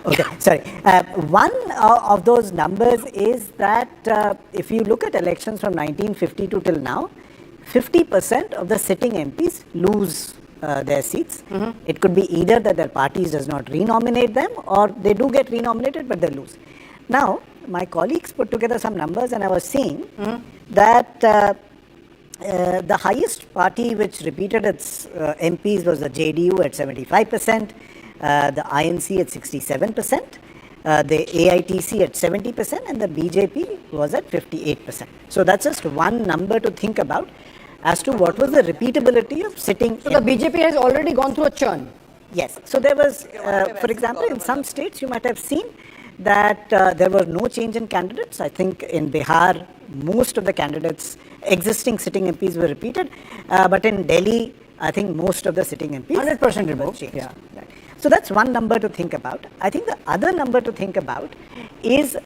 Okay, sorry. One of those numbers is that if you look at elections from 1952 till now, 50% of the sitting MPs lose their seats. It could be either that their parties does not renominate them, or they do get renominated but they lose. Now, my colleagues put together some numbers, and I was seeing that the highest party which repeated its MPs was the JDU at 75%, the INC at 67%, the AITC at 70%, and the BJP was at 58%. So that's just one number to think about as to what was the repeatability of sitting. So the BJP has already gone through a churn. Yes. So there was, for example, in some states you might have seen that there was no change in candidates. I think in Bihar, most of the candidates, existing sitting MPs were repeated. But in Delhi, I think most of the sitting MPs 100% removed. Yeah. Right. So that's one number to think about. I think the other number to think about is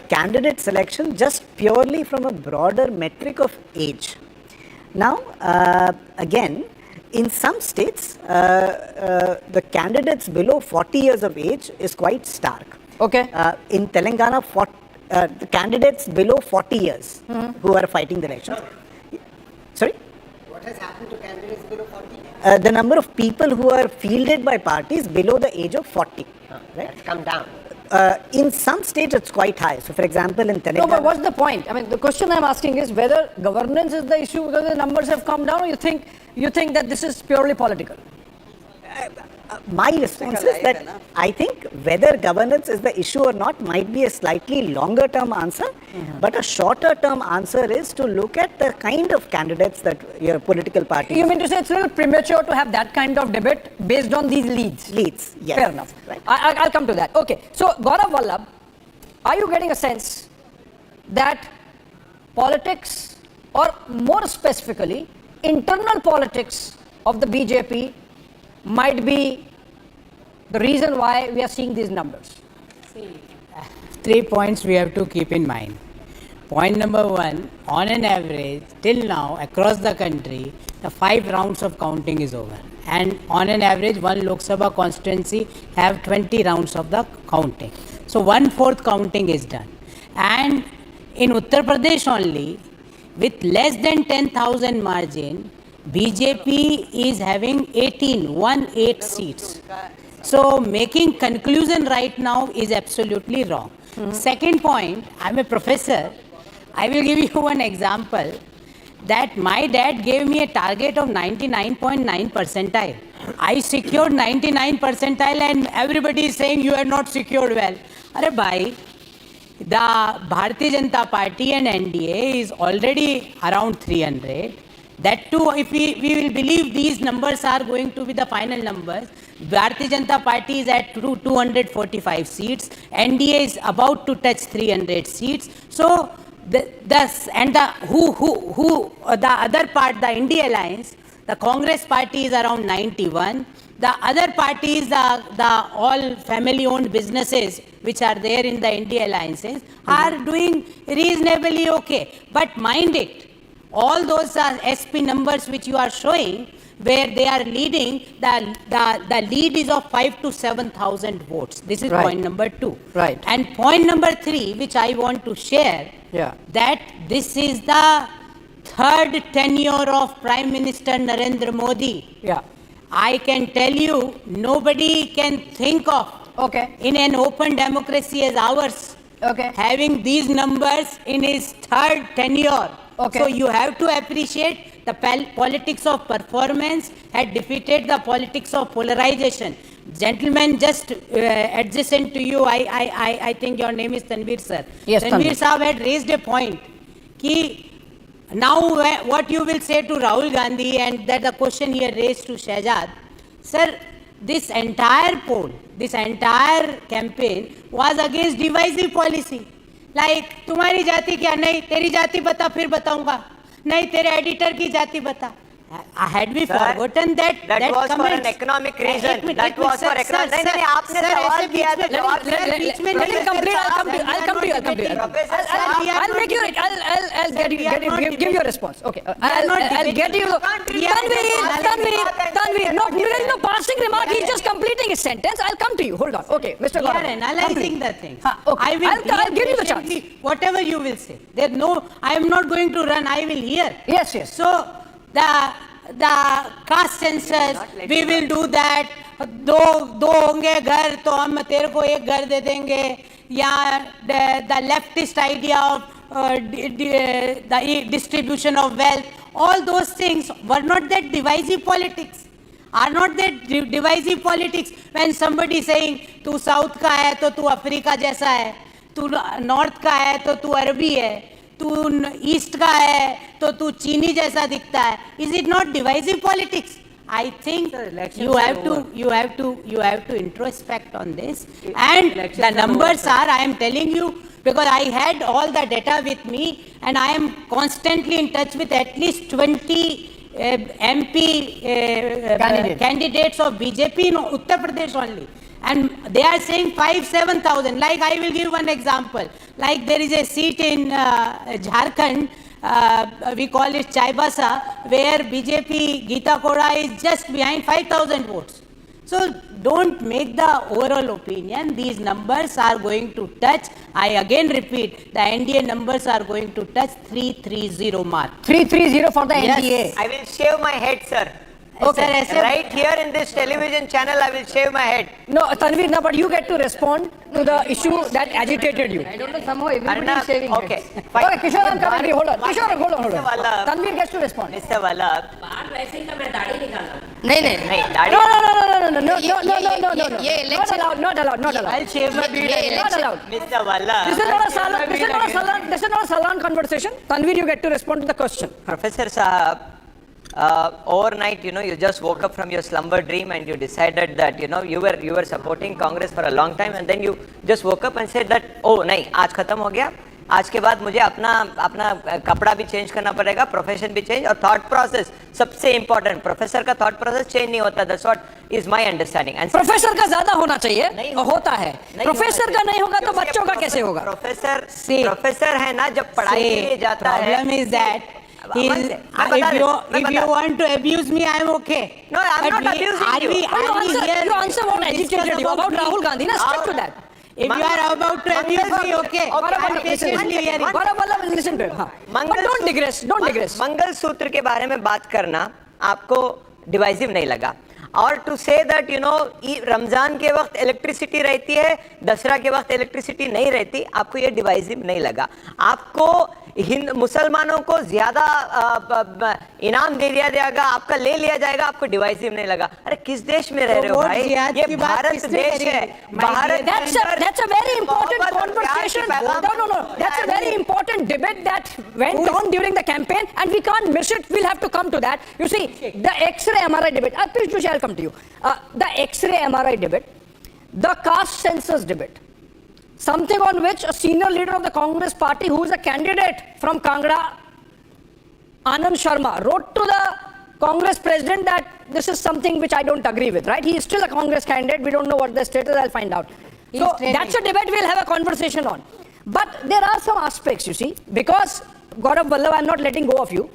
candidate selection just purely from a broader metric of age. Now, again, in some states, the candidates below 40 years of age is quite stark. Okay. In Telangana, the candidates below 40 years who are fighting the election. Sorry? What has happened to candidates below 40? The number of people who are fielded by parties below the age of 40. Right? That's come down. In some states, it's quite high. So, for example, in Telangana. No, but what's the point? I mean, the question I'm asking is whether governance is the issue because the numbers have come down, or you think that this is purely political? My response is that I think whether governance is the issue or not might be a slightly longer term answer, but a shorter term answer is to look at the kind of candidates that your political party. You mean to say it's a little premature to have that kind of debate based on these leads? Leads, yes. Fair enough. Right. I'll come to that. Okay. So, Gaurav Vallabh, are you getting a sense that politics, or more specifically, internal politics of the BJP might be the reason why we are seeing these numbers? See, 3 points we have to keep in mind. Point number one, on an average, till now, across the country, the 5 rounds of counting is over. And on an average, one Lok Sabha constituency have 20 rounds of the counting. So 1/4 counting is done. And in Uttar Pradesh only, with less than 10,000 margin, BJP is having 18 seats. So making conclusion right now is absolutely wrong. Second point, I'm a professor. I will give you one example that my dad gave me a target of 99.9 percentile. I secured 99 percentile and everybody is saying you are not secured well. Arey bhai, the Bharatiya Janata Party and NDA is already around 300. That too, if we will believe these numbers are going to be the final numbers, Bharatiya Janata Party is at 245 seats, NDA is about to touch 300 seats. So, the other part, the INDI Alliance, the Congress Party is around 91. The other parties, the all family-owned businesses which are there in the INDI Alliances are doing reasonably okay. But mind it, all those are SP numbers which you are showing, where they are leading, the lead is of 5,000 to 7,000 votes. This is right. Point number 2. Right. And point number 3, which I want to share, that this is the 3rd tenure of Prime Minister Narendra Modi. Yeah. I can tell you, nobody can think of in an open democracy as ours, having these numbers in his 3rd tenure. So you have to appreciate the politics of performance had defeated the politics of polarization. Gentlemen, just adjacent to you, I think your name is Tanveer sir. Yes, Tanveer Saab had raised a point. Now what you will say to Rahul Gandhi, and that the question here raised to Shehzad, sir, this entire poll, this entire campaign was against divisive policy. Like, तुम्हारी जाति क्या, नहीं तेरी जाति बता फिर बताऊंगा, नहीं तेरे एडिटर की जाति बता. Had we forgotten that that was for an comments- economic एक reason. मिनट, That एक minute, was for sir, economic. Sir, नहीं, आपने सर, सवाल ऐसे किया बीच तो में- जवाब let- let- बीच let- में let me नहीं complete, देते। I'll come to you, Professor Sir, साहब, we are I'll not make you. debating. I'll Sir, we are not give you a response. Okay. are I'll not get debating. you. We are just Tanvir. No, there is no passing remark. He's just completing his sentence. I'll come to you. Hold on. Okay, Mr. We are Gaurav. analyzing the things. Okay. I will I'll give you the chance. patiently whatever you will say. There no, I am not going to run. I will hear. Yes, yes. So the caste census, we will do that. दो होंगे घर तो हम तेरे को एक घर दे देंगे. या the leftist idea of the distribution of wealth. All those things were not that divisive politics. Are not that divisive politics when somebody saying तू साउथ का है तो तू अफ्रीका जैसा है, तू नॉर्थ का है तो तू अरबी है, तू ईस्ट का है तो तू चीनी जैसा दिखता है. Is it not divisive politics? I think you have to introspect on this. And the numbers are, I am telling you, because I had all the data with me and I am constantly in touch with at least 20 MP candidates of BJP in Uttar Pradesh only. And they are saying 5,000-7,000. Like I will give one example. Like there is a seat in Jharkhand, we call it Chaibasa, where BJP Geeta Koda is just behind 5,000 votes. So don't make the overall opinion. These numbers are going to touch, I again repeat, the NDA numbers are going to touch 330 mark. 330 for the NDA. I will shave my head, sir. Okay. Sir, Right here in this television channel, I will shave my head. No, Tanvir, no, but you get to respond to the issue that agitated you. I don't know, somehow everybody Arnab, is shaving okay, heads. fine. Okay, Kishore, I'm coming to you. Hold on. Kishore, hold on. Mr. Vallabh. Tanvir gets to respond. Mr. Vallabh. नहीं नहीं नहीं, दाढ़ी. No. Not allowed. I'll shave my beard. Not allowed. Mr. Vallabh. This is not a Salon conversation. Tanvir, you get to respond to the question. Professor Sahab, overnight, you just woke up from your slumber dream and you decided that, you were supporting Congress for a long time, and then you just woke up and said that, oh, nahi, आज खत्म हो गया, आज के बाद मुझे अपना कपड़ा भी चेंज करना पड़ेगा, प्रोफेशन भी चेंज, और थॉट प्रोसेस सबसे इंपॉर्टेंट. प्रोफेसर का थॉट प्रोसेस चेंज नहीं होता. That's what is my understanding. And professor का ज्यादा होना चाहिए, होता है. प्रोफेसर का नहीं होगा तो बच्चों का कैसे होगा? प्रोफेसर है ना, जब पढ़ाई के लिए जाता है. Problem is that if you want to abuse me, I am okay. No, I am not abusing you. You answer what agitated you about Rahul Gandhi. Now stick to that. If you are about to abuse me, okay. I am patiently hearing. Listen to him. But don't digress. मंगल सूत्र के बारे में बात करना आपको divisive नहीं लगा. और टू से दैट रमजान के वक्त इलेक्ट्रिसिटी रहती है, दशहरा के वक्त इलेक्ट्रिसिटी नहीं रहती, आपको ये डिवाइसिव नहीं लगा. आपको मुसलमानों को ज्यादा इनाम दे दिया जाएगा, आपका ले लिया जाएगा, आपको डिवाइसिव नहीं लगा. अरे किस देश में रह रहे हो भाई? ये भारत देश है. Bharat. That's a very important conversation. No. That's a very important debate that went on during the campaign, and we can't miss it. We'll have to come to that. You see, the X-ray MRI debate. Please, I'll come to you. The X-ray MRI debate, the caste census debate, something on which a senior leader of the Congress party, who is a candidate from Kangra, Anand Sharma, wrote to the Congress president that this is something which I don't agree with, right? He is still a Congress candidate. We don't know what the status. I'll find out. So that's a debate we'll have a conversation on. But there are some aspects, you see, because Gaurav Vallabh, I'm not letting go of you,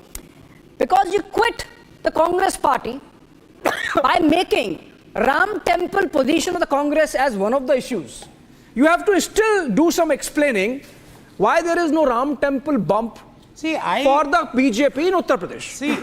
because you quit the Congress party by making Ram Temple position of the Congress as one of the issues. You have to still do some explaining why there is no Ram Temple bump for the BJP in Uttar Pradesh. See,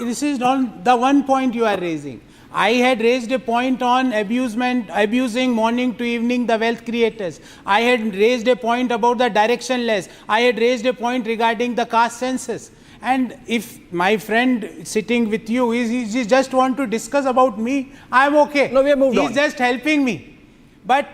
this is not the one point you are raising. I had raised a point on abusing morning to evening the wealth creators. I had raised a point about the directionless. I had raised a point regarding the caste census. And if my friend sitting with you, he just want to discuss about me, I am okay. No, we have moved on. He's just helping me. But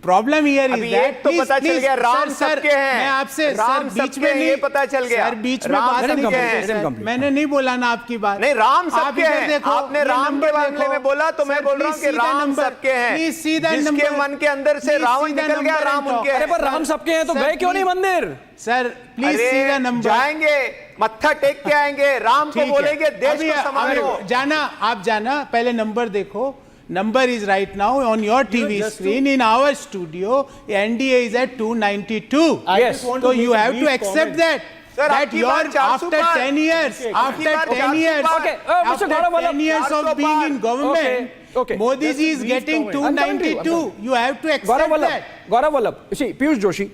problem here is that तो पता चल गया Ram sir, सबके हैं. मैं आपसे राम बीच सबके में हैं, नहीं ये पता चल गया. सर बीच में राम बात नहीं सबके कर हैं. रहे. मैंने नहीं बोला ना आपकी बात. नहीं, राम आप सबके इधर हैं. देखो, आपने ये राम नंबर के मामले देखो. में बोला तो मैं सर, बोल रहा हूँ कि please see the Ram number. सबके हैं. Please see the जिसके number. मन के अंदर से Please रावण see the निकल गया, number राम and उनके talk. अरे पर राम सबके हैं तो Sir, गए क्यों नहीं please. मंदिर? Sir please see the number. जाएंगे. मत्था टेक के आएंगे, राम को बोलेंगे, देश को संभालो। जाना, आप जाना, पहले नंबर देखो. Number is right now on your TV screen. In our studio, NDA is at 292. Yes. So you have to accept that. Sir, That your after 10 years, after 10 years, Okay, Mr. Gaurav, 10 years of being in government, Okay. Modi ji is getting 292. You have to accept that. Gaurav Vallabh, you see, Piyush Joshi,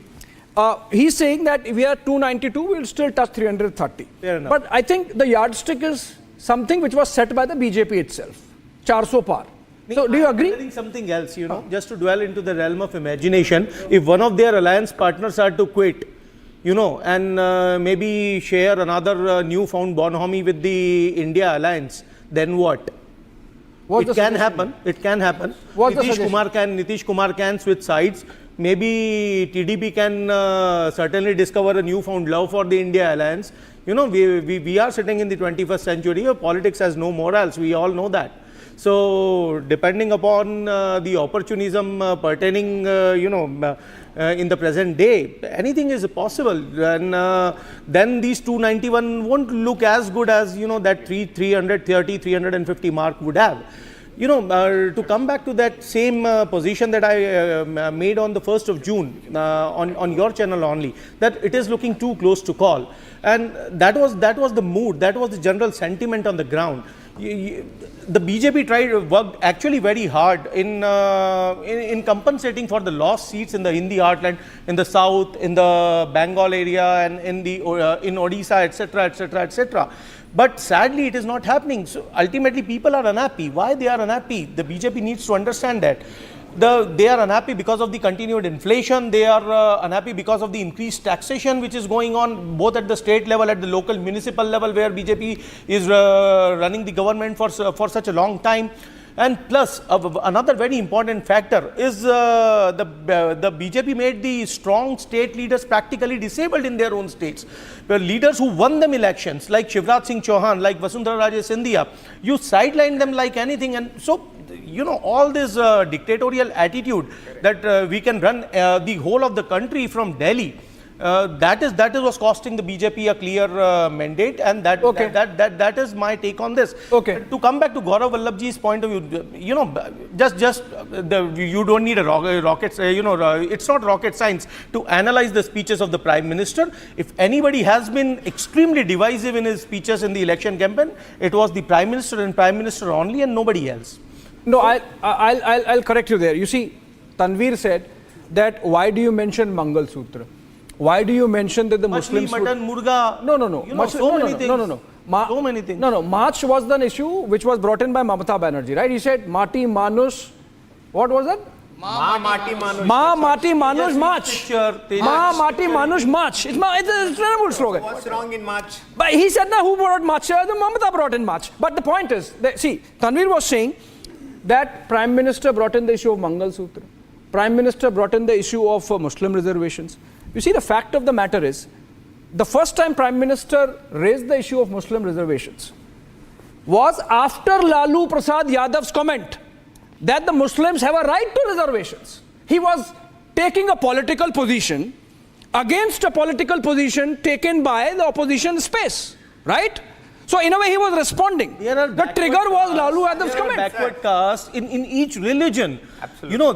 he's saying that if we are 292, we'll still touch 330. Fair enough. But I think the yardstick is something which was set by the BJP itself. 400 par. So do you agree? I'm telling something else, you know, just to dwell into the realm of imagination. If one of their alliance partners are to quit, you know, and maybe share another newfound bonhomie with the India Alliance, then what? It can happen. It can happen. Nitish Kumar can switch sides. Maybe TDP can certainly discover a newfound love for the India Alliance. You know, we are sitting in the 21st century. Politics has no morals. We all know that. So, depending upon the opportunism pertaining, in the present day, anything is possible. And then these 291 won't look as good as, you know, that 330, 350 mark would have. You know, to come back to that same position that I made on the 1st of June on your channel only, that it is looking too close to call. And that was the mood, that was the general sentiment on the ground. The BJP worked actually very hard in compensating for the lost seats in the Hindi heartland, in the south, in the Bengal area, and in Odisha, etc., etc., etc. But sadly, it is not happening. So ultimately, people are unhappy. Why they are unhappy? The BJP needs to understand that. They are unhappy because of the continued inflation. They are unhappy because of the increased taxation which is going on both at the state level, at the local municipal level, where BJP is running the government for such a long time. And plus, another very important factor is the BJP made the strong state leaders practically disabled in their own states. The leaders who won them elections, like Shivraj Singh Chauhan, like Vasundhara Raje Scindia, you sidelined them like anything. And so, you know, all this dictatorial attitude that we can run the whole of the country from Delhi, that was costing the BJP a clear mandate, and that is my take on this. Okay. To come back to Gaurav Vallabhji's point of view, you know, you don't need a rocket, it's not rocket science to analyze the speeches of the Prime Minister. If anybody has been extremely divisive in his speeches in the election campaign, it was the Prime Minister and Prime Minister only, and nobody else. No, I'll correct you there. You see, Tanveer said that why do you mention Mangal Sutra? Why do you mention that the Muslims mutton, murga? No. So many things. So many things. No. March was the issue which was brought in by Mamata Banerjee, right? He said, Mati Manush, what was that? Ma Mati Manush. Ma Mati Manush March. Ma Mati Manush March. It's a terrible slogan. What's wrong in March? But he said, no, who brought March? The Mamata brought in March. But the point is, see, Tanveer was saying that Prime Minister brought in the issue of Mangal Sutra. Prime Minister brought in the issue of Muslim reservations. You see, the fact of the matter is, the first time Prime Minister raised the issue of Muslim reservations was after Lalu Prasad Yadav's comment that the Muslims have a right to reservations. He was taking a political position against a political position taken by the opposition space, right? So in a way he was responding. The trigger was Lalu Yadav's comment. Backward caste in each religion. Absolutely. You know,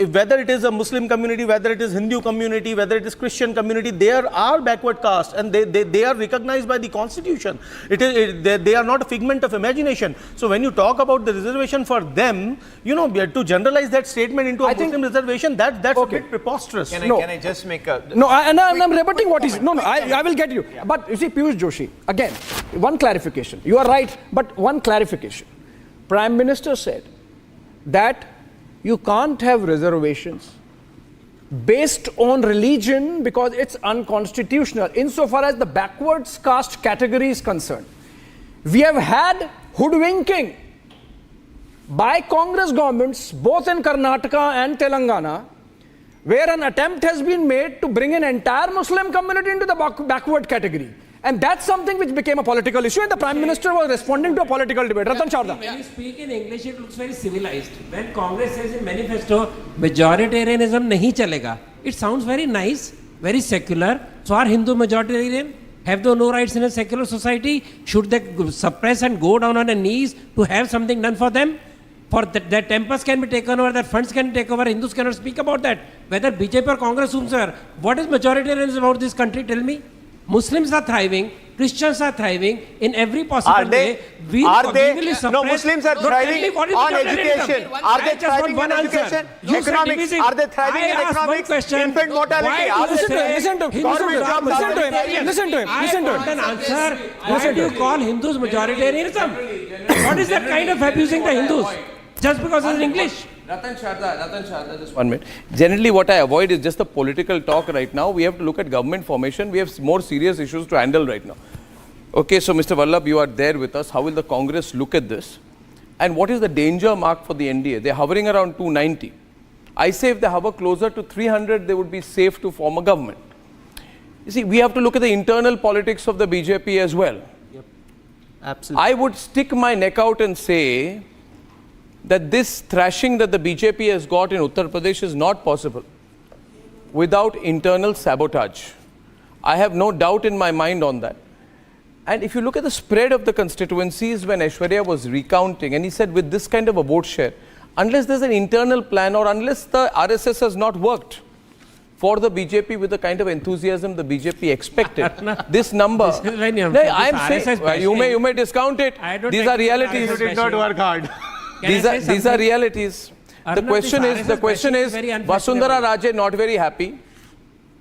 whether it is a Muslim community, whether it is Hindu community, whether it is Christian community, there are backward caste, and they are recognized by the constitution. They are not a figment of imagination. So when you talk about the reservation for them, you know, to generalize that statement into a Muslim reservation, that's a bit preposterous. Can I just make a... No, I'm rebutting what he's... No, I will get you. But you see, Piyush Joshi, again, one clarification. You are right, but one clarification. Prime Minister said that you can't have reservations based on religion because it's unconstitutional insofar as the backwards caste category is concerned. We have had hoodwinking by Congress governments both in Karnataka and Telangana, where an attempt has been made to bring an entire Muslim community into the backward category. And that's something which became a political issue, and the Prime Minister was responding to a political debate. Ratan Chawda. When you speak in English, it looks very civilized. When Congress says in manifesto, majoritarianism nahi chalega, it sounds very nice, very secular. So are Hindu majoritarian? Have they no rights in a secular society? Should they suppress and go down on their knees to have something done for them? For their tempers can be taken over, their funds can take over, Hindus cannot speak about that. Whether BJP or Congress, whomsoever. What is majoritarianism about this country? Tell me. Muslims are thriving, Christians are thriving in every possible way. No, Muslims are thriving on education. Are they thriving in education? Economics. Are they thriving in economics? Infant mortality. Listen to him. Listen to him. An answer. Why do you call Hindus majoritarianism? What is that kind of abusing the Hindus? Just because it's in English. Ratan Sharda, just 1 minute. Generally, what I avoid is just the political talk right now. We have to look at government formation. We have more serious issues to handle right now. Okay, so Mr. Vallabh, you are there with us. How will the Congress look at this? And what is the danger mark for the NDA? They're hovering around 290. I say if they hover closer to 300, they would be safe to form a government. You see, we have to look at the internal politics of the BJP as well. Yep. Absolutely. I would stick my neck out and say that this thrashing that the BJP has got in Uttar Pradesh is not possible without internal sabotage. I have no doubt in my mind on that. And if you look at the spread of the constituencies when Aishwarya was recounting, and he said with this kind of a vote share, unless there's an internal plan or unless the RSS has not worked for the BJP with the kind of enthusiasm the BJP expected, this number, I'm saying, you may discount it. These are realities. You did not work hard. These are realities. The question is, Vasundhara Raje not very happy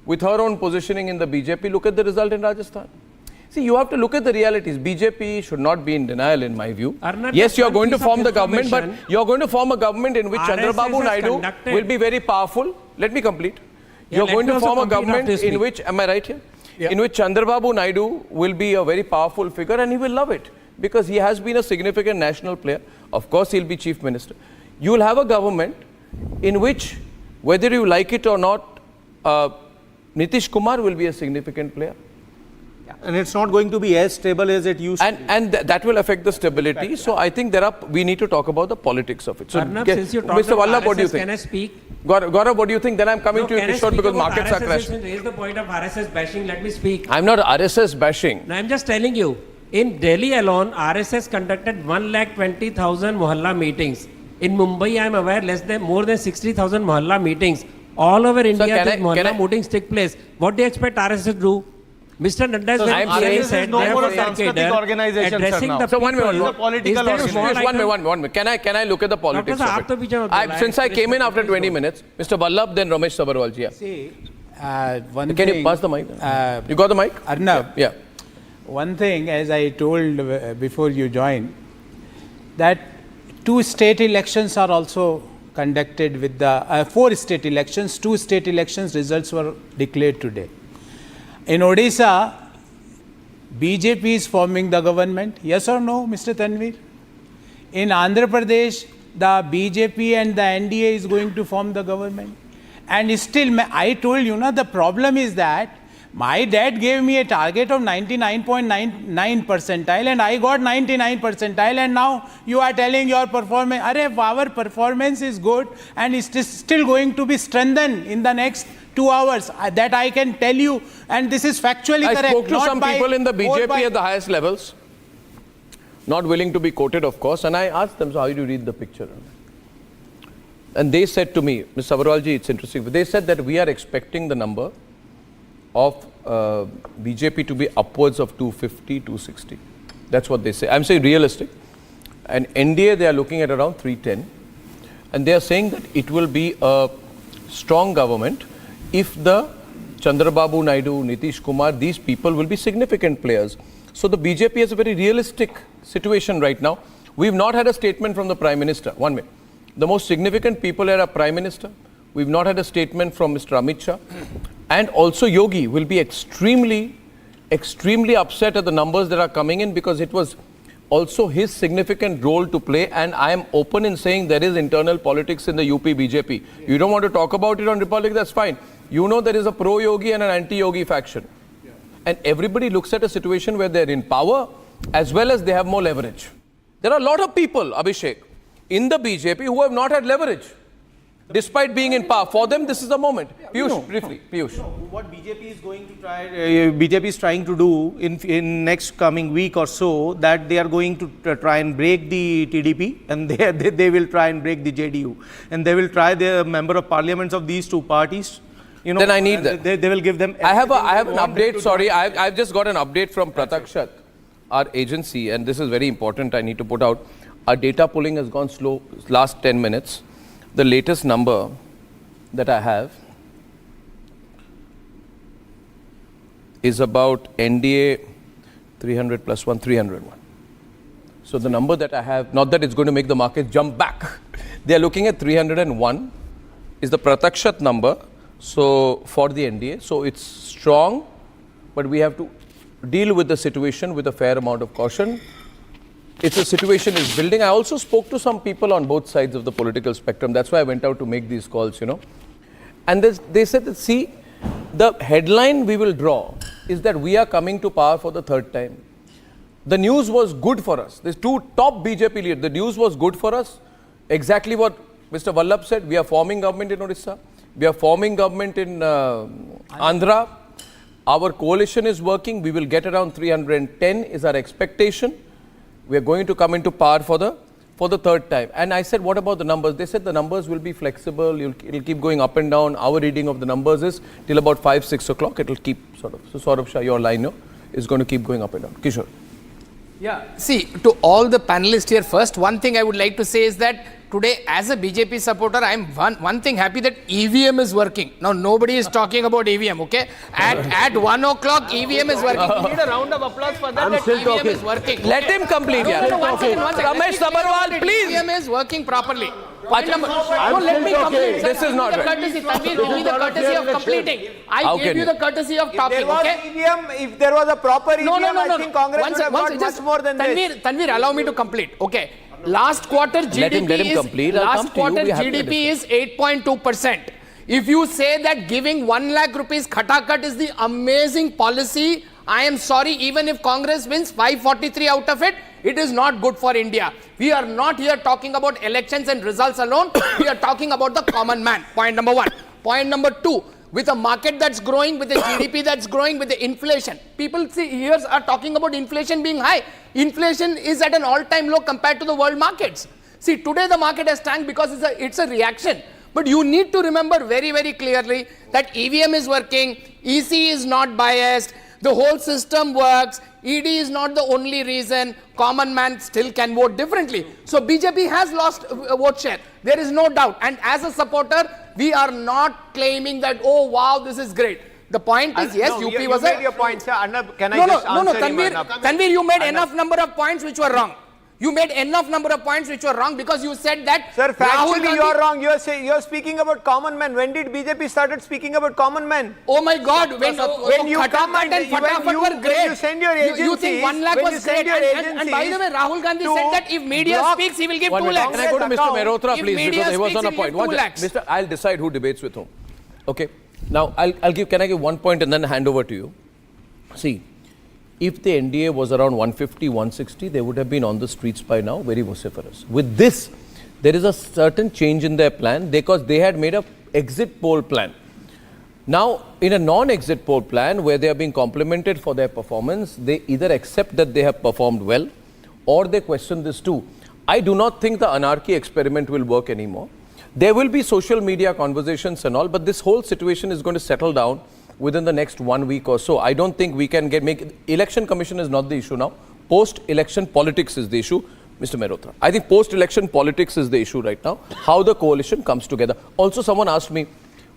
with her own positioning in the BJP. Look at the result in Rajasthan. See, you have to look at the realities. BJP should not be in denial in my view. Yes, you are going to form the government, but you are going to form a government in which Chandrababu Naidu will be very powerful. Let me complete. You are going to form a government in which, am I right here? Yeah. In which Chandrababu Naidu will be a very powerful figure and he will love it because he has been a significant national player. Of course, he'll be chief minister. You will have a government in which, whether you like it or not, Nitish Kumar will be a significant player. Yeah. And it's not going to be as stable as it used to be. And that will affect the stability. So I think we need to talk about the politics of it. So Arnab, since you talked Mr. Vallabh, what do you think? Can I speak? Gaurav, what do you think? Then I'm coming to you, Kishore, because markets are crashing. Raise the point of RSS bashing. Let me speak. I'm not RSS bashing. No, I'm just telling you. In Delhi alone, RSS conducted 1,20,000 Mohalla meetings. In Mumbai, I am aware more than 60,000 Mohalla meetings. All over India, these Mohalla meetings take place. What do you expect RSS to do? Mr. Nadda is very clearly said no more a Sanskritic organization, addressing the so one minute, one minute. Can I look at the politics of it? Since I came in after 20 minutes, Mr. Vallabh, then Ramesh Sabarwal. Yeah. See, Can you pass the mic? You got the mic? Arnab. Yeah. One thing, as I told before you joined, that 2 state elections are also conducted with the 4 state elections. 2 state elections results were declared today. In Odisha, BJP is forming the government. Yes or no, Mr. Tanvir? In Andhra Pradesh, the BJP and the NDA is going to form the government. And still, I told you, the problem is that my dad gave me a target of 99.99 percentile and I got 99 percentile, and now you are telling your performance, our performance is good and it is still going to be strengthened in the next 2 hours. That I can tell you, and this is factually correct. I spoke to some people in the BJP at the highest levels, not willing to be quoted, of course, and I asked them, so how do you read the picture? And they said to me, Ms. Sabarwalji, it's interesting, but they said that we are expecting the number of BJP to be upwards of 250, 260. That's what they say. I'm saying realistic. And NDA, they are looking at around 310. And they are saying that it will be a strong government if the Chandrababu Naidu, Nitish Kumar, these people will be significant players. So the BJP has a very realistic situation right now. We've not had a statement from the Prime Minister. 1 minute. The most significant people are our Prime Minister. We've not had a statement from Mr. Amit Shah. And also Yogi will be extremely upset at the numbers that are coming in, because it was also his significant role to play. And I am open in saying there is internal politics in the UP BJP. Yeah. You don't want to talk about it on Republic, that's fine. You know there is a pro-Yogi and an anti-Yogi faction. Yeah. And everybody looks at a situation where they're in power as well as they have more leverage. There are a lot of people, Abhishek, in the BJP who have not had leverage. despite being in power. For them, this is the moment. Piyush, briefly. Piyush. What BJP is going to try, BJP is trying to do in next coming week or so, that they are going to try and break the TDP, and they will try and break the JDU, and they will try the member of parliaments of these two parties. Then I need that. They will give them. I have an update. Sorry, I've just got an update from Pratakshat, our agency, and this is very important. I need to put out. Our data pulling has gone slow last 10 minutes. The latest number that I have is about NDA 300 plus 1, 301. So the number that I have, not that it's going to make the market jump back. They are looking at 301 is the Pratakshat number. So for the NDA, so it's strong, but we have to deal with the situation with a fair amount of caution. It's a situation is building. I also spoke to some people on both sides of the political spectrum. That's why I went out to make these calls, And they said that, see, the headline we will draw is that we are coming to power for the third time. The news was good for us. There's two top BJP leaders. The news was good for us. Exactly what Mr. Vallabh said. We are forming government in Odisha. We are forming government in Andhra. Our coalition is working. We will get around 310 is our expectation. We are going to come into power for the third time. And I said, what about the numbers? They said the numbers will be flexible. It'll keep going up and down. Our reading of the numbers is till about 5, 6 o'clock. It'll keep sort of. So Saurabh Shah, your line is going to keep going up and down. Kishore. Yeah. See, to all the panelists here first, one thing I would like to say is that today, as a BJP supporter, I am one thing happy that EVM is working. Now, nobody is talking about EVM, okay? At 1 o'clock, EVM is working. We need a round of applause for that, that EVM is working. Let him complete, yeah. One second. Ramesh Sabharwal, please. EVM is working properly. Let me complete. This is not right. Tanvir, give me the courtesy of completing. I gave you the courtesy of talking, okay? If there was a proper EVM, I think Congress would have got just much more than this. Tanvir, allow me to complete, okay? Last quarter GDP is 8.2%. If you say that giving 1 lakh rupees khatakat is the amazing policy, I am sorry, even if Congress wins 543 out of it, it is not good for India. We are not here talking about elections and results alone. We are talking about the common man. Point number 1. Point number 2. With a market that's growing, with a GDP that's growing, with the inflation. People here are talking about inflation being high. Inflation is at an all-time low compared to the world markets. See, today the market has tanked because it's a reaction. But you need to remember very, very clearly that EVM is working, EC is not biased, the whole system works, ED is not the only reason, common man still can vote differently. So BJP has lost vote share. There is no doubt. And as a supporter, we are not claiming that, oh wow, this is great. The point is, yes, no, UP you was made your point, sir. Arnab, can I just answer him? Tanvir, you made enough number of points which were wrong. You made enough number of points which were wrong because you said that. Sir, factually you are wrong. You are speaking about common men. When did BJP started speaking about common men? Oh my God! When you come and when you send your agencies, you think 1 lakh was great. And by the way, Rahul Gandhi said that if media speaks, he will give 2 lakhs. Can I go to Mr. Mehrotra, please, because he was on a point. Mr. I'll decide who debates with whom. Okay. Now can I give 1 point and then hand over to you? See. If the NDA was around 150, 160, they would have been on the streets by now, very vociferous. With this, there is a certain change in their plan because they had made an exit poll plan. Now, in a non-exit poll plan where they are being complimented for their performance, they either accept that they have performed well or they question this too. I do not think the anarchy experiment will work anymore. There will be social media conversations and all, but this whole situation is going to settle down within the next 1 week or so. I don't think we can election commission is not the issue now. Post-election politics is the issue, Mr. Mehrotra. I think post-election politics is the issue right now. How the coalition comes together. Also, someone asked me,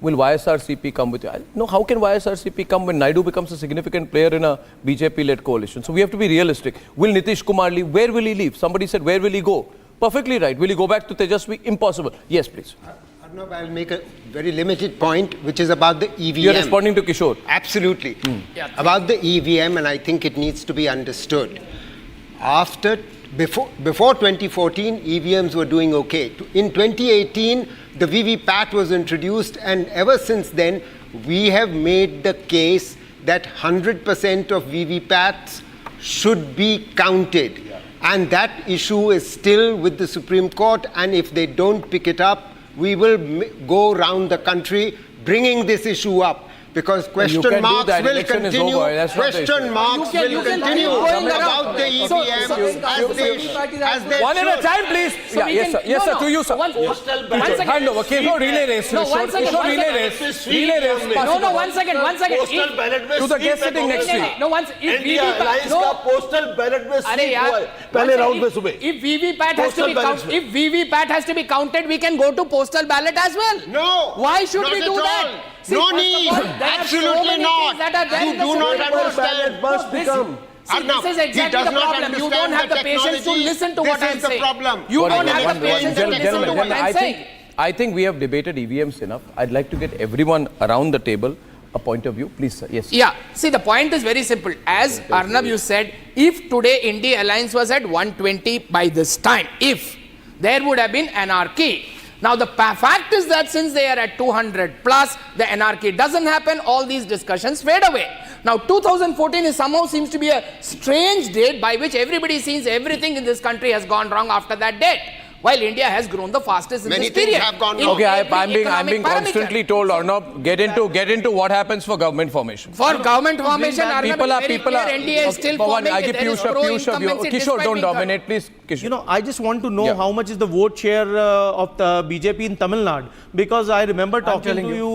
will YSRCP come with you? No, how can YSRCP come when Naidu becomes a significant player in a BJP-led coalition? So we have to be realistic. Will Nitish Kumar leave? Where will he leave? Somebody said, where will he go? Perfectly right. Will he go back to Tejasvi? Impossible. Yes, please. Arnab, I'll make a very limited point, which is about the EVM. You're responding to Kishore. Absolutely. Yeah, about the EVM, and I think it needs to be understood. Before 2014, EVMs were doing okay. In 2018, the VVPAT was introduced, and ever since then, we have made the case that 100% of VVPATs should be counted. Yeah. And that issue is still with the Supreme Court, and if they don't pick it up, we will go around the country bringing this issue up. Because question marks will continue. Question marks will continue about the EVM as they one at a time, please. Yes, sir. To you, sir. Hand over. Okay, no relay race. No, one second. No relay race. Relay race. No, one second. Postal ballot में to the guest sitting next to you. No, once if INDI Alliance का postal ballot में sweep हुआ है पहले round में सुबह. If VVPAT has to be counted, if VVPAT has to be counted, we can go to postal ballot as well. No. Why should we do that? See, no need. Absolutely not. You do not understand. Must become. This is exactly the problem. You don't have the patience to listen to what I'm saying. This is the problem. You don't have the patience to listen to what I'm saying. I think we have debated EVMs enough. I'd like to get everyone around the table a point of view. Please, sir. Yes. Yeah. See, the point is very simple. As Arnab, you said, if today INDI Alliance was at 120 by this time, if there would have been anarchy. Now, the fact is that since they are at 200 plus, the anarchy doesn't happen, all these discussions fade away. Now, 2014 is somehow seems to be a strange date by which everybody sees everything in this country has gone wrong after that date. While India has grown the fastest in this period. Have gone wrong. Okay, I'm being constantly told, Arnab, get into what happens for government formation. For government formation, Arnab, people are NDA is still forming. I give Kishore, don't dominate, please. Kishore. You know, I just want to know how much is the vote share of the BJP in Tamil Nadu, because I remember talking to you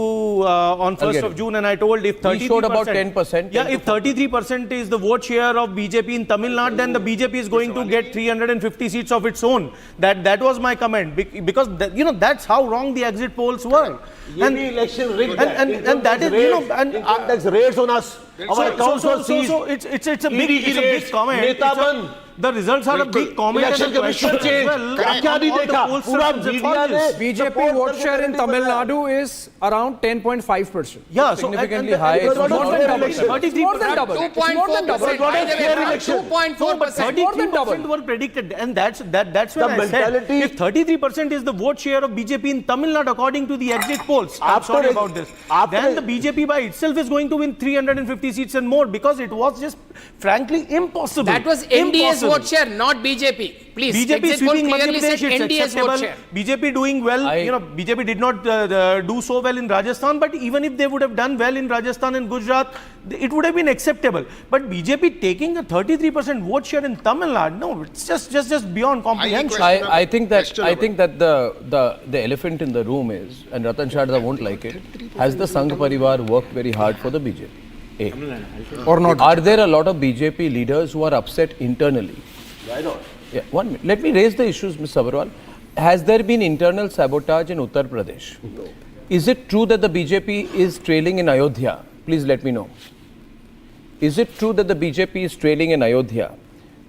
on 1st of June, and I told if 33%, we showed about 10%. Yeah, if 33% is the vote share of BJP in Tamil Nadu, then the BJP is going to get 350 seats of its own. That was my comment, because you know, that's how wrong the exit polls were. And election rigged. And that is, you know, and that's raids on us. Our accounts were seized. So it's a big comment. The results are a big comment. Election Commission change. क्या नहीं देखा? पूरा media ने BJP vote share in Tamil Nadu is around 10.5%. Yeah, so significantly high. It's more than double. 2.4%. 2.4%. More than double were predicted, and that's when I said if 33% is the vote share of BJP in Tamil Nadu according to the exit polls, I'm sorry about this, then the BJP by itself is going to win 350 seats and more, because it was just frankly impossible. That was NDA's vote share, not BJP. Please, BJP sweeping Madhya clearly said Pradesh, NDA's vote share. BJP doing well. You know, BJP did not do so well in Rajasthan, but even if they would have done well in Rajasthan and Gujarat, it would have been acceptable. But BJP taking a 33% vote share in Tamil Nadu, no, it's just beyond comprehension. I think that the elephant in the room is, and Ratan Sharda won't like it, has the Sangh Parivar worked very hard for the BJP? Or not? Are there a lot of BJP leaders who are upset internally? Why not? Yeah, 1 minute. Let me raise the issues, Ms. Sabarwal. Has there been internal sabotage in Uttar Pradesh? No. Is it true that the BJP is trailing in Ayodhya? Please let me know. Is it true that the BJP is trailing in Ayodhya?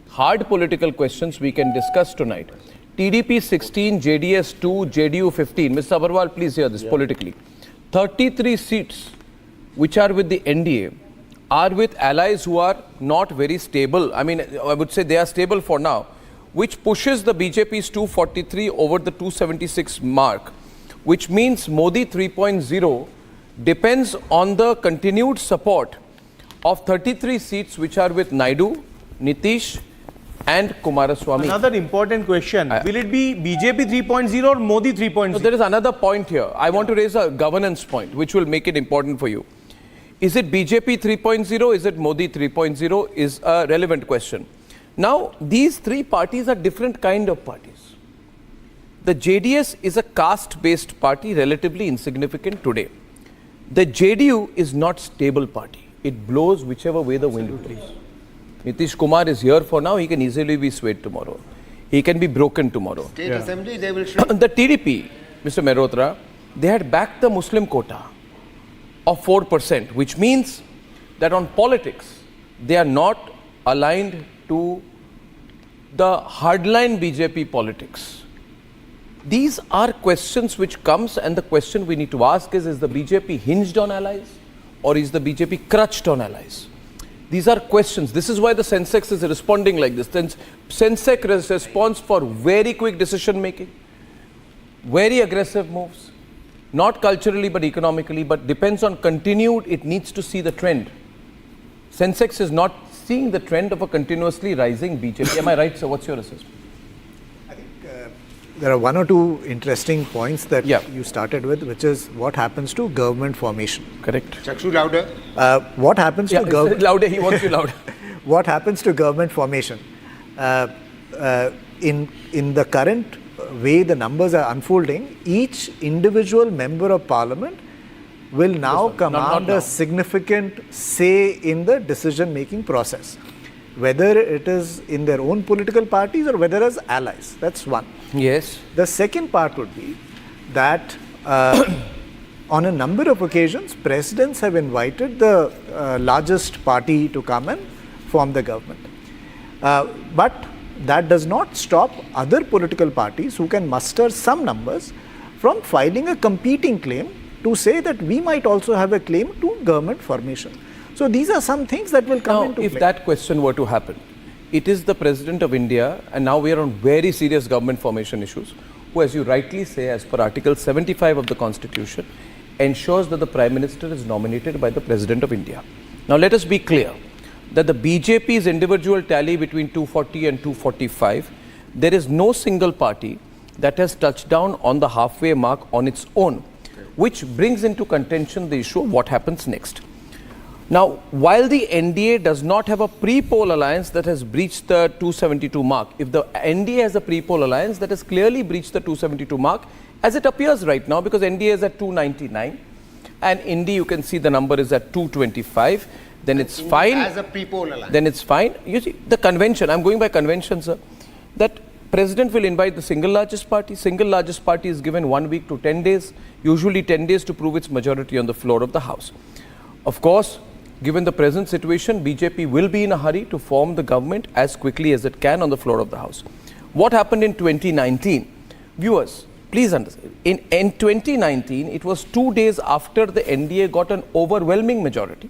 Hard political questions we can discuss tonight. TDP 16, JDS 2, JDU 15. Ms. Sabarwal, please hear this politically. 33 seats which are with the NDA are with allies who are not very stable. I mean, I would say they are stable for now, which pushes the BJP's 243 over the 276 mark, which means Modi 3.0 depends on the continued support of 33 seats which are with Naidu, Nitish and Kumaraswamy. Another important question, will it be BJP 3.0 or Modi 3.0? So there is another point here. I want to raise a governance point which will make it important for you. Is it BJP 3.0? Is it Modi 3.0? Is a relevant question. Now, these three parties are different kind of parties. The JDS is a caste-based party, relatively insignificant today. The JDU is not stable party. It blows whichever way the wind blows. Nitish Kumar is here for now. He can easily be swayed tomorrow. He can be broken tomorrow. State Assembly, they will shrink. The TDP, Mr. Mehrotra, they had backed the Muslim quota of 4%, which means that on politics, they are not aligned to the hardline BJP politics. These are questions which comes, and the question we need to ask is the BJP hinged on allies or is the BJP crutched on allies? These are questions. This is why the Sensex is responding like this. Then Sensex responds for very quick decision making, very aggressive moves. Not culturally but economically, but depends on continued, it needs to see the trend. Sensex is not seeing the trend of a continuously rising BJP. Am I right, sir? What's your assessment? I think there are one or two interesting points that you started with, which is what happens to government formation. Correct. Chakshu, louder. What happens to government? Louder, he wants you louder. What happens to government formation? In the current way the numbers are unfolding, each individual member of parliament will now command a significant say in the decision-making process, whether it is in their own political parties or whether as allies. That's one. Yes. The second part would be that on a number of occasions, presidents have invited the largest party to come and form the government. But that does not stop other political parties who can muster some numbers from filing a competing claim to say that we might also have a claim to government formation. So these are some things that will come into play. If that question were to happen, it is the President of India, and now we are on very serious government formation issues, who, as you rightly say, as per Article 75 of the Constitution, ensures that the Prime Minister is nominated by the President of India. Now let us be clear that the BJP's individual tally between 240 and 245, there is no single party that has touched down on the halfway mark on its own, which brings into contention the issue of what happens next. Now, while the NDA does not have a pre-poll alliance that has breached the 272 mark, if the NDA has a pre-poll alliance that has clearly breached the 272 mark, as it appears right now, because NDA is at 299, and INDI, you can see the number is at 225, then it's fine. As a pre-poll alliance. Then it's fine. You see, the convention, I'm going by convention, sir, that President will invite the single largest party. Single largest party is given 1 week to 10 days, usually 10 days to prove its majority on the floor of the House. Of course, given the present situation, BJP will be in a hurry to form the government as quickly as it can on the floor of the House. What happened in 2019? Viewers, please understand. In 2019, it was 2 days after the NDA got an overwhelming majority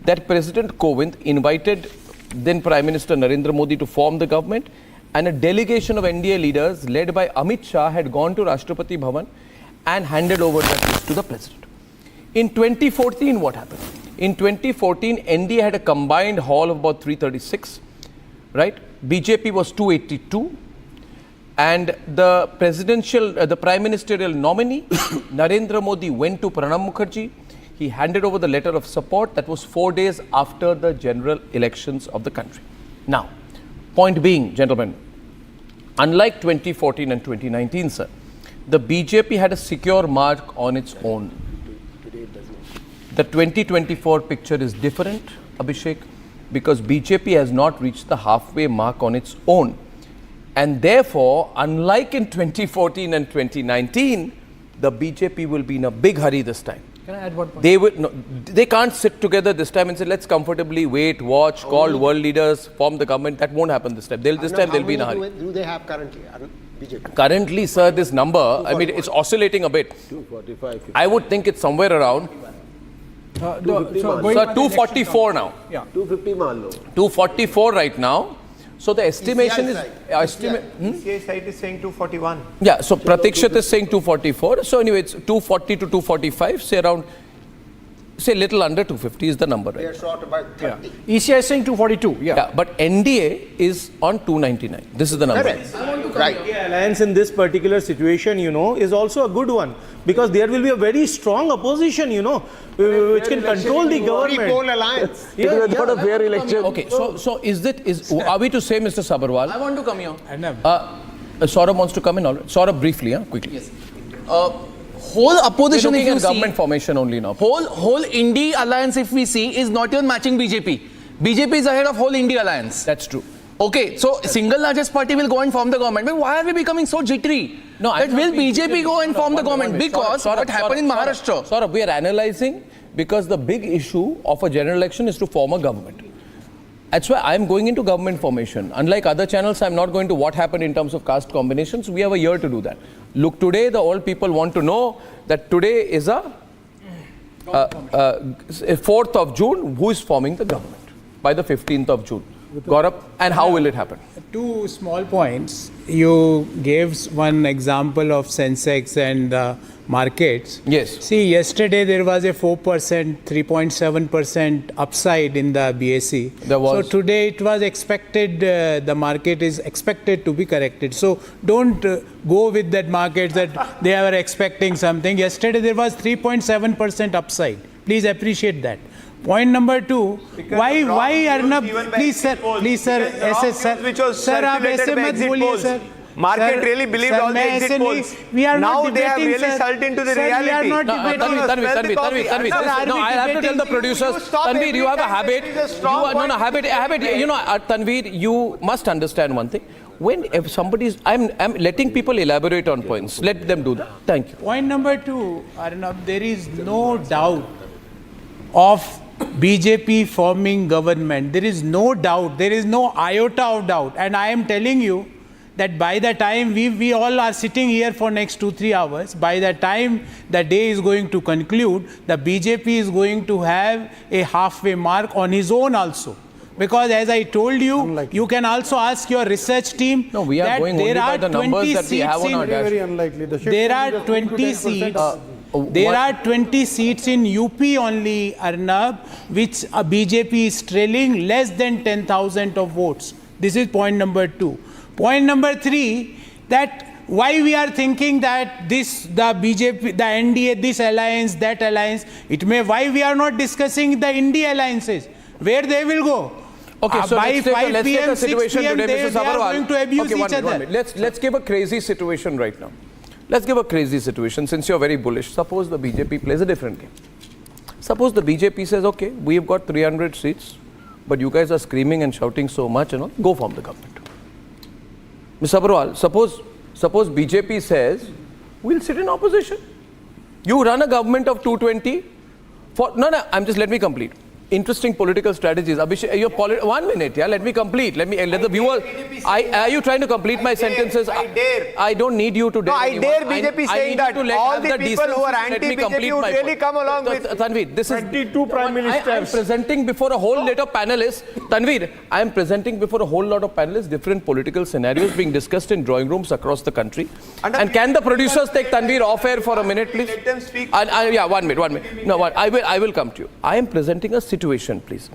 that President Kovind invited then Prime Minister Narendra Modi to form the government, and a delegation of NDA leaders led by Amit Shah had gone to Rashtrapati Bhavan and handed over that list to the President. In 2014, what happened? In 2014, NDA had a combined haul of about 336, right? BJP was 282, and the the prime ministerial nominee, Narendra Modi, went to Pranab Mukherjee. He handed over the letter of support. That was 4 days after the general elections of the country. Now, point being, gentlemen, unlike 2014 and 2019, sir, the BJP had a secure mark on its own. The 2024 picture is different, Abhishek, because BJP has not reached the halfway mark on its own. And therefore, unlike in 2014 and 2019, the BJP will be in a big hurry this time. Can I add one point? They can't sit together this time and say, let's comfortably wait, watch, call world leaders, form the government. That won't happen this time. This time they'll be in a hurry. Do they have currently, BJP? Currently, sir, this number, I mean, it's oscillating a bit. 245. I would think it's somewhere around. Sir, 244 now. Yeah. 250 मान लो. 244 right now. So the estimation is PCI site is saying 241. Yeah, so Pratikshit is saying 244. So anyway, it's 240 to 245, say around, say little under 250 is the number, right? They are short about 30. ECI is saying 242. Yeah. But NDA is on 299. This is the number. Right. INDI Alliance in this particular situation, you know, is also a good one, because there will be a very strong opposition, you know, which can control the government. Pre-poll alliance. It was not a fair election. Okay, so are we to say, Mr. Sabharwal? I want to come here. Saurabh wants to come in already. Saurabh, briefly, quickly. Yes. Whole opposition, We're looking if you at government see, formation only now. whole INDI Alliance, if we see, is not even matching BJP. BJP is ahead of whole INDI Alliance. That's true. Okay, so single largest party will go and form the government. But why are we becoming so jittery? No, that will BJP go and form the government? Because what happened in Maharashtra? Saurabh, we are analyzing because the big issue of a general election is to form a government. That's why I'm going into government formation. Unlike other channels, I'm not going to what happened in terms of caste combinations. We have a year to do that. Look, today the old people want to know that today is a 4th of June, who is forming the government by the 15th of June. Gaurav, and how will it happen? Two small points. You gave one example of Sensex and markets. Yes. See, yesterday there was a 4%, 3.7% upside in the BSE. There was. So today it was expected, the market is expected to be corrected. So don't go with that market that they are expecting something. Yesterday there was 3.7% upside. Please appreciate that. Point number two, why Arnab, please sir, sir, which was sir, circulated by exit polls. Market really believed all the exit polls. We are now not they have debating, really sir. salted into the Sir, reality. we are not debating. Tanvir, no, I have to tell the producers, Tanvir, you have a habit. Tanvir, you must understand one thing. If somebody is, I'm letting people elaborate on points. Let them do that. Thank you. Point number two, Arnab, there is no doubt of BJP forming government. There is no doubt. There is no iota of doubt. And I am telling you that by the time we all are sitting here for next 2-3 hours, by the time the day is going to conclude, the BJP is going to have a halfway mark on his own also. Because as I told you, you can also ask your research team. No, we are going only by the numbers that we have on our dash. Very unlikely. There are 20 seats. There are 20 seats in UP only, Arnab, which BJP is trailing less than 10,000 of votes. This is point number two. Point number three, that why we are thinking that the BJP, the NDA, this alliance, that alliance, why we are not discussing the INDI alliances, where they will go. Okay, so by let's 5 take PM, a 6 situation PM, today, they Mr. are going to abuse each other. Let's give a crazy situation right now. Let's give a crazy situation, since you're very bullish. Suppose the BJP plays a different game. Suppose the BJP says, okay, we've got 300 seats, but you guys are screaming and shouting so much, go form the government. Mr. Agarwal, suppose BJP says, we'll sit in opposition. You run a government of 220. Let me complete. Interesting political strategies. Abhishek, 1 minute, let me complete. Let the viewers. Are you trying to complete my sentences? I dare. I don't need you to dare. No, I dare BJP saying that all the people who are anti-BJP would really come along with. Tanvir, this is 22 prime ministers. I am presenting before a whole lot of panelists. Tanvir, I am presenting before a whole lot of panelists different political scenarios being discussed in drawing rooms across the country. And can the producers take Tanvir off air for a minute, please? Let them speak. 1 minute. No, I will come to you. I am presenting a situation, please.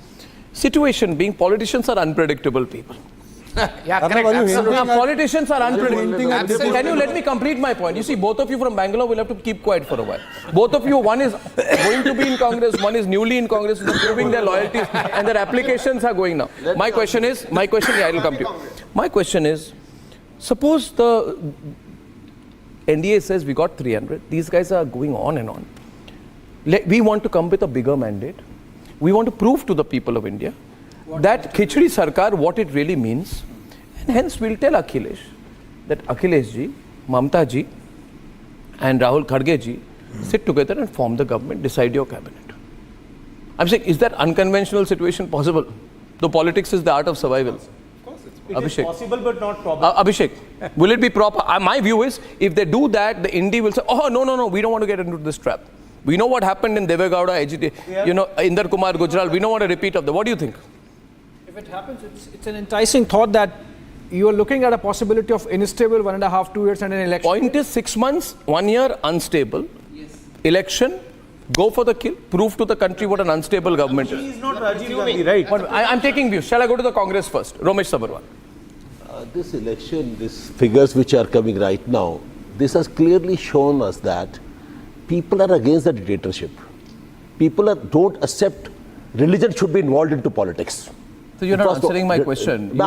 Situation being politicians are unpredictable people. Yeah, correct. Politicians are unpredictable. Can you let me complete my point? You see, both of you from Bangalore will have to keep quiet for a while. Both of you, one is going to be in Congress, one is newly in Congress, proving their loyalties, and their applications are going now. My question, I will come to you. My question is, suppose the NDA says we got 300, these guys are going on and on. We want to come with a bigger mandate. We want to prove to the people of India that Khichdi Sarkar, what it really means. And hence we'll tell Akhilesh that Akhilesh ji, Mamata ji and Rahul Kharge ji sit together and form the government, decide your cabinet. I'm saying, is that unconventional situation possible? Though politics is the art of survival. Of course, it is possible but not probable. Abhishek, will it be proper? My view is, if they do that, the INDI will say, oh, no, we don't want to get into this trap. We know what happened in Deve Gowda, Inder Kumar Gujral. We don't want a repeat of that. What do you think? If it happens, it's an enticing thought that you are looking at a possibility of unstable 1.5, 2 years and an election. Point is 6 months, 1 year unstable. Yes. Election, go for the kill, prove to the country what an unstable government is. He is not Rajiv Gandhi, right? I'm taking views. Shall I go to the Congress first? Ramesh Sabarwal. This election, these figures which are coming right now, this has clearly shown us that people are against the dictatorship. People don't accept religion should be involved into politics. So you're not answering my question.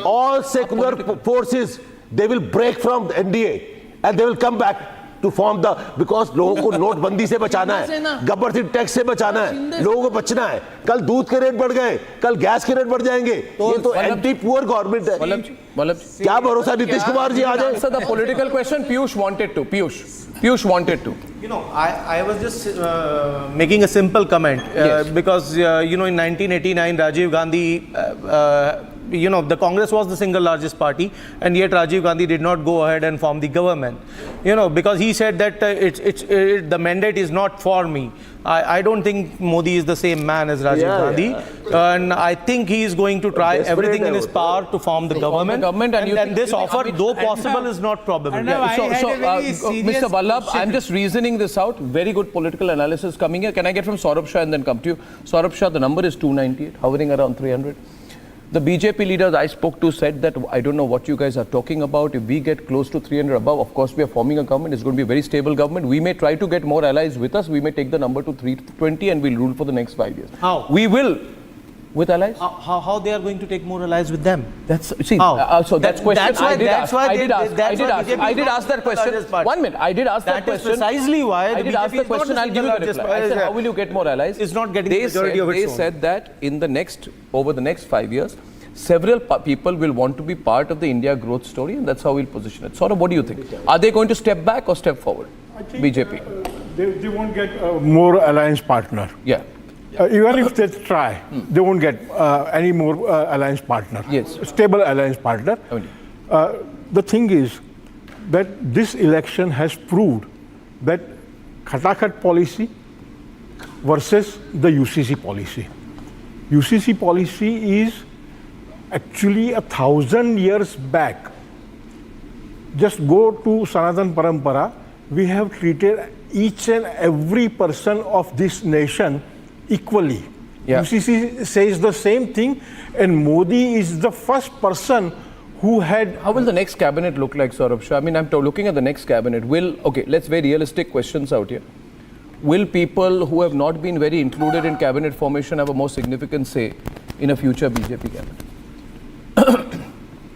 All secular forces, they will break from the NDA and they will come back to form the, because लोगों को नोटबंदी से बचाना है, गबरसिन tax से बचाना है, लोगों को बचना है. कल दूध के रेट बढ़ गए, कल गैस के रेट बढ़ जाएंगे. ये तो एंटी पुअर गवर्नमेंट है. क्या भरोसा नीतीश कुमार जी आ जाए? Answer the political question. Piyush wanted to. Piyush wanted to. I was just making a simple comment because in 1989 Rajiv Gandhi the Congress was the single largest party, and yet Rajiv Gandhi did not go ahead and form the government, because he said that the mandate is not for me. I don't think Modi is the same man as Rajiv Gandhi, and I think he is going to try everything in his power to form the government. And this offer, though possible, is not probable. Mr. Vallabh, I'm just reasoning this out. Very good political analysis coming here. Can I get from Saurabh Shah and then come to you? Saurabh Shah, the number is 298, hovering around 300. The BJP leaders I spoke to said that I don't know what you guys are talking about. If we get close to 300 above, of course we are forming a government. It's going to be a very stable government. We may try to get more allies with us. We may take the number to 320 and we'll rule for the next 5 years. How? We will. With allies? How they are going to take more allies with them? That's so that's question. I did ask that question. 1 minute. I did ask that question. That is precisely why I did ask the question. I'll give you a reply. I said, how will you get more allies? It's not getting the majority of its own. They said that over the next 5 years, several people will want to be part of the India growth story, and that's how we'll position it. Saurabh, what do you think? Are they going to step back or step forward? I think, BJP. They won't get more alliance partner. Yeah. Even if they try, they won't get any more alliance partner. Yes. Stable alliance partner. The thing is that this election has proved that Khatakhat policy versus the UCC policy. UCC policy is actually 1,000 years back. Just go to Sanatan Parampara. We have treated each and every person of this nation equally. UCC says the same thing, and Modi is the first person who had... How will the next cabinet look like, Saurabh Shah? I mean, I'm looking at the next cabinet. Let's very realistic questions out here. Will people who have not been very included in cabinet formation have a more significant say in a future BJP cabinet?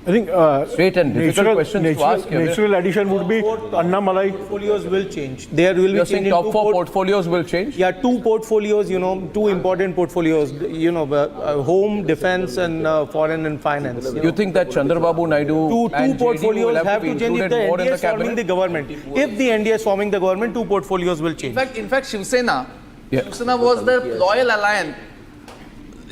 I think straight and difficult questions to ask. Natural addition would be Annamalai. Portfolios will change. There will be change. Top 4 portfolios will change? Yeah, 2 portfolios, two important portfolios, home, defense and foreign and finance. You think that Chandrababu Naidu two portfolios have to change if the NDA is forming the government. If the NDA is forming the government, 2 portfolios will change. In fact, Shiv Sena was the loyal alliance.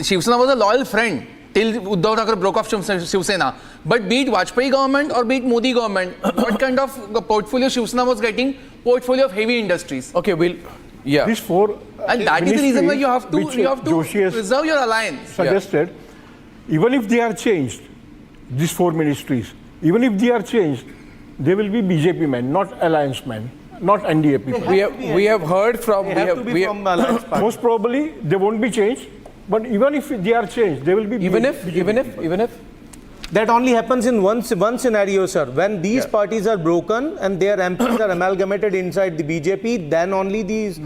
Shiv Sena was a loyal friend till Uddhav Thakkare broke off Shiv Sena. But be it Vajpayee government or be it Modi government, what kind of portfolio Shiv Sena was getting? Portfolio of heavy industries. Okay, These 4 and that is the reason why you have to preserve your alliance. Suggested, even if they are changed, these 4 ministries, even if they are changed, they will be BJP men, not alliance men, not NDA people. We have heard from... Most probably, they won't be changed. But even if they are changed, they will be... Even if? That only happens in one scenario, sir. When these parties are broken and their MPs are amalgamated inside the BJP, then only this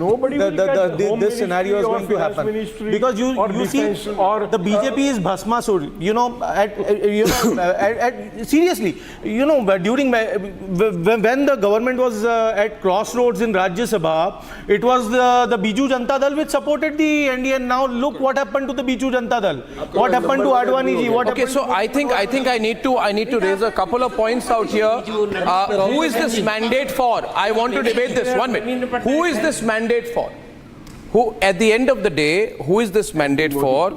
scenario is going to happen. Because you see, the BJP is Bhasmasur. Seriously, during when the government was at crossroads in Rajya Sabha, it was the Biju Janata Dal which supported the NDA. And now look what happened to the Biju Janata Dal. What happened to Advani ji? Okay, so I think I need to raise a couple of points out here. Who is this mandate for? I want to debate this. 1 minute. Who is this mandate for? Who, at the end of the day, who is this mandate for?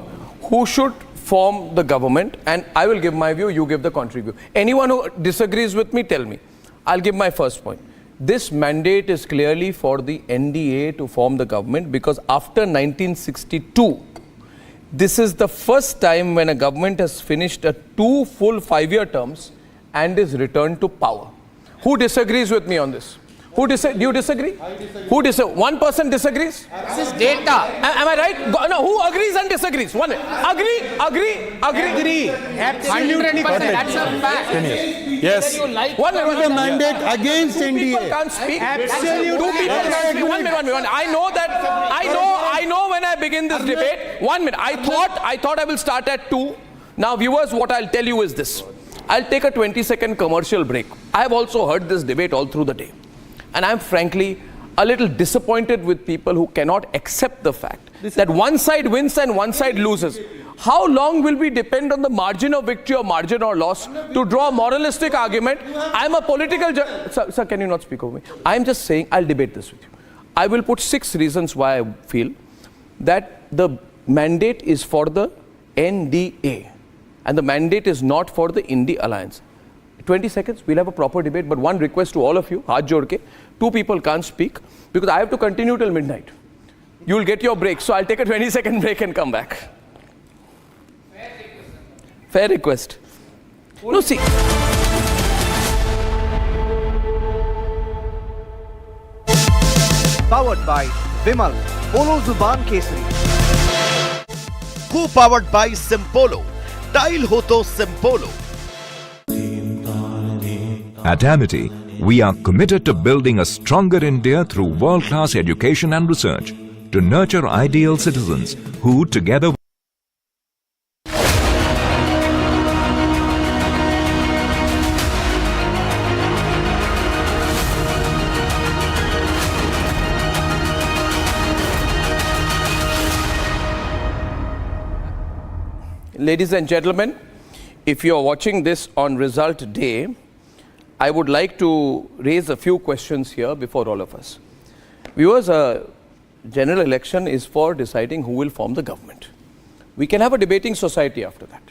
Who should form the government? And I will give my view, you give the contrary view. Anyone who disagrees with me, tell me. I'll give my first point. This mandate is clearly for the NDA to form the government, because after 1962, this is the first time when a government has finished 2 full 5-year terms and is returned to power. Who disagrees with me on this? Do you disagree? One person disagrees? This is data. Am I right? No, who agrees and disagrees? One minute. Agree. 100%. That's a fact. Yes. One minute. The mandate against NDA. People can't speak. Absolutely. 2 people can't speak. 1 minute. I know when I begin this debate. 1 minute. I thought I will start at 2. Now, viewers, what I'll tell you is this. I'll take a 20-second commercial break. I have also heard this debate all through the day. And I'm frankly a little disappointed with people who cannot accept the fact that one side wins and one side loses. How long will we depend on the margin of victory or margin or loss to draw a moralistic argument? I'm a political Sir, can you not speak over me? I'm just saying, I'll debate this with you. I will put 6 reasons why I feel that the mandate is for the NDA. and the mandate is not for the INDI Alliance. 20 seconds, we'll have a proper debate, but one request to all of you, haath jod ke, two people can't speak because I have to continue till midnight. You'll get your break, so I'll take a 20-second break and come back. Fair request. No, see. Powered by Vimal, Polo Zuban Kesari. Co-powered by Simpolo, Tile ho to Simpolo. At Amity, we are committed to building a stronger India through world-class education and research to nurture ideal citizens who, together Ladies and gentlemen, if you are watching this on result day, I would like to raise a few questions here before all of us. Viewers, a general election is for deciding who will form the government. We can have a debating society after that.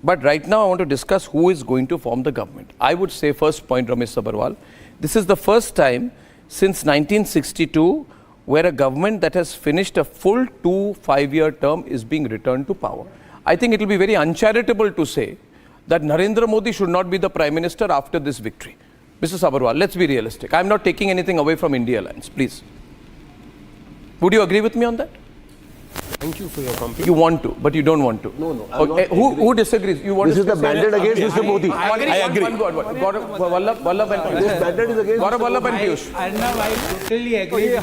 But right now I want to discuss who is going to form the government. I would say, first point, Ramesh Sabharwal, this is the first time since 1962 where a government that has finished a full 2 5-year term is being returned to power. I think it will be very uncharitable to say that Narendra Modi should not be the Prime Minister after this victory. Mr. Sabharwal, let's be realistic. I'm not taking anything away from INDI Alliance, please. Would you agree with me on that? Thank you for your compliment. You want to, but you don't want to. No, no. Okay. Who disagrees? You want this to is the mandate against Mr. Modi. I agree. Vallabh and Piyush. This mandate is against Vallabh and Piyush. Arnab, I totally agree.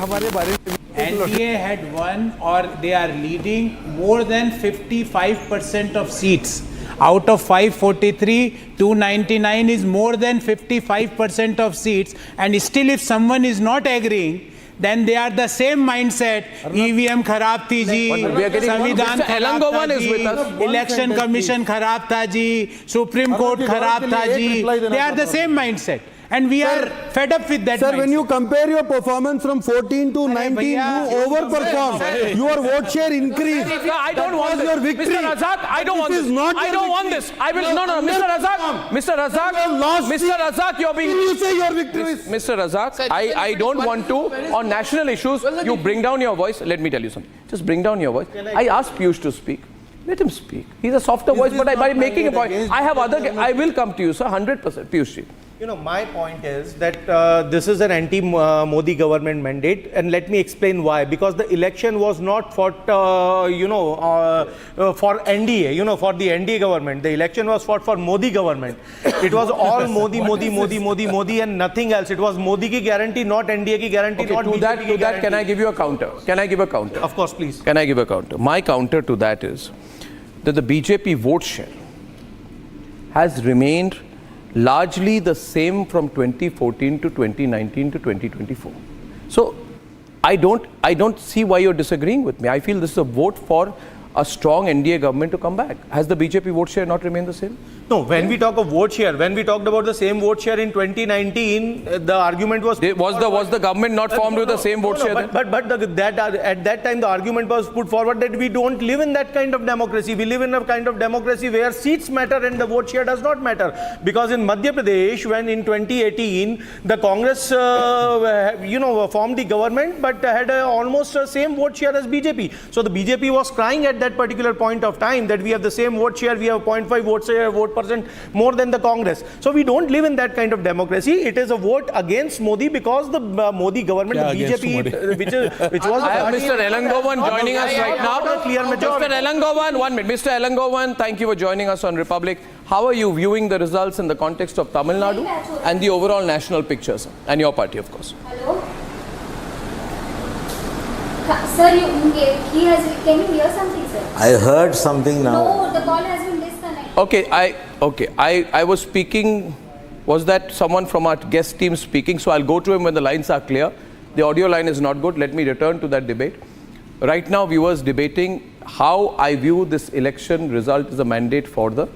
NDA had won, or they are leading, more than 55% of seats. Out of 543, 299 is more than 55% of seats. And still if someone is not agreeing, then they are the same mindset. EVM kharab thi ji, Samvidhan kharab tha ji, Election Commission kharab tha ji, Supreme Court kharab tha ji. They are the same mindset. And we are fed up with that. Sir, mindset. when you compare your performance from 14 to 19, you overperformed. Your vote share increased. I don't want this. Your victory. Mr. Razak, I don't want this. I don't want this. I will. No, Mr. Razak, you're being. You say your victory. Mr. Razak, I don't want to. On national issues, you bring down your voice. Let me tell you something. Just bring down your voice. I asked Piyush to speak. Let him speak. He's a softer voice, but by making a point, I have other. I will come to you, sir. 100%. Piyush. You know, my point is that this is an anti-Modi government mandate, and let me explain why. Because the election was not fought, for NDA, for the NDA government. The election was fought for Modi government. It was all Modi, and nothing else. It was Modi ki guarantee, not NDA ki guarantee, okay, not to BJP that, ki guarantee. Can I give you a counter? Can I give a counter? Of course, please. Can I give a counter? My counter to that is that the BJP vote share has remained largely the same from 2014 to 2019 to 2024. So I don't see why you're disagreeing with me. I feel this is a vote for a strong NDA government to come back. Has the BJP vote share not remained the same? No, when we talk of vote share, when we talked about the same vote share in 2019, the argument was... Was the government not formed with the same vote share then? But at that time, the argument was put forward that we don't live in that kind of democracy. We live in a kind of democracy where seats matter and the vote share does not matter. Because in Madhya Pradesh, when in 2018, the Congress, formed the government, but had almost the same vote share as BJP. So the BJP was crying at that particular point of time that we have the same vote share, we have 0.5 vote percent more than the Congress. So we don't live in that kind of democracy. It is a vote against Modi because the Modi government, the BJP, which was... I have Mr. Elangovan joining us right now. Mr. Elangovan, 1 minute. Mr. Elangovan, thank you for joining us on Republic. How are you viewing the results in the context of Tamil Nadu and the overall national picture, sir? And your party, of course. Hello? Sir, can you hear something, sir? I heard something now. No, the call has been disconnected. I was speaking. Was that someone from our guest team speaking? So I'll go to him when the lines are clear. The audio line is not good. Let me return to that debate. Right now, viewers debating how I view this election result as a mandate for the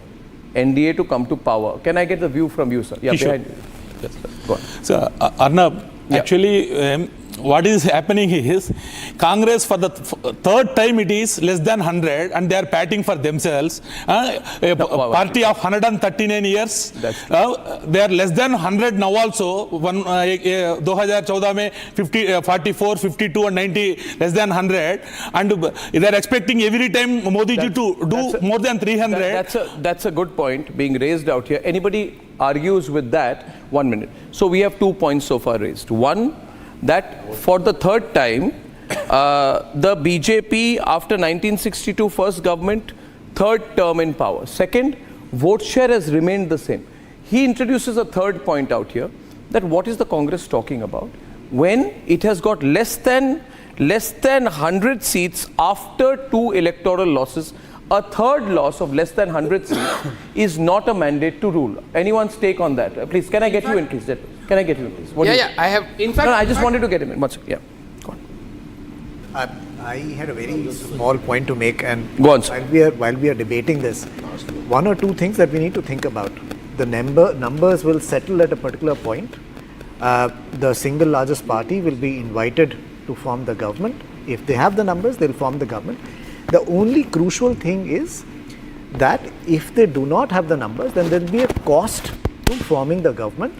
NDA to come to power. Can I get the view from you, sir? Yeah, sure. Behind you. Yes, sir. Go on. So, Arnab, actually, what is happening is Congress for the third time it is less than 100 and they are patting for themselves. A party of 139 years. They are less than 100 now also. 2014 में 44, 52 and 90 less than 100 and they are expecting every time Modi ji to do more than 300. That's a good point being raised out here. Anybody argues with that? 1 minute. So we have 2 points so far raised. One, that for the third time, the BJP after 1962 first government, third term in power. Second, vote share has remained the same. He introduces a third point out here, that what is the Congress talking about? When it has got less than 100 seats after 2 electoral losses, a third loss of less than 100 seats is not a mandate to rule. Anyone's take on that? Please, can I get you in, please? Can I get you in, please? I have. In fact, no, I just wanted to get him in. One second. Yeah, go on. I had a very small point to make, and go on, while we are debating this, 1 or 2 things that we need to think about. The numbers will settle at a particular point. The single largest party will be invited to form the government. If they have the numbers, they'll form the government. The only crucial thing is that if they do not have the numbers, then there will be a cost to forming the government.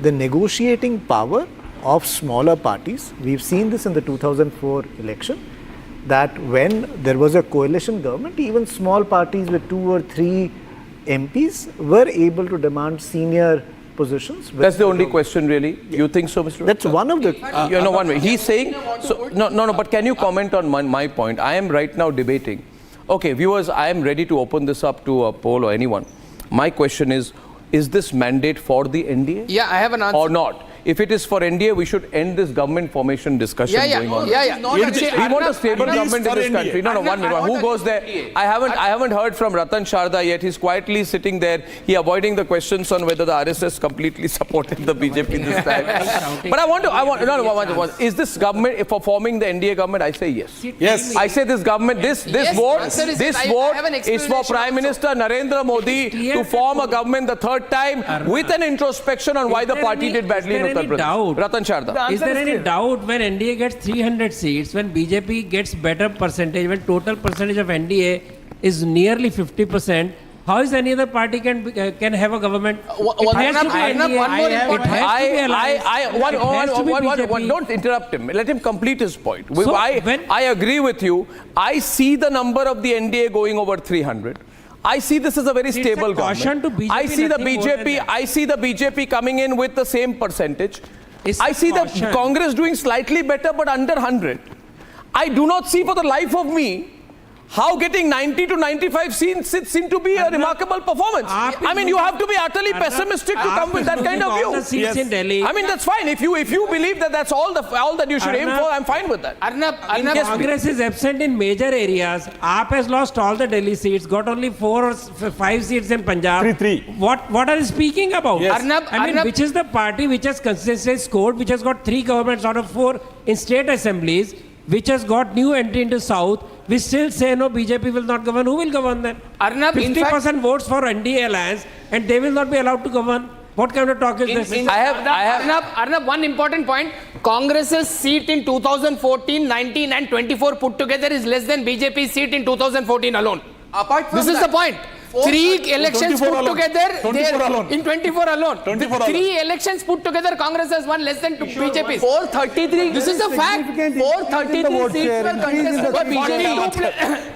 The negotiating power of smaller parties, we've seen this in the 2004 election, that when there was a coalition government, even small parties with 2 or 3 MPs were able to demand senior positions. That's the only question, really. You think so, Mr. That's one of the. You know, one way. He's saying. So, no. But can you comment on my point? I am right now debating. Okay, viewers, I am ready to open this up to a poll or anyone. My question is this mandate for the NDA? Yeah, I have an answer. Or not? If it is for NDA, we should end this government formation discussion going on. We want a stable government in this country. No, 1 minute. Who goes there? I haven't heard from Ratan Sharda yet. He's quietly sitting there. He avoiding the questions on whether the RSS completely supported the BJP this time. But I want. Is this government for forming the NDA government? I say yes. Yes. I say this government. This vote is for Prime Minister Narendra Modi to form a government the third time with an introspection on why the party did badly in Uttar Pradesh. Ratan Sharda. Is there any doubt when NDA gets 300 seats, when BJP gets better percentage, when total percentage of NDA is nearly 50%, how is any other party can have a government? It has to be NDA. Don't interrupt him. Let him complete his point. I agree with you. I see the number of the NDA going over 300. I see this as a very stable government. I see the BJP coming in with the same percentage. I see the Congress doing slightly better but under 100. I do not see for the life of me how getting 90 to 95 seems to be a remarkable performance. I mean, you have to be utterly pessimistic to come with that kind of view. I mean, that's fine. If you believe that that's all that you should aim for, I'm fine with that. Congress is absent in major areas. AAP has lost all the Delhi seats, got only 4 or 5 seats in Punjab. 3. What are you speaking about? Yes. Which is the party which has consistently scored, which has got 3 governments out of 4 in state assemblies, which has got new entry into South? We still say no, BJP will not govern. Who will govern then? 50% votes for INDI Alliance and they will not be allowed to govern. What kind of talk is this? Arnab, one important point. Congress's seat in 2014, 19 and 24 put together is less than BJP's seat in 2014 alone. This is the point. 3 elections put together in 24 alone. 3 elections put together, Congress has won less than BJP. 433. This is a fact. 433 seats were contested.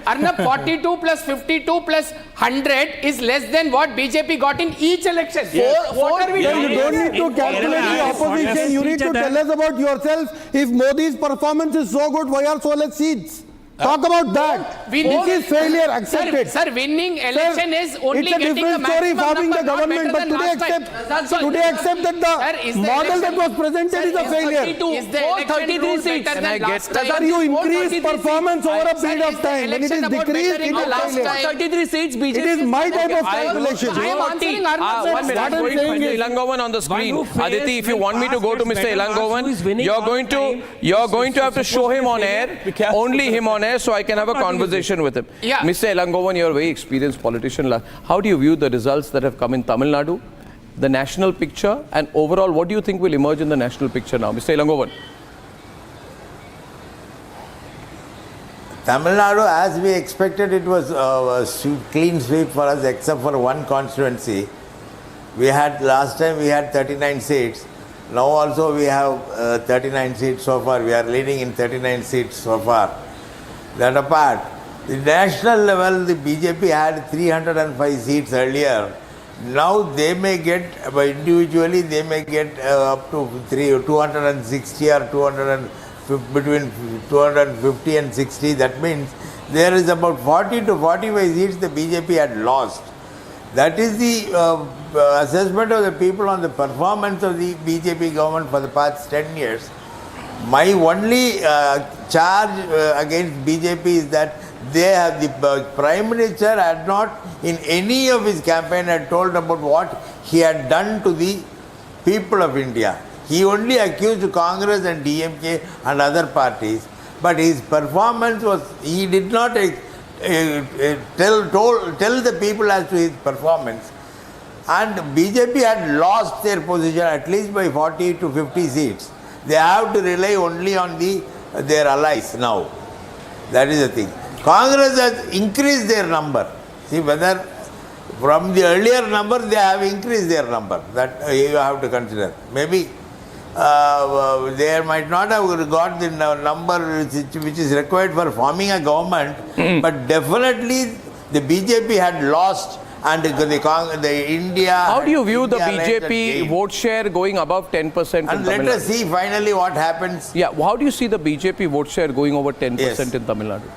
Arnab, 42 plus 52 plus 100 is less than what BJP got in each election. What are we doing? You don't need to calculate the opposition. You need to tell us about yourself. If Modi's performance is so good, why are so less seats? Talk about that. This is failure. Accept it. Sir, winning election is only getting a different story forming the government, but today accept that the model that was presented is a failure. Is the 433 seats. Sir, you increase performance over a period of time. When it is decreased, it is failure. 33 seats, BJP. It is my type of calculation. I am answering Arnab. 1 minute. I'm going to Mr. Ilangovan on the screen. Aditi, if you want me to go to Mr. Ilangovan, you're going to have to show him on air, only him on air, so I can have a conversation with him. Mr. Ilangovan, you're a very experienced politician. How do you view the results that have come in Tamil Nadu, the national picture, and overall, what do you think will emerge in the national picture now? Mr. Ilangovan. Tamil Nadu, as we expected, it was a clean sweep for us except for one constituency. We had, last time we had 39 seats. Now also we have 39 seats so far. We are leading in 39 seats so far. That apart, the national level, the BJP had 305 seats earlier. Now they may get, individually they may get up to 260 or between 250 and 60. That means there is about 40 to 45 seats the BJP had lost. That is the assessment of the people on the performance of the BJP government for the past 10 years. My only charge against BJP is that they have, the Prime Minister had not in any of his campaign had told about what he had done to the people of India. He only accused Congress and DMK and other parties, but his performance was, he did not tell the people as to his performance. And BJP had lost their position at least by 40 to 50 seats. They have to rely only on their allies now. That is the thing. Congress has increased their number. See whether from the earlier number they have increased their number. That you have to consider. Maybe they might not have got the number which is required for forming a government, but definitely the BJP had lost, and the India. How do you view the India BJP vote share going above 10%? And let us see finally what happens. Yeah, how do you see the BJP vote share going over 10% in Tamil Nadu?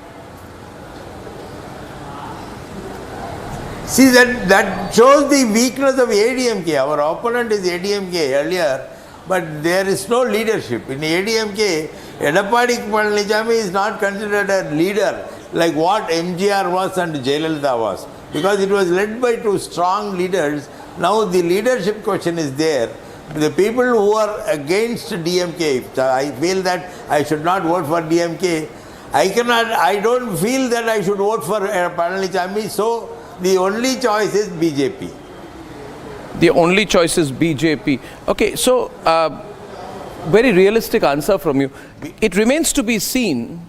See, that shows the weakness of ADMK. Our opponent is ADMK earlier, but there is no leadership. In ADMK, Edappadi Palanichami is not considered a leader like what MGR was and Jayalalitha was, because it was led by two strong leaders. Now the leadership question is there. The people who are against DMK, I feel that I should not vote for DMK. I don't feel that I should vote for Palanichami, so the only choice is BJP. The only choice is BJP. Okay, so very realistic answer from you. It remains to be seen,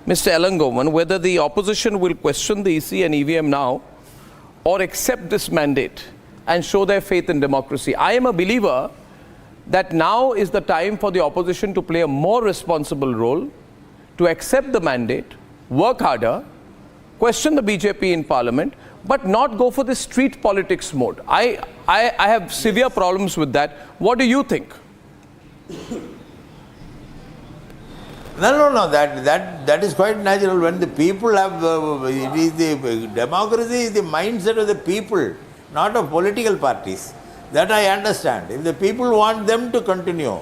Mr. Elangovan, whether the opposition will question the EC and EVM now or accept this mandate and show their faith in democracy. I am a believer that now is the time for the opposition to play a more responsible role, to accept the mandate, work harder, question the BJP in parliament, but not go for the street politics mode. I have severe problems with that. What do you think? No. That is quite natural. When the people have, democracy is the mindset of the people, not of political parties. That I understand. If the people want them to continue,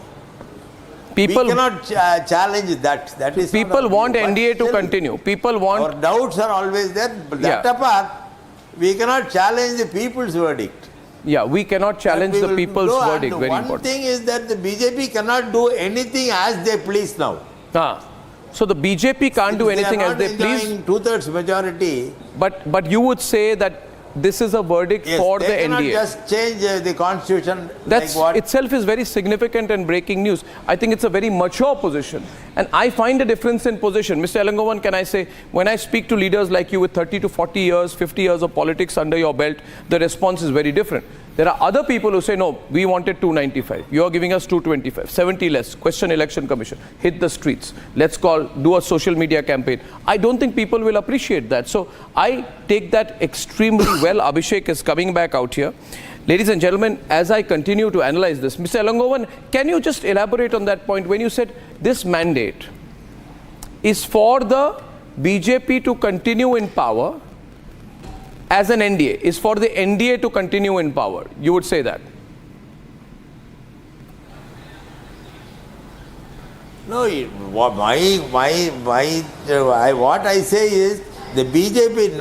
we cannot challenge that. That is people want NDA to continue. People want. Our doubts are always there. But that apart, we cannot challenge the people's verdict. Yeah, we cannot challenge the people's verdict. Very important. One thing is that the BJP cannot do anything as they please now. So the BJP can't do anything as they please. Two-thirds majority. But you would say that this is a verdict for the NDA. They cannot just change the constitution. That itself is very significant and breaking news. I think it's a very mature position. And I find a difference in position. Mr. Elangovan, can I say, when I speak to leaders like you with 30 to 40 years, 50 years of politics under your belt, the response is very different. There are other people who say, no, we wanted 295. You are giving us 225, 70 less. Question Election Commission. Hit the streets. Let's do a social media campaign. I don't think people will appreciate that. So I take that extremely well. Abhishek is coming back out here. Ladies and gentlemen, as I continue to analyze this, Mr. Elangovan, can you just elaborate on that point when you said this mandate is for the BJP to continue in power as an NDA, is for the NDA to continue in power? You would say that? No, what I say is the BJP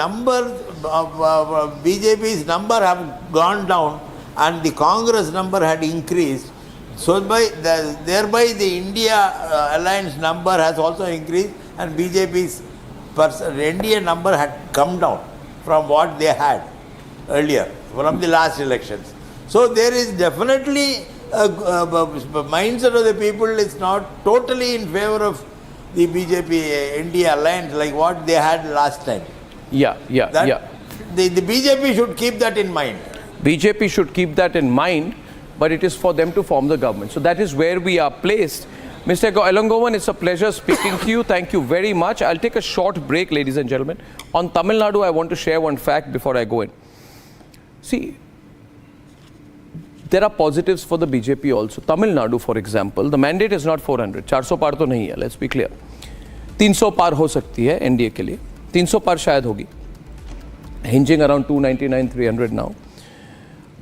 BJP's number have gone down and the Congress number had increased. So thereby the India Alliance number has also increased and BJP's NDA number had come down from what they had earlier, from the last elections. So there is definitely a mindset of the people is not totally in favor of the BJP India Alliance like what they had last time. Yeah. The BJP should keep that in mind. BJP should keep that in mind, but it is for them to form the government. So that is where we are placed. Mr. Elangovan, it's a pleasure speaking to you. Thank you very much. I'll take a short break, ladies and gentlemen. On Tamil Nadu, I want to share one fact before I go in. See, there are positives for the BJP also. Tamil Nadu, for example, the mandate is not 400. 400 par to nahi hai, let's be clear. 300 par ho sakti hai NDA ke liye. 300 par shayad hogi. Hinging around 299, 300 now.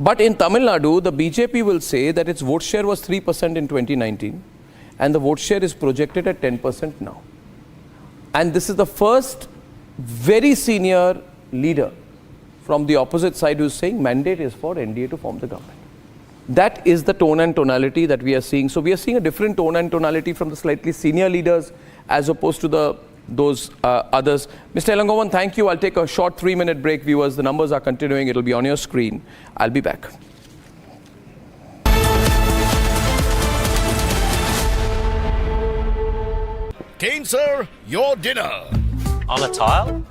But in Tamil Nadu, the BJP will say that its vote share was 3% in 2019 and the vote share is projected at 10% now. And this is the first very senior leader from the opposite side who is saying mandate is for NDA to form the government. That is the tone and tonality that we are seeing. So we are seeing a different tone and tonality from the slightly senior leaders as opposed to those others. Mr. Elangovan, thank you. I'll take a short 3-minute break, viewers. The numbers are continuing. It'll be on your screen. I'll be back. Kane, sir, your dinner. On a tile?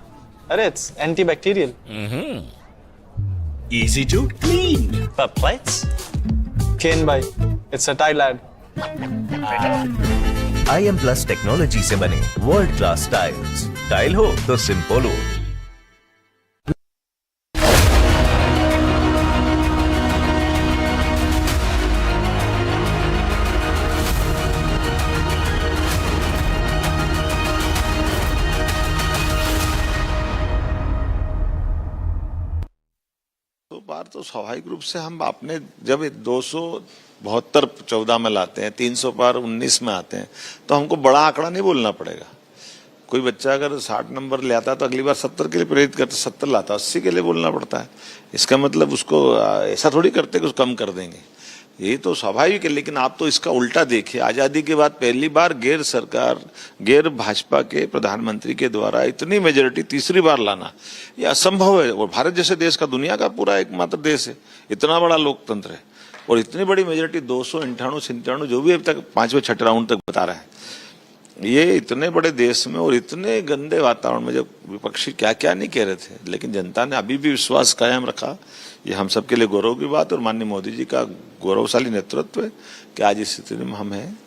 It's antibacterial. Easy to clean. But plates? Kane bhai, it's a tile ad. IM Plus technology से बने world class tiles. Tile हो तो simple हो। तो बार तो स्वाभाविक रूप से हम अपने जब 272-14 में लाते हैं, 300 पार 19 में आते हैं, तो हमको बड़ा आंकड़ा नहीं बोलना पड़ेगा। कोई बच्चा अगर 60 नंबर ले आता है तो अगली बार 70 के लिए प्रेरित करते, 70 लाता है 80 के लिए बोलना पड़ता है। इसका मतलब उसको ऐसा थोड़ी करते कि उसको कम कर देंगे, ये तो स्वाभाविक है। लेकिन आप तो इसका उल्टा देखिए, आज़ादी के बाद पहली बार गैर भाजपा के प्रधानमंत्री के द्वारा इतनी मेजोरिटी तीसरी बार लाना ये असंभव है। और भारत जैसे देश का दुनिया का पूरा एकमात्र देश है, इतना बड़ा लोकतंत्र है और इतनी बड़ी मेजोरिटी 298-97 जो भी अभी तक 5वें-6ठे राउंड तक बता रहे हैं, ये इतने बड़े देश में और इतने गंदे वातावरण में जब विपक्षी क्या क्या नहीं कह रहे थे, लेकिन जनता ने अभी भी विश्वास कायम रखा। ये हम सबके लिए गौरव की बात और माननीय मोदी जी का गौरवशाली नेतृत्व है कि आज इस स्थिति में हम हैं।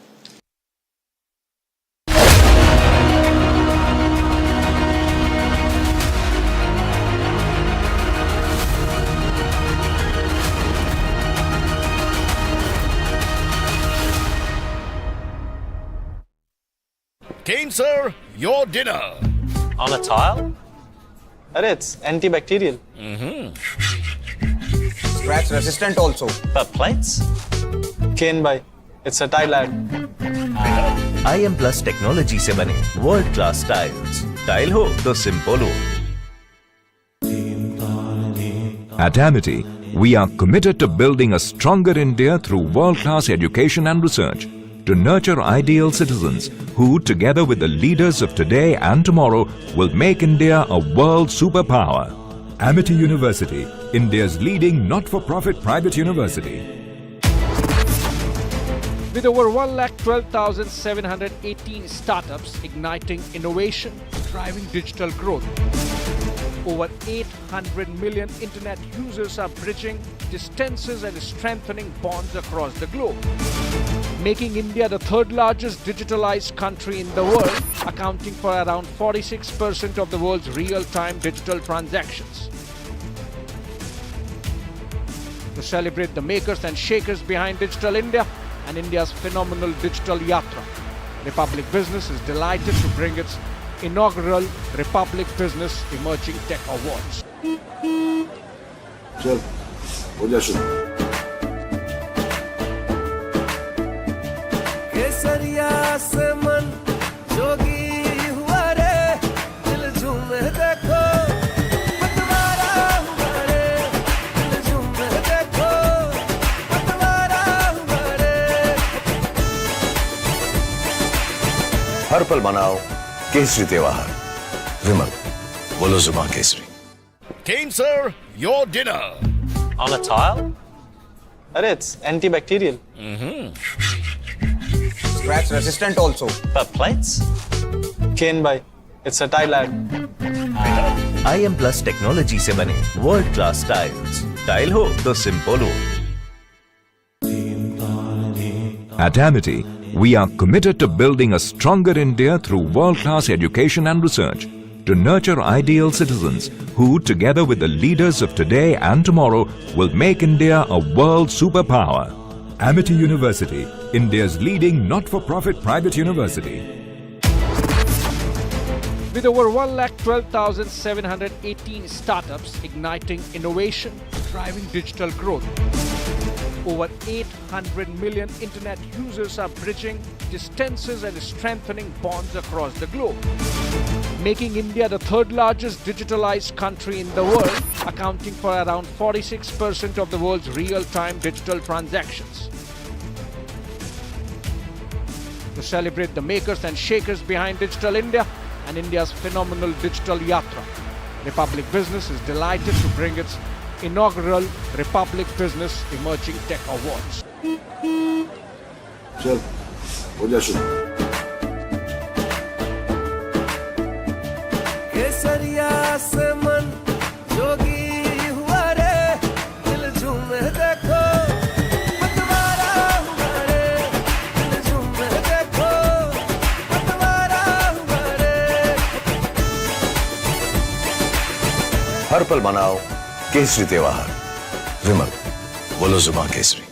Kane, sir, your dinner. On a tile? It's antibacterial. Scratch resistant also. But plates? Kane bhai, it's a tile ad. IM Plus technology से बने वर्ल्ड क्लास टाइल्स। टाइल हो तो सिंपल हो। At Amity, we are committed to building a stronger India through world-class education and research, to nurture ideal citizens who, together with the leaders of today and tomorrow, will make India a world superpower. Amity University, India's leading not-for-profit private university. With over 1,12,718 startups igniting innovation, driving digital growth, over 800 million internet users are bridging distances and strengthening bonds across the globe, making India the third largest digitalized country in the world, accounting for around 46% of the world's real-time digital transactions. To celebrate the makers and shakers behind Digital India and India's phenomenal digital yatra, Republic Business is delighted to bring its inaugural Republic Business Emerging Tech Awards. चल, हो जा शुरू। केसरिया से मन जोगी हुआ रे, दिल झूमे देखो, पतवारा हुआ रे, दिल झूमे देखो, पतवारा हुआ रे। हर पल मनाओ केसरी त्योहार। विमल, बोलो जुबान Kesari. Kane, sir, your dinner. On a tile? It's antibacterial. Scratch resistant also. But plates? Ken bhai, it's a tile ad. IM Plus technology से बने वर्ल्ड क्लास टाइल्स। टाइल हो तो सिंपल हो। At Amity, we are committed to building a stronger India through world-class education and research to nurture ideal citizens who, together with the leaders of today and tomorrow, will make India a world superpower. Amity University, India's leading not-for-profit private university. With over 1,12,718 startups igniting innovation, driving digital growth. Over 800 million internet users are bridging distances and strengthening bonds across the globe, making India the third largest digitalized country in the world, accounting for around 46% of the world's real-time digital transactions. To celebrate the makers and shakers behind Digital India and India's phenomenal digital yatra, Republic Business is delighted to bring its inaugural Republic Business Emerging Tech Awards. चल, हो जा शुरू। केसरिया से मन जोगी हुआ रे, दिल झूमे देखो, पतवारा हुआ रे, दिल झूमे देखो, पतवारा हुआ रे। हर पल मनाओ केसरी त्योहार। विमल, बोलो जुबान Kesari.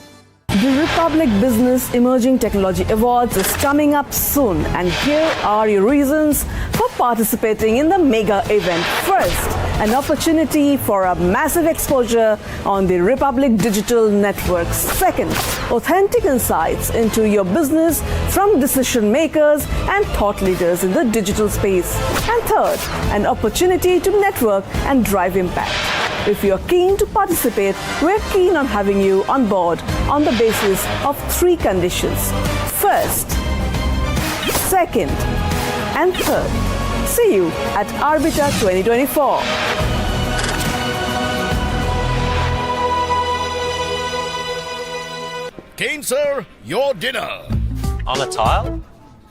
The Republic Business Emerging Technology Awards is coming up soon, and here are your reasons for participating in the mega event. First, an opportunity for a massive exposure on the Republic Digital Network. Second, authentic insights into your business from decision makers and thought leaders in the digital space. And third, an opportunity to network and drive impact. If you're keen to participate, we're keen on having you on board on the basis of 3 conditions. First, second, and third. See you at Arbiter 2024. Kane, sir, your dinner. On a tile?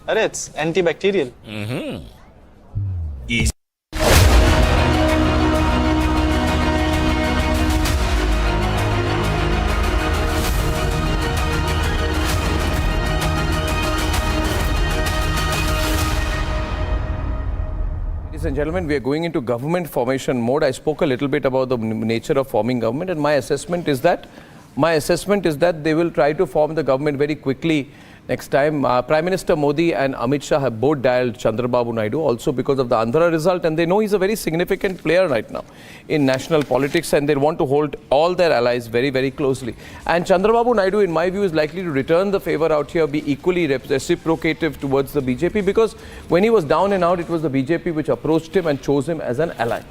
Arey, it's antibacterial. Easy. Ladies and gentlemen, we are going into government formation mode. I spoke a little bit about the nature of forming government, and my assessment is that they will try to form the government very quickly next time. Prime Minister Modi and Amit Shah have both dialed Chandrababu Naidu also because of the Andhra result, and they know he's a very significant player right now in national politics, and they want to hold all their allies very, very closely. And Chandrababu Naidu, in my view, is likely to return the favor out here, be equally reciprocative towards the BJP, because when he was down and out, it was the BJP which approached him and chose him as an ally.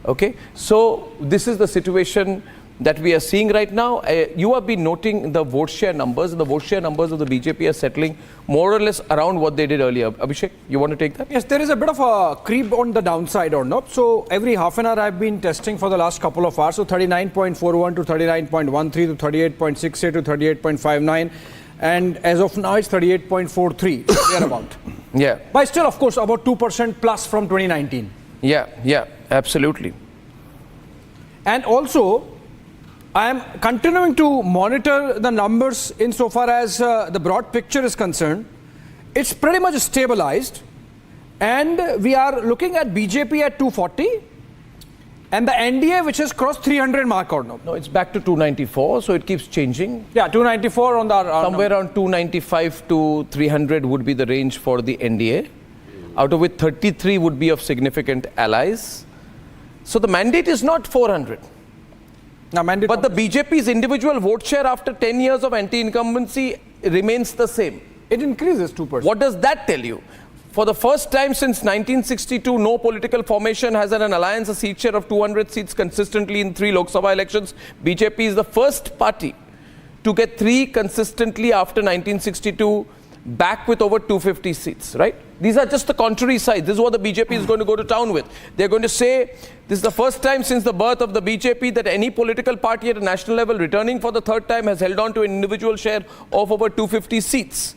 Okay, so this is the situation that we are seeing right now. You have been noting the vote share numbers, and the vote share numbers of the BJP are settling more or less around what they did earlier. Abhishek, you want to take that? Yes, there is a bit of a creep on the downside or not. So every half an hour I've been testing for the last couple of hours. So 39.41 to 39.13 to 38.68 to 38.59. And as of now, it's 38.43, thereabout. Yeah. But still, of course, about 2% plus from 2019. Yeah, absolutely. And also, I am continuing to monitor the numbers insofar as the broad picture is concerned. It's pretty much stabilized, and we are looking at BJP at 240 and the NDA which has crossed 300 mark or no? No, it's back to 294, so it keeps changing. Yeah, 294 on the... Somewhere around 295 to 300 would be the range for the NDA, out of which 33 would be of significant allies. So the mandate is not 400. But the BJP's individual vote share after 10 years of anti-incumbency remains the same. It increases 2%. What does that tell you? For the first time since 1962, no political formation has an alliance a seat share of 200 seats consistently in 3 Lok Sabha elections. BJP is the first party to get 3 consistently after 1962, back with over 250 seats, right? These are just the contrary sides. This is what the BJP is going to go to town with. They're going to say this is the first time since the birth of the BJP that any political party at a national level returning for the 3rd time has held on to an individual share of over 250 seats.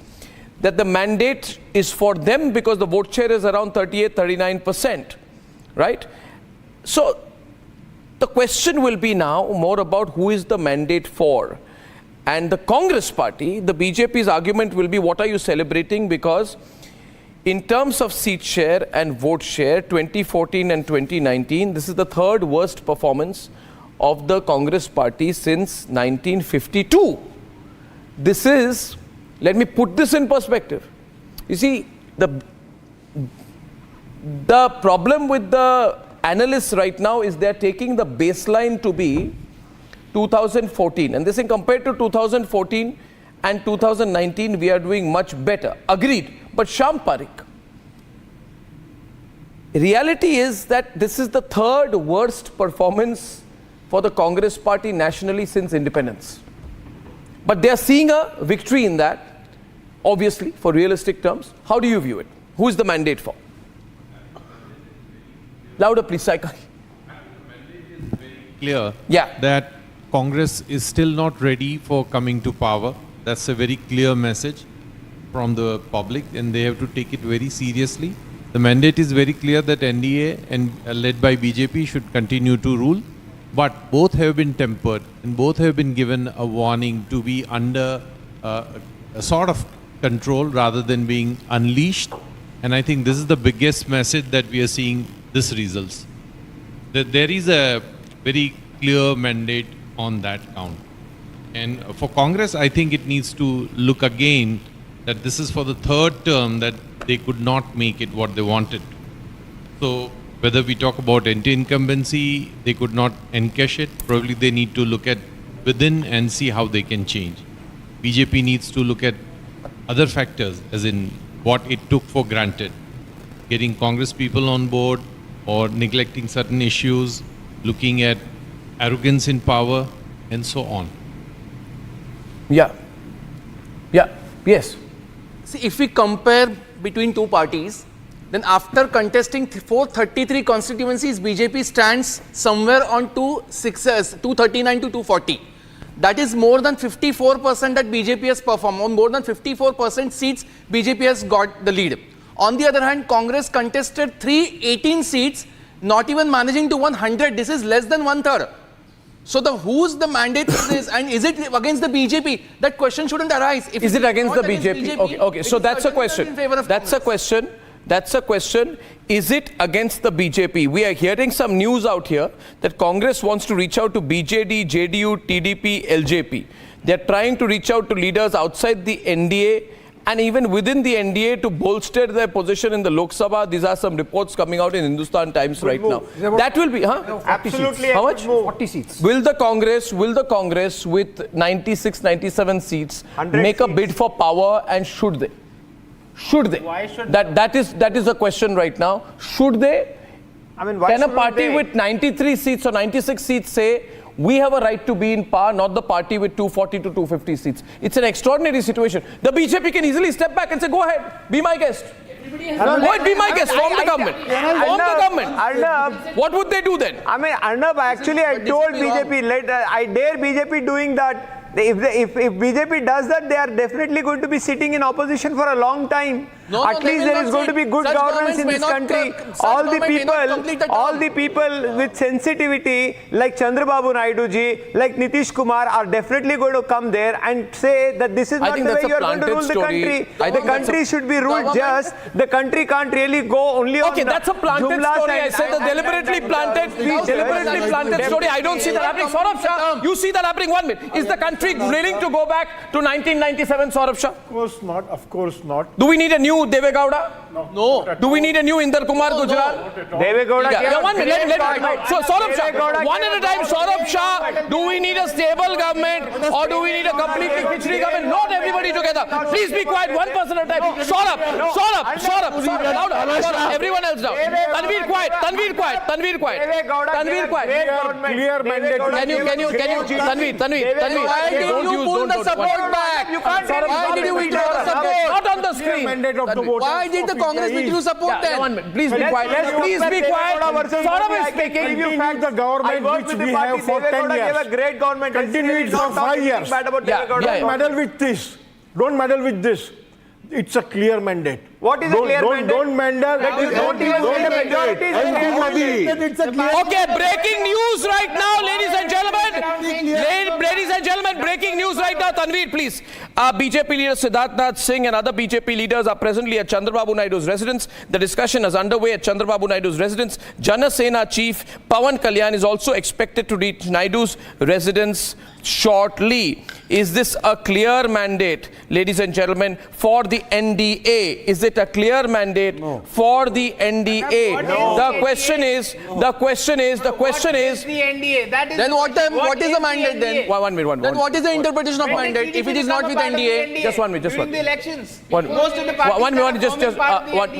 that the mandate is for them because the vote share is around 38-39%, right? So the question will be now more about who is the mandate for. And the Congress party, the BJP's argument will be, what are you celebrating? Because in terms of seat share and vote share, 2014 and 2019, this is the third worst performance of the Congress party since 1952. This is, let me put this in perspective. You see, the problem with the analysts right now is they're taking the baseline to be 2014. And this is compared to 2014 and 2019, we are doing much better. Agreed. But Shyam Parikh, reality is that this is the third worst performance for the Congress party nationally since independence. But they are seeing a victory in that, obviously, for realistic terms. How do you view it? Who is the mandate for? Louder, please, Saika. Clear yeah. that Congress is still not ready for coming to power. That's a very clear message from the public, and they have to take it very seriously. The mandate is very clear that NDA and led by BJP should continue to rule, but both have been tempered and both have been given a warning to be under a sort of control rather than being unleashed. And I think this is the biggest message that we are seeing this results. That there is a very clear mandate on that count. And for Congress, I think it needs to look again that this is for the third term that they could not make it what they wanted. So whether we talk about anti-incumbency, they could not encash it. Probably they need to look at within and see how they can change. BJP needs to look at other factors, as in what it took for granted. Getting Congress people on board or neglecting certain issues, looking at arrogance in power, and so on. Yeah. Yeah. Yes. See, if we compare between two parties, then after contesting 433 constituencies, BJP stands somewhere on 239 to 240. That is more than 54% that BJP has performed. On more than 54% seats, BJP has got the lead. On the other hand, Congress contested 318 seats, not even managing to 100. This is less than 1/3. So who's the mandate for this, and is it against the BJP? That question shouldn't arise. If is it against the BJP? Okay. So that's a question. That's a question. Is it against the BJP? We are hearing some news out here that Congress wants to reach out to BJD, JDU, TDP, LJP. They're trying to reach out to leaders outside the NDA and even within the NDA to bolster their position in the Lok Sabha. These are some reports coming out in Hindustan Times right now. That will be, Absolutely. How much? 40 seats. Will the Congress with 96, 97 seats make a bid for power, and should they? Should they? Why should that is the question right now. Should they? I mean, why can a shouldn't party they? with 93 seats or 96 seats say, we have a right to be in power, not the party with 240 to 250 seats? It's an extraordinary situation. The BJP can easily step back and say, go ahead, be my guest. Go ahead, be my guest, form the government. Form the government. Arnab, what would they do then? I mean, Arnab, actually I told BJP, I dare BJP doing that. If BJP does that, they are definitely going to be sitting in opposition for a long time. At least there is going to be good governance in this country. All the people with sensitivity like Chandrababu Naidu ji, like Nitish Kumar are definitely going to come there and say that this is not the way you are going to rule the country. The country should be ruled just. The country can't really go only on that's a planted story. I said the deliberately planted story. I don't see that happening. Saurabh Shah, you see that happening. 1 minute. Is the country willing to go back to 1997, Saurabh Shah? Of course not. Do we need a new Deve Gowda? No. Do we need a new Inder Kumar Gujral? Deve Gowda. Yeah, 1 minute. So Saurabh Shah, one at a time. Saurabh Shah, do we need a stable government or do we need a completely khichdi government? Not everybody together. Please be quiet. One person at a time. Saurabh. Louder. Everyone else down. Tanveer quiet. Clear mandate. Can you, Tanveer. Why did you pull the support back? Why did you withdraw the support? Not on the screen. Why did the Congress withdraw support then? 1 minute. Please be quiet. Saurabh is speaking. The government which we have for 10 years. Gave a great government. Continue it for 5 years. Don't meddle with this. It's a clear mandate. What is a clear mandate? Don't mandate. Don't even say the majority is a clear mandate. Okay, breaking news right now, ladies and gentlemen. Ladies and gentlemen, breaking news right now. Tanveer, please. BJP leader Siddharth Nath Singh and other BJP leaders are presently at Chandrababu Naidu's residence. The discussion is underway at Chandrababu Naidu's residence. Jana Sena chief Pawan Kalyan is also expected to reach Naidu's residence shortly. Is this a clear mandate, ladies and gentlemen, for the NDA? Is it a clear mandate for the NDA? The question is. The NDA. That is then what is the mandate then? One minute. Then what is the interpretation of mandate if it is not with NDA? Just 1 minute. During the elections, most of the parties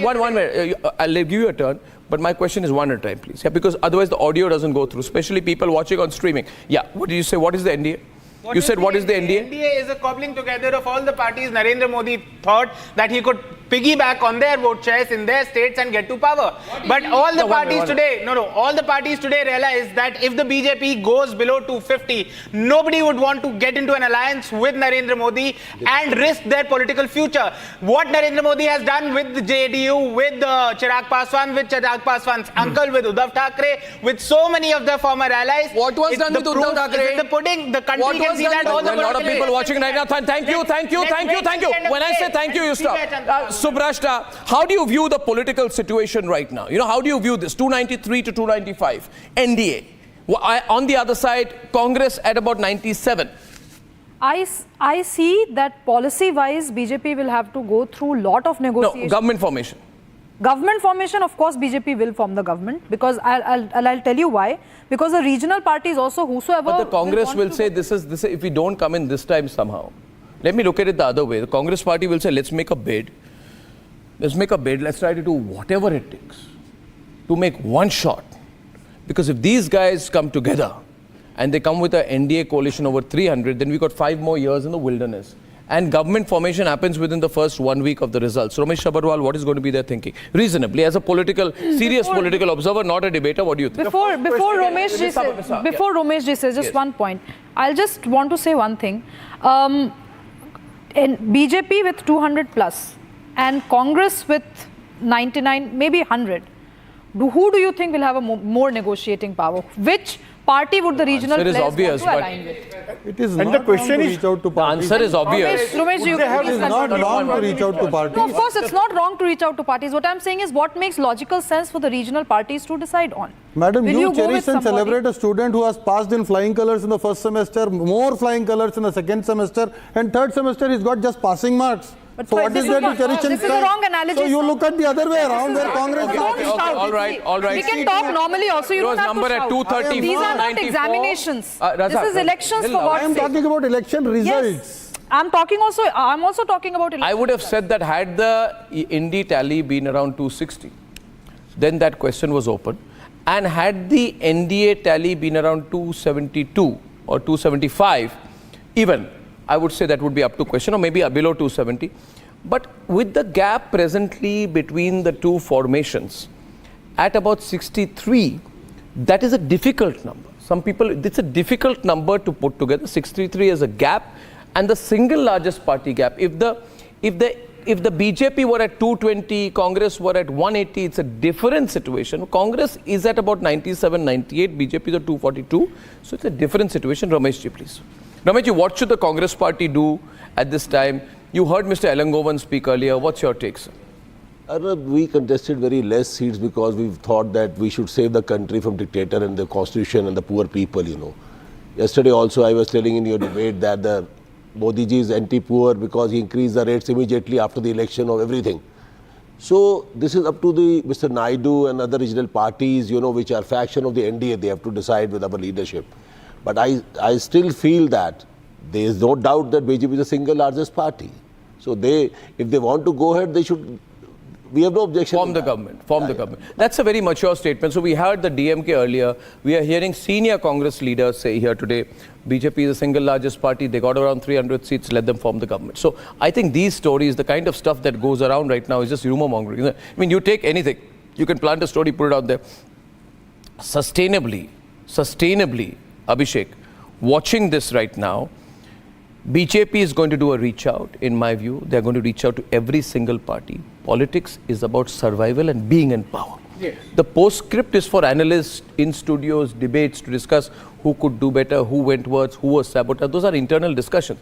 one minute. I'll give you a turn. But my question is one at a time, please. Yeah, because otherwise the audio doesn't go through, especially people watching on streaming. Yeah, what did you say? What is the NDA? You said what is the NDA? NDA is a cobbling together of all the parties. Narendra Modi thought that he could piggyback on their vote shares in their states and get to power. But all the parties today, all the parties today realize that if the BJP goes below 250, nobody would want to get into an alliance with Narendra Modi and risk their political future. What Narendra Modi has done with the JDU, with Chirag Paswan, with Chirag Paswan's uncle, with Uddhav Thackeray, with so many of their former allies. What was done with Uddhav Thackeray? The pudding, the country can see that. A lot of people watching right now. Thank you. When I say thank you, you stop. Subrashta, how do you view the political situation right now? How do you view this? 293 to 295, NDA. On the other side, Congress at about 97. I see that policy-wise, BJP will have to go through a lot of negotiations. No, government formation. Government formation, of course, BJP will form the government because I'll tell you why. Because the regional parties also, whosoever. But the Congress will say this is if we don't come in this time somehow. Let me look at it the other way. The Congress party will say, let's make a bid. Let's try to do whatever it takes to make one shot. Because if these guys come together and they come with an NDA coalition over 300, then we got 5 more years in the wilderness. And government formation happens within the first 1 week of the results. Ramesh Sabharwal, what is going to be their thinking? Reasonably, as a serious political observer, not a debater, what do you think? Before Ramesh ji says, just one point. I'll just want to say one thing. In BJP with 200 plus and Congress with 99, maybe 100, who do you think will have a more negotiating power? Which party would the regional players want to align with? It is not wrong to reach out to parties. The answer is obvious. Ramesh, it is not wrong to reach out to parties. No, of course, it's not wrong to reach out to parties. What I'm saying is what makes logical sense for the regional parties to decide on. Madam, you cherish and celebrate a student who has passed in flying colours in the first semester, more flying colours in the second semester, and third semester he's got just passing marks. But so what is there to cherish and this is a wrong analogy. So you look at the other way around where Congress... All right. We can talk normally also. You don't have number to shout. At 230, These are not examinations. This is elections for God's sake. I am talking about election results. Yes. I'm also talking about elections. I would have said that had the INDI tally been around 260, then that question was open. And had the NDA tally been around 272 or 275, even, I would say that would be up to question, or maybe below 270. But with the gap presently between the two formations at about 63, that is a difficult number. Some people, it's a difficult number to put together. 63 is a gap, and the single largest party gap. If the BJP were at 220, Congress were at 180, it's a different situation. Congress is at about 97, 98, BJP is at 242. So it's a different situation. Ramesh ji, please. Ramesh ji, what should the Congress party do at this time? You heard Mr. Elangovan speak earlier. What's your take, sir? We contested very less seats because we thought that we should save the country from dictator and the constitution and the poor people, Yesterday also I was telling in your debate that the Modi ji is anti-poor because he increased the rates immediately after the election of everything. So this is up to the Mr. Naidu and other regional parties, which are faction of the NDA. They have to decide with our leadership. But I still feel that there is no doubt that BJP is the single largest party. So if they want to go ahead, they should. We have no objection. Form the government. That's a very mature statement. So we heard the DMK earlier. We are hearing senior Congress leaders say here today, BJP is the single largest party. They got around 300 seats. Let them form the government. So I think these stories, the kind of stuff that goes around right now is just rumor mongering. I mean, you take anything. You can plant a story, put it out there. Sustainably, Abhishek, watching this right now, BJP is going to do a reach out, in my view. They're going to reach out to every single party. Politics is about survival and being in power. Yes. The postscript is for analysts in studios, debates to discuss who could do better, who went worse, who was sabotaged. Those are internal discussions.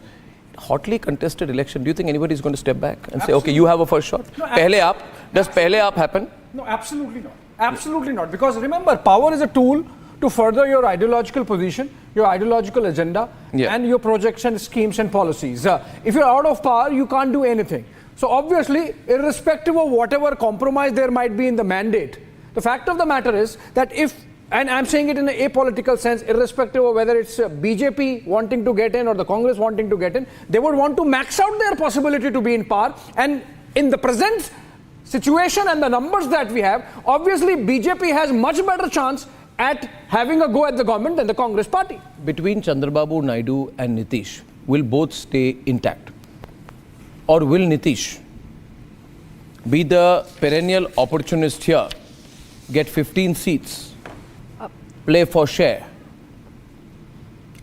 Hotly contested election, do you think anybody is going to step back and say, okay, you have a first shot? No, Pehle aap. Does pehle aap happen? No, absolutely not. Absolutely not. Because remember, power is a tool to further your ideological position, your ideological agenda, and your projection schemes and policies. If you're out of power, you can't do anything. So obviously, irrespective of whatever compromise there might be in the mandate, the fact of the matter is that if, and I'm saying it in an apolitical sense, irrespective of whether it's BJP wanting to get in or the Congress wanting to get in, they would want to max out their possibility to be in power. And in the present situation and the numbers that we have, obviously BJP has much better chance at having a go at the government than the Congress party. Between Chandrababu Naidu and Nitish, will both stay intact? Or will Nitish be the perennial opportunist here, get 15 seats, play for share?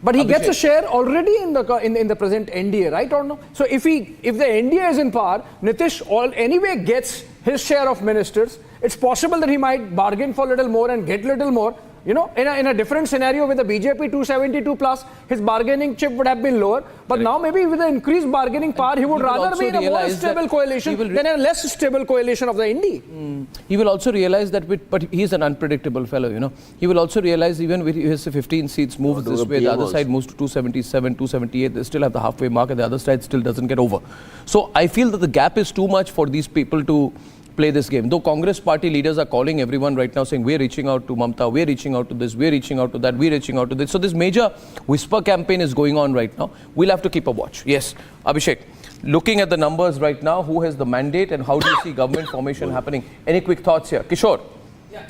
But he gets a share already in the present NDA, right or no? So if the NDA is in power, Nitish anyway gets his share of ministers. It's possible that he might bargain for a little more and get little more. You know, in a different scenario with the BJP 272 plus, his bargaining chip would have been lower. But now maybe with the increased bargaining power, he would rather be in a more stable coalition than a less stable coalition of the INDI. He will also realize that, but he's an unpredictable fellow, you know. He will also realize even with his 15 seats moves this way, the other side moves to 277, 278, they still have the halfway mark and the other side still doesn't get over. So I feel that the gap is too much for these people to play this game. Though Congress party leaders are calling everyone right now saying, we're reaching out to Mamata, we're reaching out to this, we're reaching out to that, we're reaching out to this. So this major whisper campaign is going on right now. We'll have to keep a watch. Yes, Abhishek, looking at the numbers right now, who has the mandate and how do you see government formation happening? Any quick thoughts here? Kishore,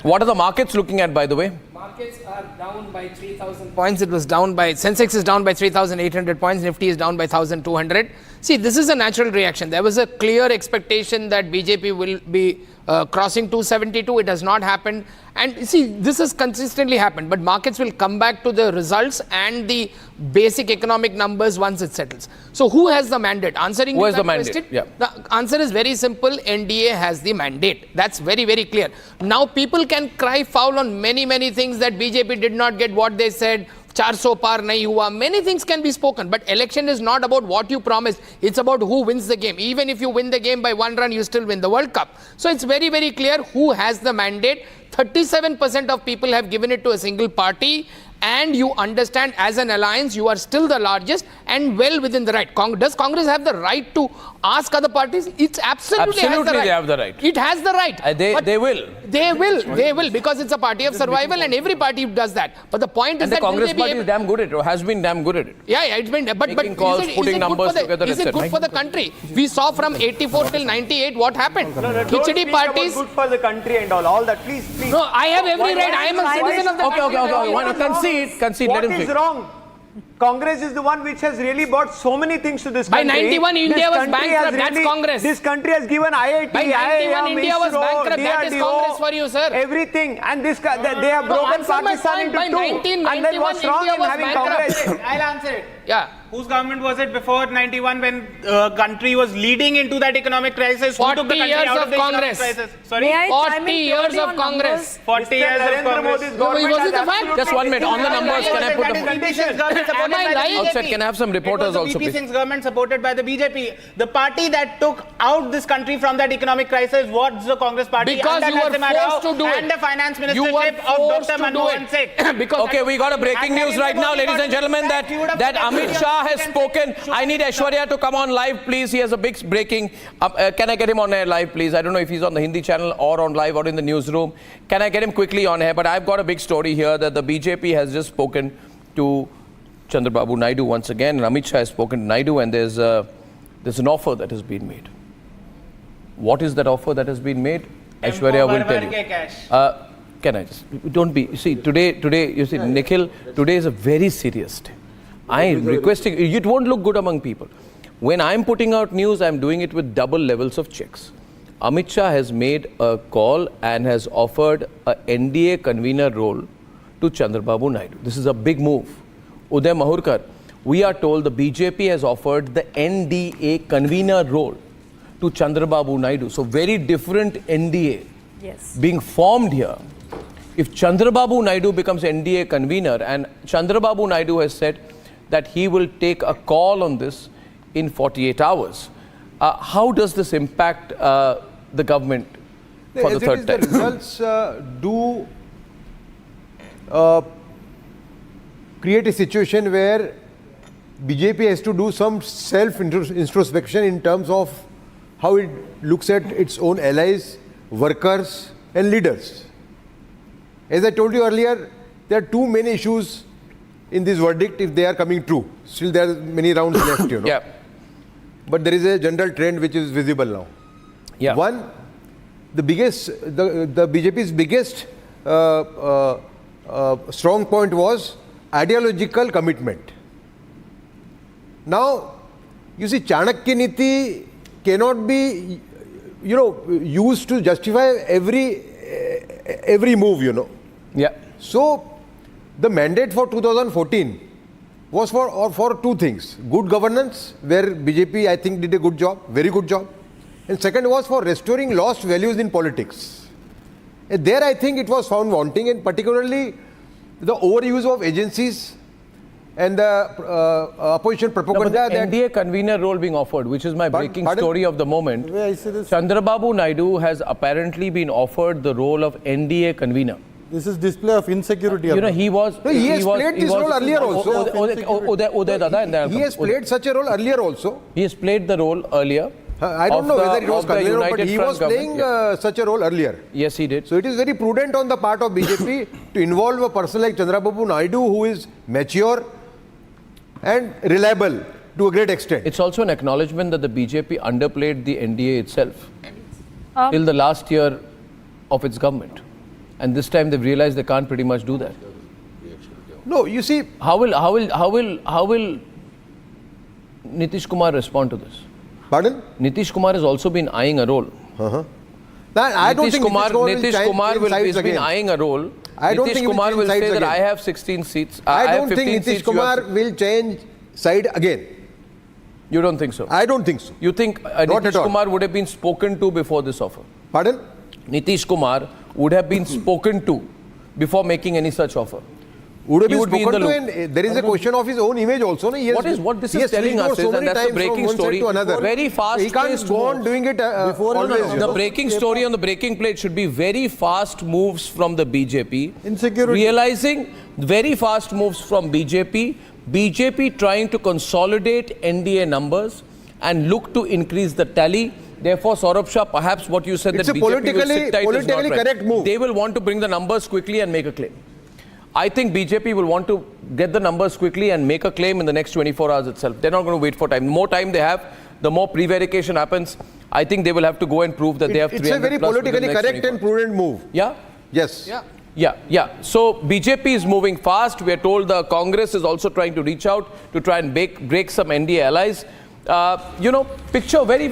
what are the markets looking at, by the way? Markets are down by 3,000 points. It was down by, Sensex is down by 3,800 points. Nifty is down by 1,200. See, this is a natural reaction. There was a clear expectation that BJP will be crossing 272. It has not happened. And see, this has consistently happened. But markets will come back to the results and the basic economic numbers once it settles. So who has the mandate? Answering who has the mandate? Question, the answer is very simple. NDA has the mandate. That's very, very clear. Now people can cry foul on many things that BJP did not get what they said. 400 par nahi hua. Many things can be spoken, but election is not about what you promised. It's about who wins the game. Even if you win the game by 1 run, you still win the World Cup. So it's very, very clear who has the mandate. 37% of people have given it to a single party. And you understand, as an alliance, you are still the largest and well within the right. Does Congress have the right to ask other parties? It's absolutely has the right. They have the right. It has the right. They will. They will, because it's a party of survival and every party does that. But the point is that the Congress party is damn good at it, or has been damn good at it. Yeah, it's been. But making calls, putting numbers together, is it good for the country? We saw from 84 till 98 what happened. Khichdi parties. Good for the country and all that. Please. No, I have every right. I am a citizen of the country. Okay. Concede. What is wrong? Congress is the one which has really brought so many things to this country. By 91, India was bankrupt. That's Congress. This country has given IIT, By 91, IIM, India was ISRO, bankrupt. DRDO, That is Congress for you, sir. Everything. And this, they have broken Pakistan into two. And then what's wrong in having Congress? I'll answer it. Yeah. Whose government was it before 91 when country was leading into that economic crisis? 40 years of Congress. Sorry? 40 years of Congress. 40 years of Congress. Was it the fact? Just 1 minute. On the numbers, can I put them? Am I right? Outside, can I have some reporters also, please? VP Singh's government supported by the BJP. The party that took out this country from that economic crisis was the Congress party. Because you were forced to do it. And the finance ministership of Dr. Manmohan Singh. Okay, we got a breaking news right now, ladies and gentlemen, that Amit Shah has spoken. I need Aishwarya to come on live, please. He has a big breaking. Can I get him on air live, please? I don't know if he's on the Hindi channel or on live or in the newsroom. Can I get him quickly on air? But I've got a big story here that the BJP has just spoken to Chandrababu Naidu once again. And Amit Shah has spoken to Naidu, and there's an offer that has been made. What is that offer that has been made? Aishwarya will tell you. Can I just, don't be, see, today, you see, Nikhil, today is a very serious day. I'm requesting, it won't look good among people. When I'm putting out news, I'm doing it with double levels of checks. Amit Shah has made a call and has offered a NDA convener role to Chandrababu Naidu. This is a big move. Uday Mahurkar, we are told the BJP has offered the NDA convener role to Chandrababu Naidu. So very different NDA being formed here. If Chandrababu Naidu becomes NDA convener, and Chandrababu Naidu has said that he will take a call on this in 48 hours, how does this impact the government for the third time? The results do create a situation where BJP has to do some self-introspection in terms of how it looks at its own allies, workers and leaders. As I told you earlier, there are two main issues in this verdict if they are coming true. Still there are many rounds left, you know. Yeah. But there is a general trend which is visible now. Yeah. One, the BJP's biggest strong point was ideological commitment. Now, you see, Chanakya Niti cannot be, used to justify every move, Yeah. So, the mandate for 2014 was for two things. Good governance, where BJP, I think, did a good job, very good job. And second was for restoring lost values in politics. And there, I think it was found wanting, and particularly the overuse of agencies and the opposition propaganda. The NDA convener role being offered, which is my breaking story of the moment. Where I see this? Chandrababu Naidu has apparently been offered the role of NDA convener. This is display of insecurity. He was. No, he has played this role earlier also. He has played such a role earlier also. He has played the role earlier. I don't know whether it was convener, but he was playing such a role earlier. Yes, he did. So it is very prudent on the part of BJP to involve a person like Chandrababu Naidu, who is mature and reliable to a great extent. It's also an acknowledgement that the BJP underplayed the NDA itself till the last year of its government. And this time they've realized they can't pretty much do that. No, you see, how will Nitish Kumar respond to this? Pardon? Nitish Kumar has also been eyeing a role. I don't think Nitish Kumar has been eyeing a role. Nitish Kumar will say that I have 16 seats. I don't think Nitish Kumar will change side again. You don't think so? I don't think so. You think Nitish Kumar would have been spoken to before this offer? Pardon? Nitish Kumar would have been spoken to before making any such offer. Would have been spoken to, and there is a question of his own image also. What this is telling us is, and that's the breaking story, very fast. He can't go on doing it always. The breaking story on the breaking plate should be very fast moves from the BJP. Insecurity. Realizing very fast moves from BJP trying to consolidate NDA numbers and look to increase the tally. Therefore, Saurabh Shah, perhaps what you said it's that BJP will sit tight is not right. Correct move. They will want to bring the numbers quickly and make a claim. I think BJP will want to get the numbers quickly and make a claim in the next 24 hours itself. They're not going to wait for time. The more time they have, the more prevarication happens. I think they will have to go and prove that they have 300 plus. It's a very politically correct and prudent move. Yeah? Yes. Yeah. So BJP is moving fast. We are told the Congress is also trying to reach out to try and break some NDA allies. Picture very,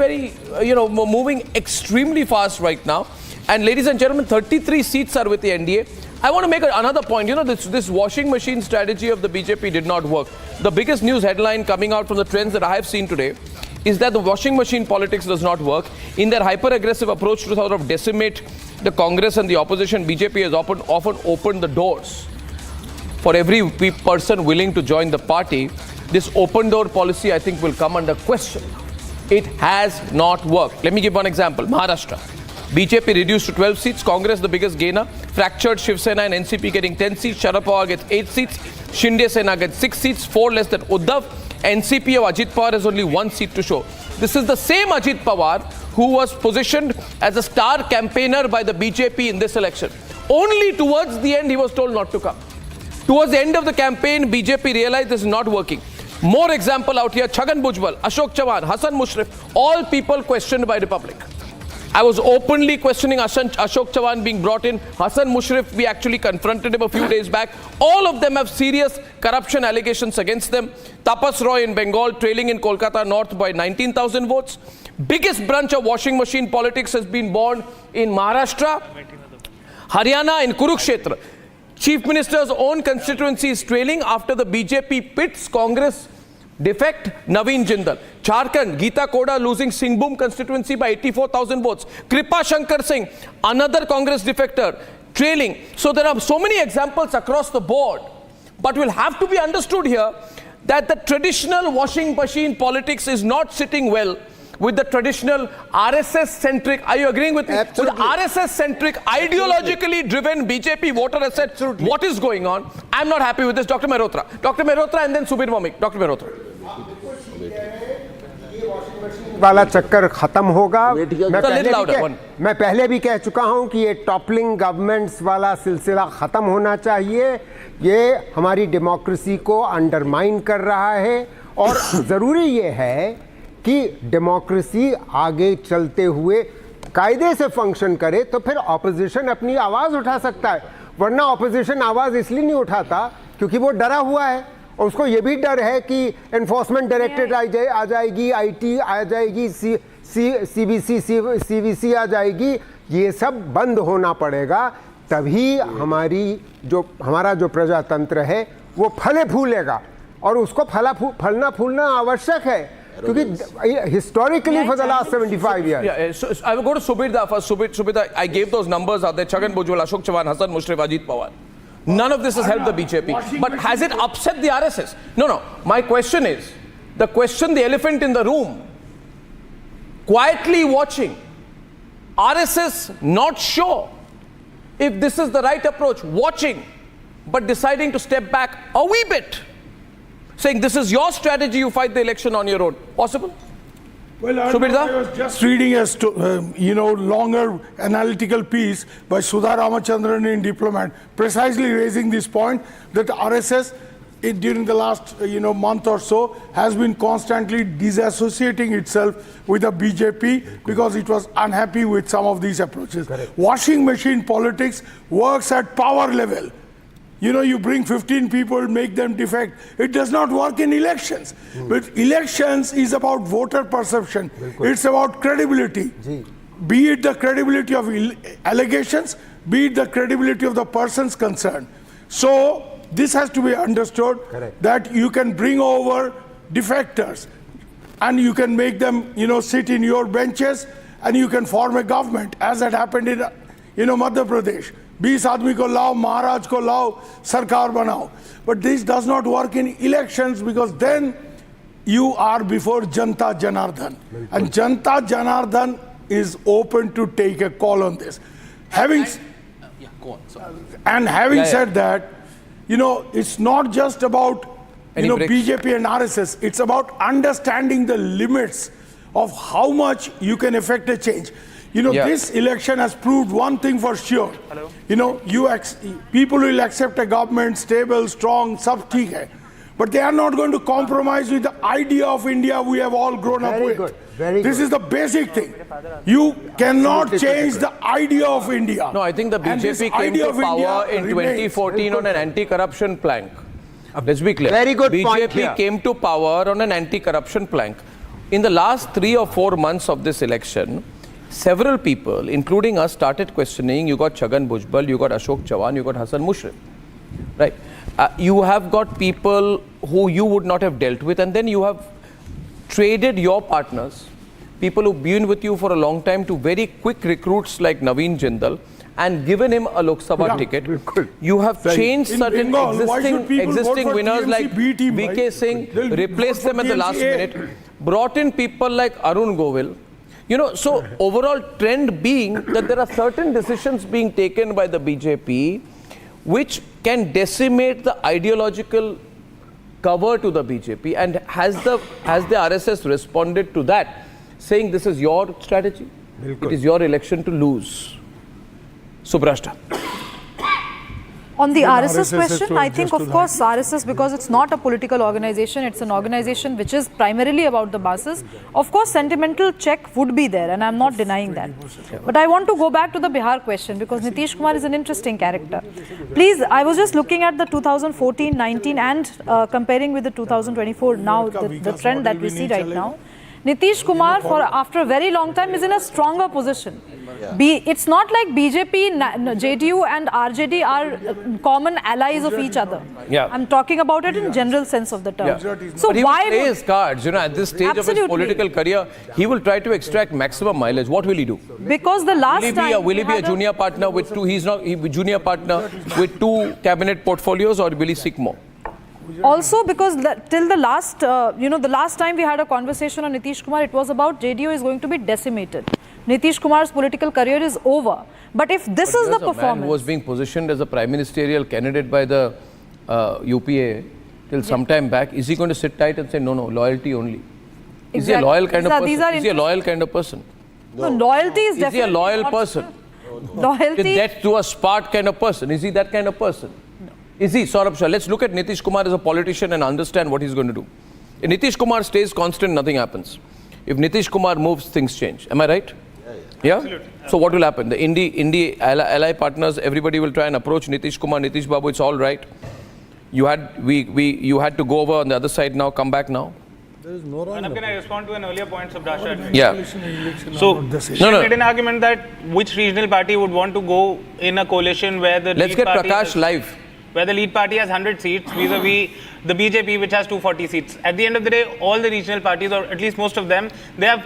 moving extremely fast right now. And ladies and gentlemen, 33 seats are with the NDA. I want to make another point. This washing machine strategy of the BJP did not work. The biggest news headline coming out from the trends that I have seen today is that the washing machine politics does not work. In their hyper-aggressive approach to sort of decimate the Congress and the opposition, BJP has often opened the doors for every person willing to join the party. This open door policy, I think, will come under question. It has not worked. Let me give one example. Maharashtra. BJP reduced to 12 seats. Congress, the biggest gainer. Fractured Shiv Sena and NCP getting 10 seats. Sharad Pawar gets 8 seats. Shinde Sena gets 6 seats, 4 less than Uddhav. NCP of Ajit Pawar has only 1 seat to show. This is the same Ajit Pawar who was positioned as a star campaigner by the BJP in this election. Only towards the end he was told not to come. Towards the end of the campaign, BJP realized this is not working. More example out here, Chhagan Bhujbal, Ashok Chavan, Hasan Mushrif, all people questioned by Republic. I was openly questioning Ashok Chavan being brought in. Hasan Mushrif, we actually confronted him a few days back. All of them have serious corruption allegations against them. Tapas Roy in Bengal, trailing in Kolkata North by 19,000 votes. Biggest branch of washing machine politics has been born in Maharashtra. Haryana in Kurukshetra. Chief Minister's own constituency is trailing after the BJP pits Congress Defect, Naveen Jindal. Jharkhand, Geeta Koda losing Singhbhum constituency by 84,000 votes. Kripa Shankar Singh, another Congress defector, trailing. So there are so many examples across the board. But will have to be understood here that the traditional washing machine politics is not sitting well with the traditional RSS-centric, are you agreeing with me? Absolutely. With RSS-centric, ideologically driven BJP voter has said, what is going on? I'm not happy with this. Dr. Mehrotra. Dr. Mehrotra and then Subir Vomik. Dr. Mehrotra. वाला चक्कर खत्म होगा। मैं पहले भी कह चुका हूं कि ये टॉपलिंग गवर्नमेंट्स वाला सिलसिला खत्म होना चाहिए। ये हमारी डेमोक्रेसी को अंडरमाइन कर रहा है और ज़रूरी ये है कि डेमोक्रेसी आगे चलते हुए कायदे से फंक्शन करे तो फिर ऑपोजिशन अपनी आवाज़ उठा सकता है, वरना ऑपोजिशन आवाज़ इसलिए नहीं उठाता क्योंकि वो डरा हुआ है और उसको ये भी डर है कि एनफोर्समेंट डायरेक्टरेट आ जाएगी, आईटी आ जाएगी, सीवीसी आ जाएगी। ये सब बंद होना पड़ेगा, तभी हमारा जो प्रजातंत्र है वो फले फूलेगा और उसको फलना फूलना आवश्यक है क्योंकि historically for the last 75 years. Yeah, so I will go to Subirda first. Subirda, I gave those numbers out there. Chhagan Bhujbal, Ashok Chavan, Hasan Mushrif, Ajit Pawar. None of this has helped the BJP. But has it upset the RSS? No. My question is, the elephant in the room, quietly watching, RSS not sure if this is the right approach, watching, but deciding to step back a wee bit, saying this is your strategy, you fight the election on your own. Possible? Well, I was just reading a longer analytical piece by Sudha Ramachandran in Diplomat, precisely raising this point that RSS during the last month or so has been constantly disassociating itself with the BJP because it was unhappy with some of these approaches. Correct. Washing machine politics works at power level. You bring 15 people, make them defect. It does not work in elections. But elections is about voter perception. It's about credibility. Be it the credibility of allegations, be it the credibility of the persons concerned. So this has to be understood. Correct. That you can bring over defectors and you can make them sit in your benches and you can form a government as had happened in Madhya Pradesh. 20 आदमी को लाओ, महाराज को लाओ, सरकार बनाओ. But this does not work in elections because then you are before Janta Janardhan. And Janta Janardhan is open to take a call on this. Having said that, it's not just about BJP and RSS. It's about understanding the limits of how much you can affect a change. This election has proved one thing for sure. People will accept a government stable, strong, sab theek hai. But they are not going to compromise with the idea of India we have all grown up with. This is the basic thing. You cannot change the idea of India. No, I think the BJP came to power in 2014 on an anti-corruption plank. Let's be clear. Very good point BJP here. came to power on an anti-corruption plank. In the last 3 or 4 months of this election, several people, including us, started questioning. You got Chhagan Bhujbal, you got Ashok Chavan, you got Hasan Mushrif. Right? You have got people who you would not have dealt with, and then you have traded your partners, people who've been with you for a long time, to very quick recruits like Naveen Jindal, and given him a Lok Sabha ticket. You have changed certain existing winners like VK Singh, replaced them at the last minute, brought in people like Arun Govil. So overall trend being that there are certain decisions being taken by the BJP which can decimate the ideological cover to the BJP. And has the RSS responded to that, saying this is your strategy? It is your election to lose. Subrashta. On the RSS question, I think, of course, RSS, because it's not a political organization, it's an organization which is primarily about the masses. Of course, sentimental check would be there, and I'm not denying that. But I want to go back to the Bihar question, because Nitish Kumar is an interesting character. Please, I was just looking at the 2014-19 and comparing with the 2024 now, the trend that we see right now. Nitish Kumar, after a very long time, is in a stronger position. It's not like BJP, JDU and RJD are common allies of each other. Yeah. I'm talking about it in general sense of the term. Yeah. So but he why will play his cards, at this stage of his political career, he will try to extract maximum mileage. What will he do? Because the last time... Will he be a junior partner with two, junior partner with two cabinet portfolios, or will he seek more? Also, because till the last, the last time we had a conversation on Nitish Kumar, it was about JDU is going to be decimated. Nitish Kumar's political career is over. But if this is the performance... Man who was being positioned as a prime ministerial candidate by the UPA till some time back, is he going to sit tight and say, no, loyalty only? Exactly. Is he a loyal kind of person? Is he a loyal kind of person? No, loyalty is definitely... Is he a loyal person? Loyalty... That's to a smart kind of person. Is he that kind of person? No. Is he? Saurabh Shah, let's look at Nitish Kumar as a politician and understand what he's going to do. If Nitish Kumar stays constant, nothing happens. If Nitish Kumar moves, things change. Am I right? Yeah? Absolutely. So what will happen? The INDI ally partners, everybody will try and approach Nitish Kumar, Nitish Babu, it's all right. You had to go over on the other side now, come back now. There is no wrong. Can I respond to an earlier point Subhasha? Yeah. So, made an argument that which regional party would want to go in a coalition where the Let's get Prakash live. Where the lead party has 100 seats vis-a-vis the BJP, which has 240 seats. At the end of the day, all the regional parties, or at least most of them, they have,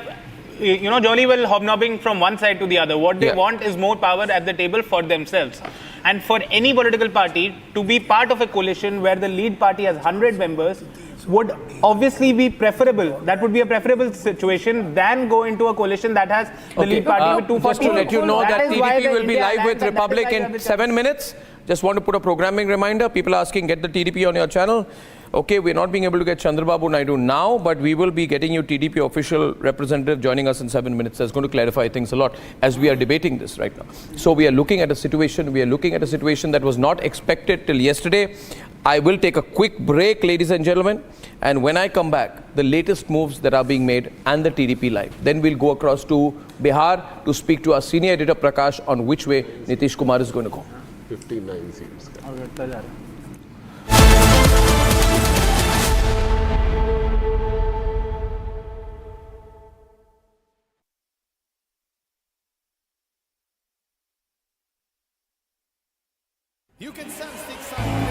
jolly well hobnobbing from one side to the other. What they want is more power at the table for themselves. And for any political party to be part of a coalition where the lead party has 100 members would obviously be preferable. That would be a preferable situation than go into a coalition that has the lead party with 240. Just to let you know that TDP will be live with Republic in 7 minutes. Just want to put a programming reminder. People are asking, get the TDP on your channel. Okay, we're not being able to get Chandrababu Naidu now, but we will be getting you TDP official representative joining us in 7 minutes. That's going to clarify things a lot as we are debating this right now. So we are looking at a situation, that was not expected till yesterday. I will take a quick break, ladies and gentlemen. And when I come back, the latest moves that are being made and the TDP live. Then we'll go across to Bihar to speak to our senior editor Prakash on which way Nitish Kumar is going to go. 59 seats. You can sense the excitement.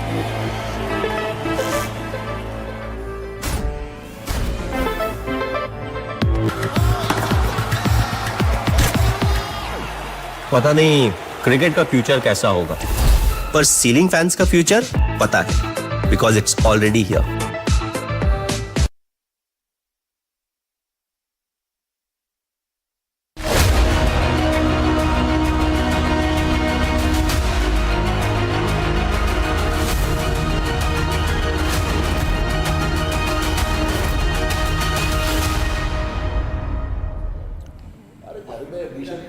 पता नहीं cricket का future कैसा होगा, पर ceiling fans का future पता है, because it's already here.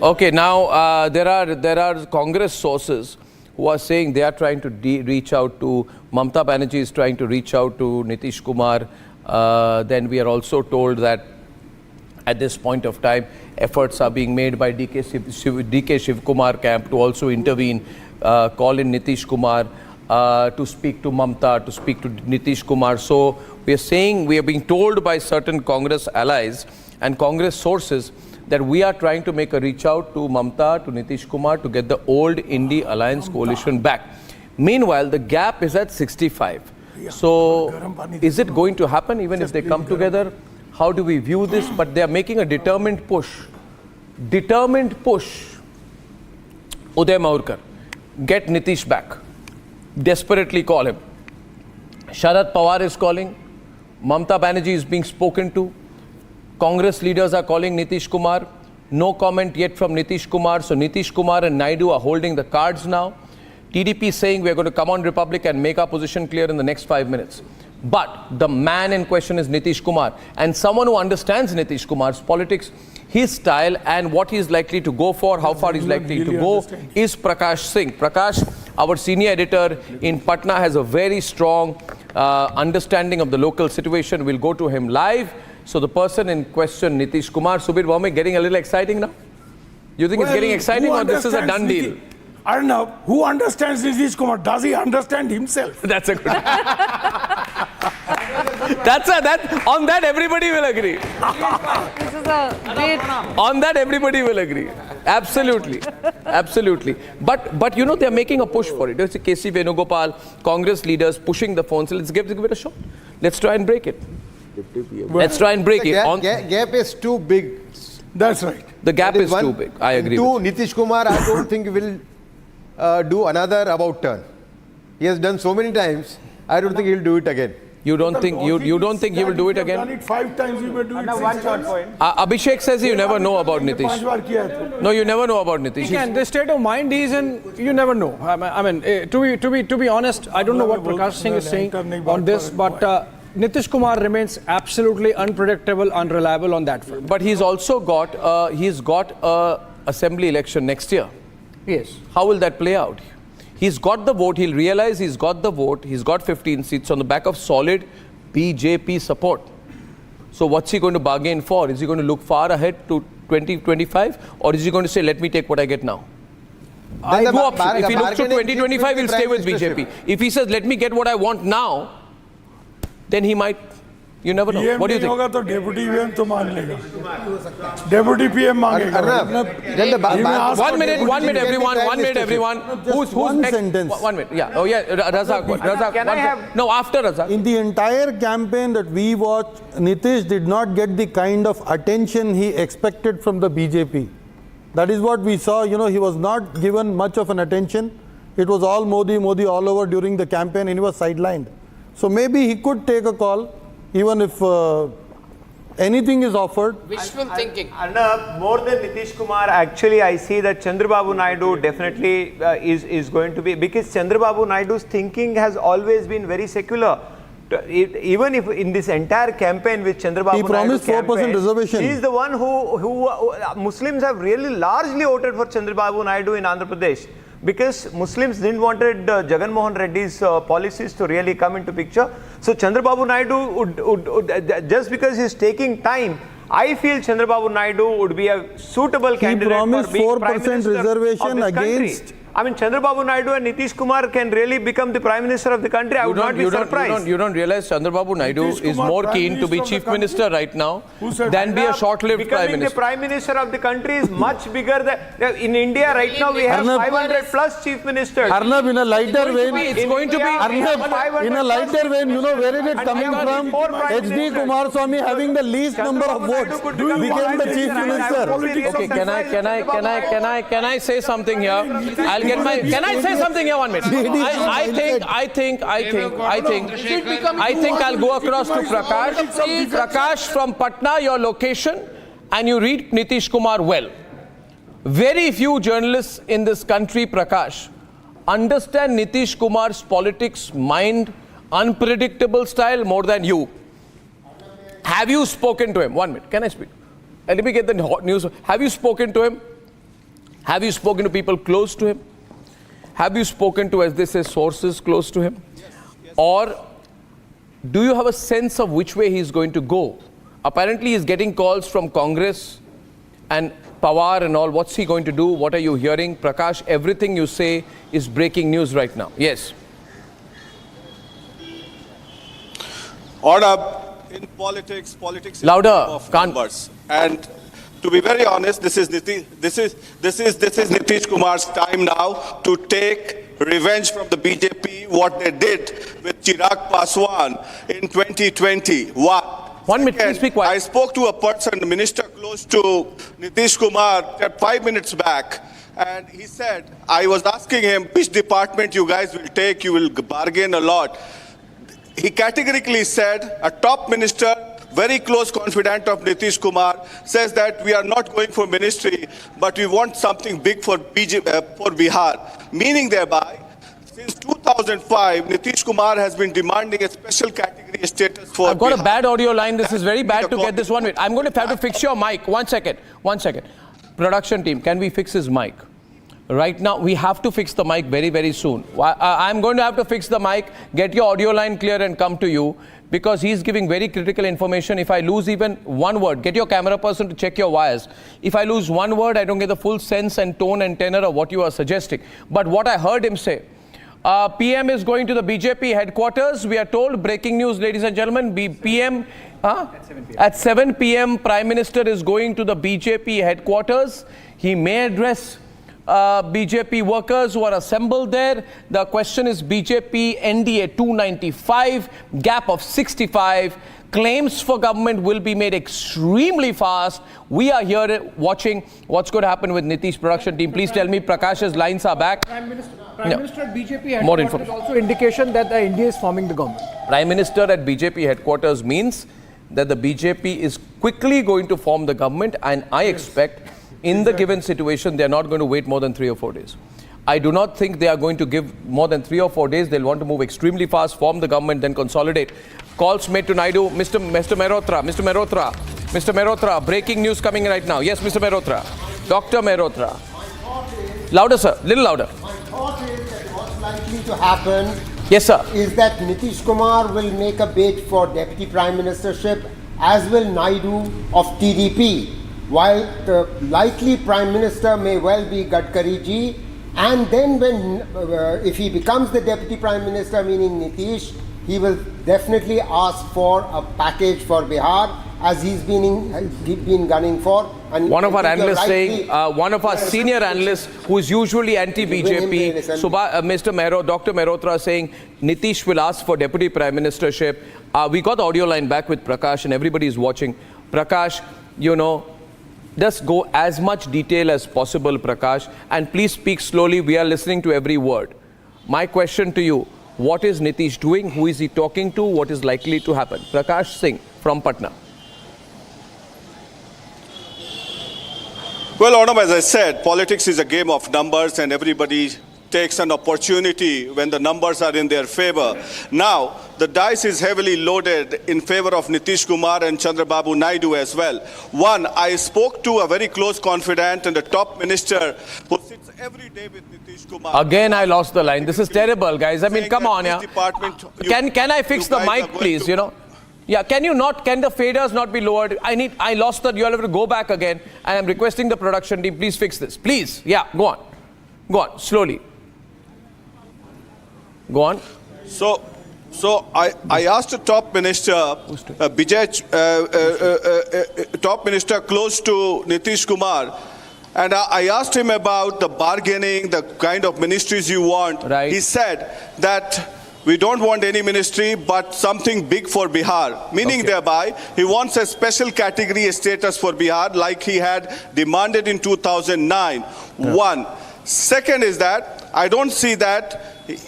Okay, now there are Congress sources who are saying they are trying to reach out to Mamata Banerjee is trying to reach out to Nitish Kumar. Then we are also told that at this point of time, efforts are being made by DK Shivkumar camp to also intervene, call in Nitish Kumar to speak to Mamata, to speak to Nitish Kumar. So we are being told by certain Congress allies and Congress sources that we are trying to make a reach out to Mamata, to Nitish Kumar to get the old INDI Alliance coalition back. Meanwhile, the gap is at 65. So is it going to happen even if they come together? How do we view this? But they are making a determined push. Determined push. Uday Maurkar, get Nitish back. Desperately call him. Sharad Pawar is calling. Mamata Banerjee is being spoken to. Congress leaders are calling Nitish Kumar. No comment yet from Nitish Kumar. So Nitish Kumar and Naidu are holding the cards now. TDP is saying we are going to come on Republic and make our position clear in the next 5 minutes. But the man in question is Nitish Kumar. And someone who understands Nitish Kumar's politics, his style and what he is likely to go for, how far he is likely to go, is Prakash Singh. Prakash, our senior editor in Patna, has a very strong understanding of the local situation. We'll go to him live. So the person in question, Nitish Kumar, Subir Bhaume, getting a little exciting now? You think it's getting exciting or this is a done deal? Arnab, who understands Nitish Kumar? Does he understand himself? That's a good On that everybody will agree. This is a great. On that everybody will agree. Absolutely. Absolutely. But you know, they're making a push for it. There's KC Venugopal, Congress leaders pushing the phone. So let's give it a shot. Let's try and break it. Let's try and break it. Gap is too big. That's right. The gap is too big. I agree. Two, Nitish Kumar, I don't think will do another about turn. He has done so many times. I don't think he'll do it again. You don't think he will do it again? Done it 5 times. He will do it 6 times. Abhishek says you never know about Nitish. No, you never know about Nitish. The state of mind he's in, you never know. I mean, to be honest, I don't know what Prakash Singh is saying on this, but Nitish Kumar remains absolutely unpredictable, unreliable on that front. But he's also got a assembly election next year. Yes. How will that play out? He's got the vote. He'll realize he's got the vote. He's got 15 seats on the back of solid BJP support. So what's he going to bargain for? Is he going to look far ahead to 2025, or is he going to say, let me take what I get now? Two options. If he looks to 2025, he'll stay with BJP. If he says, let me get what I want now, then he might. You never know. What do you think? होगा तो deputy PM तो मान लेगा. Deputy PM मांगेगा. 1 minute, everyone. Who's next? Sentence. 1 minute. Yeah. Oh yeah. Razak. Can I have? No, after Razak. In the entire campaign that we watched, Nitish did not get the kind of attention he expected from the BJP. That is what we saw. You know, he was not given much of an attention. It was all Modi all over during the campaign, and he was sidelined. So maybe he could take a call, even if anything is offered. Wishful thinking. Arnab, more than Nitish Kumar, actually I see that Chandrababu Naidu definitely is going to be, because Chandrababu Naidu's thinking has always been very secular. Even if in this entire campaign with Chandrababu he promised 4% reservation. He is the one who Muslims have really largely voted for Chandrababu Naidu in Andhra Pradesh. Because Muslims didn't wanted Jagan Mohan Reddy's policies to really come into picture. So Chandrababu Naidu would just because he's taking time, I feel Chandrababu Naidu would be a suitable candidate for being Prime Minister reservation of this against. country. I mean, Chandrababu Naidu and Nitish Kumar can really become the Prime Minister of the country. I would not be surprised. You don't realize Chandrababu Naidu is more keen to be Chief Minister right now than be a short-lived Prime Becoming the Minister. Prime Minister of the country is much bigger than... In India right now we have 500 plus Chief Ministers. Arnab, in a lighter vein, it's going to be... Arnab, in a lighter vein, you know where is it coming from? HD Kumaraswamy having the least number of votes became the Chief Minister. Okay, can I say something here? I'll get my... Can I say something here? 1 minute. I think I'll go across to Prakash. Prakash from Patna, your location, and you read Nitish Kumar well. Very few journalists in this country, Prakash, understand Nitish Kumar's politics, mind, unpredictable style more than you. Have you spoken to him? 1 minute. Can I speak? Let me get the hot news. Have you spoken to him? Have you spoken to people close to him? Have you spoken to, as they say, sources close to him? Yes. Or do you have a sense of which way he's going to go? Apparently, he's getting calls from Congress and Pawar and all. What's he going to do? What are you hearing? Prakash, everything you say is breaking news right now. Yes. Order in politics louder, is numbers. And to be very honest, this is Nitish Kumar's time now to take revenge from the BJP, what they did with Chirag Paswan in 2021. 1 minute, please speak quiet. I spoke to a person, a minister close to Nitish Kumar 5 minutes back, and he said, I was asking him which department you guys will take, you will bargain a lot. He categorically said, a top minister, very close confidant of Nitish Kumar, says that we are not going for ministry, but we want something big for Bihar. Meaning thereby, since 2005, Nitish Kumar has been demanding a special category status for I've got Bihar. a bad audio line. This is very bad to get this 1 minute. I'm going to have to fix your mic. 1 second. Production team, can we fix his mic? Right now, we have to fix the mic very, very soon. I'm going to have to fix the mic, get your audio line clear and come to you, because he's giving very critical information. If I lose even one word, get your camera person to check your wires. If I lose one word, I don't get the full sense and tone and tenor of what you are suggesting. But what I heard him say, PM is going to the BJP headquarters. We are told, breaking news, ladies and gentlemen, PM at 7 p.m. Prime Minister is going to the BJP headquarters. He may address BJP workers who are assembled there. The question is BJP NDA 295, gap of 65. Claims for government will be made extremely fast. We are here watching what's going to happen with Nitish production team. Please tell me Prakash's lines are back. Prime Minister at BJP headquarters is also indication that the NDA is forming the government. Prime Minister at BJP headquarters means that the BJP is quickly going to form the government, and I expect in the given situation they are not going to wait more than 3 or 4 days. I do not think they are going to give more than 3 or 4 days. They'll want to move extremely fast, form the government, then consolidate. Calls made to Naidu. Mr. Mehrotra, breaking news coming right now. Yes, Mr. Mehrotra. Dr. Mehrotra. Louder, sir. Little louder. My thought is that what's likely to happen, yes, sir, is that Nitish Kumar will make a bid for Deputy Prime Ministership, as will Naidu of TDP, while the likely Prime Minister may well be Gadkari ji. And then when, if he becomes the Deputy Prime Minister, meaning Nitish, he will definitely ask for a package for Bihar, as he's been gunning for. And one of our analysts saying, one of our senior analysts who is usually anti-BJP, Dr. Mehrotra saying Nitish will ask for Deputy Prime Ministership. We got the audio line back with Prakash and everybody is watching. Prakash, you know, just go as much detail as possible, Prakash, and please speak slowly. We are listening to every word. My question to you, what is Nitish doing? Who is he talking to? What is likely to happen? Prakash Singh from Patna. Well, Arnab, as I said, politics is a game of numbers and everybody takes an opportunity when the numbers are in their favor. Now, the dice is heavily loaded in favor of Nitish Kumar and Chandrababu Naidu as well. One, I spoke to a very close confidant and the top minister who sits every day with Nitish Kumar. Again, I lost the line. This is terrible, guys. I mean, come on, yeah. Can I fix the mic, please, you know? Yeah, can the faders not be lowered? I lost that. You'll have to go back again. And I'm requesting the production team, please fix this. Please. Yeah, go on. Go on, slowly. Go on. So I asked the top minister, top minister close to Nitish Kumar, and I asked him about the bargaining, the kind of ministries you want. Right. He said that we don't want any ministry, but something big for Bihar. Meaning thereby, he wants a special category status for Bihar, like he had demanded in 2009. Yeah. One. Second is that I don't see that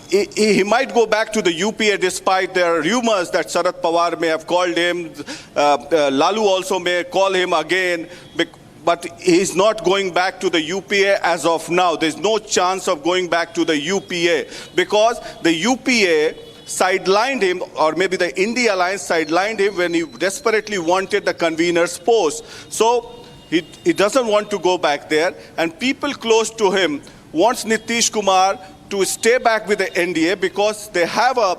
he might go back to the UPA, despite there are rumors that Sharad Pawar may have called him. Lalu also may call him again. But he's not going back to the UPA as of now. There's no chance of going back to the UPA because the UPA sidelined him, or maybe the INDI Alliance sidelined him when he desperately wanted the convener's post. So he doesn't want to go back there. And people close to him wants Nitish Kumar to stay back with the NDA because they have a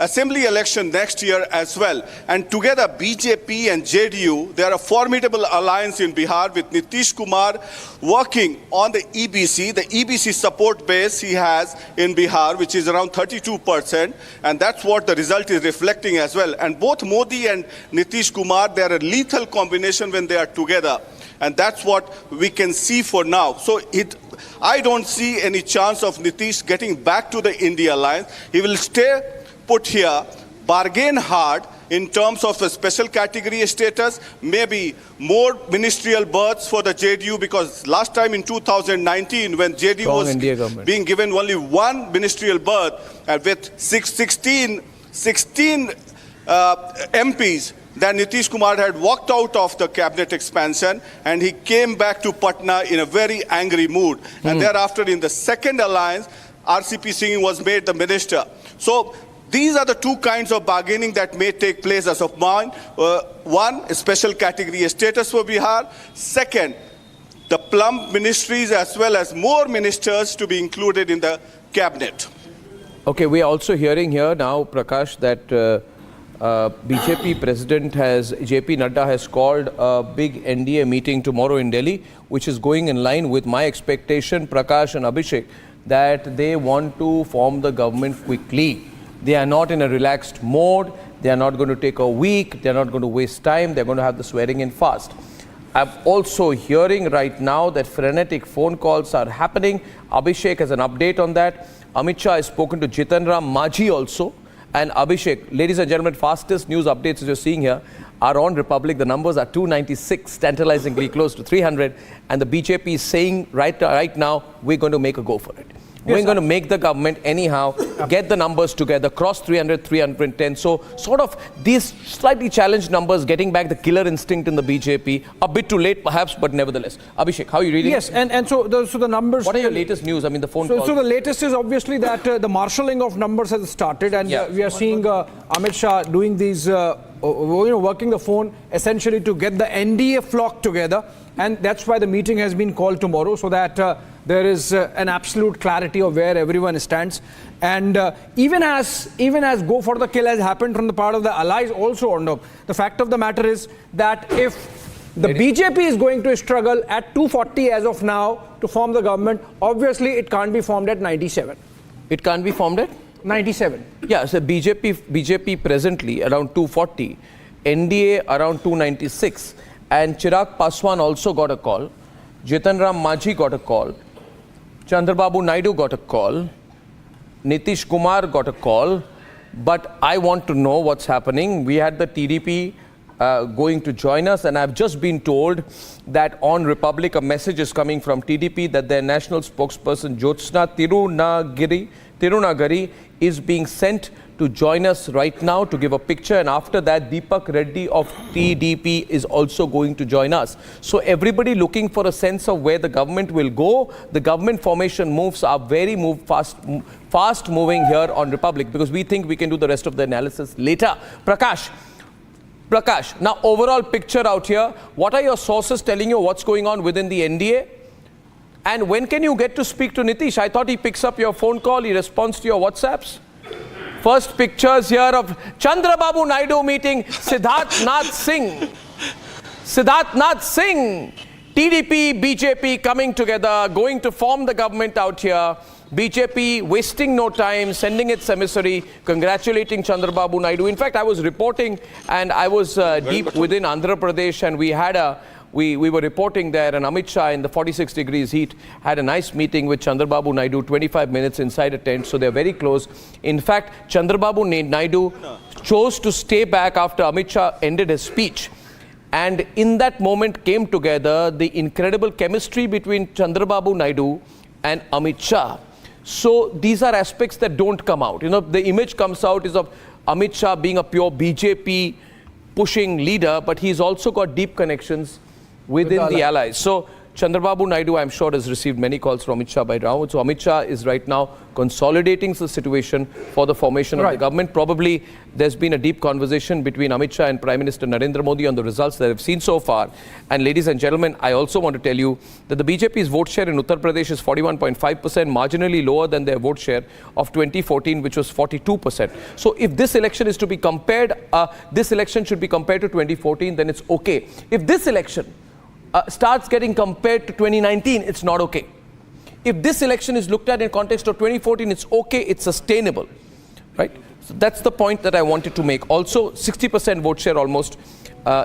assembly election next year as well. And together, BJP and JDU, they are a formidable alliance in Bihar with Nitish Kumar working on the EBC support base he has in Bihar, which is around 32%. And that's what the result is reflecting as well. And both Modi and Nitish Kumar, they are a lethal combination when they are together. And that's what we can see for now. So I don't see any chance of Nitish getting back to the INDI Alliance. He will stay put here, bargain hard in terms of a special category status, maybe more ministerial berths for the JDU, because last time in 2019, when JDU was being given only one ministerial berth with 16 MPs, then Nitish Kumar had walked out of the cabinet expansion and he came back to Patna in a very angry mood. And thereafter, in the second alliance, RCP Singh was made the minister. So these are the two kinds of bargaining that may take place as of now. One, a special category status for Bihar. Second, the plump ministries as well as more ministers to be included in the cabinet. Okay, we are also hearing here now, Prakash, that BJP President JP Nadda has called a big NDA meeting tomorrow in Delhi, which is going in line with my expectation, Prakash and Abhishek, that they want to form the government quickly. They are not in a relaxed mode. They are not going to take a week. They are not going to waste time. They are going to have the swearing in fast. I'm also hearing right now that frenetic phone calls are happening. Abhishek has an update on that. Amit Shah has spoken to Jitan Ram Majhi also. And Abhishek, ladies and gentlemen, fastest news updates as you're seeing here are on Republic. The numbers are 296, tantalizingly close to 300. And the BJP is saying right now, we're going to make a go for it. We're going to make the government anyhow, get the numbers together, cross 300, 310. So sort of these slightly challenged numbers, getting back the killer instinct in the BJP, a bit too late perhaps, but nevertheless. Abhishek, how are you reading? Yes, and so the numbers... What are your latest news? I mean, the phone call. So the latest is obviously that the marshalling of numbers has started, and we are seeing Amit Shah doing these, working the phone essentially to get the NDA flock together. And that's why the meeting has been called tomorrow, so that there is an absolute clarity of where everyone stands. And even as go for the kill has happened from the part of the allies also, Arnab, the fact of the matter is that if the BJP is going to struggle at 240 as of now to form the government, obviously it can't be formed at 97. It can't be formed at? 97. Yeah, so BJP presently around 240, NDA around 296. And Chirag Paswan also got a call. Jitan Ram Majhi got a call. Chandrababu Naidu got a call. Nitish Kumar got a call. But I want to know what's happening. We had the TDP going to join us, and I've just been told that on Republic a message is coming from TDP that their national spokesperson Jyotsna Tirunagari is being sent to join us right now to give a picture, and after that Deepak Reddy of TDP is also going to join us. So everybody looking for a sense of where the government will go. The government formation moves are very fast moving here on Republic, because we think we can do the rest of the analysis later. Prakash, now overall picture out here, what are your sources telling you what's going on within the NDA? And when can you get to speak to Nitish? I thought he picks up your phone call, he responds to your WhatsApps. First pictures here of Chandrababu Naidu meeting Siddharth Nath Singh. TDP, BJP coming together, going to form the government out here. BJP wasting no time, sending its emissary, congratulating Chandrababu Naidu. In fact, I was reporting, and I was deep within Andhra Pradesh, and we were reporting there, and Amit Shah in the 46 degrees heat had a nice meeting with Chandrababu Naidu, 25 minutes inside a tent, so they're very close. In fact, Chandrababu Naidu chose to stay back after Amit Shah ended his speech. And in that moment came together the incredible chemistry between Chandrababu Naidu and Amit Shah. So these are aspects that don't come out. You know, the image comes out is of Amit Shah being a pure BJP pushing leader, but he's also got deep connections within the allies. So Chandrababu Naidu, I'm sure, has received many calls from Amit Shah by now. So Amit Shah is right now consolidating the situation for the formation of the government. Probably there's been a deep conversation between Amit Shah and Prime Minister Narendra Modi on the results that I've seen so far. And ladies and gentlemen, I also want to tell you that the BJP's vote share in Uttar Pradesh is 41.5%, marginally lower than their vote share of 2014, which was 42%. So if this election is to be compared, this election should be compared to 2014, then it's okay. If this election starts getting compared to 2019, it's not okay. If this election is looked at in context of 2014, it's okay, it's sustainable, right? So that's the point that I wanted to make. Also, 60% vote share almost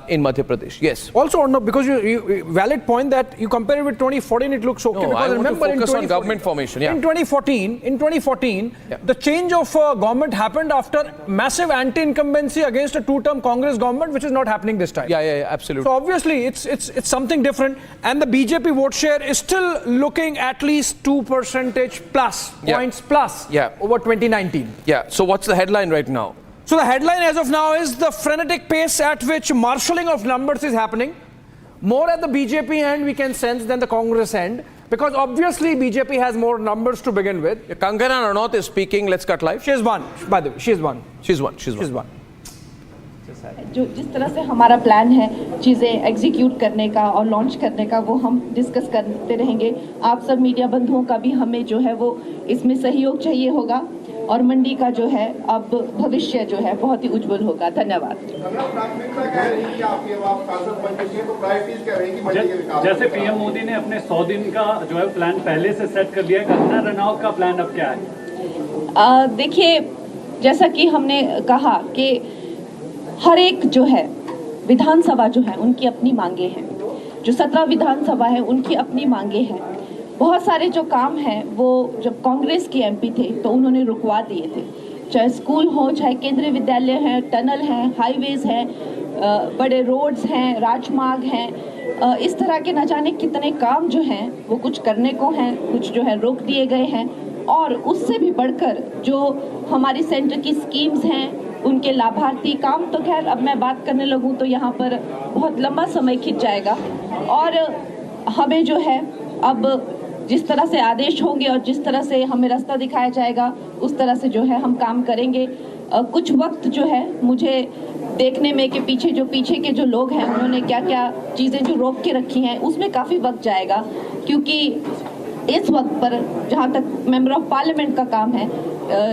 in Madhya Pradesh. Yes. Also, Arnab, because you valid point that you compare it with 2014, it looks okay. No, because I want to focus on government formation. Yeah. In 2014, the change of government happened after massive anti-incumbency against a two-term Congress government, which is not happening this time. Yeah, absolutely. So obviously, it's something different, and the BJP vote share is still looking at least 2 percentage points plus over 2019. Yeah. So what's the headline right now? So the headline as of now is the frenetic pace at which marshalling of numbers is happening. More at the BJP end we can sense than the Congress end, because obviously BJP has more numbers to begin with. Kangana Ranaut is speaking. Let's cut live. She has won, by the way. She has won. She's won. She's won. जो जिस तरह से हमारा plan है चीज़ें execute करने का और लॉन्च करने का, वो हम डिस्कस करते रहेंगे। आप सब मीडिया बंधुओं का भी हमें जो है वो इसमें सहयोग चाहिए होगा और मंडी का जो है अब भविष्य जो है बहुत ही उज्जवल होगा। धन्यवाद। जैसे पीएम मोदी ने अपने 100 दिन का जो है प्लान पहले से सेट कर दिया है, कंगना रनौत का प्लान अब क्या है? देखिए, जैसा कि हमने कहा कि हर एक जो है विधानसभा जो है उनकी अपनी मांगे हैं, जो 17 विधानसभा है उनकी अपनी मांगे हैं। बहुत सारे जो काम हैं वो जब कांग्रेस के एमपी थे तो उन्होंने रुकवा दिए थे, चाहे स्कूल हो, चाहे केंद्रीय विद्यालय हैं, टनल हैं, हाईवेज हैं, बड़े रोड्स हैं, राजमार्ग हैं, इस तरह के न जाने कितने काम जो हैं वो कुछ करने को हैं, कुछ जो है रोक दिए गए हैं। और उससे भी बढ़कर जो हमारी सेंटर की स्कीम्स हैं, उनके लाभार्थी काम, तो खैर अब मैं बात करने लगूँ तो यहाँ पर बहुत लंबा समय खिंच जाएगा। और हमें जो है अब जिस तरह से आदेश होंगे और जिस तरह से हमें रास्ता दिखाया जाएगा उस तरह से जो है हम काम करेंगे। कुछ वक्त जो है मुझे देखने में कि पीछे के जो लोग हैं उन्होंने क्या क्या चीज़ें जो रोक के रखी हैं उसमें काफ़ी वक्त जाएगा, क्योंकि इस वक्त पर जहाँ तक मेंबर ऑफ पार्लियामेंट का काम है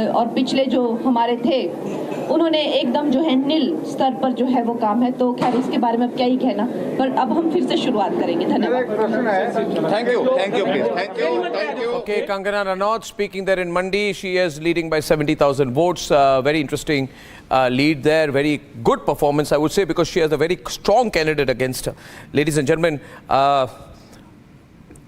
और पिछले जो हमारे थे उन्होंने एकदम जो है नील स्तर पर जो है वो काम है, तो खैर इसके बारे में अब क्या ही कहना, पर अब हम फिर से शुरुआत करेंगे। धन्यवाद। Thank you, please. Thank you. Okay, Kangana Ranaut speaking there in Mandi. She is leading by 70,000 votes. Very interesting lead there. Very good performance, I would say, because she has a very strong candidate against her. Ladies and gentlemen,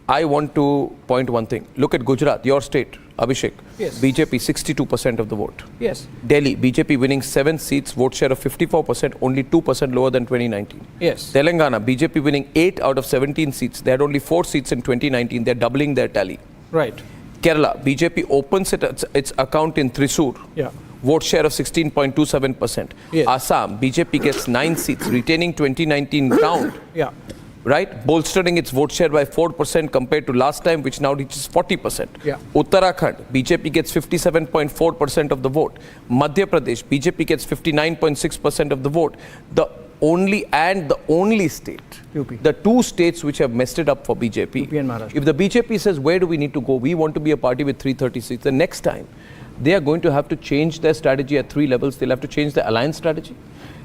I want to point one thing. Look at Gujarat, your state, Abhishek. Yes. BJP 62% of the vote. Yes. Delhi, BJP winning 7 seats, vote share of 54%, only 2% lower than 2019. Yes. Telangana, BJP winning 8 out of 17 seats. They had only 4 seats in 2019. They're doubling their tally. Right. Kerala, BJP opens its account in Thrissur. Yeah. Vote share of 16.27%. Yes. Assam, BJP gets 9 seats, retaining 2019 ground. Yeah. Right? Bolstering its vote share by 4% compared to last time, which now reaches 40%. Yeah. Uttarakhand, BJP gets 57.4% of the vote. Madhya Pradesh, BJP gets 59.6% of the vote. The only state, UP. the 2 states which have messed it up for BJP. UP and Maharashtra. If the BJP says, where do we need to go? We want to be a party with 330 seats. The next time, they are going to have to change their strategy at 3 levels. They'll have to change the alliance strategy.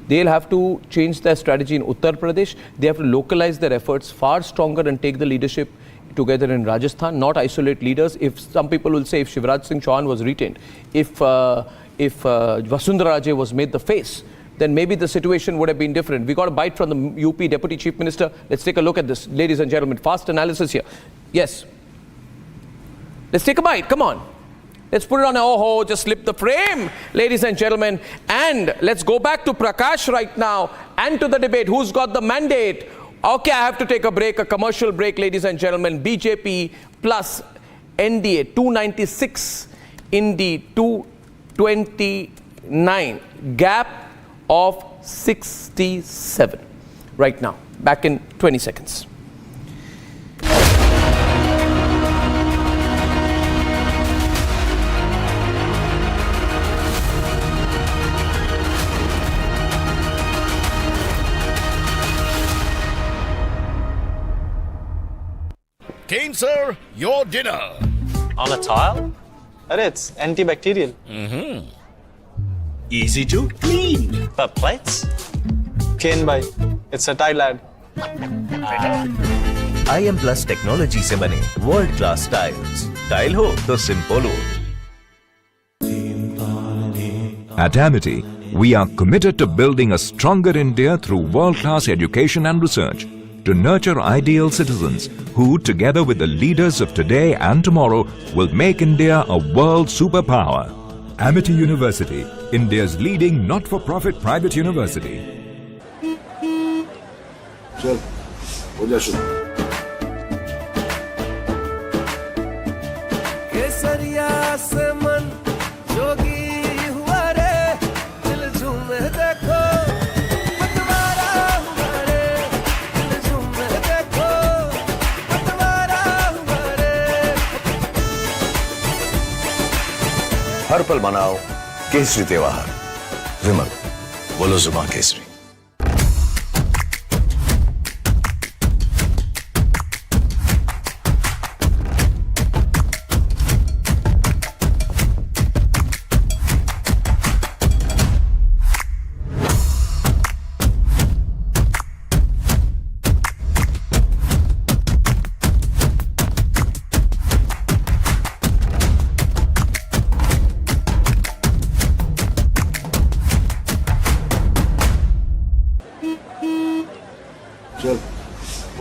They'll have to change their strategy in Uttar Pradesh. They have to localize their efforts far stronger and take the leadership together in Rajasthan, not isolate leaders. If some people will say if Shivraj Singh Chauhan was retained, if Vasundhara Raje was made the face, then maybe the situation would have been different. We got a bite from the UP Deputy Chief Minister. Let's take a look at this, ladies and gentlemen. Fast analysis here. Yes. Let's take a bite. Come on. Let's put it on. Oh, just slip the frame, ladies and gentlemen. And let's go back to Prakash right now and to the debate. Who's got the mandate? Okay, I have to take a break, a commercial break, ladies and gentlemen. BJP plus NDA 296, INDI 229. Gap of 67 right now. Back in 20 seconds. Kane, sir, your dinner. On a tile? It's antibacterial. Easy to clean. But plates? Kane bhai, it's a tile lad. IM Plus technology से बने world class tiles, tile हो तो simple हो। At Amity, we are committed to building a stronger India through world-class education and research to nurture ideal citizens who, together with the leaders of today and tomorrow, will make India a world superpower. Amity University, India's leading not-for-profit private university. चल, हो जा शुरू। केसरिया से मन जोगी हुआ रे, दिल झूमे देखो, पतवारा हुआ रे, दिल झूमे देखो, पतवारा हुआ रे। हर पल मनाओ केसरी त्योहार। विमल, बोलो जुबान केसरी।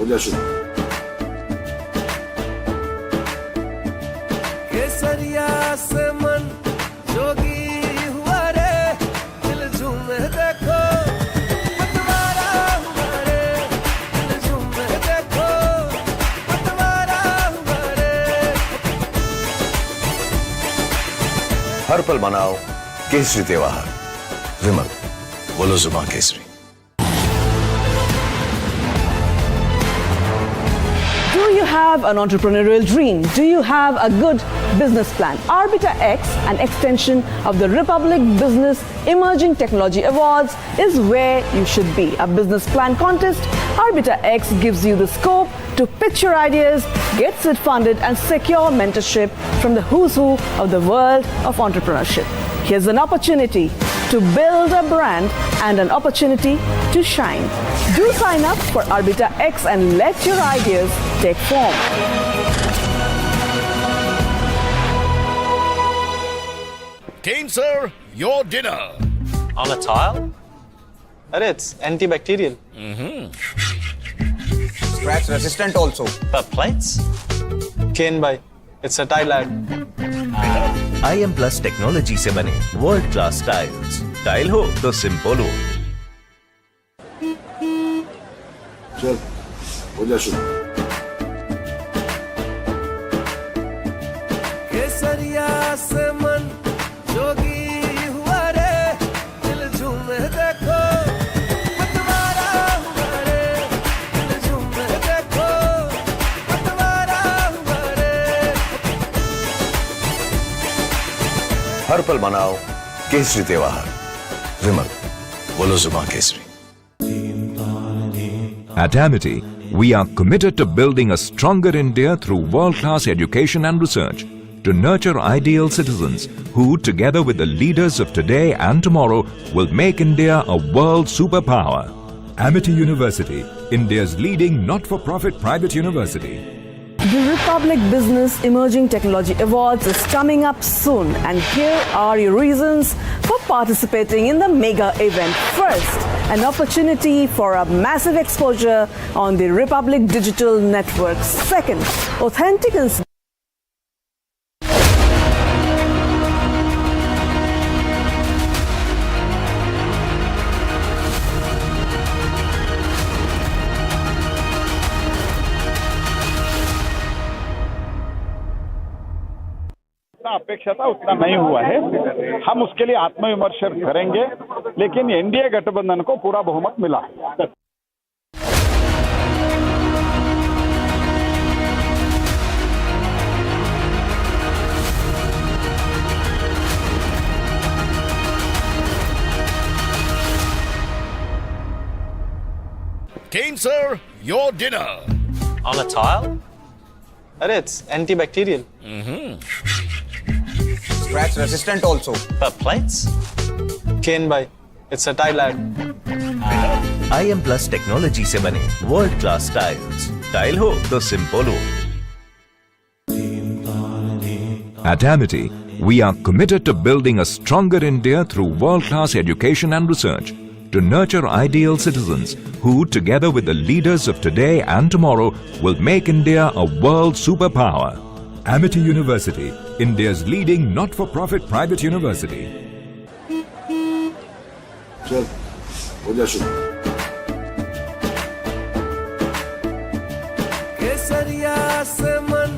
जा शुरू केसरिया से मन जोगी हुआ रे दिल झूमे देखो पतवारा हुआ रे दिल झूमे देखो पतवारा हुआ रे हर पल मनाओ केसरी त्योहार विमल बोलो जुबां Kesari Do you have an entrepreneurial dream? Do you have a good business plan? Arbiter X, an extension of the Republic Business Emerging Technology Awards, is where you should be. A business plan contest, Arbiter X gives you the scope to pitch your ideas, gets it funded, and secure mentorship from the who's who of the world of entrepreneurship. Here's an opportunity to build a brand and an opportunity to shine. Do sign up for Arbiter X and let your ideas take form. Kane sir, your dinner. On a tile? Arey, it's antibacterial. Scratch resistant also. For plates? Kane bhai, it's a tile ad. IM Plus technology से बने world class tiles tile हो तो simple हो चल हो जा शुरू केसरिया से मन जोगी हुआ रे दिल झूमे देखो पतवारा हुआ रे दिल झूमे देखो पतवारा हुआ रे हर पल मनाओ केसरी त्योहार विमल बोलो जुबां Kesari At Amity, we are committed to building a stronger India through world-class education and research to nurture ideal citizens who, together with the leaders of today and tomorrow, will make India a world superpower. Amity University, India's leading not-for-profit private university. The Republic Business Emerging Technology Awards is coming up soon, and here are your reasons for participating in the mega event. First, an opportunity for a massive exposure on the Republic Digital Network. Second, authentic and अपेक्षा था उतना नहीं हुआ है हम उसके लिए आत्मविमर्श करेंगे लेकिन एनडीए गठबंधन को पूरा बहुमत मिला Kane sir, your dinner. On a tile? Arey, it's antibacterial. Scratch resistant also. For plates? Kane bhai, it's a tile ad. IM Plus technology से बने वर्ल्ड क्लास टाइल्स टाइल हो तो सिंपल हो At Amity, we are committed to building a stronger India through world-class education and research to nurture ideal citizens who, together with the leaders of today and tomorrow, will make India a world superpower. Amity University, India's leading not-for-profit private university. चल हो जा शुरू केसरिया से मन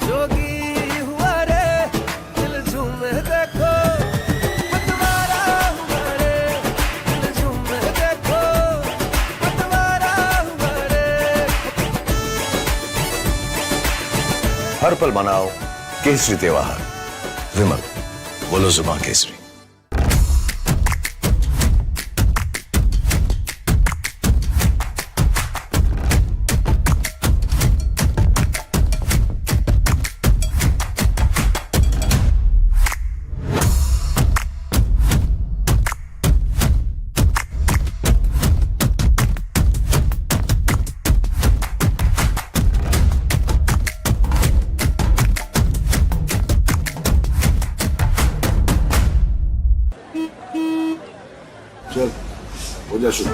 जोगी हुआ रे दिल झूमे देखो पतवारा हुआ रे दिल झूमे देखो पतवारा हुआ रे हर पल मनाओ केसरी त्योहार विमल बोलो जुबां केसरी चल हो जा शुरू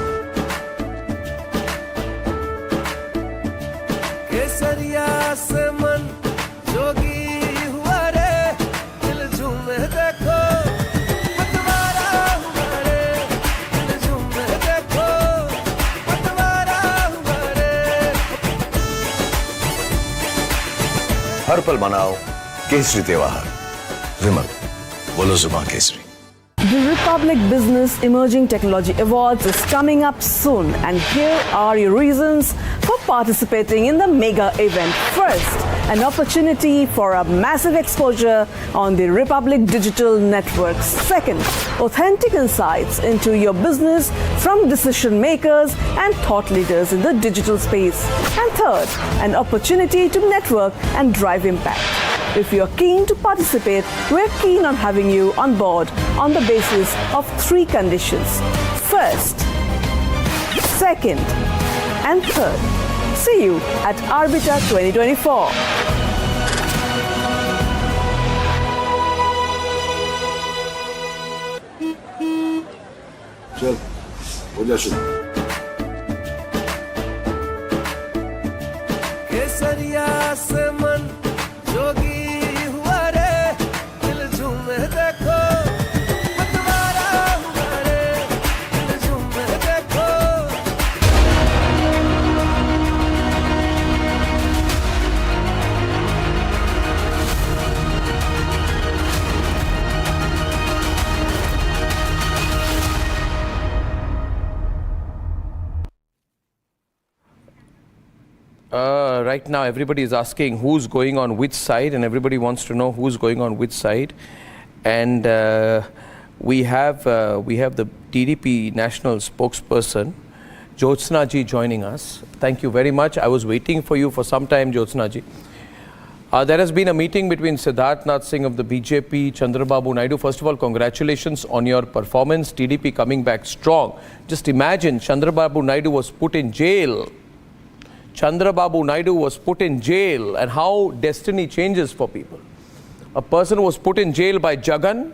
हर पल मनाओ केसरी त्योहार। विमल, बोलो जुबान Kesari. The Republic Business Emerging Technology Awards is coming up soon, and here are your reasons for participating in the mega event. First, an opportunity for a massive exposure on the Republic Digital Network. Second, authentic insights into your business from decision makers and thought leaders in the digital space. And third, an opportunity to network and drive impact. If you're keen to participate, we're keen on having you on board on the basis of 3 conditions. First, second, and third. See you at Arbiter 2024. चल हो जा शुरू। केसरिया से मन जोगी हुआ रे, दिल झूमे देखो, मतवारा हुआ रे, दिल झूमे देखो। Right now, everybody is asking who's going on which side, and everybody wants to know who's going on which side. And we have the TDP national spokesperson, Jyotsna ji, joining us. Thank you very much. I was waiting for you for some time, Jyotsna ji. There has been a meeting between Siddharth Singh of the BJP, Chandrababu Naidu. First of all, congratulations on your performance. TDP coming back strong. Just imagine, Chandrababu Naidu was put in jail. Chandrababu Naidu was put in jail, and how destiny changes for people. A person was put in jail by Jagan.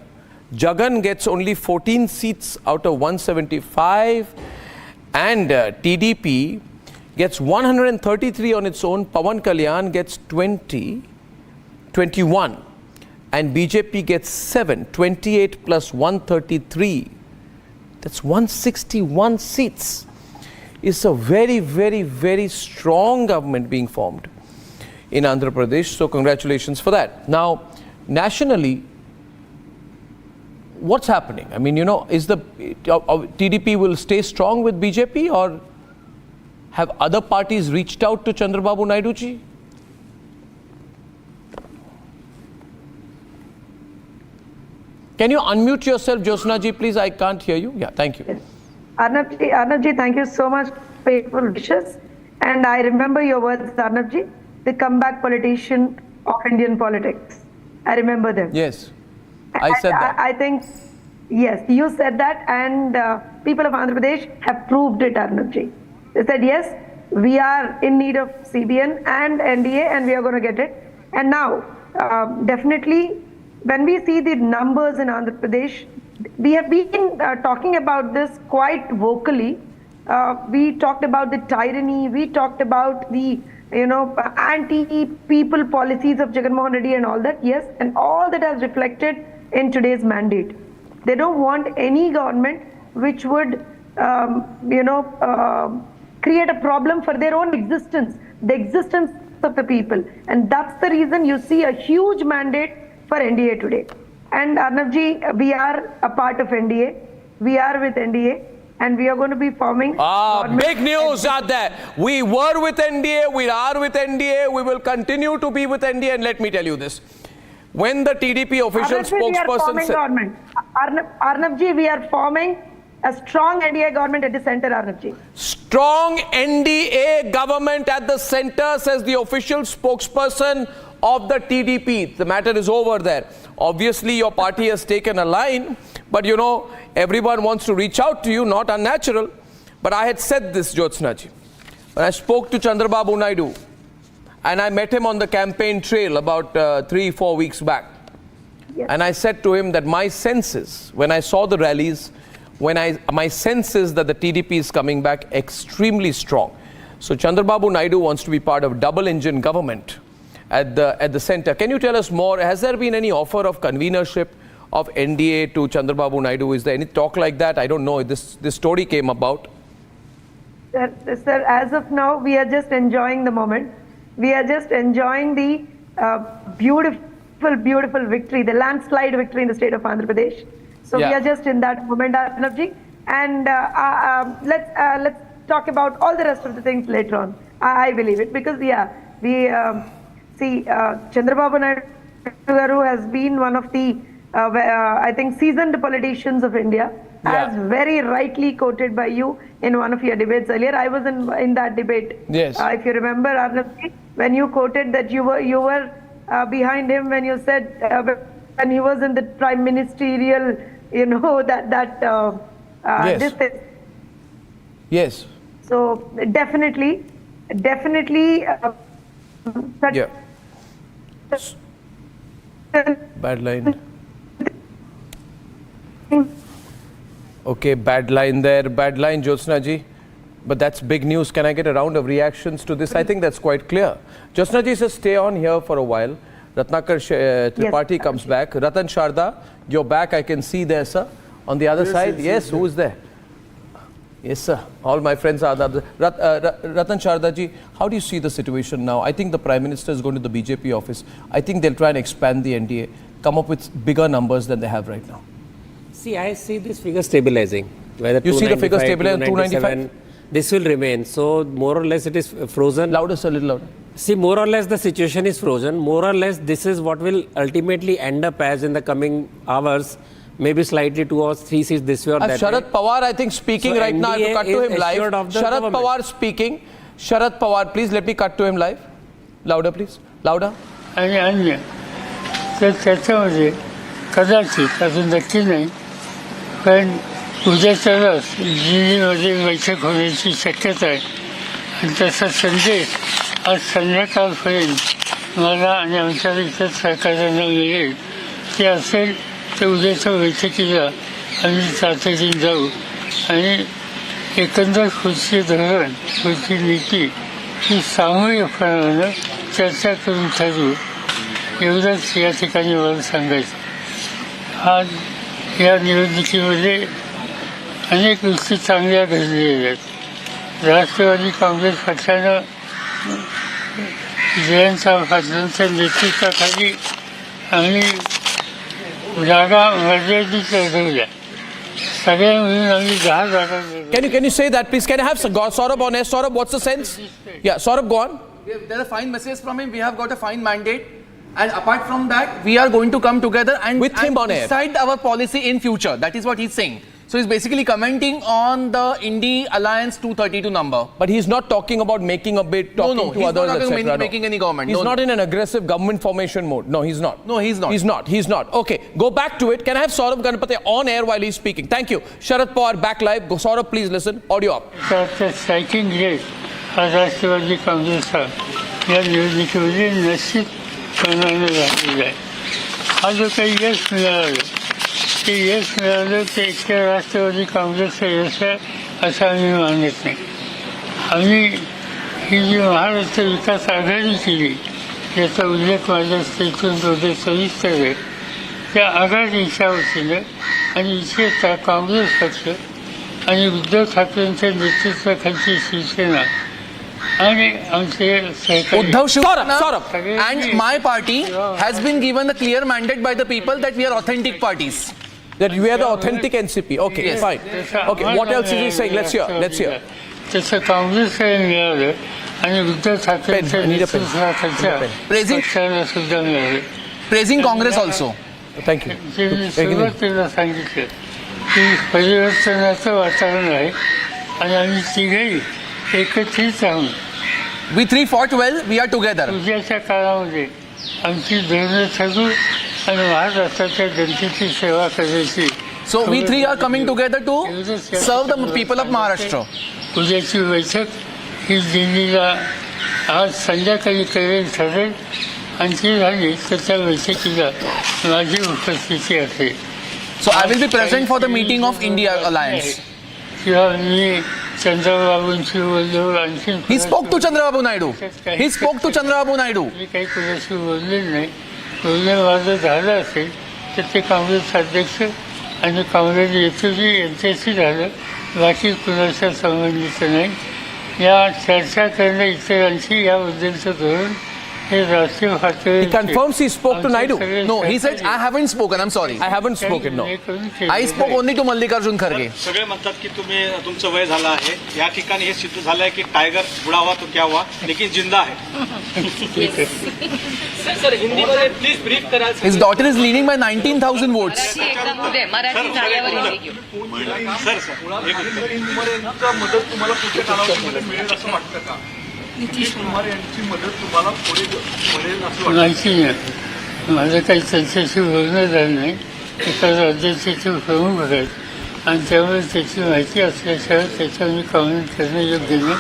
Jagan gets only 14 seats out of 175, and TDP gets 133 on its own. Pawan Kalyan gets 21, and BJP gets 7, 28 plus 133. That's 161 seats. It's a very, very, very strong government being formed in Andhra Pradesh. So congratulations for that. Now, nationally, what's happening? I mean, you know, is the TDP will stay strong with BJP, or have other parties reached out to Chandrababu Naidu ji? Can you unmute yourself, Jyotsna ji, please? I can't hear you. Yeah, thank you. Arnab ji, thank you so much for your wishes. And I remember your words, Arnab ji, the comeback politician of Indian politics. I remember them. Yes, I said that. I think, yes, you said that, and people of Andhra Pradesh have proved it, Arnab ji. They said, yes, we are in need of CBN and NDA, and we are going to get it. And now, definitely, when we see the numbers in Andhra Pradesh, we have been talking about this quite vocally. We talked about the tyranny, we talked about the anti-people policies of Jagan Mohan Reddy and all that, yes, and all that has reflected in today's mandate. They don't want any government which would, create a problem for their own existence, the existence of the people. And that's the reason you see a huge mandate for NDA today. And Arnab ji, we are a part of NDA. We are with NDA. And we are going to be forming... Big news out there. We were with NDA, we are with NDA, we will continue to be with NDA. And let me tell you this. When the TDP official spokesperson said... Arnab ji, we are forming a strong NDA government at the center, Arnab ji. Strong NDA government at the center, says the official spokesperson of the TDP. The matter is over there. Obviously, your party has taken a line, but you know, everyone wants to reach out to you, not unnatural. But I had said this, Jyotsna ji. When I spoke to Chandrababu Naidu, and I met him on the campaign trail about 3-4 weeks back. Yes. And I said to him that my senses, when I saw the rallies, my sense is that the TDP is coming back extremely strong. So Chandrababu Naidu wants to be part of double-engine government at the center. Can you tell us more? Has there been any offer of convenership of NDA to Chandrababu Naidu? Is there any talk like that? I don't know. This story came about. Sir, as of now, we are just enjoying the moment. We are just enjoying the beautiful victory, the landslide victory in the state of Andhra Pradesh. So we are just in that moment, Arnabji. And let's talk about all the rest of the things later on. I believe it because we see Chandrababu Naidu Garu has been one of the I think seasoned politicians of India, as very rightly quoted by you in one of your debates earlier. I was in that debate. Yes. If you remember, Arnab, when you quoted that you were behind him when you said when he was in the prime ministerial, yes. This. Yes. So definitely. Bad line. Okay, bad line there. Bad line, Jyotsna ji. But that's big news. Can I get a round of reactions to this? I think that's quite clear. Jyotsna ji says stay on here for a while. Ratnakar Tripathi comes back. Ratan Sharda, you're back. I can see there, sir. On the other side. Yes, who is there? Yes, sir. All my friends are there. Ratan Sharda ji, how do you see the situation now? I think the Prime Minister is going to the BJP office. I think they'll try and expand the NDA, come up with bigger numbers than they have right now. See, I see this figure stabilizing. Whether you see the figure stabilizing 295? This will remain. So, more or less it is frozen. Louder, sir, a little louder. See, more or less the situation is frozen. More or less this is what will ultimately end up as in the coming hours. Maybe slightly 2 or 3 seats this way or that Sharad Pawar, I think, speaking so right now. I have to cut to him live. Sharad Pawar speaking. Sharad Pawar, please let me cut to him live. Louder, please. Louder. आणि तर त्याच्यामध्ये कदाचित अजून नक्की नाही पण उद्याच्यालाच दिल्लीमध्ये बैठक होण्याची शक्यता आहे आणि त्याचा संदेश आज संध्याकाळपर्यंत मला आणि आमच्या इतर सहकार्यांना मिळेल ते असेल तर उद्याच्या बैठकीला आम्ही तातडीने जाऊ आणि एकंदर पुढचे धोरण पुढची नीती ही सामूहिकपणानं चर्चा करून ठरवू एवढंच या ठिकाणी मला सांगायचं आज या निवडणुकीमध्ये अनेक गोष्टी चांगल्या घडलेल्या आहेत राष्ट्रवादी काँग्रेस पक्षानं जयंतराव पाटलांच्या नेतृत्वाखाली आणि जागा मर्यादित लढवल्या सगळ्या मिळून आम्ही 10 जागा Can you say that please? Can I have Saurabh on air? Saurabh, what's the sense? Yeah, Saurabh, go on. There's a fine message from him. We have got a fine mandate. And apart from that, we are going to come together and, with him on decide our policy in future. That is what he's saying. So he's basically commenting on the INDI Alliance 232 number. But he's not talking about making a bid, talking to others, etc. He's not making any government. He's not in an aggressive government formation mode. No, he's not. No, he's not. He's not. Okay, go back to it. Can I have Saurabh Ganapathy on air while he's speaking? Thank you. Sharad Pawar back live. Go, Saurabh, please listen. Audio up. striking rate हा राष्ट्रवादी काँग्रेसचा या निवडणुकीमध्ये निश्चितपणाने राहिलेला आहे हा जो काही यश मिळालं ते यश मिळालं ते एकट्या राष्ट्रवादी काँग्रेसचं यश आहे असं आम्ही मानत नाही आम्ही ही जी महाराष्ट्र विकास आघाडी केली याचा उल्लेख माझ्या स्टेटमेंटमध्ये सविस्तर आहे त्या आघाडीच्या वतीनं आणि विशेषतः काँग्रेस पक्ष आणि उद्धव ठाकरेंच्या नेतृत्वाखालची शिवसेना आणि आमचे Uddhav Saurabh and my party has been given a clear mandate by the people that we are authentic parties. That we are the authentic NCP. Okay, yes. Fine. Okay, what else is he saying? Let's hear. तसं काँग्रेसला मिळालं आणि उद्धव ठाकरेंच्या नेतृत्वाखालच्या पक्षाला सुद्धा मिळालं Praising Congress also. Thank you. सुरुवातीला सांगितलं की परिवर्तनाचं वातावरण आहे आणि आम्ही तिघही एकत्रित आहोत. We three fought well. We are together. उद्याच्या काळामध्ये आमची धोरणं ठरवू आणि महाराष्ट्राच्या जनतेची सेवा करायची. So we three are coming together to serve the people of Maharashtra. उद्याची बैठक ही दिल्लीला आज संध्याकाळी करेल ठरेल आणि ती झाली तर त्या बैठकीला माझी उपस्थिती असेल. So I will be present for the meeting of INDI Alliance. किंवा मी चंद्रबाबूंशी बोललो आणखी He spoke to Chandrababu Naidu. He spoke to Chandrababu Naidu. मी काही कुणाशी बोललेलं नाही बोलणं माझं झालं असेल तर ते काँग्रेस अध्यक्ष आणि काँग्रेस नेतृत्व यांच्याशी झालं बाकी कुणाच्या संबंधित नाही या चर्चा करणं इतरांशी याबद्दलचं धोरण He confirms he spoke to Naidu. No, he said, I haven't spoken. I'm sorry. I haven't spoken, no. I spoke only to Mallikarjun Kharge. सगळे म्हणतात की तुम्ही तुमचं वय झालं आहे या ठिकाणी हे सिद्ध झालं आहे की टायगर बुढ़ा हुआ तो क्या हुआ लेकिन जिंदा है सर हिंदी मध्ये प्लीज ब्रीफ करा His daughter is leading by 19,000 votes. Marathi झाल्यावर सर मदत तुम्हाला पुढच्या कालावधीमध्ये मिळेल असं वाटतं का नितीश कुमार यांची मदत तुम्हाला पुढे मिळेल असं वाटतं माहिती नाही माझं काही त्यांच्याशी बोलणं झालं नाही एका राज्याचे प्रमुख आहेत आणि त्यामुळे त्याची माहिती असल्याशिवाय त्याच्यावर मी कमेंट करणं योग्य नाही.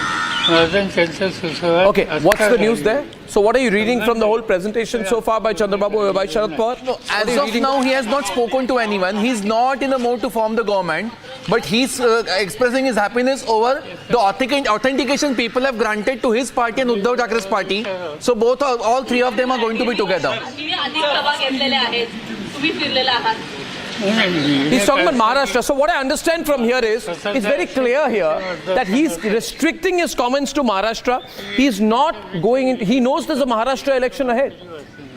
Okay, what's the news there? So what are you reading from the whole presentation so far by Chandrababu, by Sharad Pawar? No, as of now, he has not spoken to anyone. He's not in the mode to form the government, but he's expressing his happiness over the authentication people have granted to his party and Uddhav Thackeray's party. So all three of them are going to be together. He's talking about Maharashtra. So what I understand from here is, it's very clear here that he's restricting his comments to Maharashtra. He's not going in, he knows there's a Maharashtra election ahead.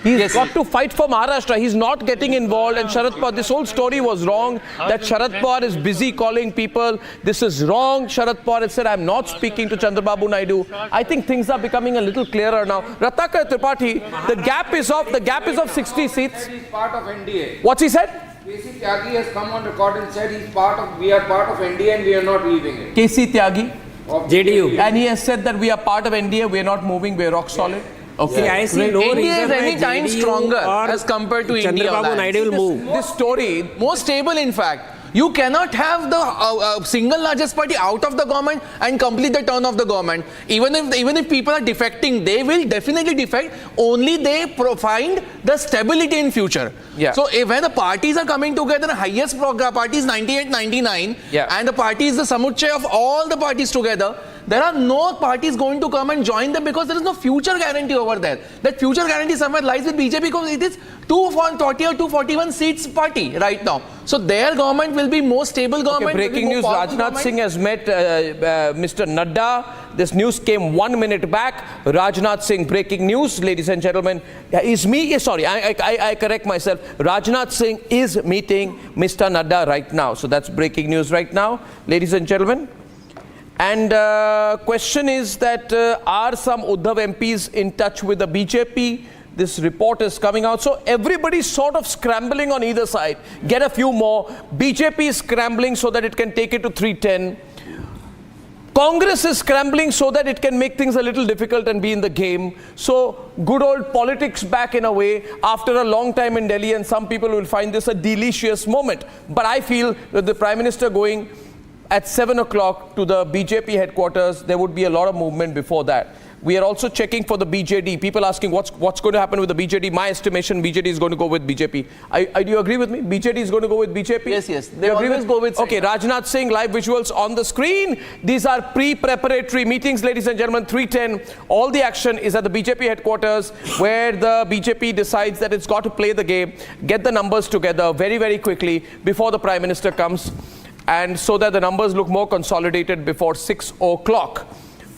He's got to fight for Maharashtra. He's not getting involved. And Sharad Pawar, this whole story was wrong. That Sharad Pawar is busy calling people. This is wrong. Sharad Pawar has said, I'm not speaking to Chandrababu Naidu. I think things are becoming a little clearer now. Ratnakar Tripathi, the gap is of 60 seats. He's part of NDA. What's he said? KC Tyagi has come on record and said we are part of NDA and we are not leaving it. KC Tyagi? JDU. And he has said that we are part of NDA, we are not moving, we are rock solid. Okay. See, I see no NDA reason is any time JDU stronger or as compared to INDI Chandrababu Alliance. Naidu will move. This story, more stable in fact. You cannot have the single largest party out of the government and complete the turn of the government. Even if people are defecting, they will definitely defect. Only they find the stability in future. Yeah. So when the parties are coming together, the highest party is 98, 99, and the party is the samuchaya of all the parties together. There are no parties going to come and join them because there is no future guarantee over there. That future guarantee somewhere lies with BJP because it is 240 or 241 seats party right now. So their government will be more stable government. Okay, breaking news, Rajnath Singh has met Mr. Nadda. This news came 1 minute back. Rajnath Singh, breaking news, ladies and gentlemen. I correct myself. Rajnath Singh is meeting Mr. Nadda right now. So that's breaking news right now, ladies and gentlemen. And question is that are some Uddhav MPs in touch with the BJP? This report is coming out. So everybody's sort of scrambling on either side. Get a few more. BJP is scrambling so that it can take it to 310. Congress is scrambling so that it can make things a little difficult and be in the game. So good old politics back in a way after a long time in Delhi, and some people will find this a delicious moment. But I feel that the Prime Minister going at 7 o'clock to the BJP headquarters, there would be a lot of movement before that. We are also checking for the BJD. People asking what's going to happen with the BJD. My estimation, BJD is going to go with BJP. Do you agree with me? BJD is going to go with BJP? Yes. They always go with... Okay, Rajnath Singh, live visuals on the screen. These are pre-preparatory meetings, ladies and gentlemen, 310. All the action is at the BJP headquarters where the BJP decides that it's got to play the game, get the numbers together very, very quickly before the Prime Minister comes, and so that the numbers look more consolidated before 6 o'clock.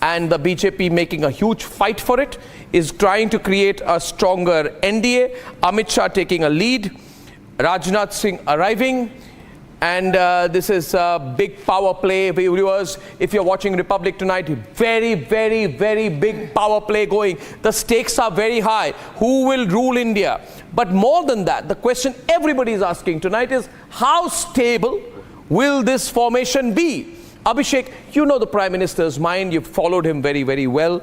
And the BJP making a huge fight for it, is trying to create a stronger NDA. Amit Shah taking a lead, Rajnath Singh arriving, and this is a big power play. Viewers, if you're watching Republic tonight, very, very, very big power play going. The stakes are very high. Who will rule India? But more than that, the question everybody is asking tonight is, how stable will this formation be? Abhishek, you know the Prime Minister's mind. You've followed him very, very well.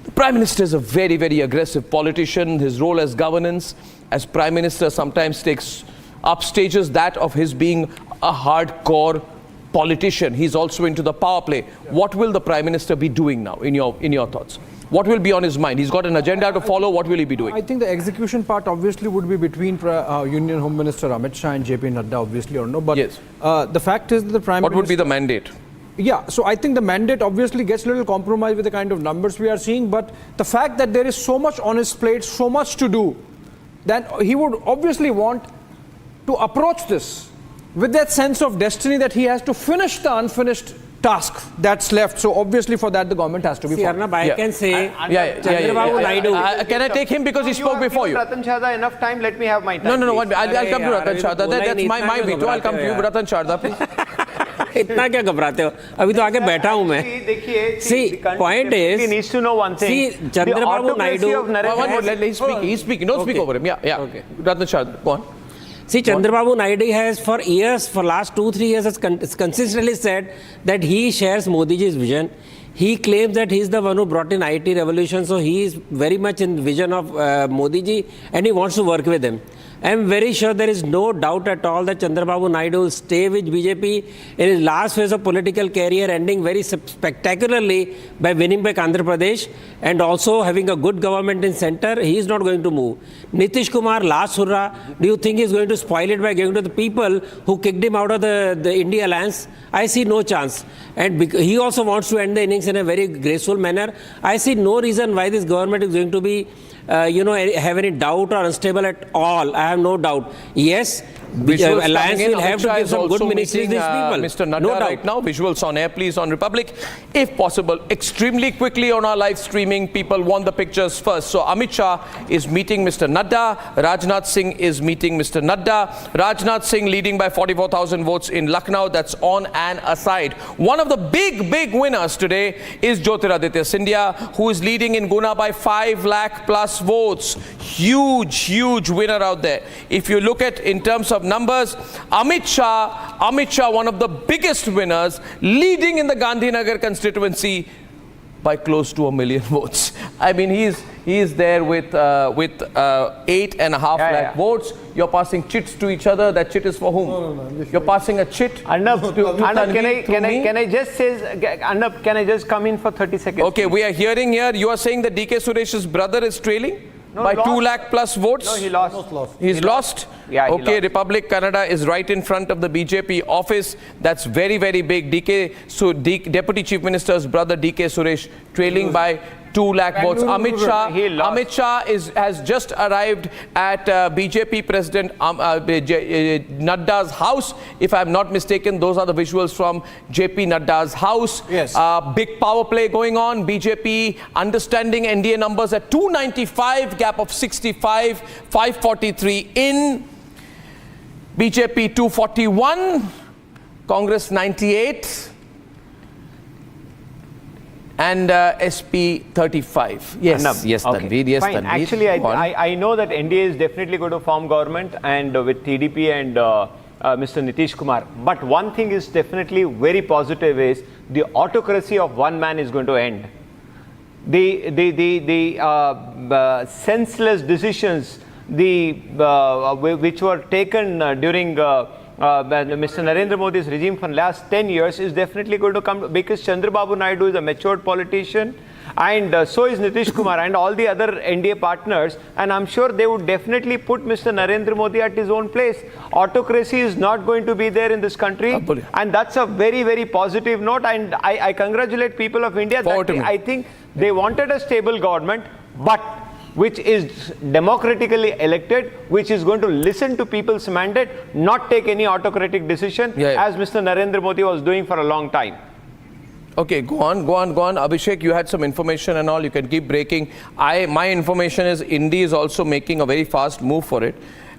The Prime Minister is a very, very aggressive politician. His role as governance, as Prime Minister, sometimes takes up stages that of his being a hardcore politician. He's also into the power play. What will the Prime Minister be doing now, in your thoughts? What will be on his mind? He's got an agenda to follow. What will he be doing? I think the execution part obviously would be between Union Home Minister Amit Shah and JP Nadda, obviously, or no. But yes. The fact is that the Prime Minister... What would be the mandate? Yeah, so I think the mandate obviously gets a little compromised with the kind of numbers we are seeing, but the fact that there is so much on his plate, so much to do, that he would obviously want to approach this with that sense of destiny that he has to finish the unfinished task that's left. So obviously for that the government has to be. See, Arnab, I can say, Chandrababu Naidu. Can I take him because he spoke before you? Ratan Chadha enough time. Let me have my time. No. I'll come to Ratan Chadha. That's my veto. I'll come to you, Ratan Chadha, please. इतना क्या घबराते हो? अभी तो आगे बैठा हूँ मैं. See, point is, needs to know one thing. See, Chandrababu Naidu. He's speaking. Don't speak over him. Yeah. Okay. Ratan Chadha, go on. See, Chandrababu Naidu has for years, for last 2-3 years, has consistently said that he shares Modiji's vision. He claims that he is the one who brought in IT revolution, so he is very much in vision of Modiji and he wants to work with him. I am very sure there is no doubt at all that Chandrababu Naidu will stay with BJP in his last phase of political career, ending very spectacularly by winning back Andhra Pradesh and also having a good government in center. He is not going to move. Nitish Kumar, last hurrah, do you think he is going to spoil it by giving to the people who kicked him out of the INDI Alliance? I see no chance. And he also wants to end the innings in a very graceful manner. I see no reason why this government is going to be have any doubt or unstable at all. I have no doubt. Yes, Alliance will have to give some good ministries to these people. Mr. Nadda right now, visuals on air, please, on Republic. If possible, extremely quickly on our live streaming, people want the pictures first. So Amit Shah is meeting Mr. Nadda. Rajnath Singh is meeting Mr. Nadda. Rajnath Singh leading by 44,000 votes in Lucknow. That's on and aside. One of the big winners today is Jyotiraditya Scindia, who is leading in Guna by 5 lakh plus votes. Huge winner out there. If you look at in terms of numbers, Amit Shah, one of the biggest winners, leading in the Gandhinagar constituency by close to 1 million votes. I mean, he is there with 8.5 lakh votes. You're passing chits to each other. That chit is for whom? No. You're passing a chit. Arnab, can I just say, Arnab, can I just come in for 30 seconds? Okay, we are hearing here. You are saying that DK Suresh's brother is trailing by 2 lakh plus votes. No, he lost. He's lost. Yeah, okay, lost. Republic Canada is right in front of the BJP office. That's very big. Deputy Chief Minister's brother DK Suresh trailing by 2 lakh votes. Amit Shah has just arrived at BJP President Nadda's house. If I'm not mistaken, those are the visuals from JP Nadda's house. Yes. Big power play going on. BJP understanding NDA numbers at 295, gap of 65, 543 in. BJP 241, Congress 98. And SP 35. Yes, Arnab. yes, Okay. Tanveer, yes, Fine. Tanveer. Actually, I know that NDA is definitely going to form government and with TDP and Mr. Nitish Kumar. But one thing is definitely very positive is the autocracy of one man is going to end. The senseless decisions which were taken during Mr. Narendra Modi's regime for the last 10 years is definitely going to come, because Chandrababu Naidu is a matured politician and so is Nitish Kumar and all the other NDA partners, and I'm sure they would definitely put Mr. Narendra Modi at his own place. Autocracy is not going to be there in this country, and that's a very positive note, and I congratulate people of India that I think they wanted a stable government, but which is democratically elected, which is going to listen to people's mandate, not take any autocratic decision, as Mr. Narendra Modi was doing for a long time. Okay, go on. Abhishek, you had some information and all. You can keep breaking. My information is INDI is also making a very fast move for it.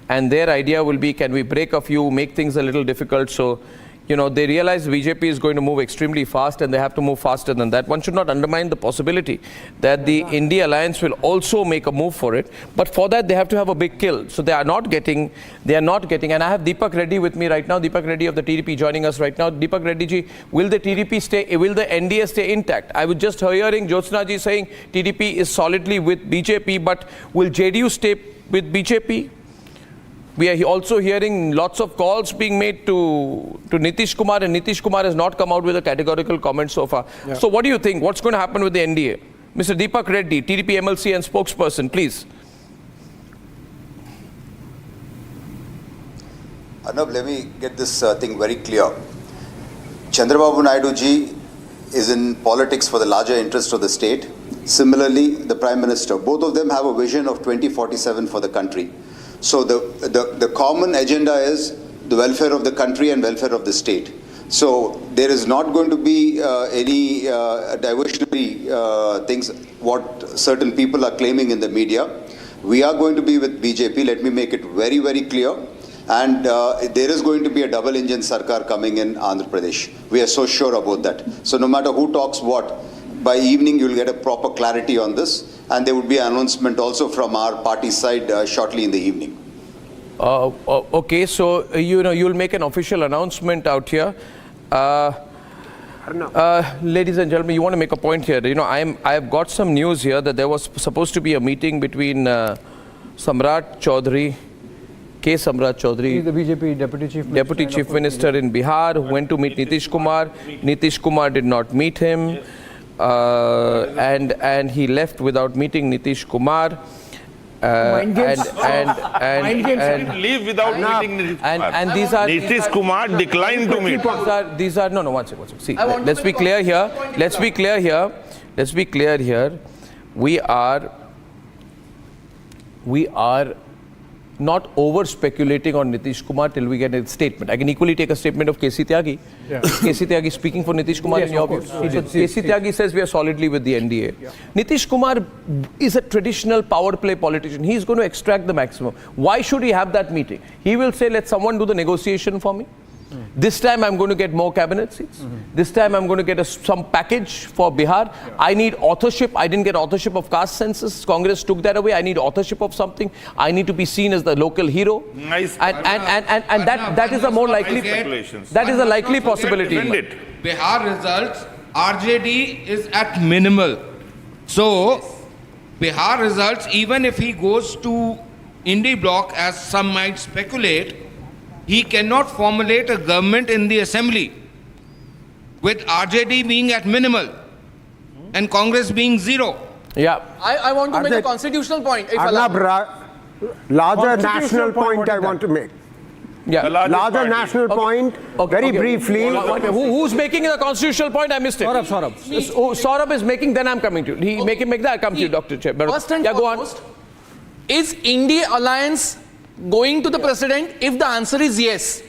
And their idea will be, can we break a few, make things a little difficult? So, you know, they realize BJP is going to move extremely fast and they have to move faster than that. One should not undermine the possibility that the INDI Alliance will also make a move for it. But for that, they have to have a big kill. So they are not getting, and I have Deepak Reddy with me right now. Deepak Reddy of the TDP joining us right now. Deepak Reddy ji, will the TDP stay, will the NDA stay intact? I was just hearing Jyotsna ji saying TDP is solidly with BJP, but will JDU stay with BJP? We are also hearing lots of calls being made to Nitish Kumar, and Nitish Kumar has not come out with a categorical comment so far. Yeah. So what do you think? What's going to happen with the NDA? Mr. Deepak Reddy, TDP MLC and spokesperson, please. Arnab, let me get this thing very clear. Chandrababu Naidu ji is in politics for the larger interest of the state. Similarly, the Prime Minister. Both of them have a vision of 2047 for the country. So the common agenda is the welfare of the country and welfare of the state. So there is not going to be any diversionary things what certain people are claiming in the media. We are going to be with BJP. Let me make it very, very clear. And there is going to be a double engine Sarkar coming in Andhra Pradesh. We are so sure about that. So no matter who talks what, by evening you will get a proper clarity on this. And there would be an announcement also from our party side shortly in the evening. Okay, so you'll make an official announcement out here. Ladies and gentlemen, you want to make a point here. I've got some news here that there was supposed to be a meeting between Samrat Chaudhary, K. Samrat Chaudhary, the BJP Deputy Chief Minister in Bihar, who went to meet Nitish Kumar. Nitish Kumar did not meet him, and he left without meeting Nitish Kumar. Leave without meeting Nitish Kumar. And these are Nitish Kumar declined to meet. These are no. One second. See, let's be clear here. Let's be clear here. We are not over speculating on Nitish Kumar till we get a statement. I can equally take a statement of KC Tyagi. Yeah. KC Tyagi speaking for Nitish Kumar in your view. So KC Tyagi says we are solidly with the NDA. Yeah. Nitish Kumar is a traditional power play politician. He's going to extract the maximum. Why should he have that meeting? He will say, let someone do the negotiation for me. This time I'm going to get more cabinet seats. This time I'm going to get some package for Bihar. Yeah. I need authorship. I didn't get authorship of caste census. Congress took that away. I need authorship of something. I need to be seen as the local hero. Nice. And that is a more likely. That is a likely possibility. Bihar results, RJD is at minimal. So Bihar results, even if he goes to INDI bloc, as some might speculate, he cannot formulate a government in the assembly with RJD being at minimal and Congress being zero. Yeah. I want to make a constitutional point. Larger national point I want to make. Yeah. Larger national point, very briefly. Who's making the constitutional point? I missed it. Saurabh is making, then I'm coming to you. He make that, I'll come to you, Dr. Chair. First and foremost, is INDI Alliance going to the president? If the answer is yes,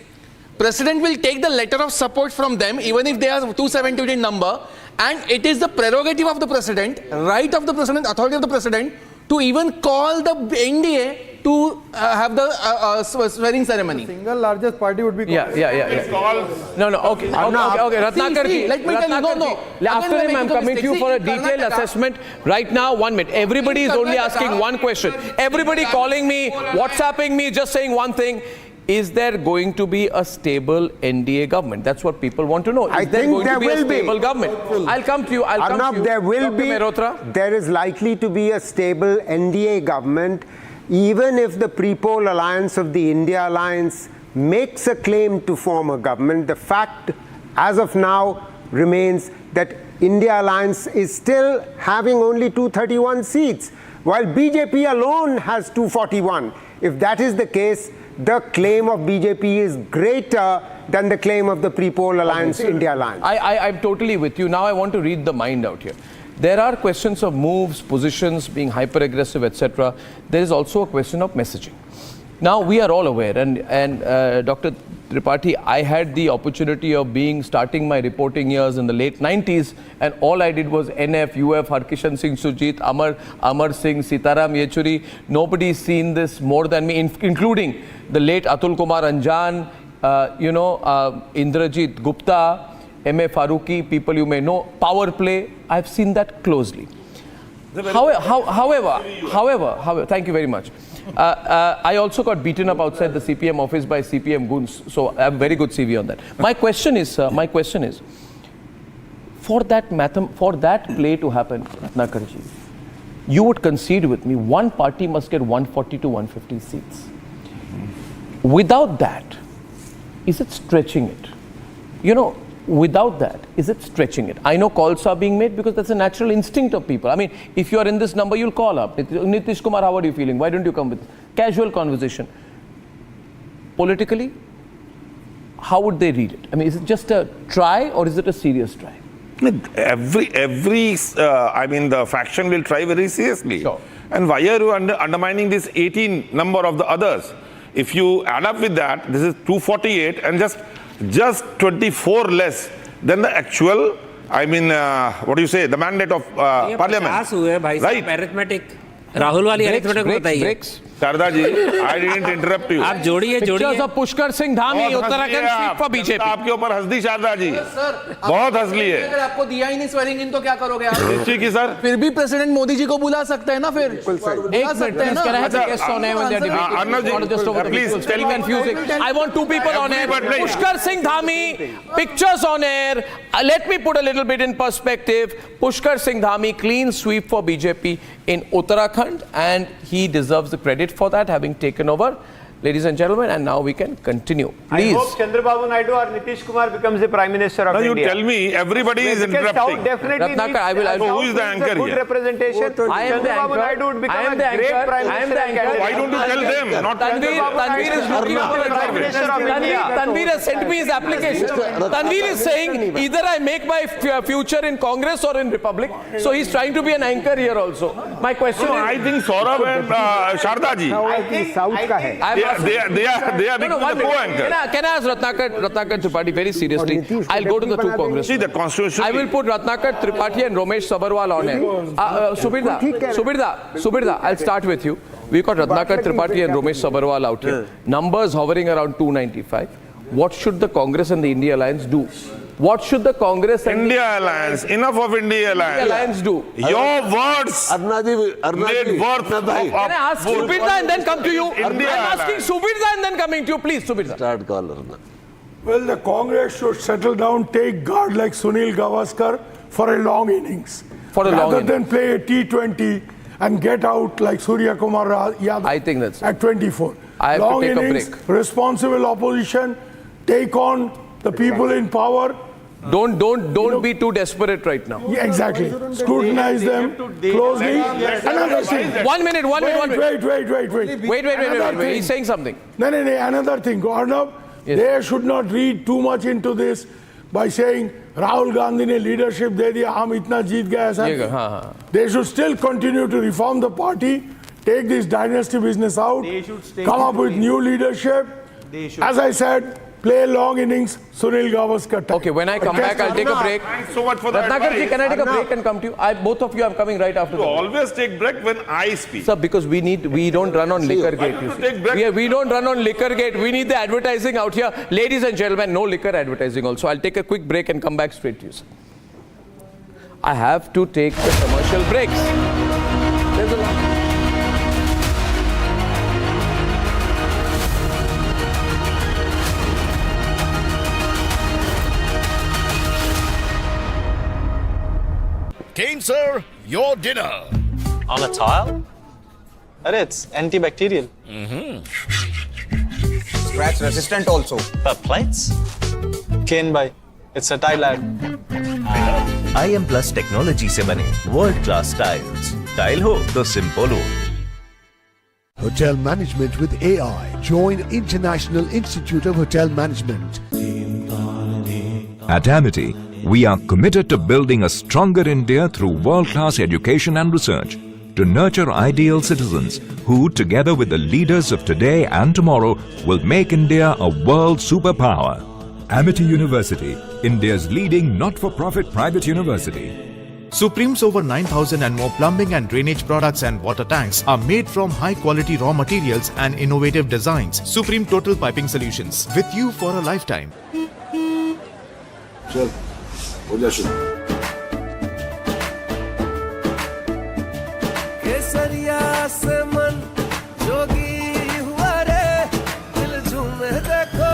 president will take the letter of support from them, even if they are 278 in number, and it is the prerogative of the president, right of the president, authority of the president, to even call the NDA to have the swearing ceremony. The single largest party would be Congress. Okay. Ratnakar, let me tell you, no. After him, I'm coming to you for a detailed assessment. Right now, 1 minute. Everybody is only asking one question. Everybody calling me, WhatsApping me, just saying one thing. Is there going to be a stable NDA government? That's what people want to know. Is there going to be a stable government? I'll come to you. Arnab, there will be. There is likely to be a stable NDA government, even if the pre-poll alliance of the India Alliance makes a claim to form a government. The fact, as of now, remains that India Alliance is still having only 231 seats, while BJP alone has 241. If that is the case, the claim of BJP is greater than the claim of the pre-poll alliance, India Alliance. I'm totally with you. Now I want to read the mind out here. There are questions of moves, positions, being hyper-aggressive, etc. There is also a question of messaging. Now, we are all aware, and Dr. Tripathi, I had the opportunity of starting my reporting years in the late 90s, and all I did was NF, UF, Harkishan Singh Sujit, Amar Singh, Sitaram Yechuri. Nobody's seen this more than me, including the late Atul Kumar Anjan, Indrajit Gupta, M.A. Faruqi, people you may know, power play. I've seen that closely. However, thank you very much. I also got beaten up outside the CPM office by CPM goons, so I have a very good CV on that. My question is, for that play to happen, Ratnakarji, you would concede with me, one party must get 140 to 150 seats. Without that, is it stretching it? Without that, is it stretching it? I know calls are being made because that's a natural instinct of people. I mean, if you are in this number, you'll call up. Nitish Kumar, how are you feeling? Why don't you come with casual conversation? Politically, how would they read it? I mean, is it just a try or is it a serious try? The faction will try very seriously. Sure. And why are you undermining this 18 number of the others? If you add up with that, this is 248, and just just 24 less than the actual, I mean, what do you say, the mandate of parliament. 50 हुए भाई साहब, arithmetic. Rahul वाली arithmetic को बताइए. Sharda ji, I didn't interrupt you. आप जोड़िए Pictures of Pushkar Singh Dhami, Uttarakhand seat for BJP. आपके ऊपर हंस दी शारदा जी, बहुत हंस ली है. अगर आपको दिया ही नहीं स्वेरिंग इन तो क्या करोगे आप? निश्चय की सर. फिर भी प्रेसिडेंट मोदी जी को बुला सकते हैं ना फिर? बुला सकते हैं ना? Please tell me. Confusing. I want two people on air. Pushkar Singh Dhami, pictures on air. Let me put a little bit in perspective. Pushkar Singh Dhami, clean sweep for BJP in Uttarakhand, and he deserves the credit for that, having taken over. Ladies and gentlemen, and now we can continue. Please. I hope Chandrababu Naidu or Nitish Kumar becomes the Prime Minister of India. You tell me, everybody is interrupting. Definitely Ratnakar, who is the anchor good here? representation. I am the Chandrababu anchor. Naidu would become I am a the great anchor. Prime I am Minister. the anchor. Why don't you tell them? Not Tanveer is looking for a job. Tanveer has sent me his application. Tanveer is saying either I make my future in Congress or in Republic. So he's trying to be an anchor here also. My question is, I think Saurabh and Sharda ji, they are becoming the co-anchor. Can I ask Ratnakar Tripathi very seriously? I'll go to the two Congress. See, the constitution. I will put Ratnakar Tripathi and Romesh Sabarwal on air. Subirda, I'll start with you. We've got Ratnakar Tripathi and Romesh Sabarwal out here. Numbers hovering around 295. What should the Congress and the INDI Alliance do? What should the Congress and India Alliance, enough of India Alliance. do? Your words made worth of Can I ask Subirda and then come to you? India I'm asking Subirda and then coming to you. Please, Subirda. Well, the Congress should settle down, take guard like Sunil Gavaskar for a long innings. Rather than play a T20 and get out like Surya Kumar Yadav I think that's at 24. I have long to take innings, a break. Responsible opposition, take on the people in power. Don't be too desperate right now. Yeah, exactly. Scrutinize them closely. Another thing. One minute. Wait. He's saying something. No. Another thing, Arnab, they should not read too much into this by saying Rahul Gandhi ne leadership de diya, hum itna jeet gaye aisa. They should still continue to reform the party, take this dynasty business out, come up with new leadership. As I said, play long innings, Sunil Gavaskar. Okay, when I come back, I'll take a break. Thanks so much for that. Ratnakar ji, can I take a break and come to you? Both of you are coming right after. You always take break when I speak. Sir, because we don't run on liquor gate. We don't run on liquor gate. We need the advertising out here. Ladies and gentlemen, no liquor advertising also. I'll take a quick break and come back straight to you, sir. I have to take the commercial breaks. There's a lot. Kane, sir, your dinner. On a tile? It's antibacterial. Scratch resistant also. Plates? Kane bhai, it's a tile ad. IM Plus technology से बने world class tiles. Tile हो तो simple हो. Hotel Management with AI. Join International Institute of Hotel Management. At Amity, we are committed to building a stronger India through world-class education and research to nurture ideal citizens who, together with the leaders of today and tomorrow, will make India a world superpower. Amity University, India's leading not-for-profit private university. Supreme's over 9,000 and more plumbing and drainage products and water tanks are made from high-quality raw materials and innovative designs. Supreme Total Piping Solutions, with you for a lifetime. चल हो जा शुरू केसरिया से मन जोगी हुआ रे दिल झूमे देखो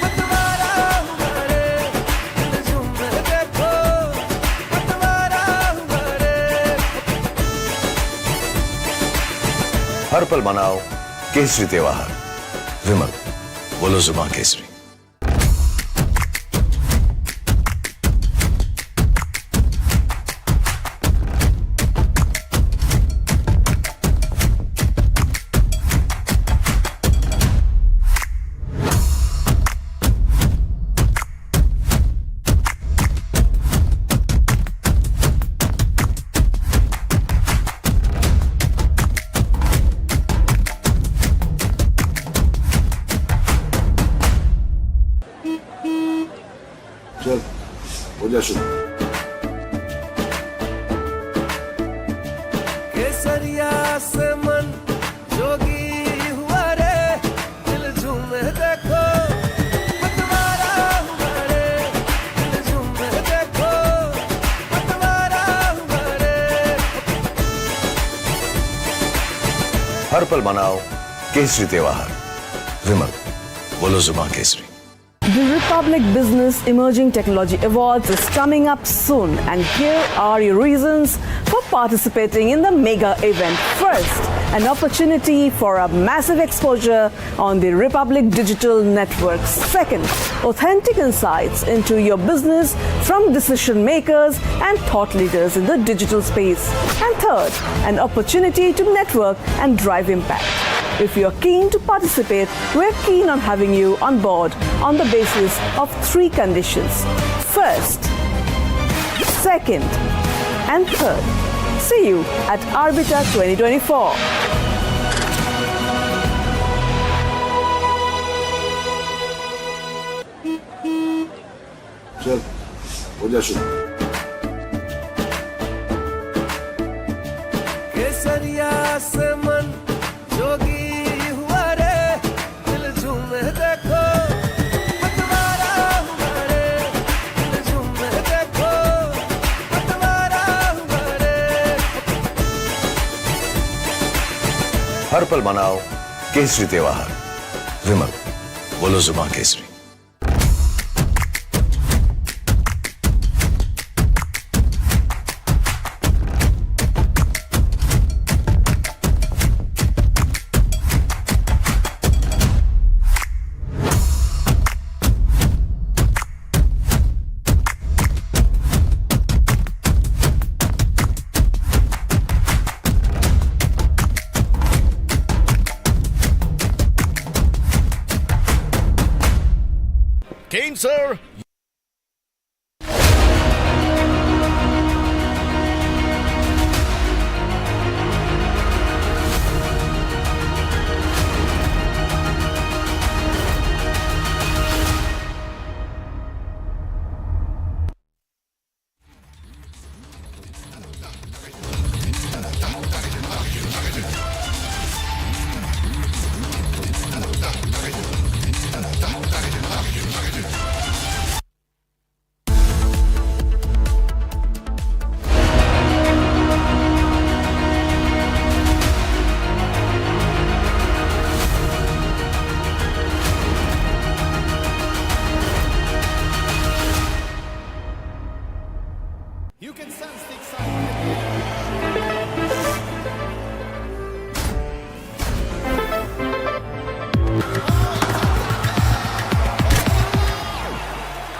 पतवारा हुआ रे दिल झूमे देखो पतवारा हुआ रे हर पल मनाओ केसरी त्योहार विमल बोलो जुबान केसरी चल हो जा शुरू केसरिया से मन जोगी हुआ रे दिल झूमे देखो पतवारा हुआ रे दिल झूमे देखो पतवारा हुआ रे हर पल मनाओ केसरी त्योहार विमल बोलो जुबान Kesari The Republic Business Emerging Technology Awards is coming up soon, and here are your reasons for participating in the mega event. First, an opportunity for a massive exposure on the Republic Digital Network. Second, authentic insights into your business from decision makers and thought leaders in the digital space. And third, an opportunity to network and drive impact. If you're keen to participate, we're keen on having you on board on the basis of 3 conditions. First, second, and third. See you at Arbiter 2024. चल हो जा शुरू केसरिया से मन जोगी हुआ रे दिल झूमे देखो पतवारा हुआ रे दिल झूमे देखो पतवारा हुआ रे हर पल मनाओ केसरी त्योहार विमल बोलो जुबान केसरी Kane, sir.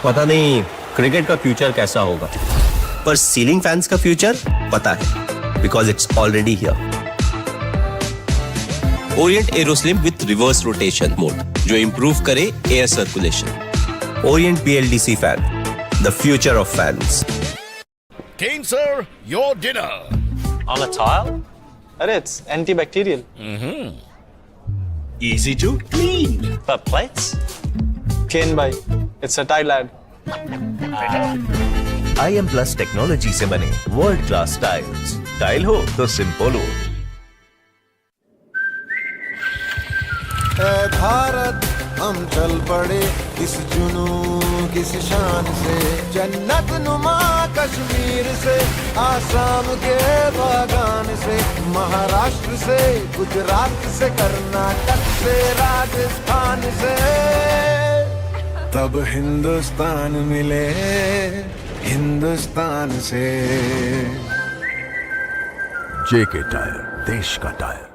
पता नहीं क्रिकेट का फ्यूचर कैसा होगा, पर सीलिंग फैंस का फ्यूचर पता है, because it's already here. Orient Aeroslim with reverse rotation mode जो इंप्रूव करे air circulation. Orient BLDC fan, the future of fans. Kane, sir, your dinner. On a tile? Arey, it's antibacterial. Easy to clean. But plates? Kane bhai, it's a tile ad. IM Plus technology से बने world class tiles. Tile हो तो simple हो. भारत हम चल पड़े इस जुनू किस शान से, जन्नत नुमा कश्मीर से, आसाम के बागान से, महाराष्ट्र से, गुजरात से, कर्नाटक से, राजस्थान से, तब हिंदुस्तान मिले हिंदुस्तान से. JK Tyre, देश का tyre.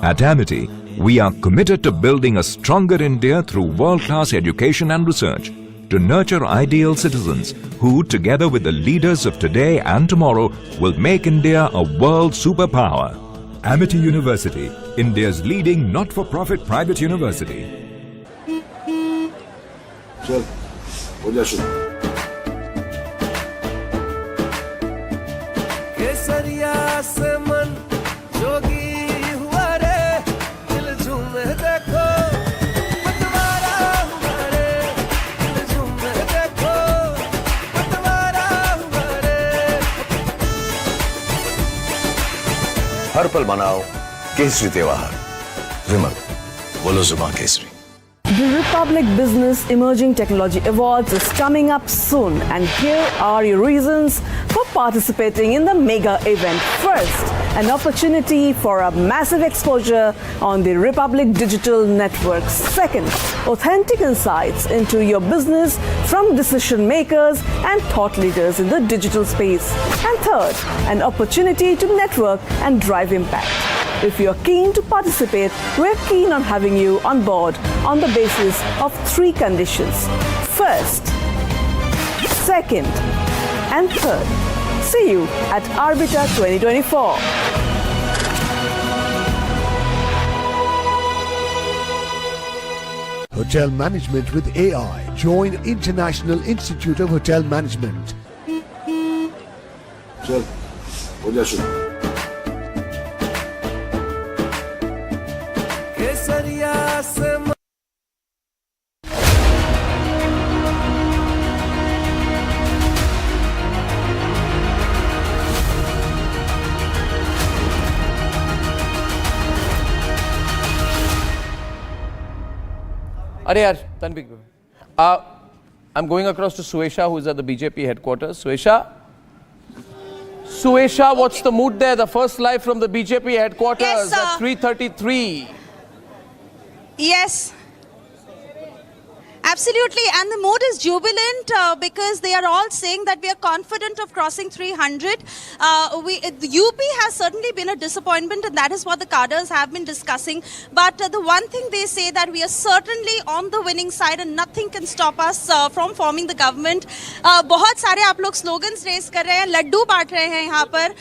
At Amity, we are committed to building a stronger India through world-class education and research to nurture ideal citizens who, together with the leaders of today and tomorrow, will make India a world superpower. Amity University, India's leading not-for-profit private university. चल हो जा शुरू केसरिया से मन जोगी हुआ रे दिल झूमे देखो पतवारा हुआ रे दिल झूमे हर पल मनाओ केसरी त्योहार। विमल, बोलो जुबान Kesari. The Republic Business Emerging Technology Awards is coming up soon, and here are your reasons for participating in the mega event. First, an opportunity for a massive exposure on the Republic Digital Network. Second, authentic insights into your business from decision makers and thought leaders in the digital space. And third, an opportunity to network and drive impact. If you're keen to participate, we're keen on having you on board on the basis of 3 conditions. First, second, and third. See you at Arbiter 2024. Hotel Management with AI. Join International Institute of Hotel Management. चल हो जा शुरू। केसरिया से Arey yaar, Tanvik. I'm going across to Suesha, who is at the BJP headquarters. Suesha, what's the mood there? The first live from the BJP headquarters at 3:33. Yes. Absolutely, and the mood is jubilant because they are all saying that we are confident of crossing 300. The UP has certainly been a disappointment, and that is what the cadres have been discussing. But the one thing they say that we are certainly on the winning side, and nothing can stop us from forming the government. बहुत सारे आप लोग slogans raise कर रहे हैं, लड्डू बांट रहे हैं यहाँ पर.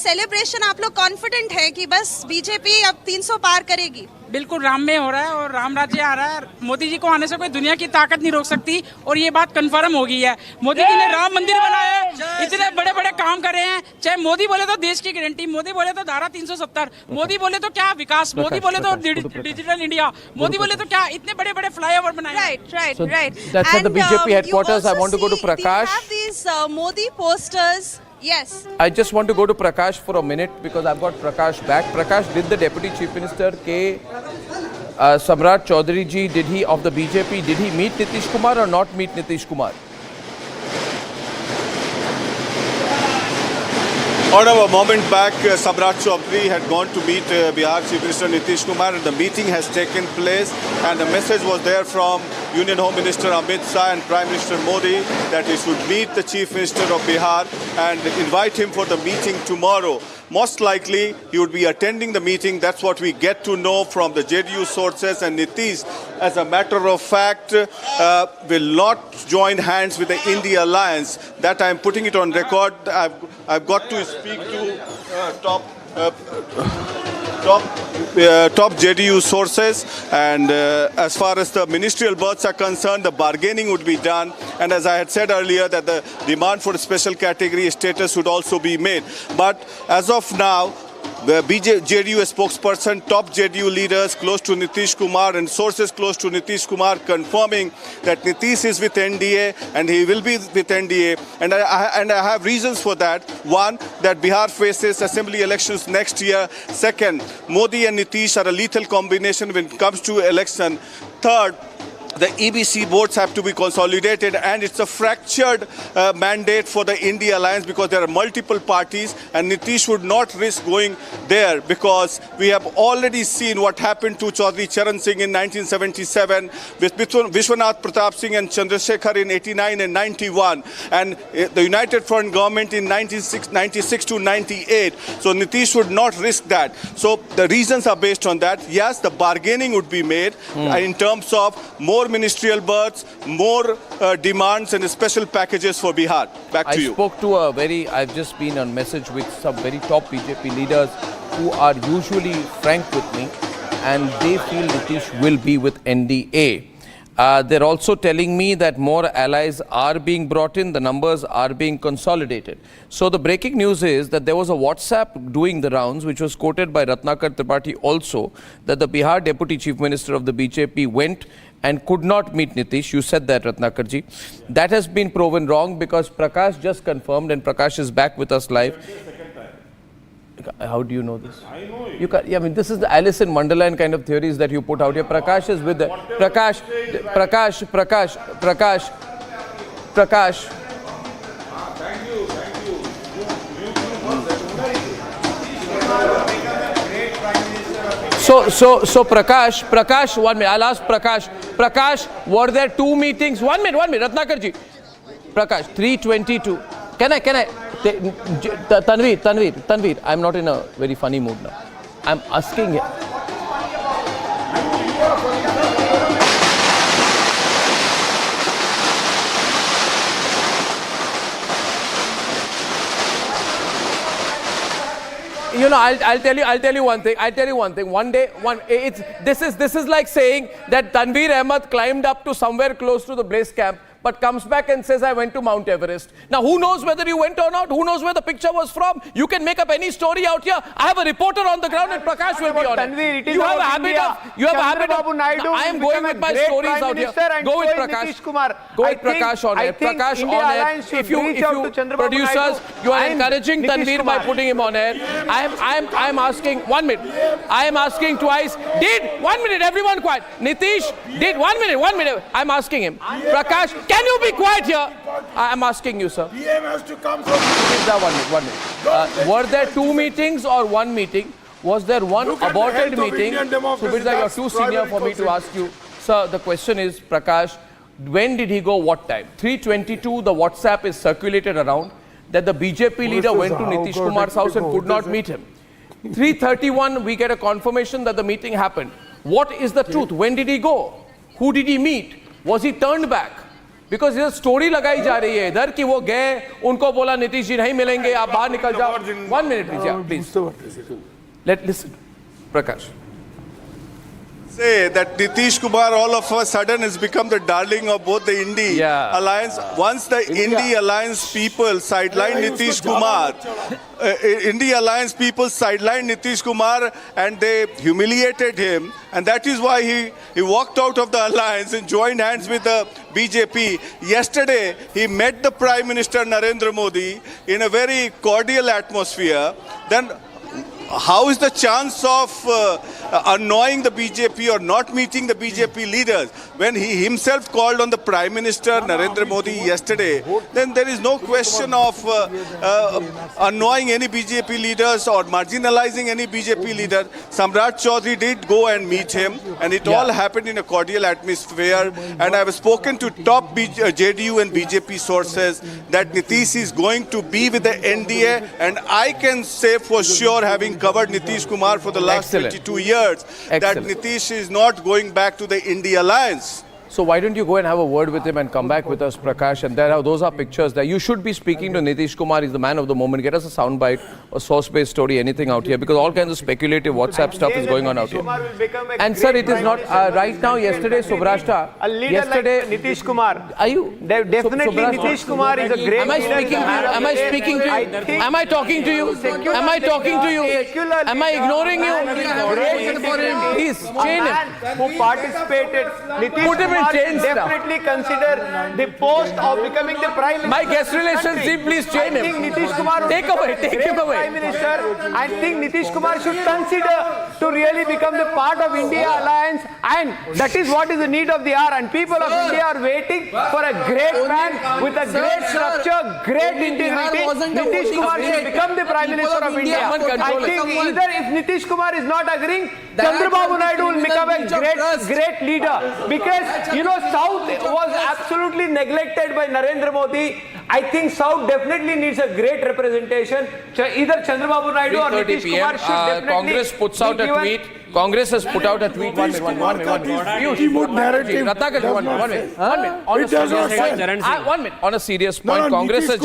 Celebration आप लोग confident है कि बस बीजेपी अब 300 पार करेगी. बिल्कुल राम में हो रहा है और राम राज्य आ रहा है। मोदी जी को आने से कोई दुनिया की ताकत नहीं रोक सकती और ये बात कंफर्म हो गई है। मोदी जी ने राम मंदिर बनाया है, इतने बड़े बड़े काम कर रहे हैं। चाहे मोदी बोले तो देश की गारंटी, मोदी बोले तो धारा 370, मोदी बोले तो क्या विकास, मोदी बोले तो डिजिटल इंडिया, मोदी बोले तो क्या इतने बड़े बड़े फ्लाईओवर बनाए। Right. That's at the BJP headquarters. I want to go to Prakash. We have these Modi posters. Yes. I just want to go to Prakash for a minute because I've got Prakash back. Prakash, did the Deputy Chief Minister K. Samrat Chaudhary ji, of the BJP, did he meet Nitish Kumar or not meet Nitish Kumar? Arnab, a moment back, Samrat Chaudhary had gone to meet Bihar Chief Minister Nitish Kumar, and the meeting has taken place, and the message was there from Union Home Minister Amit Shah and Prime Minister Modi that he should meet the Chief Minister of Bihar and invite him for the meeting tomorrow. Most likely, he would be attending the meeting. That's what we get to know from the JDU sources. And Nitish, as a matter of fact, will not join hands with the INDI Alliance. That I'm putting it on record. I've got to speak to top JDU sources, and as far as the ministerial berths are concerned, the bargaining would be done, and as I had said earlier, that the demand for a special category status would also be made. But as of now, the JDU spokesperson, top JDU leaders close to Nitish Kumar and sources close to Nitish Kumar confirming that Nitish is with NDA and he will be with NDA. And I have reasons for that. One, that Bihar faces assembly elections next year. Second, Modi and Nitish are a lethal combination when it comes to election. Third, the EBC votes have to be consolidated, and it's a fractured mandate for the INDI Alliance because there are multiple parties, and Nitish would not risk going there because we have already seen what happened to Chaudhry Charan Singh in 1977, with Vishwanath Pratap Singh and Chandrasekhar in 89 and 91, and the United Front government in 96 to 98. So Nitish would not risk that. So the reasons are based on that. Yes, the bargaining would be made in terms of more ministerial berths, more demands and special packages for Bihar. Back to you. I spoke to I've just been on message with some very top BJP leaders who are usually frank with me, and they feel Nitish will be with NDA. They're also telling me that more allies are being brought in, the numbers are being consolidated. So the breaking news is that there was a WhatsApp doing the rounds, which was quoted by Ratnakar Tripathi also, that the Bihar Deputy Chief Minister of the BJP went and could not meet Nitish. You said that, Ratnakarji. That has been proven wrong because Prakash just confirmed, and Prakash is back with us live. How do you know this? I know it. You can't, yeah, I mean, this is the Alice in Wonderland kind of theories that you put out here. Prakash is with the... Prakash. Thank you. So Prakash, 1 minute. I'll ask Prakash. Prakash, were there 2 meetings? 1 minute, Ratnakarji. Prakash, 322. Can I? Tanveer, I'm not in a very funny mood now. I'm asking him. You know, I'll tell you one thing. One day, this is like saying that Tanveer Ahmed climbed up to somewhere close to the base camp, but comes back and says, I went to Mount Everest. Now, who knows whether you went or not? Who knows where the picture was from? You can make up any story out here. I have a reporter on the ground and Prakash will be on it. You have a habit of... I am going with my stories out here. Go with Prakash. Go with Prakash on air. Prakash on air. If you producers, you are encouraging Tanveer by putting him on air. I am asking, 1 minute. I am asking twice. 1 minute, everyone quiet. Nitish, 1 minute. I'm asking him. Prakash, can you be quiet here? I'm asking you, sir. PM has to come from... 1 minute. Were there 2 meetings or 1 meeting? Was there one aborted meeting? Subirza, you're too senior for me to ask you. Sir, the question is, Prakash, when did he go, what time? 3:22, the WhatsApp is circulated around that the BJP leader went to Nitish Kumar's house and could not meet him. 3:31, we get a confirmation that the meeting happened. What is the truth? When did he go? Who did he meet? Was he turned back? Because ये story लगाई जा रही है इधर कि वो गए, उनको बोला नीतीश जी नहीं मिलेंगे, आप बाहर निकल जाओ. 1 minute, please. Let's listen. Prakash. Say that Nitish Kumar all of a sudden has become the darling of both the INDI Alliance. Once the INDI Alliance people sidelined Nitish Kumar, INDI Alliance people sidelined Nitish Kumar and they humiliated him, and that is why he walked out of the alliance and joined hands with the BJP. Yesterday, he met the Prime Minister Narendra Modi in a very cordial atmosphere. Then how is the chance of annoying the BJP or not meeting the BJP leaders when he himself called on the Prime Minister Narendra Modi yesterday? Then there is no question of annoying any BJP leaders or marginalizing any BJP leader. Samrat Chaudhary did go and meet him, and it all happened in a cordial atmosphere. And I have spoken to top JDU and BJP sources that Nitish is going to be with the NDA, and I can say for sure, having covered Nitish Kumar for the last 22 years, that Nitish is not going back to the INDI Alliance. So why don't you go and have a word with him and come back with us, Prakash? And those are pictures that you should be speaking to Nitish Kumar. He's the man of the moment. Get us a soundbite, a source-based story, anything out here, because all kinds of speculative WhatsApp stuff is going on out here. And sir, it is not right now. Yesterday, Subrashta. A leader yesterday, like Nitish Kumar. Are you definitely Nitish Kumar is a great Am I speaking to you? Am I speaking to you? Am I talking to you? Am I talking to you? Am I ignoring you? Please chain him. Who participated? Put him in chain stuff. Definitely consider the post of becoming the Prime Minister. My guest relations team, please chain him. I think Nitish Kumar take him away. Prime Minister. I think Nitish Kumar should consider to really become the part of India Alliance, and that is what is the need of the hour. And people of India are waiting for a great man with a great structure, great integrity. Nitish Kumar should become the Prime Minister of India. I think either if Nitish Kumar is not agreeing, Chandrababu Naidu will become a great leader, because South was absolutely neglected by Narendra Modi. I think South definitely needs a great representation. Either Chandrababu Naidu or Nitish Kumar should definitely Congress puts out a tweet. Congress has put out a tweet. One minute. On a serious point, Congress has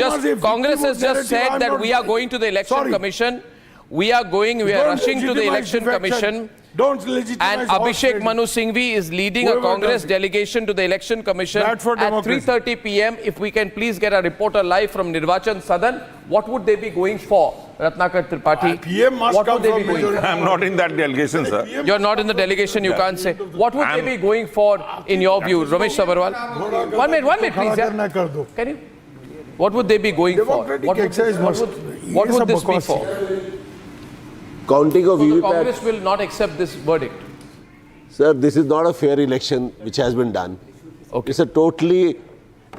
just said that we are going to the election commission. We are rushing to the election commission. And Abhishek Manu Singhvi is leading a Congress delegation to the election commission at 3:30 p.m. If we can please get a reporter live from Nirvachan Sadan, what would they be going for? Ratnakar Tripathi, what would they be going for? I'm not in that delegation, sir. You're not in the delegation, you can't say. What would they be going for in your view? Ramesh Sabarwal? 1 minute, please. Can you? What would they be going for? What would this be for? counting of So the VVPAT. Congress will not accept this verdict. Sir, this is not a fair election which has been done. Okay. It's a totally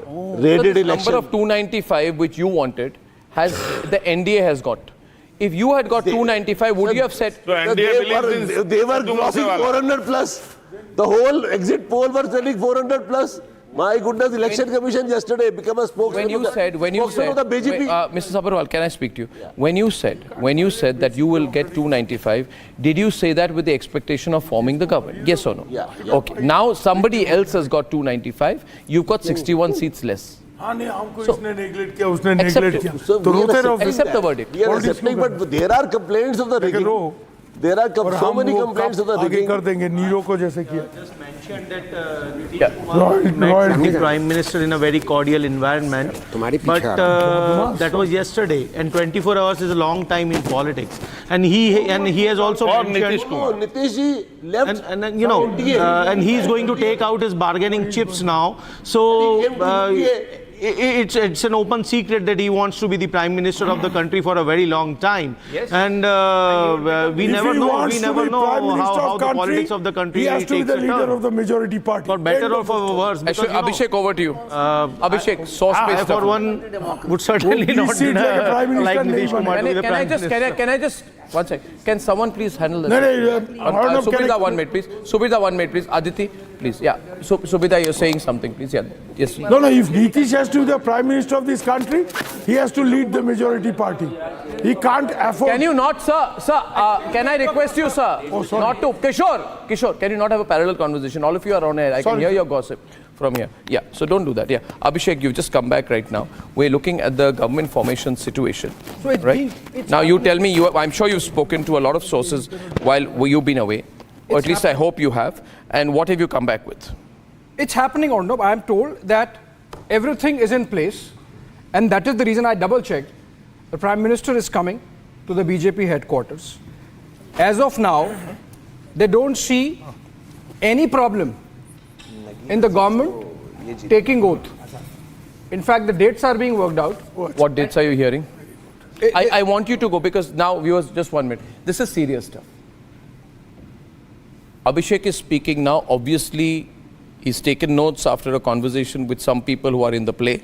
raided so election. Number of 295 which you wanted has the NDA has got. If you had got 295, would you have said? So they were crossing 400 plus. The whole exit poll were telling 400 plus. My goodness, Election Commission yesterday became a spokesman When you said, of the BJP. Mr. Sabharwal, can I speak to you? Yeah. When you said that you will get 295, did you say that with the expectation of forming the government? Yes or no? Yeah. Okay. Now somebody else has got 295. You've got 61 seats less. Accept the verdict. We are accepting, but there are complaints of the rigging. There are so many complaints of the rigging. Just mentioned that the Prime Minister in a very cordial environment, but that was yesterday, and 24 hours is a long time in politics. And he has also mentioned Nitishji left, and you know, and he's going to take out his bargaining chips now. So it's an open secret that he wants to be the Prime Minister of the country for a very long time. Yes. And we never know how the politics of the country he has to be the leader turn. of the majority party. For better or for worse. Because, Abhishek, over to you. Abhishek, I for one would certainly not deny like Nitish Kumar to be the Prime Minister. Can I just one second? Can someone please handle this? No, Subhita, 1 minute, please. Subhita, 1 minute, please. Aditi, please. Yeah. So, Subhita, you're saying something, please. Yeah. Yes. No, if Nitish has to be the Prime Minister of this country, he has to lead the majority party. He can't afford... Can you not, sir? Sir, can I request you, sir, not to... Kishore, can you not have a parallel conversation? All of you are on air. I can hear your gossip from here. Yeah, so don't do that. Yeah. Abhishek, you've just come back right now. We're looking at the government formation situation. So right? Now, you tell me, I'm sure you've spoken to a lot of sources while you've been away. Or at least I hope you have. And what have you come back with? It's happening, Arnab. I am told that everything is in place, and that is the reason I double-checked. The Prime Minister is coming to the BJP headquarters. As of now, they don't see any problem in the government taking oath. In fact, the dates are being worked out. What dates are you hearing? I want you to go, because now, viewers, just 1 minute. This is serious stuff. Abhishek is speaking now. Obviously, he's taken notes after a conversation with some people who are in the play.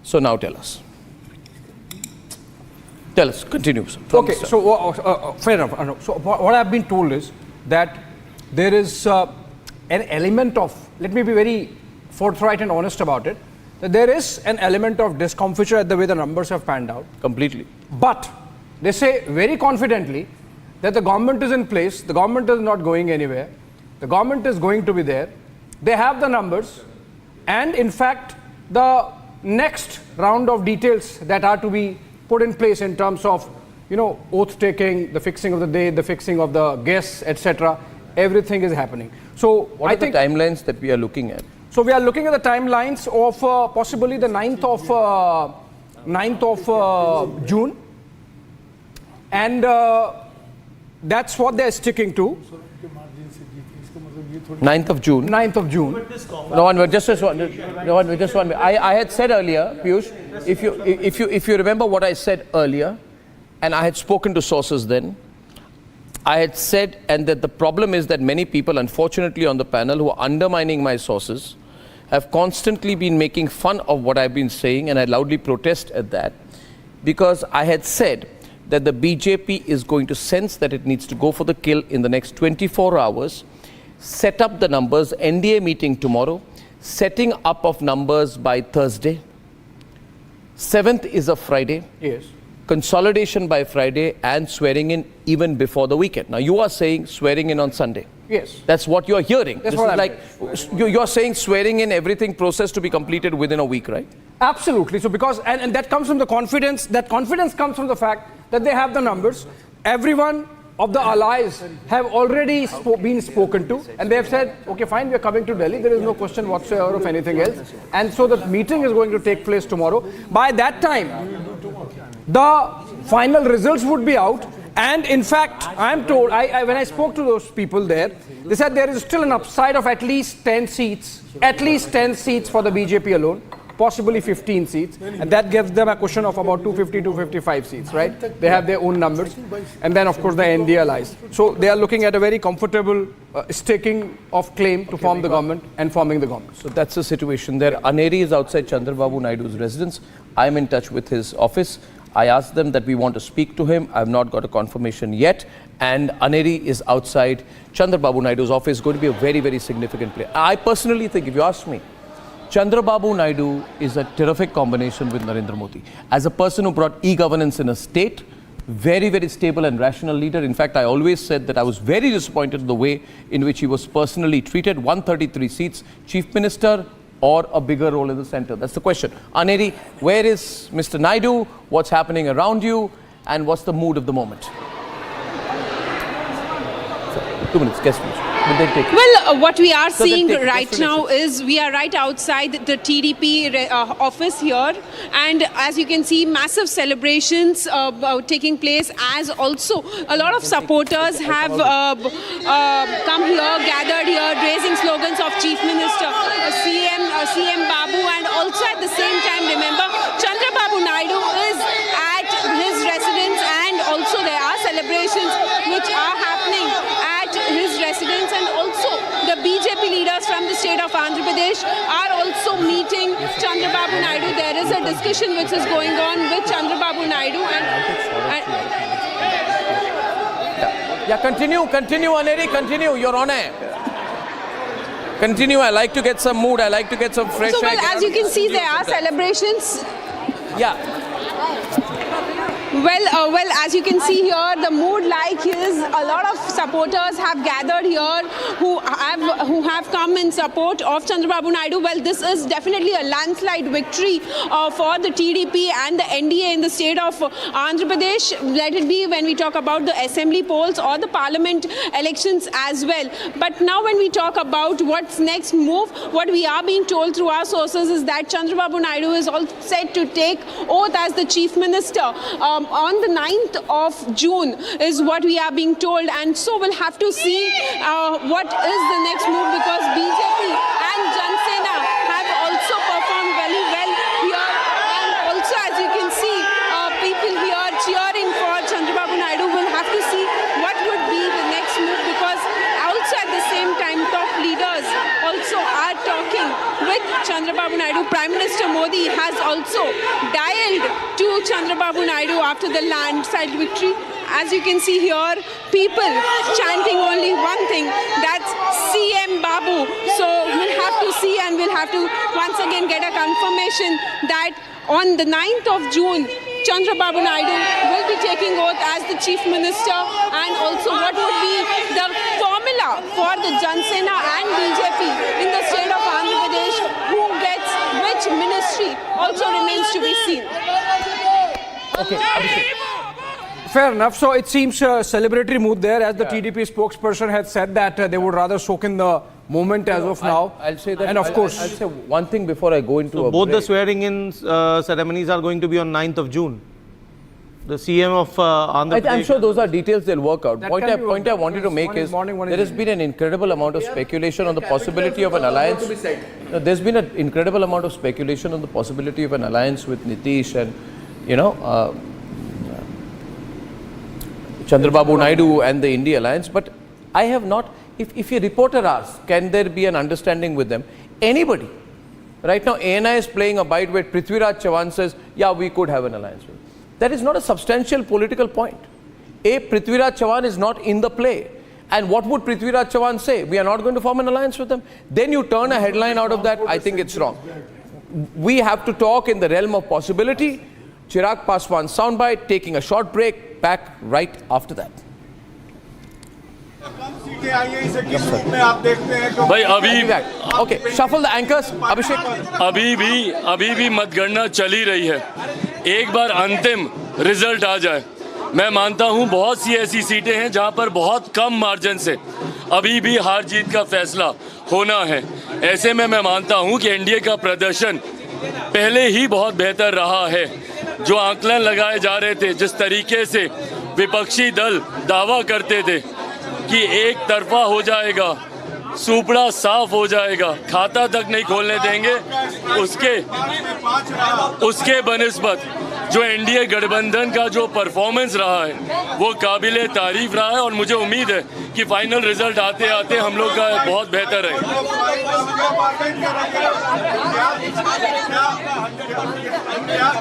So now tell us. Tell us, continue. Okay, so fair enough. So what I've been told is that there is an element of, let me be very forthright and honest about it, that there is an element of discomfiture at the way the numbers have panned out. Completely. But they say very confidently that the government is in place, the government is not going anywhere, the government is going to be there, they have the numbers, and in fact, the next round of details that are to be put in place in terms of, oath taking, the fixing of the day, the fixing of the guests, etc., everything is happening. So what are the timelines that we are looking at? So we are looking at the timelines of possibly the 9th of June, and that's what they're sticking to. 9th of June. 9th of June. Just one. I had said earlier, Piyush, if you remember what I said earlier, and I had spoken to sources then, I had said, and that the problem is that many people, unfortunately, on the panel who are undermining my sources, have constantly been making fun of what I've been saying, and I loudly protest at that, because I had said that the BJP is going to sense that it needs to go for the kill in the next 24 hours, set up the numbers, NDA meeting tomorrow, setting up of numbers by Thursday. 7th is a Friday. Yes. Consolidation by Friday and swearing in even before the weekend. Now you are saying swearing in on Sunday. Yes. That's what you're hearing. That's this what is like you're saying swearing in everything process to be completed within a week, right? Absolutely. So because and that comes from the confidence. That confidence comes from the fact that they have the numbers. Everyone of the allies have already been spoken to, and they have said, okay, fine, we are coming to Delhi. There is no question whatsoever of anything else. And so the meeting is going to take place tomorrow. By that time, the final results would be out. And in fact, I am told, when I spoke to those people there, they said there is still an upside of at least 10 seats for the BJP alone. possibly 15 seats, and that gives them a cushion of about 250, 255 seats, right? They have their own numbers, and then of course the INDI Alliance. So they are looking at a very comfortable staking of claim to form the government and forming the government. So that's the situation there. Aneri is outside Chandrababu Naidu's residence. I'm in touch with his office. I asked them that we want to speak to him. I've not got a confirmation yet. And Aneri is outside Chandrababu Naidu's office, going to be a very, very significant player. I personally think, if you ask me, Chandrababu Naidu is a terrific combination with Narendra Modi. As a person who brought e-governance in a state, very, very stable and rational leader. In fact, I always said that I was very disappointed in the way in which he was personally treated. 133 seats, chief minister, or a bigger role in the center? That's the question. Aneri, where is Mr. Naidu? What's happening around you? And what's the mood of the moment? So, 2 minutes, guess please. Well, what we are seeing right now is we are right outside the TDP office here, and as you can see, massive celebrations taking place, as also a lot of supporters have come here, gathered here, raising slogans of Chief Minister, CM Babu, and also at the same time, remember, Chandrababu Naidu is at his residence, and also there are celebrations which are happening at his residence, and also the BJP leaders from the state of Andhra Pradesh are also meeting Chandrababu Naidu. There is a discussion which is going on with Chandrababu Naidu, Yeah, continue, Aneri, continue. You're on air. Continue. I like to get some mood. I like to get some fresh air. So, well, as you can see, there are celebrations. Yeah. Well, as you can see here, the mood like is a lot of supporters have gathered here who have come in support of Chandrababu Naidu. Well, this is definitely a landslide victory for the TDP and the NDA in the state of Andhra Pradesh. Let it be when we talk about the assembly polls or the parliament elections as well. But now when we talk about what's next move, what we are being told through our sources is that Chandrababu Naidu is all set to take oath as the chief minister on the 9th of June is what we are being told, and so we'll have to see what is the next move, because BJP and Jan Sena have also performed very well here, and also as you can see people here cheering for Chandrababu Naidu. We'll have to see what would be the next move, because also at the same time top leaders also are talking with Chandrababu Naidu. Prime Minister Modi has also dialed to Chandrababu Naidu after the landslide victory. As you can see here, people chanting only one thing, that's CM Babu. So we'll have to see, and we'll have to once again get a confirmation that on the 9th of June, Chandrababu Naidu will be taking oath as the chief minister, and also what would be the formula for the Jan Sena and BJP in the state of Andhra Pradesh, who gets which ministry also remains to be seen. Okay, Abhishek. Fair enough. So it seems a celebratory mood there, as the TDP spokesperson had said that they would rather soak in the moment as of now. I'll say that. And of course, I'll say one thing before I go into both the swearing-in ceremonies are going to be on 9th of June. The CM of Andhra Pradesh. I'm sure those are details they'll work out. Point I wanted to make is there has been an incredible amount of speculation on the possibility of an alliance. There's been an incredible amount of speculation on the possibility of an alliance with Nitish and, Chandrababu Naidu and the INDI Alliance. But I have not, if a reporter asks, can there be an understanding with them? Anybody. Right now, ANI is playing a bite where Prithviraj Chavan says, yeah, we could have an alliance with them. That is not a substantial political point. Prithviraj Chavan is not in the play. And what would Prithviraj Chavan say? We are not going to form an alliance with them. Then you turn a headline out of that. I think it's wrong. We have to talk in the realm of possibility. Chirag Paswan soundbite, taking a short break, back right after that. भाई अभी okay, shuffle the anchors. Abhishek. अभी भी मतगणना चली रही है. एक बार अंतिम रिजल्ट आ जाए. मैं मानता हूं बहुत सी ऐसी सीटें हैं जहां पर बहुत कम मार्जिन से अभी भी हार जीत का फैसला होना है. ऐसे में मैं मानता हूं कि एनडीए का प्रदर्शन पहले ही बहुत बेहतर रहा है. जो आंकलन लगाए जा रहे थे, जिस तरीके से विपक्षी दल दावा करते थे कि एक तरफा हो जाएगा, सुपड़ा साफ हो जाएगा, खाता तक नहीं खोलने देंगे। उसके बनिस्बत जो एनडीए गठबंधन का जो परफॉर्मेंस रहा है वो काबिले तारीफ रहा है और मुझे उम्मीद है कि फाइनल रिजल्ट आते आते हम लोग का बहुत बेहतर है।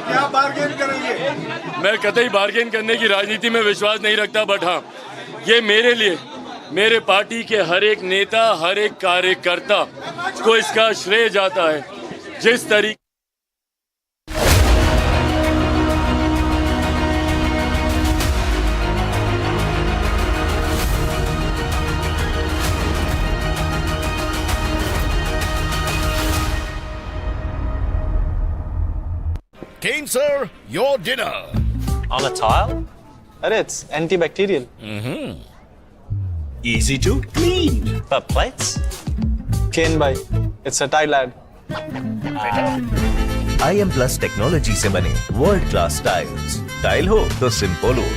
क्या बार्गेन करेंगे? मैं कतई बार्गेन करने की राजनीति में विश्वास नहीं रखता, बट हाँ, ये मेरे लिए, मेरे पार्टी के हर एक नेता, हर एक कार्यकर्ता को इसका श्रेय जाता है। जिस तरीके Kane, sir, your dinner. On a tile? Arey, it's antibacterial. Easy to clean. But plates? Kane bhai, it's a tile ad. IM Plus technology से बने वर्ल्ड क्लास टाइल्स। टाइल हो तो सिंपल हो।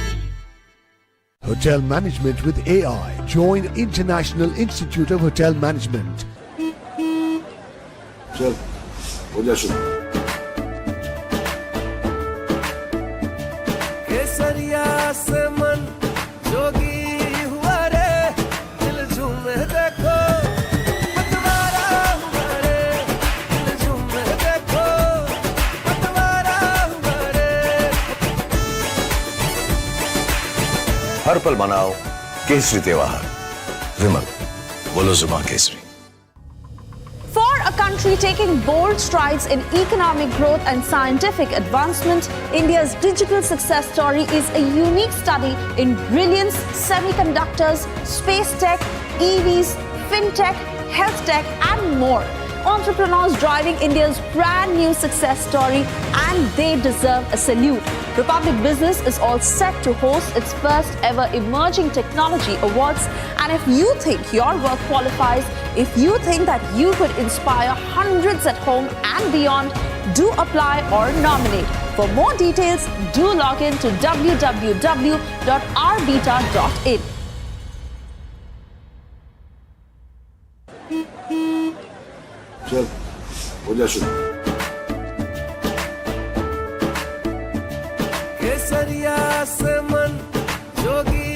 Hotel Management with AI. Join International Institute of Hotel Management. चल हो जा शुरू। केसरिया से मन जोगी हुआ रे, दिल झूमे देखो पतवारा हुआ रे, दिल झूमे देखो पतवारा हुआ रे। हर पल मनाओ केसरी त्योहार। विमल, बोलो जुबान Kesari. For a country taking bold strides in economic growth and scientific advancement, India's digital success story is a unique study in brilliance, semiconductors, space tech, EVs, fintech, health tech, and more. Entrepreneurs driving India's brand new success story, and they deserve a salute. Republic Business is all set to host its first ever Emerging Technology Awards. And if you think your work qualifies, if you think that you could inspire hundreds at home and beyond, do apply or nominate. For more details, do log in to www.rbeta.in. चल हो जा शुरू। केसरिया से मन जोगी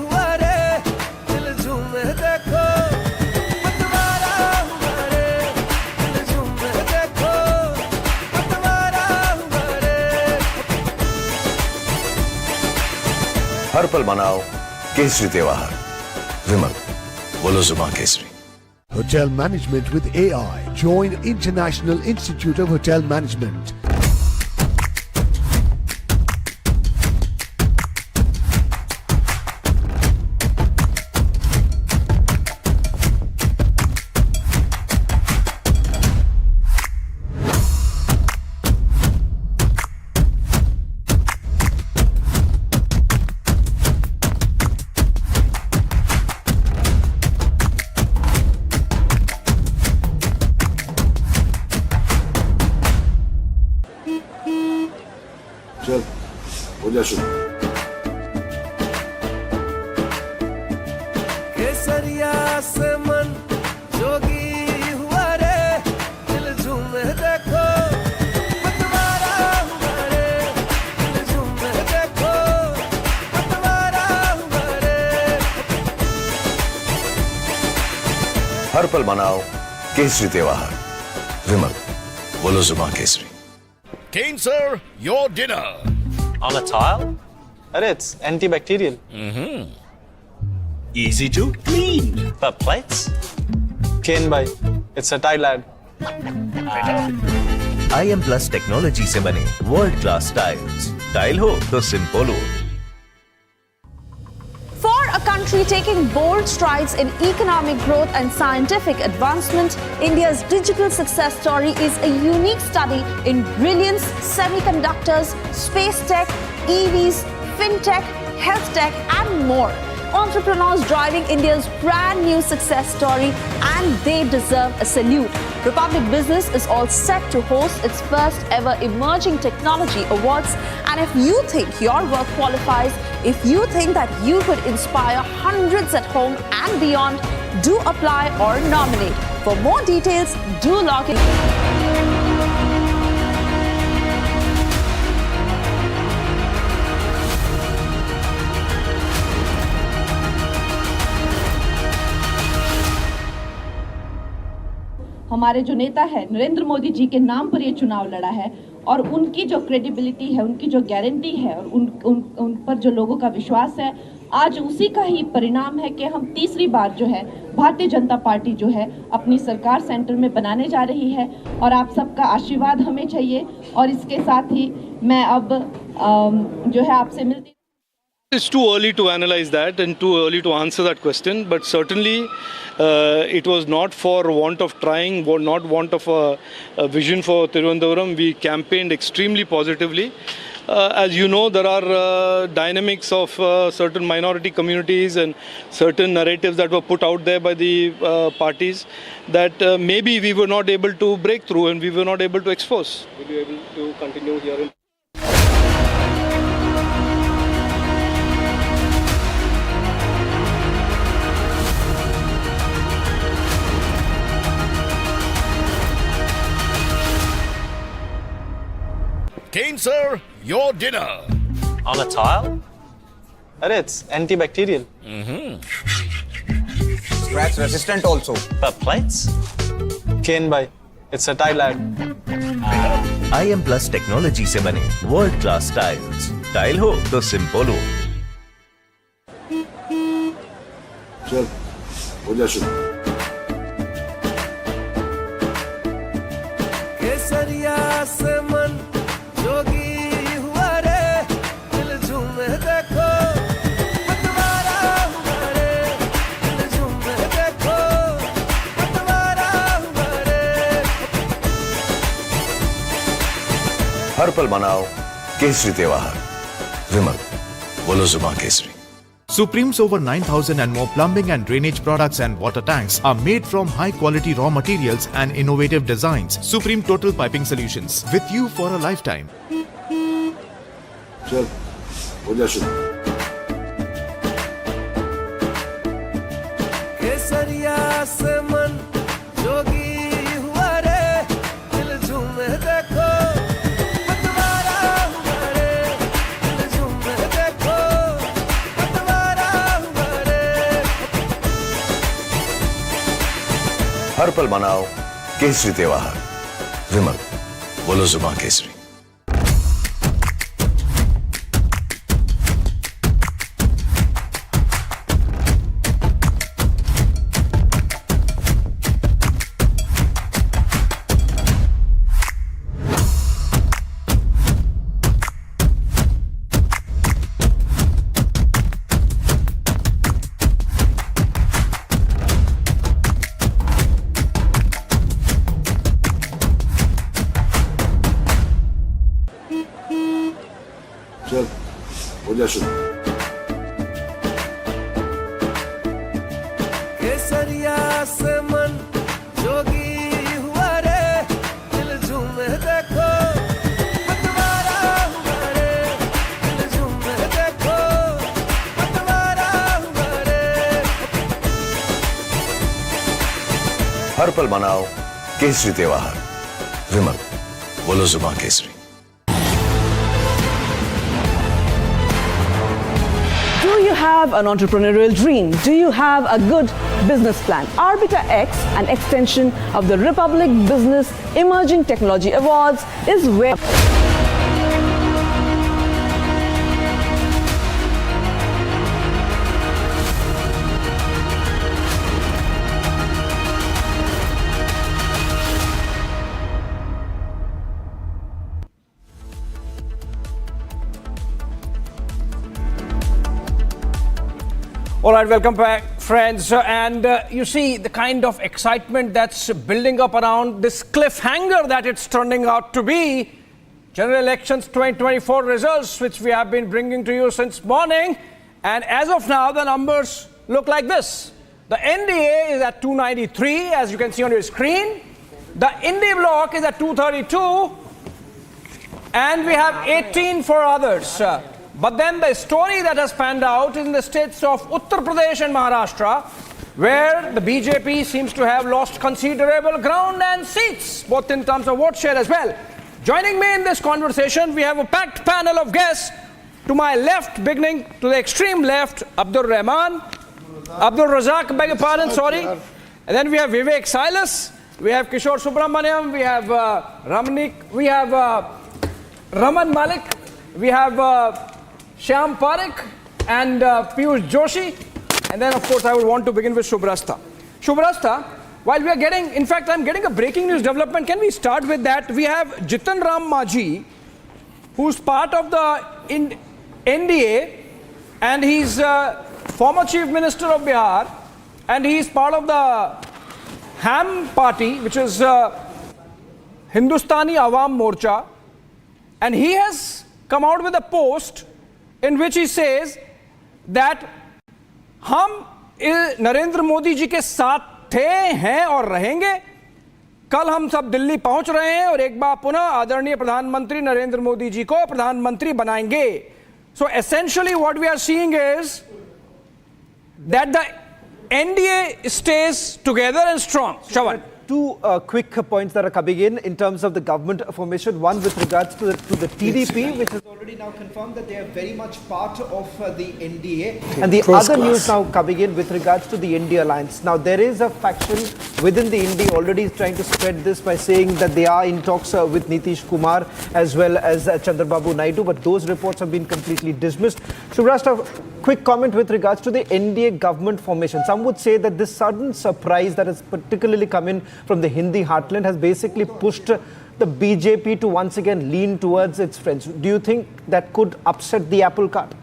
हुआ रे, दिल झूमे देखो पतवारा हुआ रे, दिल झूमे देखो पतवारा हुआ रे। हर पल मनाओ केसरी त्योहार। विमल, बोलो जुबान Kesari. Hotel Management with AI. Join International Institute of Hotel Management. चल हो जा शुरू। केसरिया से मन जोगी हुआ रे, दिल झूमे देखो पतवारा हुआ रे, दिल झूमे देखो पतवारा हुआ रे। हर पल मनाओ केसरी त्योहार। विमल, बोलो जुबान Kesari. Kane, sir, your dinner. On a tile? Arey, it's antibacterial. Easy to clean. But plates? Kane bhai, it's a tile ad. IM Plus technology से बने वर्ल्ड क्लास टाइल्स। टाइल हो तो सिंपल हो। For a country taking bold strides in economic growth and scientific advancement, India's digital success story is a unique study in brilliance, semiconductors, space tech, EVs, fintech, health tech, and more. Entrepreneurs driving India's brand new success story, and they deserve a salute. Republic Business is all set to host its first ever Emerging Technology Awards. And if you think your work qualifies, if you think that you could inspire hundreds at home and beyond, do apply or nominate. For more details, do log in. हमारे जो नेता है नरेंद्र मोदी जी के नाम पर ये चुनाव लड़ा है और उनकी जो क्रेडिबिलिटी है, उनकी जो गारंटी है और उन पर जो लोगों का विश्वास है, आज उसी का ही परिणाम है कि हम तीसरी बार जो है भारतीय जनता पार्टी जो है अपनी सरकार सेंटर में बनाने जा रही है और आप सबका आशीर्वाद हमें चाहिए। और इसके साथ ही मैं अब जो है आपसे मिलती It's too early to analyze that and too early to answer that question, but certainly it was not for want of trying, not want of a vision for Thiruvananthapuram. We campaigned extremely positively. As you know, there are dynamics of certain minority communities and certain narratives that were put out there by the parties that maybe we were not able to break through and we were not able to expose. Will you be able to continue here in Kane, sir, your dinner. On a tile? Arey, it's antibacterial. Scratch resistant also. But plates? Kane bhai, it's a tile ad. IM Plus technology से बने world class tiles. Tile हो तो simple हो। चल हो जा शुरू। केसरिया से मन जोगी हुआ रे, दिल झूमे देखो पतवारा हुआ रे, दिल झूमे देखो पतवारा हुआ रे। हर पल मनाओ केसरी त्योहार। विमल, बोलो जुबां Kesari. Supreme's over 9,000 and more plumbing and drainage products and water tanks are made from high-quality raw materials and innovative designs. Supreme Total Piping Solutions, with you for a lifetime. चल हो जा शुरू। केसरिया से मन जोगी हुआ रे, दिल झूमे देखो पतवारा हुआ रे, दिल झूमे देखो पतवारा हुआ रे। हर पल मनाओ केसरी त्योहार। विमल, बोलो जुबां केसरी। चल हो जा शुरू। केसरिया से मन जोगी हुआ रे, दिल झूमे देखो पतवारा हुआ रे, दिल झूमे देखो पतवारा हुआ रे। हर पल मनाओ केसरी त्योहार। विमल, बोलो जुबां Kesari. Do you have an entrepreneurial dream? Do you have a good business plan? Arbiter X, an extension of the Republic Business Emerging Technology Awards, is where All right, welcome back, friends. And you see the kind of excitement that's building up around this cliffhanger that it's turning out to be. General Elections 2024 results, which we have been bringing to you since morning. And as of now, the numbers look like this. The NDA is at 293, as you can see on your screen. The INDI bloc is at 232. And we have 18 for others. But then the story that has panned out in the states of Uttar Pradesh and Maharashtra, where the BJP seems to have lost considerable ground and seats, both in terms of vote share as well. Joining me in this conversation, we have a packed panel of guests. To my left, beginning to the extreme left, Abdul Razak, beg your pardon, sorry. And then we have Vivek Silas, we have Kishore Subramaniam, we have Ramanik, we have Raman Malik, we have Shyam Parekh and Piyush Joshi. And then, of course, I would want to begin with Shubrasta. Shubrasta, while we are getting, in fact, I'm getting a breaking news development. Can we start with that? We have Jitan Ram Majhi, who's part of the NDA, and he's former Chief Minister of Bihar, and he's part of the HAM party, which is Hindustani Awam Morcha, and he has come out with a post in which he says that हम नरेंद्र मोदी जी के साथ थे, हैं और रहेंगे. कल हम सब दिल्ली पहुंच रहे हैं और एक बार पुनः आदरणीय प्रधानमंत्री नरेंद्र मोदी जी को प्रधानमंत्री बनाएंगे. So essentially what we are seeing is that the NDA stays together and strong. Shawan. Two quick points that are coming in terms of the government formation. One with regards to the TDP, which has already now confirmed that they are very much part of the NDA. And the other news now coming in with regards to the INDI Alliance. Now, there is a faction within the INDI already trying to spread this by saying that they are in talks with Nitish Kumar as well as Chandrababu Naidu, but those reports have been completely dismissed. Shubrasta, quick comment with regards to the NDA government formation. Some would say that this sudden surprise that has particularly come in from the Hindi heartland has basically pushed the BJP to once again lean towards its friends. Do you think that could upset the apple cart?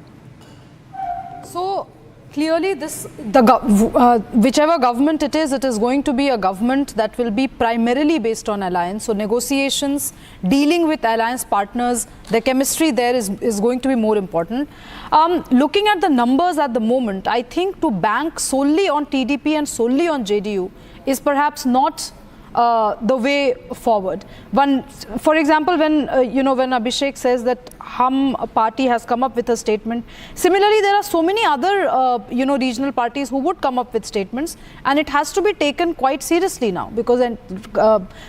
So clearly whichever government it is going to be a government that will be primarily based on alliance. So negotiations, dealing with alliance partners, the chemistry there is going to be more important. Looking at the numbers at the moment, I think to bank solely on TDP and solely on JDU is perhaps not the way forward. For example, when when Abhishek says that Hum party has come up with a statement, similarly there are so many other regional parties who would come up with statements, and it has to be taken quite seriously now, because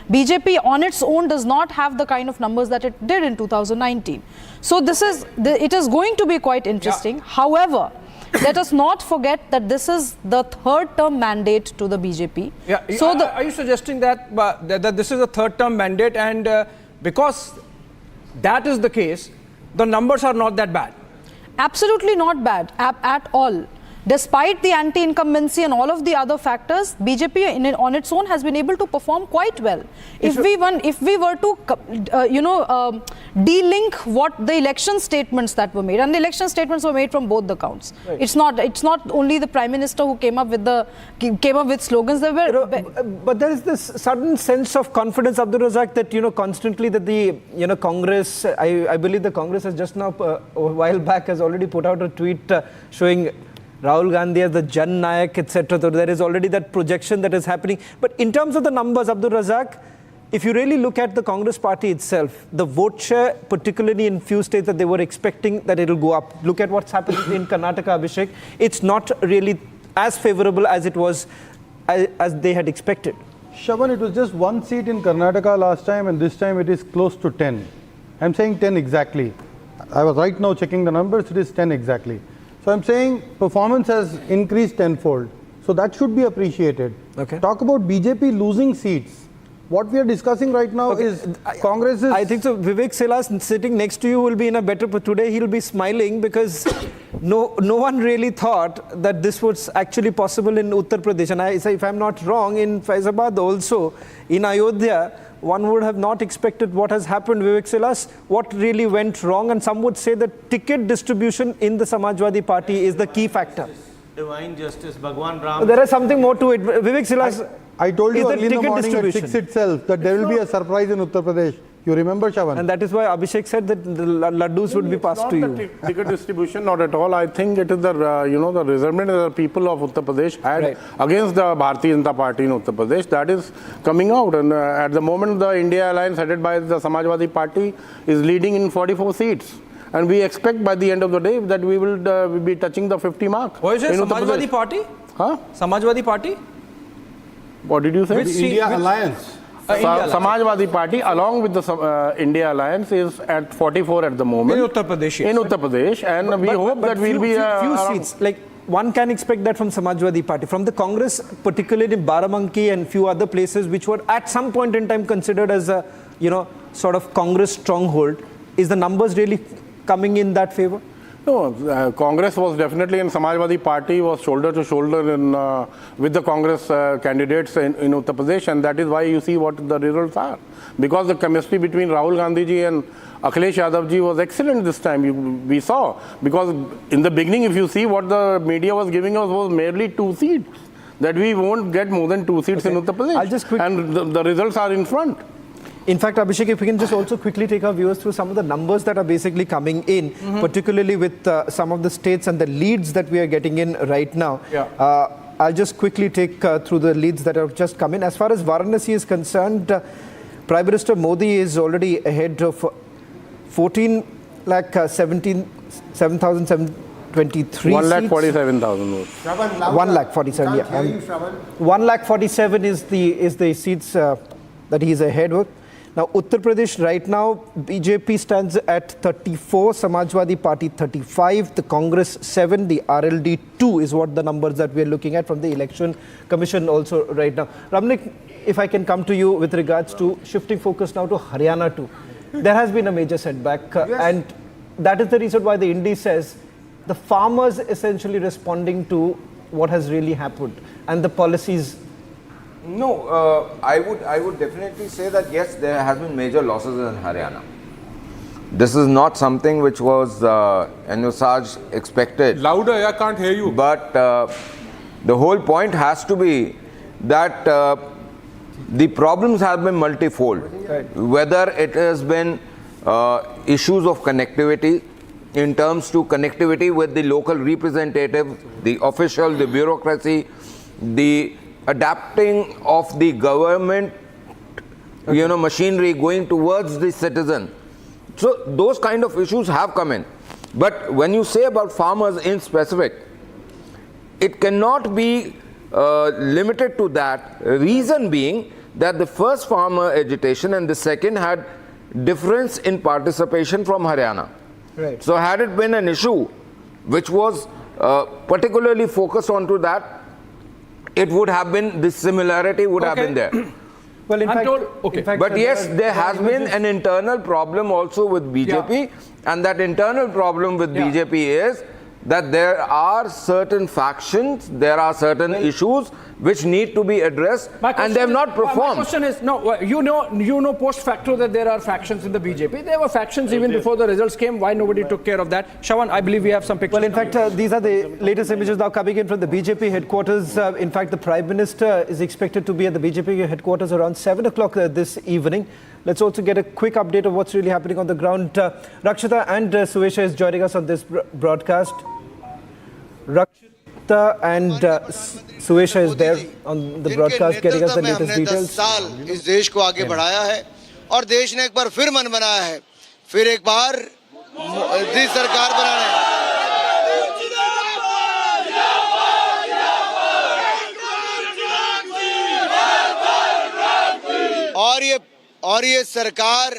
BJP on its own does not have the kind of numbers that it did in 2019. So it is going to be quite interesting. Yeah. However, let us not forget that this is the third term mandate to the BJP. Yeah. So are you suggesting that this is a third term mandate, and because that is the case, the numbers are not that bad? Absolutely not bad at all. Despite the anti-incumbency and all of the other factors, BJP on its own has been able to perform quite well. If we were to, de-link what the election statements that were made, and the election statements were made from both the counts. Right. It's not only the Prime Minister who came up with slogans. There were, but there is this sudden sense of confidence, Abdul Razak, that constantly that the Congress, I believe the Congress has just now a while back has already put out a tweet showing Rahul Gandhi as the Jan Nayak, etc. So there is already that projection that is happening. But in terms of the numbers, Abdul Razak, if you really look at the Congress party itself, the vote share, particularly in few states that they were expecting that it will go up. Look at what's happening in Karnataka, Abhishek. It's not really as favorable as it was, as they had expected. Shaban, it was just one seat in Karnataka last time, and this time it is close to 10. I'm saying 10 exactly. I was right now checking the numbers, it is 10 exactly. So I'm saying performance has increased tenfold. So that should be appreciated. Okay. Talk about BJP losing seats. What we are discussing right now is Congress is... I think so. Vivek Silas sitting next to you will be in a better... Today he'll be smiling because no one really thought that this was actually possible in Uttar Pradesh. And if I'm not wrong, in Faizabad also, in Ayodhya, one would have not expected what has happened. Vivek Silas, what really went wrong? And some would say that ticket distribution in the Samajwadi Party is the key factor. Divine justice, Bhagwan Ram. There is something more to it. Vivek Silas, I told you early in the morning at 6 itself that there will be a surprise in Uttar Pradesh. You remember, Shaban? And that is why Abhishek said that the laddus would be passed to you. Not the ticket distribution, not at all. I think it is the, the resentment that the people of Uttar Pradesh had against the Bharatiya Janata Party in Uttar Pradesh. That is coming out. And at the moment, the INDI Alliance headed by the Samajwadi Party is leading in 44 seats. And we expect by the end of the day that we will be touching the 50 mark. What is it, Samajwadi Party? Huh? Samajwadi Party? What did you say? India Alliance. Samajwadi Party, along with the INDI Alliance, is at 44 at the moment. In Uttar Pradesh. In Uttar Pradesh, and we hope that we'll be few seats. Like one can expect that from Samajwadi Party, from the Congress, particularly in Barabanki and few other places, which were at some point in time considered as a sort of Congress stronghold. Is the numbers really coming in that favor? No, Congress was definitely, and Samajwadi Party was shoulder to shoulder with the Congress candidates in Uttar Pradesh, and that is why you see what the results are. Because the chemistry between Rahul Gandhi ji and Akhilesh Yadav ji was excellent this time, we saw. Because in the beginning, if you see what the media was giving us was merely 2 seats. That we won't get more than 2 seats in Uttar Pradesh. And the results are in front. In fact, Abhishek, if we can just also quickly take our viewers through some of the numbers that are basically coming in, particularly with some of the states and the leads that we are getting in right now. I'll just quickly take through the leads that have just come in. As far as Varanasi is concerned, Prime Minister Modi is already ahead of 14,17,723 1,47,000 votes. 1,47,000, yeah. 1,47,000 is the seats that he is ahead with. Now, Uttar Pradesh right now, BJP stands at 34, Samajwadi Party 35, the Congress 7, the RLD 2 is what the numbers that we are looking at from the Election Commission also right now. Ramnik, if I can come to you with regards to shifting focus now to Haryana too. There has been a major setback and that is the reason why the INDI says the farmers essentially responding to what has really happened and the policies. No, I would definitely say that yes, there has been major losses in Haryana. This is not something which was envisaged, expected. Louder, I can't hear you. But the whole point has to be that the problems have been multifold. Right. Whether it has been issues of connectivity, in terms to connectivity with the local representative, the official, the bureaucracy, the adapting of the government, machinery going towards the citizen. So those kind of issues have come in. But when you say about farmers in specific, it cannot be limited to that. Reason being that the first farmer agitation and the second had difference in participation from Haryana. Right. So had it been an issue which was particularly focused onto that, it would have been, the similarity would have been there. Well, in fact, but yes, there has been an internal problem also with BJP, and that internal problem with BJP is that there are certain factions, there are certain issues which need to be addressed, and they have not performed. My question is, no, you know post facto that there are factions in the BJP. There were factions even before the results came. Why nobody took care of that? Shravan, I believe we have some pictures. Well, in fact, these are the latest images now coming in from the BJP headquarters. In fact, the Prime Minister is expected to be at the BJP headquarters around 7 o'clock this evening. Let's also get a quick update of what's really happening on the ground. Rakshita and Suesha is joining us on this broadcast. Rakshita and Suesha is there on the broadcast getting us the latest details. 10 साल इस देश को आगे बढ़ाया है और देश ने एक बार फिर मन बनाया है, फिर एक बार मोदी सरकार बनाने। और ये सरकार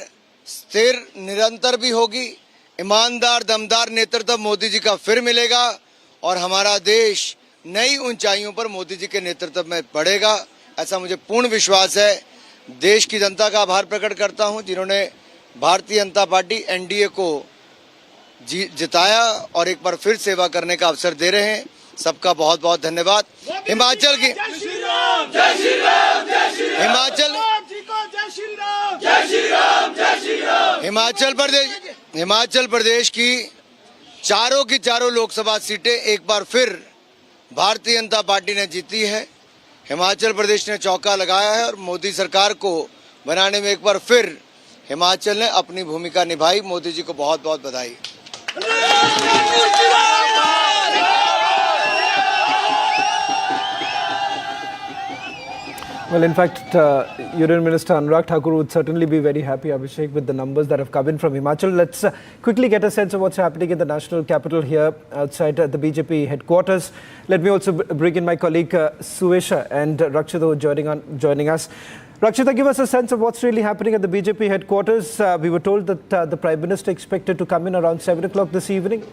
स्थिर निरंतर भी होगी, ईमानदार दमदार नेतृत्व मोदी जी का फिर मिलेगा और हमारा देश नई ऊंचाइयों पर मोदी जी के नेतृत्व में बढ़ेगा, ऐसा मुझे पूर्ण विश्वास है। देश की जनता का आभार प्रकट करता हूं जिन्होंने भारतीय जनता पार्टी एनडीए को जिताया और एक बार फिर सेवा करने का अवसर दे रहे हैं। सबका बहुत बहुत धन्यवाद। हिमाचल की हिमाचल प्रदेश की चारों लोकसभा सीटें एक बार फिर भारतीय जनता पार्टी ने जीती है। हिमाचल प्रदेश ने चौका लगाया है और मोदी सरकार को बनाने में एक बार फिर हिमाचल ने अपनी भूमिका निभाई। मोदी जी को बहुत बहुत बधाई। Well, in fact, Union Minister Anurag Thakur would certainly be very happy, Abhishek, with the numbers that have come in from Himachal. Let's quickly get a sense of what's happening in the national capital here outside the BJP headquarters. Let me also bring in my colleague Suesha and Rakshita joining us. Rakshita, give us a sense of what's really happening at the BJP headquarters. We were told that the Prime Minister expected to come in around 7 o'clock this evening.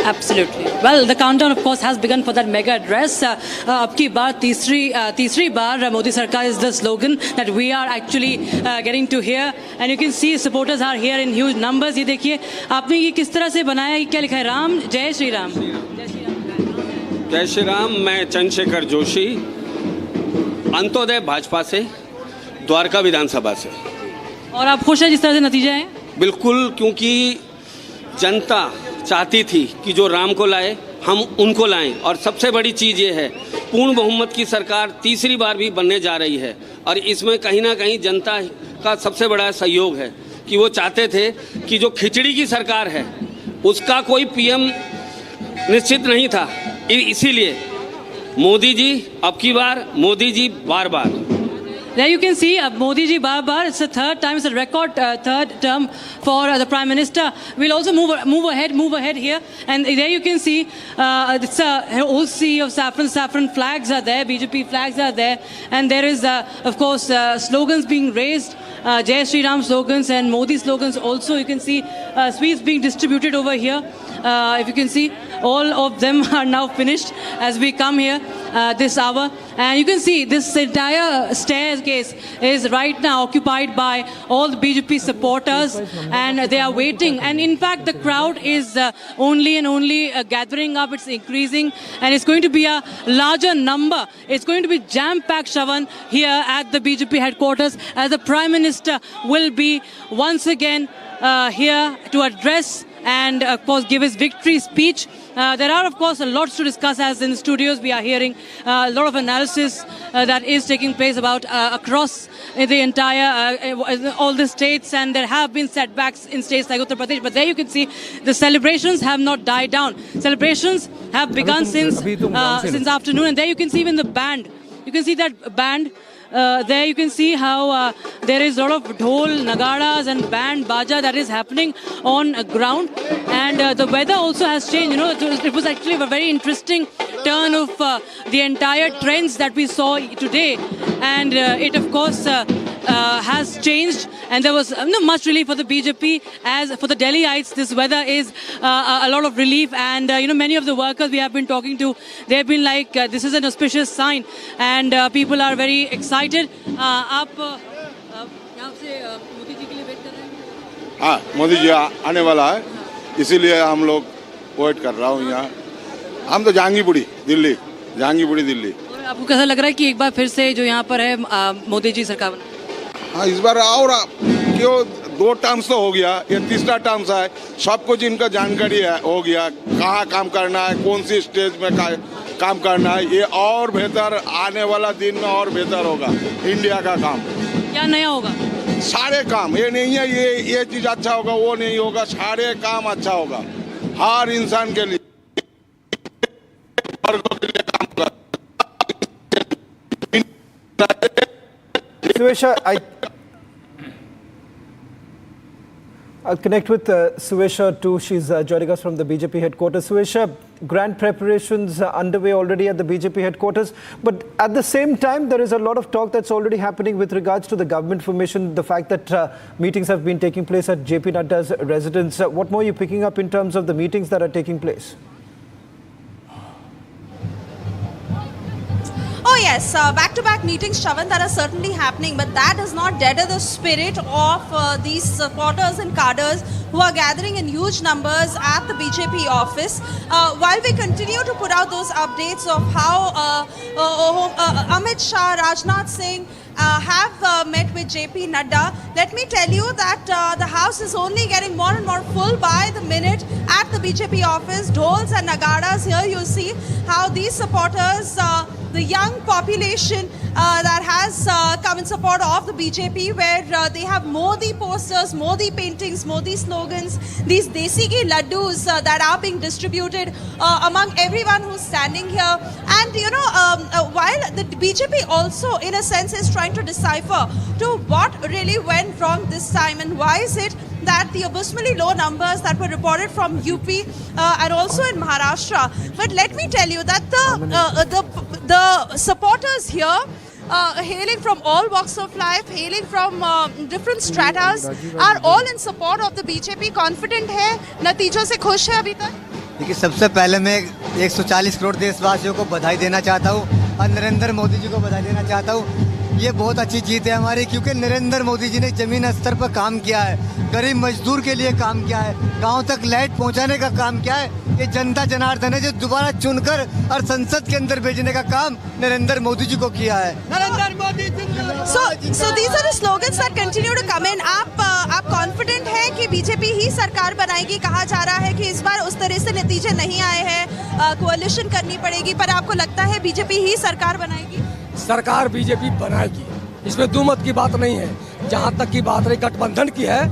Absolutely. Well, the countdown, of course, has begun for that mega address. Ab ki baar, तीसरी बार Modi Sarkar is the slogan that we are actually getting to hear. And you can see supporters are here in huge numbers. ये देखिए, आपने ये किस तरह से बनाया है? क्या लिखा है? राम, जय श्री राम. जय श्री राम. मैं चंद्रशेखर जोशी, अंत्योदय भाजपा से, द्वारका विधानसभा से. और आप खुश हैं जिस तरह से नतीजे हैं? बिल्कुल, क्योंकि जनता चाहती थी कि जो राम को लाए हम उनको लाएं, और सबसे बड़ी चीज़ ये है पूर्ण बहुमत की सरकार तीसरी बार भी बनने जा रही है, और इसमें कहीं ना कहीं जनता का सबसे बड़ा सहयोग है कि वो चाहते थे कि जो खिचड़ी की सरकार है उसका कोई पीएम निश्चित नहीं था, इसीलिए मोदी जी अब की बार, मोदी जी बार बार. There you can see Modi ji bar. It's the third time. It's a record third term for the Prime Minister. We'll also move ahead here. And there you can see it's a whole sea of saffron flags are there. BJP flags are there. And there is, of course, slogans being raised. Jai Shri Ram slogans and Modi slogans also. You can see sweets being distributed over here. If you can see, all of them are now finished as we come here this hour. And you can see this entire staircase is right now occupied by all the BJP supporters, and they are waiting. And in fact, the crowd is only gathering up. It's increasing, and it's going to be a larger number. It's going to be jam-packed, Shravan, here at the BJP headquarters, as the Prime Minister will be once again here to address and, of course, give his victory speech. There are, of course, lots to discuss, as in the studios we are hearing a lot of analysis that is taking place about across the entire, all the states, and there have been setbacks in states like Uttar Pradesh. But there you can see the celebrations have not died down. Celebrations have begun since afternoon, and there you can see even the band. You can see that band. There you can see how there is a lot of dhol, nagaras and band, baja that is happening on ground. And the weather also has changed. You know, it was actually a very interesting turn of the entire trends that we saw today. And it, of course, has changed. And there was not much relief for the BJP. As for the Delhiites, this weather is a lot of relief. And, you know, many of the workers we have been talking to, they've been like, this is an auspicious sign. And people are very excited. आप यहाँ से मोदी जी के लिए wait कर रहे हैं? हाँ, मोदी जी आने वाला है, इसीलिए हम लोग वेट कर रहा हूँ यहाँ. हम तो जहांगीरपुरी दिल्ली. और आपको कैसा लग रहा है कि एक बार फिर से जो यहाँ पर है मोदी जी सरकार बना? हाँ, इस बार और क्यों 2 टर्म्स तो हो गया, ये तीसरा टर्म्स है. सब कुछ इनका जानकारी है, हो गया कहाँ काम करना है, कौन सी स्टेज में काम करना है. ये और बेहतर आने वाला दिन में और बेहतर होगा इंडिया का काम. क्या नया होगा? सारे काम, ये नहीं है ये चीज अच्छा होगा वो नहीं होगा, सारे काम अच्छा होगा हर इंसान के लिए. Suesha, I'll connect with Suesha too. She's joining us from the BJP headquarters. Suesha, grand preparations are underway already at the BJP headquarters. But at the same time, there is a lot of talk that's already happening with regards to the government formation, the fact that meetings have been taking place at JP Nadda's residence. What more are you picking up in terms of the meetings that are taking place? Oh yes, back-to-back meetings, Shravan, that are certainly happening, but that does not deaden the spirit of these supporters and cadres who are gathering in huge numbers at the BJP office. While we continue to put out those updates of how Amit Shah, Rajnath Singh have met with JP Nadda, let me tell you that the house is only getting more and more full by the minute at the BJP office. Dhols and nagaras, here you see how these supporters, the young population that has come in support of the BJP, where they have Modi posters, Modi paintings, Modi slogans, these Desi Ki laddus that are being distributed among everyone who's standing here. And while the BJP also, in a sense, is trying to decipher to what really went wrong this time, and why is it that the abysmally low numbers that were reported from UP and also in Maharashtra. But let me tell you that the supporters here, hailing from all walks of life, hailing from different stratas, are all in support of the BJP. Confident है, नतीजों से खुश है अभी तक? देखिए, सबसे पहले मैं 140 करोड़ देशवासियों को बधाई देना चाहता हूँ और नरेंद्र मोदी जी को बधाई देना चाहता हूँ। ये बहुत अच्छी जीत है हमारी, क्योंकि नरेंद्र मोदी जी ने जमीन स्तर पर काम किया है, गरीब मजदूर के लिए काम किया है, गांव तक लाइट पहुंचाने का काम किया है। ये जनता जनार्दन है जो दोबारा चुनकर और संसद के अंदर भेजने का काम नरेंद्र मोदी जी को किया है। Narendra Modi ji. So these are the slogans that continue to come in. आप कॉन्फिडेंट हैं कि बीजेपी ही सरकार बनाएगी? कहा जा रहा है कि इस बार उस तरह से नतीजे नहीं आए हैं, कोalition करनी पड़ेगी, पर आपको लगता है बीजेपी ही सरकार बनाएगी? सरकार बीजेपी बनाएगी, इसमें दो मत की बात नहीं है। जहां तक की बात रही गठबंधन की है,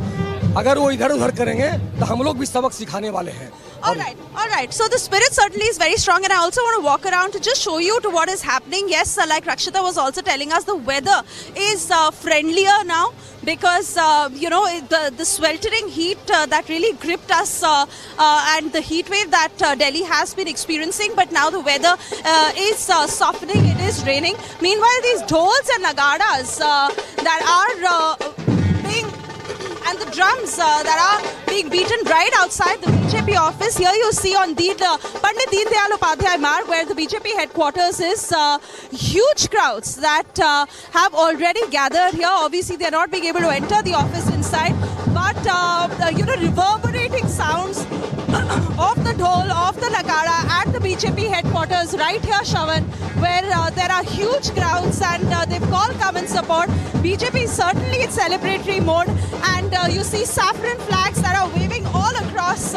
अगर वो इधर उधर करेंगे तो हम लोग भी सबक सिखाने वाले हैं। All right. So the spirit certainly is very strong, and I also want to walk around to just show you to what is happening. Yes, like Rakshita was also telling us, the weather is friendlier now because the sweltering heat that really gripped us and the heat wave that Delhi has been experiencing. But now the weather is softening. It is raining. Meanwhile, these dhols and nagadas that are and the drums that are being beaten right outside the BJP office. Here you see on Pandit Deen Dayal Upadhyay Marg, where the BJP headquarters is, huge crowds that have already gathered here. Obviously, they are not being able to enter the office inside, but reverberating sounds of the dhol, of the nagara at the BJP headquarters right here, Shavan, where there are huge crowds and they've all come in support. BJP is certainly in celebratory mode, and you see saffron flags that are waving all across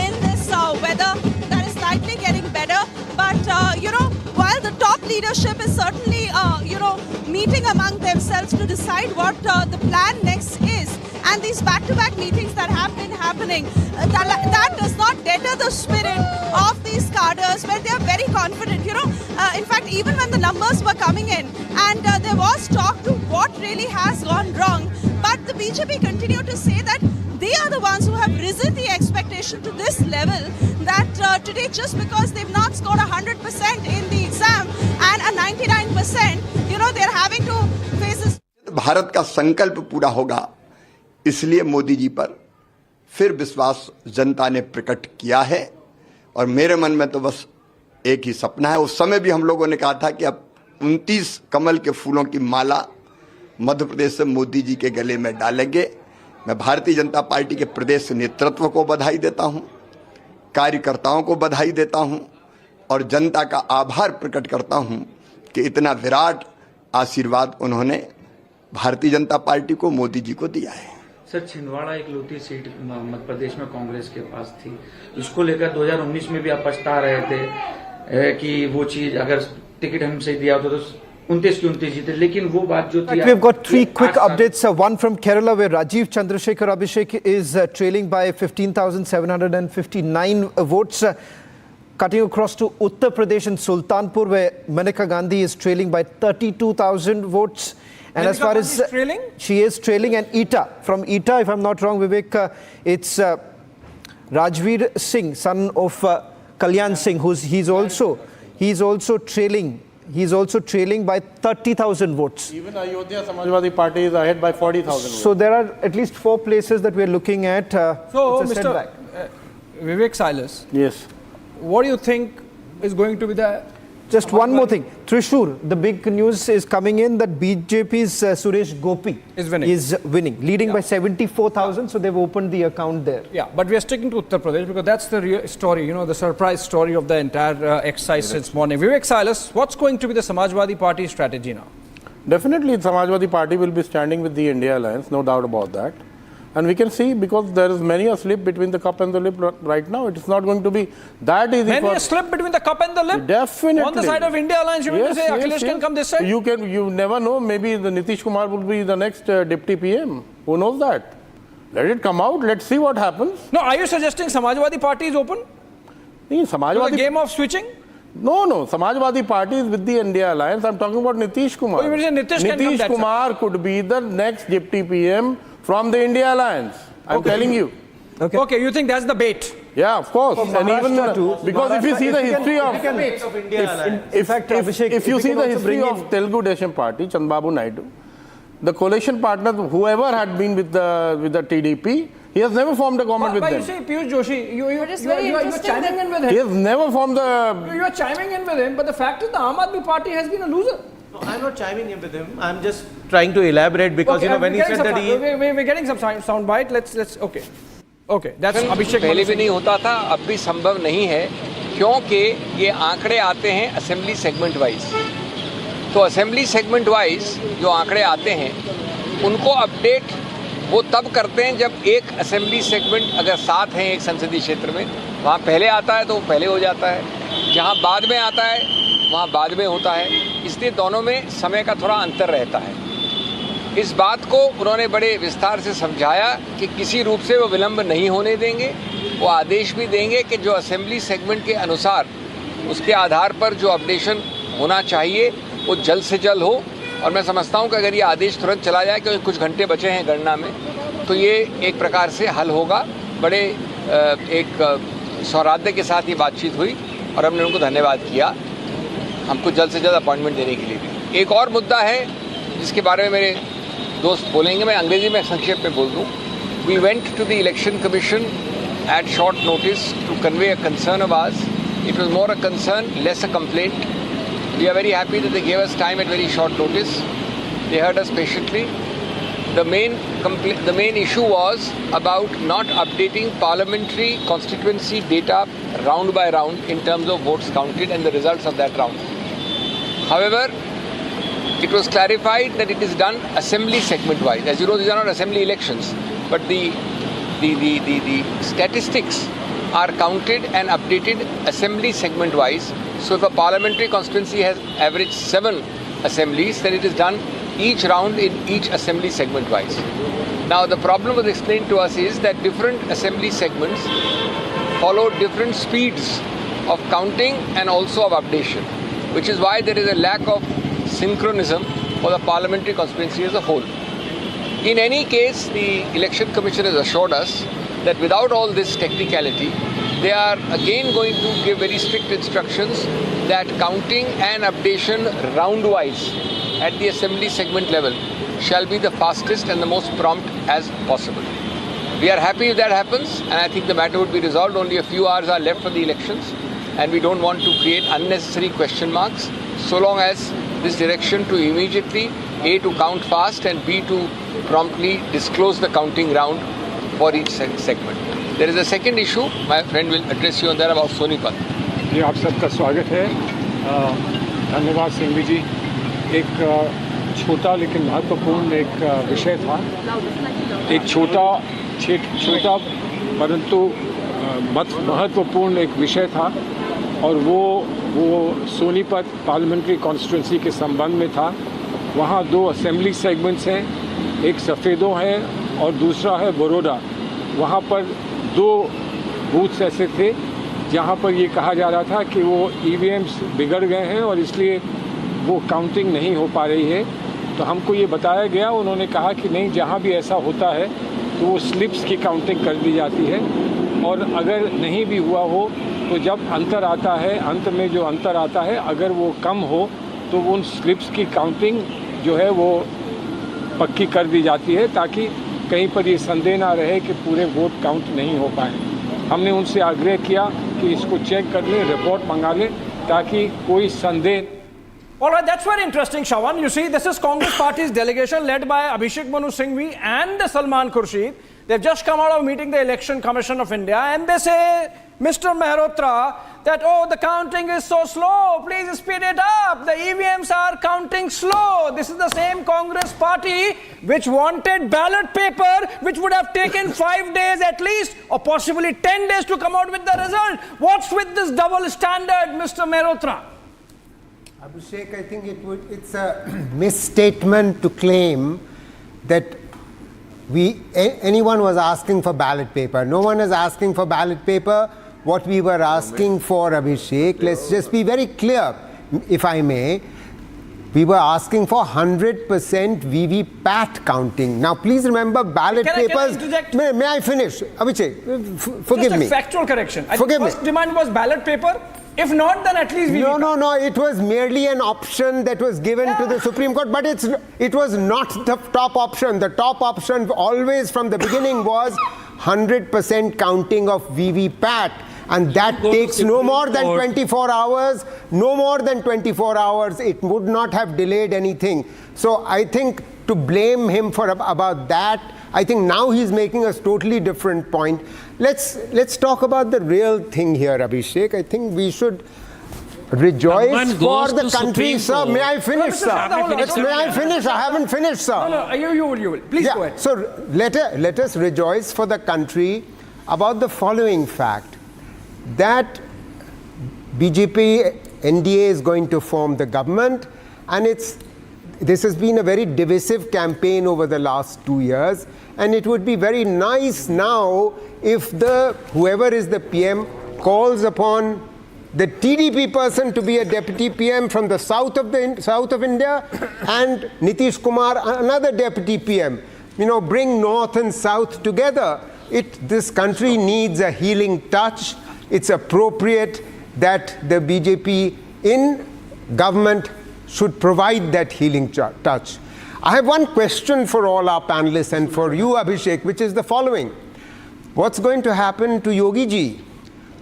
in this weather that is slightly getting better. But while the top leadership is certainly meeting among themselves to decide what the plan next is, and these back-to-back meetings that have been happening, that does not deter the spirit of these cadres, where they are very confident. In fact, even when the numbers were coming in, and there was talk to what really has gone wrong, but the BJP continued to say that they are the ones who have risen the expectation to this level, that today, just because they've not scored 100% in the exam and a 99%, they're having to face this. Bharat का संकल्प पूरा होगा, इसलिए मोदी जी पर फिर विश्वास जनता ने प्रकट किया है। और मेरे मन में तो बस एक ही सपना है। उस समय भी हम लोगों ने कहा था कि अब 29 कमल के फूलों की माला मध्य प्रदेश से मोदी जी के गले में डालेंगे। मैं भारतीय जनता पार्टी के प्रदेश नेतृत्व को बधाई देता हूं, कार्यकर्ताओं को बधाई देता हूं और जनता का आभार प्रकट करता हूं कि इतना विराट आशीर्वाद उन्होंने भारतीय जनता पार्टी को, मोदी जी को दिया है। सर, छिंदवाड़ा एक लौती सीट मध्य प्रदेश में कांग्रेस के पास थी, इसको लेकर 2019 में भी आप पछता रहे थे कि वो चीज अगर टिकट हमसे दिया होता तो 29 की 29 जीते, लेकिन वो बात जो थी। We've got three quick updates. One from Kerala, where Rajiv Chandrasekhar Abhishek is trailing by 15,759 votes. Cutting across to Uttar Pradesh and Sultanpur, where Maneka Gandhi is trailing by 32,000 votes. And as far as she is trailing, and Eta, from Eta, if I'm not wrong, Vivek, it's Rajveer Singh, son of Kalyan Singh, he's also trailing. He's also trailing by 30,000 votes. Even Ayodhya Samajwadi Party is ahead by 40,000 votes. So there are at least 4 places that we're looking at. So, Mr. Vivek Silas. Yes. What do you think is going to be the... Just one more thing. Trishur, the big news is coming in that BJP's Suresh Gopi is winning, leading by 74,000. So they've opened the account there. Yeah, but we are sticking to Uttar Pradesh because that's the real story, the surprise story of the entire exercise since morning. Vivek Silas, what's going to be the Samajwadi Party strategy now? Definitely, the Samajwadi Party will be standing with the INDI Alliance, no doubt about that. And we can see, because there is many a slip between the cup and the lip right now. It is not going to be that easy. Many a slip between the cup and the lip? Definitely. On the side of India Alliance, you mean to say Akhilesh can come this side? You never know. Maybe the Nitish Kumar will be the next deputy PM. Who knows that? Let it come out. Let's see what happens. No, are you suggesting Samajwadi Party is open? Samajwadi, to the game of switching? No. Samajwadi Party is with the INDI Alliance. I'm talking about Nitish Kumar. Oh, you mean Nitish Kumar could be the next deputy PM from the INDI Alliance. I'm telling you. Okay, you think that's the bait? Yeah, of course. And even because if you see the history of if you see the history of Telugu Desam Party, Chandrababu Naidu, the coalition partners, whoever had been with the TDP, he has never formed a government with them. But you see, Piyush Joshi, you are chiming in with him. He has never formed the... You are chiming in with him, but the fact is the Aam Aadmi Party has been a loser. No, I'm not chiming in with him. I'm just trying to elaborate because, when he said that he... We're getting some sound bite. Let's okay. Okay, that's Abhishek. पहले भी नहीं होता था, अब भी संभव नहीं है, क्योंकि ये आंकड़े आते हैं असेंबली सेगमेंट वाइज। तो असेंबली सेगमेंट वाइज जो आंकड़े आते हैं, उनको अपडेट वो तब करते हैं जब एक असेंबली सेगमेंट अगर 7 हैं एक संसदीय क्षेत्र में, वहाँ पहले आता है तो वो पहले हो जाता है, जहाँ बाद में आता है वहाँ बाद में होता है, इसलिए दोनों में समय का थोड़ा अंतर रहता है। इस बात को उन्होंने बड़े विस्तार से समझाया कि किसी रूप से वो विलंब नहीं होने देंगे, वो आदेश भी देंगे कि जो असेंबली सेगमेंट के अनुसार उसके आधार पर जो अपडेशन होना चाहिए वो जल्द से जल्द हो। और मैं समझता हूँ कि अगर ये आदेश तुरंत चला जाए, क्योंकि कुछ घंटे बचे हैं गणना में, तो ये एक प्रकार से हल होगा। बड़े एक सौहार्द के साथ ये बातचीत हुई और हमने उनको धन्यवाद किया, हमको जल्द से जल्द अपॉइंटमेंट देने के लिए भी। एक और मुद्दा है जिसके बारे में मेरे दोस्त बोलेंगे, मैं अंग्रेजी में संक्षेप में बोल दूँ। We went to the election commission at short notice to convey a concern of ours. It was more a concern, less a complaint. We are very happy that they gave us time at very short notice. They heard us patiently. The main issue was about not updating parliamentary constituency data round by round in terms of votes counted and the results of that round. However, it was clarified that it is done assembly segment wise. As you know, these are not assembly elections, but the statistics are counted and updated assembly segment wise. So if a parliamentary constituency has averaged 7 assemblies, then it is done each round in each assembly segment wise. Now the problem was explained to us is that different assembly segments follow different speeds of counting and also of updation, which is why there is a lack of synchronism for the parliamentary constituency as a whole. In any case, the Election Commission has assured us that without all this technicality, they are again going to give very strict instructions that counting and updation round-wise at the assembly segment level shall be the fastest and the most prompt as possible. We are happy if that happens, and I think the matter would be resolved. Only a few hours are left for the elections, and we don't want to create unnecessary question marks, so long as this direction to immediately, A, to count fast, and B, to promptly disclose the counting round for each segment. There is a second issue, my friend will address you on that, about Sonipat. जी आप सबका स्वागत है, धन्यवाद सिंघवी जी। एक छोटा लेकिन महत्वपूर्ण एक विषय था, एक छोटा परंतु महत्वपूर्ण एक विषय था, और वो सोनीपत पार्लियामेंट्री कॉन्स्टिट्यूंसी के संबंध में था। वहाँ 2 असेंबली सेगमेंट्स हैं, एक सफ़ेदों है और दूसरा है बड़ौदा। वहाँ पर 2 बूथ्स ऐसे थे जहाँ पर ये कहा जा रहा था कि वो ईवीएम्स बिगड़ गए हैं और इसलिए वो काउंटिंग नहीं हो पा रही है। तो हमको ये बताया गया, उन्होंने कहा कि नहीं, जहाँ भी ऐसा होता है तो वो स्लिप्स की काउंटिंग कर दी जाती है, और अगर नहीं भी हुआ हो तो जब अंतर आता है, अंत में जो अंतर आता है, अगर वो कम हो तो उन स्लिप्स की काउंटिंग जो है वो पक्की कर दी जाती है, ताकि कहीं पर ये संदेह ना रहे कि पूरे वोट काउंट नहीं हो पाए। हमने उनसे आग्रह किया कि इसको चेक कर लें, रिपोर्ट मंगा लें, ताकि कोई संदेह। All right, that's very interesting, Shawan. You see, this is Congress Party's delegation led by Abhishek Manu Singhvi and Salman Khurshid. They've just come out of meeting the Election Commission of India, and they say, Mr. Mehrotra, that, oh, the counting is so slow, please speed it up. The EVMs are counting slow. This is the same Congress Party which wanted ballot paper, which would have taken 5 days at least, or possibly 10 days to come out with the result. What's with this double standard, Mr. Mehrotra? Abhishek, I think it's a misstatement to claim that anyone was asking for ballot paper. No one is asking for ballot paper. What we were asking for, Abhishek, let's just be very clear, if I may, we were asking for 100% VVPAT counting. Now, please remember, ballot papers. May I finish? Abhishek, forgive me. Just a factual correction. Forgive me. The first demand was ballot paper. If not, then at least VVPAT. No. It was merely an option that was given to the Supreme Court, but it was not the top option. The top option always from the beginning was 100% counting of VVPAT. And that takes no more than 24 hours. No more than 24 hours. It would not have delayed anything. So I think to blame him for about that, I think now he's making a totally different point. Let's talk about the real thing here, Abhishek. I think we should rejoice for the country, sir. May I finish, sir? May I finish? I haven't finished, sir. No, you will. Please go ahead. So let us rejoice for the country about the following fact, that BJP NDA is going to form the government, and this has been a very divisive campaign over the last 2 years, and it would be very nice now if whoever is the PM calls upon the TDP person to be a deputy PM from the south of India, and Nitish Kumar another deputy PM. Bring north and south together. This country needs a healing touch. It's appropriate that the BJP in government should provide that healing touch. I have one question for all our panelists and for you, Abhishek, which is the following. What's going to happen to Yogi ji?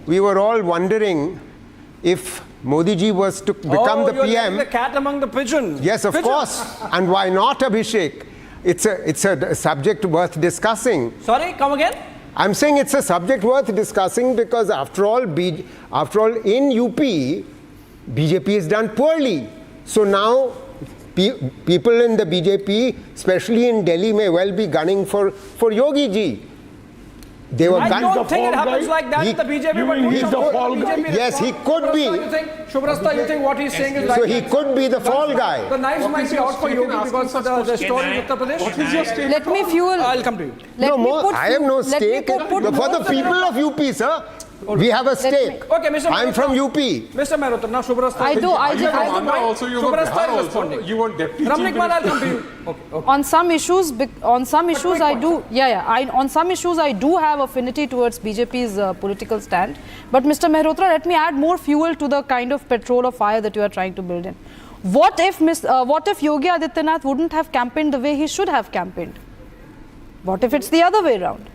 We were all wondering if Modi ji was to become the PM. The cat among the pigeons. Yes, of course. And why not, Abhishek? It's a subject worth discussing. Sorry, come again? I'm saying it's a subject worth discussing because after all in UP, BJP has done poorly. So now people in the BJP, especially in Delhi, may well be gunning for Yogi ji. They were I don't think it happens like that in the BJP. He's the fall guy. Yes, he could be. Shubrasta, you think what he's saying is right? So he could be the fall guy. The knives might be out for Yogi because the story in Uttar Pradesh. What is your stake? Let me fuel. I'll come to you. I have no stake. For the people of UP, sir. We have a stake. Okay, Mr. I'm from UP. Mr. Mehrotra, now Shubrasta. Shubrasta is responding. You want deputy Ramnik Man, I'll come to you. Okay. On some issues, I do. On some issues, I do have affinity towards BJP's political stand. But Mr. Mehrotra, let me add more fuel to the kind of petrol or fire that you are trying to build in. What if Yogi Adityanath wouldn't have campaigned the way he should have campaigned? What if it's the other way around?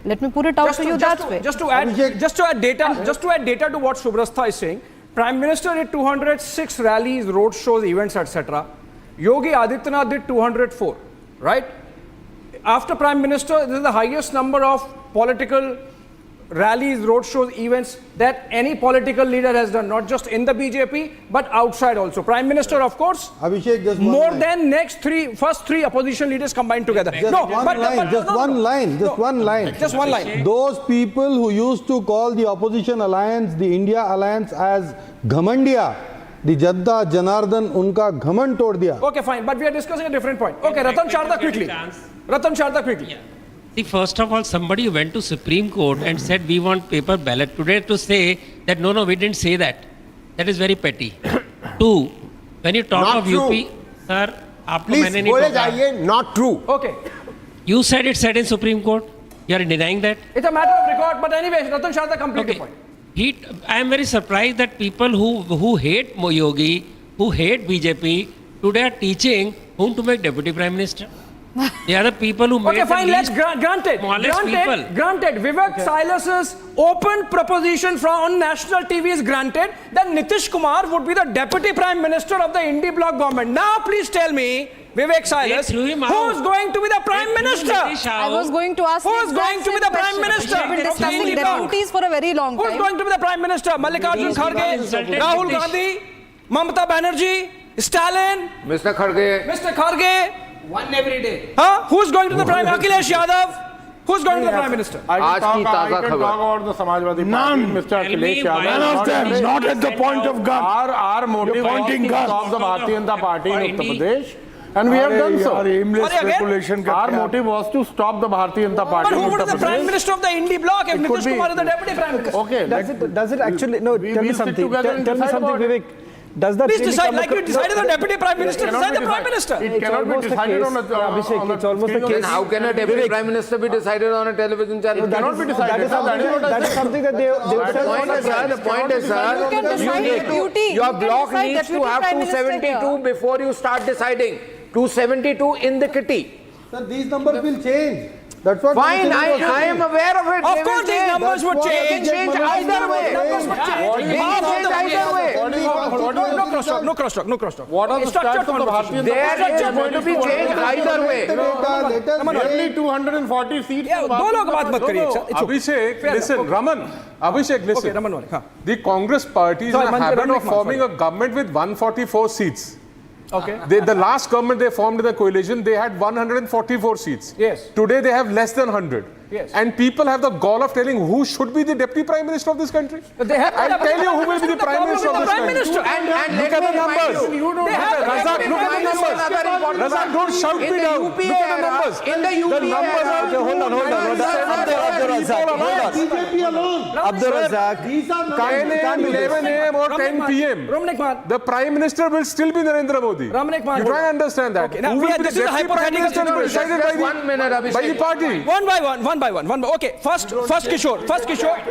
Let me put it out to you that way. Just to add data to what Shubrasta is saying, Prime Minister did 206 rallies, road shows, events, etc. Yogi Adityanath did 204, right? After Prime Minister, this is the highest number of political rallies, road shows, events that any political leader has done, not just in the BJP, but outside also. Prime Minister, of course, Abhishek, just more than first three opposition leaders combined together. Just one line. Those people who used to call the opposition alliance, the India Alliance, as Ghamandiya, the Jadda Janardhan, unka ghamand tod diya. Okay, fine, but we are discussing a different point. Okay, Ratan Sharda quickly. See, first of all, somebody went to Supreme Court and said we want paper ballot. Today to say that no, we didn't say that. That is very petty. Two, when you talk of UP, sir, please, not true. Okay. You said it said in Supreme Court. You are denying that? It's a matter of record, but anyway, Ratan Sharda complete the point. I am very surprised that people who hate Yogi, who hate BJP, today are teaching whom to make Deputy Prime Minister. They are the people who made Okay, fine, the let's least granted. smallest people. Granted. Vivek Silas's open proposition on national TV is granted. Then Nitish Kumar would be the Deputy Prime Minister of the INDI bloc government. Now, please tell me, Vivek Silas, who's going to be the Prime Minister? I was going to ask who's going to be the Prime Minister? We've been discussing deputies for a very long time. Who's going to be the Prime Minister? Mallikarjun Kharge, Rahul Gandhi, Mamata Banerjee, Stalin, Mr. Kharge. Mr. Kharge. One every day. Huh? Who's going to the Prime? Akhilesh Yadav. Who's going to the Prime Minister? I can talk about the Samajwadi Party, Mr. Akhilesh Yadav. None of them, not at the point of gun. Our motive was to stop the Bharatiya Janata Party in Uttar Pradesh. And we have done so. Our motive was to stop the Bharatiya Janata Party. But who would be the Prime Minister of the INDI bloc if Nitish Kumar is the Deputy Prime Minister? Okay. Does it actually, no, tell me something, Vivek. Does that Please really decide, come like you decided the Deputy Prime Minister, decide the Prime Minister. It cannot be decided on a Abhishek, it's almost the case. Then how can a Deputy Prime Minister be decided on a television channel? It cannot be decided. That is something that they The point is, sir, your bloc needs to have 272 before you start deciding. 272 in the kitty. Sir, these numbers will change. That's what. Fine, I am aware of it. Of course, these numbers would change. Change either way. Numbers would change. No crosstalk. What are the stats of the Bharatiya There is going to be change either way. Nearly 240 seats. Abhishek, listen, Raman. Abhishek, listen. The Congress party is in a habit of forming a government with 144 seats. Okay. The last government they formed in the coalition, they had 144 seats. Yes. Today they have less than 100. Yes. And people have the gall of telling who should be the Deputy Prime Minister of this country. They have I'll tell you who will be the Prime Minister of this country. And look at the numbers. Razak, look at the numbers. Razak, don't shout me down. Look at the numbers. In the UP The numbers are... Hold on. BJP alone. Abdur Razak. 10 a.m., 11 a.m. or 10 p.m. The Prime Minister will still be Narendra Modi. You try and understand that. Now, Who will be the this is a Deputy Prime hypothetical Minister decided by the, 1 minute, Abhishek. by the party? One by one. Okay, first Kishore.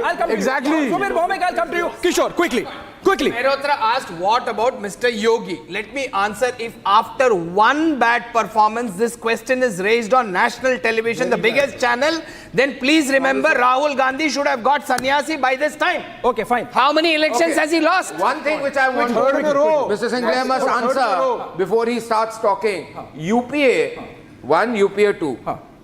I'll come to Exactly. you. Subir Bhowmik, I'll come to you. Kishore, quickly. Mehrotra asked, what about Mr. Yogi? Let me answer. If after one bad performance, this question is raised on national television, the biggest channel, then please remember Rahul Gandhi should have got sannyasi by this time. Okay, fine. How many elections has he lost? One thing which I want Mr. Singhal must answer before he starts talking. UPA 1, UPA 2.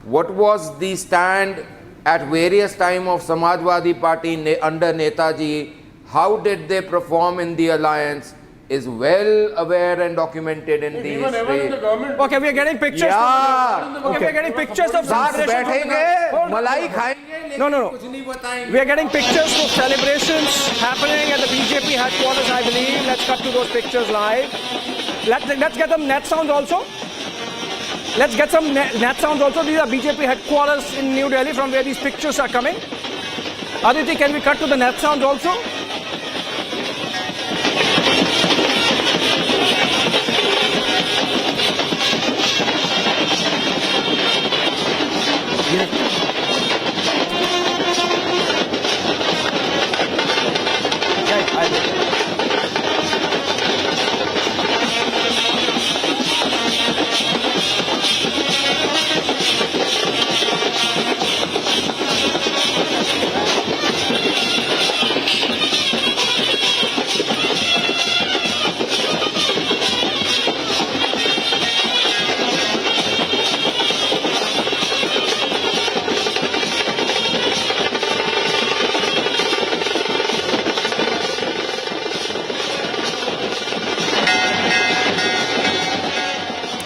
What was the stand at various time of Samajwadi Party under Netaji? How did they perform in the alliance is well aware and documented in the history. Okay, we are getting pictures. Yeah. Okay, we are getting pictures of celebration. No. We are getting pictures of celebrations happening at the BJP headquarters, I believe. Let's cut to those pictures live. Let's get them net sounds also. Let's get some net sounds also. These are BJP headquarters in New Delhi from where these pictures are coming. Aditi, can we cut to the net sounds also?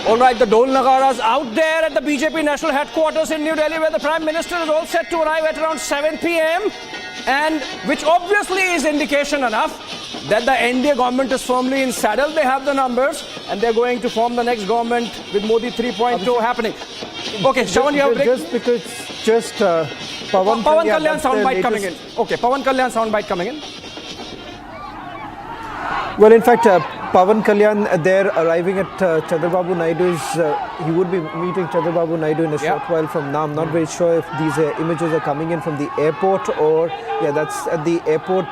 All right, the Dol Nagaras out there at the BJP national headquarters in New Delhi, where the Prime Minister is all set to arrive at around 7 p.m. and which obviously is indication enough that the NDA government is firmly in saddle. They have the numbers and they're going to form the next government with Modi 3.0 happening. Okay, Shawan, you have a break? Just Pawan Kalyan soundbite coming in. Okay, Pawan Kalyan soundbite coming in. Well, in fact, Pawan Kalyan there arriving at Chandrababu Naidu's, he would be meeting Chandrababu Naidu in a short while from now. I'm not very sure if these images are coming in from the airport or, that's at the airport.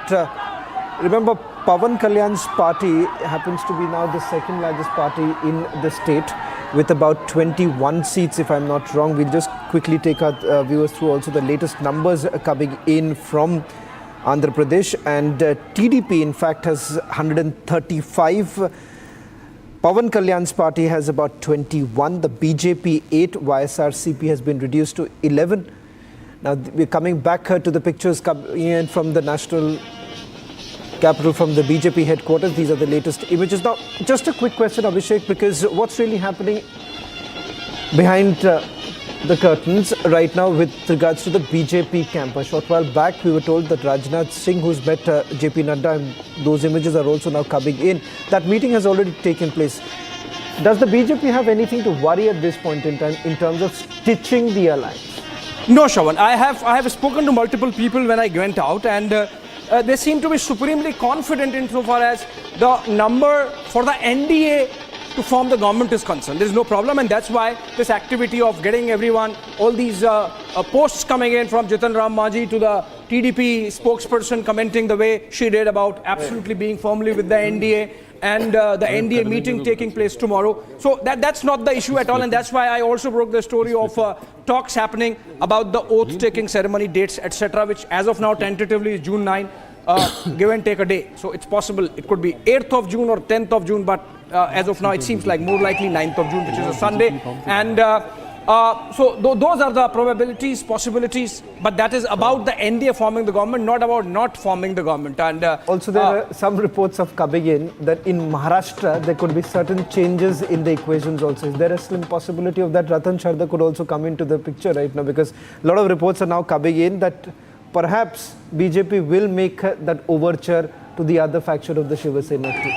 Remember, Pawan Kalyan's party happens to be now the second largest party in the state. with about 21 seats, if I'm not wrong. We'll just quickly take our viewers through also the latest numbers coming in from Andhra Pradesh. And TDP, in fact, has 135. Pawan Kalyan's party has about 21. The BJP 8. YSRCP has been reduced to 11. Now we're coming back to the pictures coming in from the national capital, from the BJP headquarters. These are the latest images. Now, just a quick question, Abhishek, because what's really happening behind the curtains right now with regards to the BJP camp? A short while back, we were told that Rajnath Singh, who's met JP Nadda, and those images are also now coming in. That meeting has already taken place. Does the BJP have anything to worry at this point in time in terms of stitching the alliance? No, Shravan. I have spoken to multiple people when I went out, and they seem to be supremely confident insofar as the number for the NDA to form the government is concerned. There is no problem, and that's why this activity of getting everyone, all these posts coming in from Jitan Ram Manjhi to the TDP spokesperson commenting the way she did about absolutely being firmly with the NDA, and the NDA meeting taking place tomorrow. So that's not the issue at all, and that's why I also broke the story of talks happening about the oath-taking ceremony dates, etc., which as of now tentatively is June 9, give and take a day. So it's possible it could be 8th of June or 10th of June, but as of now it seems like more likely 9th of June, which is a Sunday. And so those are the probabilities, possibilities, but that is about the NDA forming the government, not about not forming the government. And also there are some reports of coming in that in Maharashtra there could be certain changes in the equations also. Is there a slim possibility of that? Ratan Sharda could also come into the picture right now, because a lot of reports are now coming in that perhaps BJP will make that overture to the other faction of the Shiva Sena too.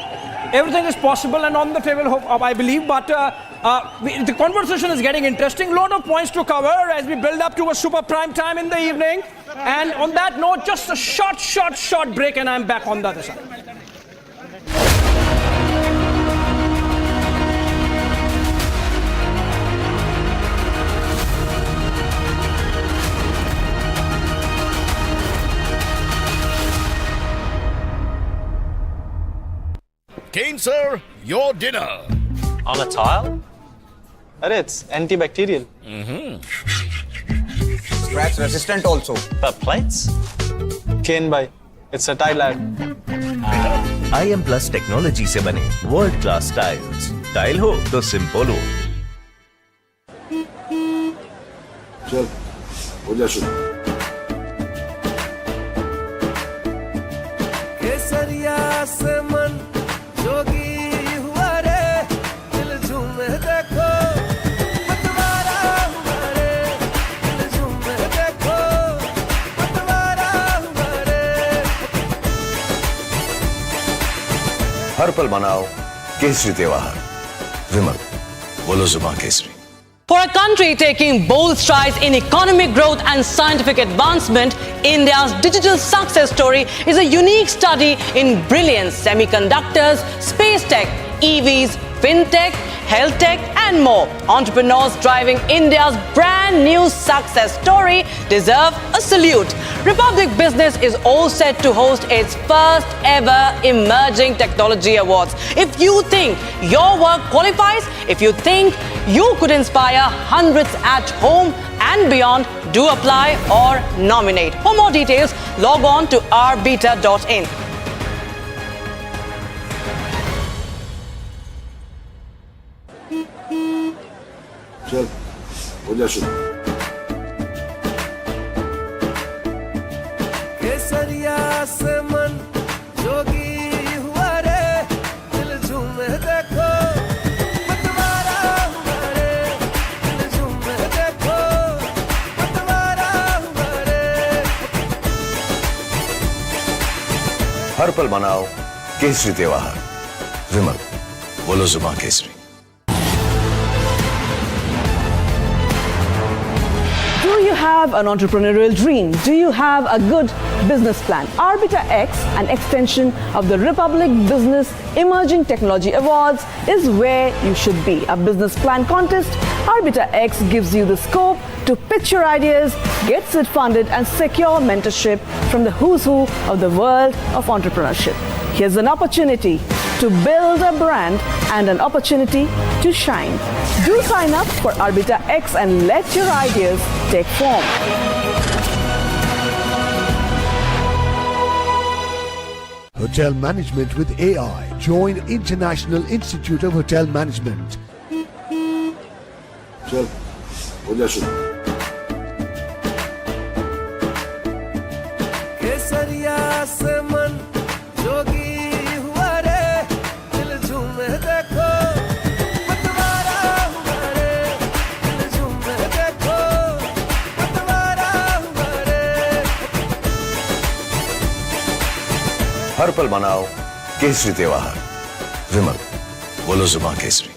Everything is possible and on the table, I believe, but the conversation is getting interesting. A lot of points to cover as we build up to a super prime time in the evening. And on that note, just a short break, and I'm back on the other side. Kane, sir, your dinner. On a tile? It's antibacterial. Scratch resistant also. The plates? Kane bhai, it's a tile ad. IM Plus technology से बने world class tiles. Tile हो तो simple हो. चल, हो जा शुरू. केसरिया से मन जोगी हुआ रे, दिल झूमे देखो, पतवारा हुआ रे, दिल झूमे देखो, पतवारा हुआ रे. हर पल मनाओ केसरी त्योहार. विमल, बोलो जुबान Kesari. For a country taking bold strides in economic growth and scientific advancement, India's digital success story is a unique study in brilliance, semiconductors, space tech, EVs, fintech, health tech, and more. Entrepreneurs driving India's brand new success story deserve a salute. Republic Business is all set to host its first ever Emerging Technology Awards. If you think your work qualifies, if you think you could inspire hundreds at home and beyond, do apply or nominate. For more details, log on to rbeta.in. चल, हो जा शुरू. केसरिया से मन जोगी हुआ रे, दिल झूमे देखो, पतवारा हुआ रे, दिल झूमे देखो, पतवारा हुआ रे. हर पल मनाओ केसरी त्योहार. विमल, बोलो जुबान Kesari. Do you have an entrepreneurial dream? Do you have a good business plan? Arbiter X, an extension of the Republic Business Emerging Technology Awards, is where you should be. A business plan contest, Arbiter X gives you the scope to pitch your ideas, get seed funded, and secure mentorship from the who's who of the world of entrepreneurship. Here's an opportunity to build a brand and an opportunity to shine. Do sign up for Arbiter X and let your ideas take form. Hotel Management with AI. Join International Institute of Hotel Management. चल हो जा शुरू केसरिया से मन जोगी हुआ रे दिल झूमे देखो पतवारा हुआ रे दिल झूमे देखो पतवारा हुआ रे हर पल मनाओ केसरी त्योहार विमल बोलो जुबान Kesari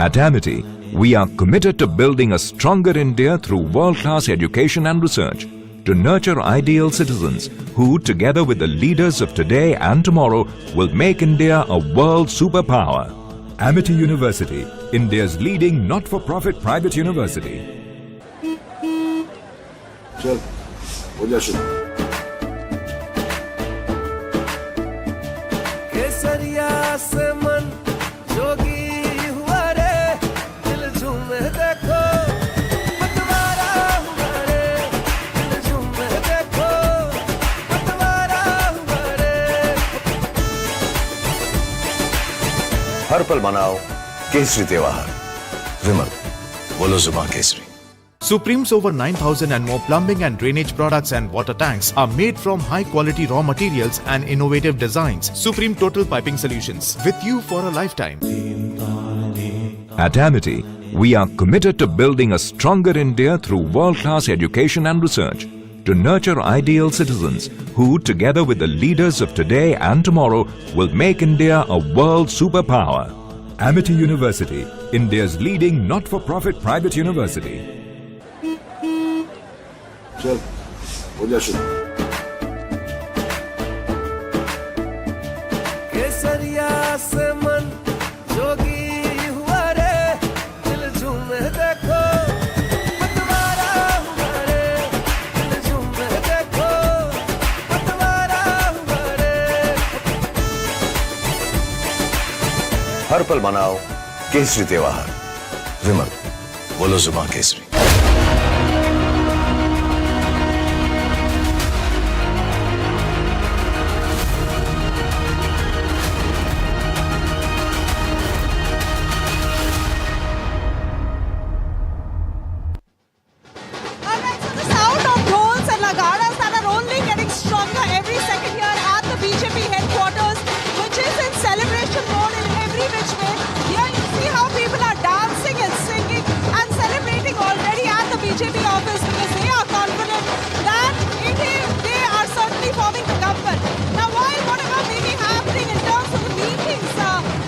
At Amity, we are committed to building a stronger India through world-class education and research, to nurture ideal citizens who, together with the leaders of today and tomorrow, will make India a world superpower. Amity University, India's leading not-for-profit private university. चल हो जा शुरू केसरिया से मन जोगी हुआ रे दिल झूमे देखो पतवारा हुआ रे दिल झूमे देखो पतवारा हुआ रे हर पल मनाओ केसरी त्योहार विमल बोलो जुबान Kesari Supreme's over 9,000 and more plumbing and drainage products and water tanks are made from high-quality raw materials and innovative designs. Supreme Total Piping Solutions, with you for a lifetime. At Amity, we are committed to building a stronger India through world-class education and research, to nurture ideal citizens who, together with the leaders of today and tomorrow, will make India a world superpower. Amity University, India's leading not-for-profit private university. चल हो जा शुरू केसरिया से मन जोगी हुआ रे दिल झूमे देखो पतवारा हुआ रे दिल झूमे देखो पतवारा हुआ रे हर पल मनाओ केसरी त्योहार विमल बोलो जुबान Kesari Sound of drones and nagaras that are only getting stronger every second here at the BJP headquarters, which is in celebration mode in every which way. Here you see how people are dancing and singing and celebrating already at the BJP office because they are confident that they are certainly forming the government. Now, while whatever may be happening in terms of the meetings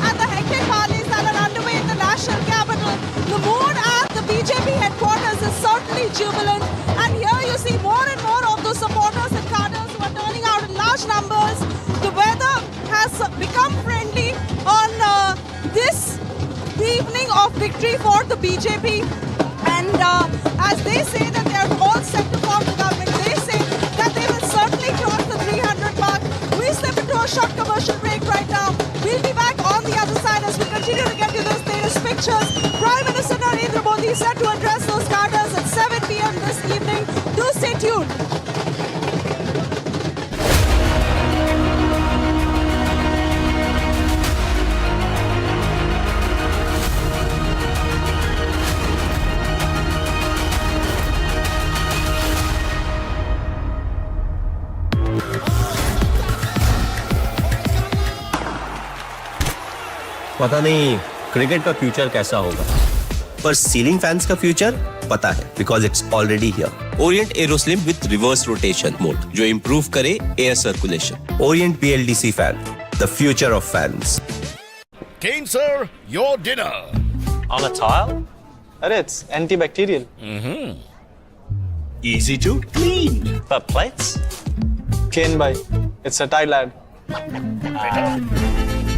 and the hectic parties that are underway in the national capital, the mood at the BJP headquarters is certainly jubilant. And here you see more and more of those supporters and cadres who are turning out in large numbers. The weather has become friendly on this evening of victory for the BJP. And as they say that they are all set to form the government, they say that they will certainly cross the 300 mark. We step into a short commercial break right now. We'll be back on the other side as we continue to get you those latest pictures. Prime Minister Narendra Modi is set to address those cadres at 7 p.m. this evening. Do stay tuned. पता नहीं cricket का future कैसा होगा पर ceiling fans का future पता है because it's already here Orient Aeroslim with reverse rotation mode जो इंप्रूव करे air circulation Orient PLDC fan the future of fans Kane sir, your dinner. On a tile? Arey, it's antibacterial. Easy to clean. But plates? Kane bhai, it's a tile ad.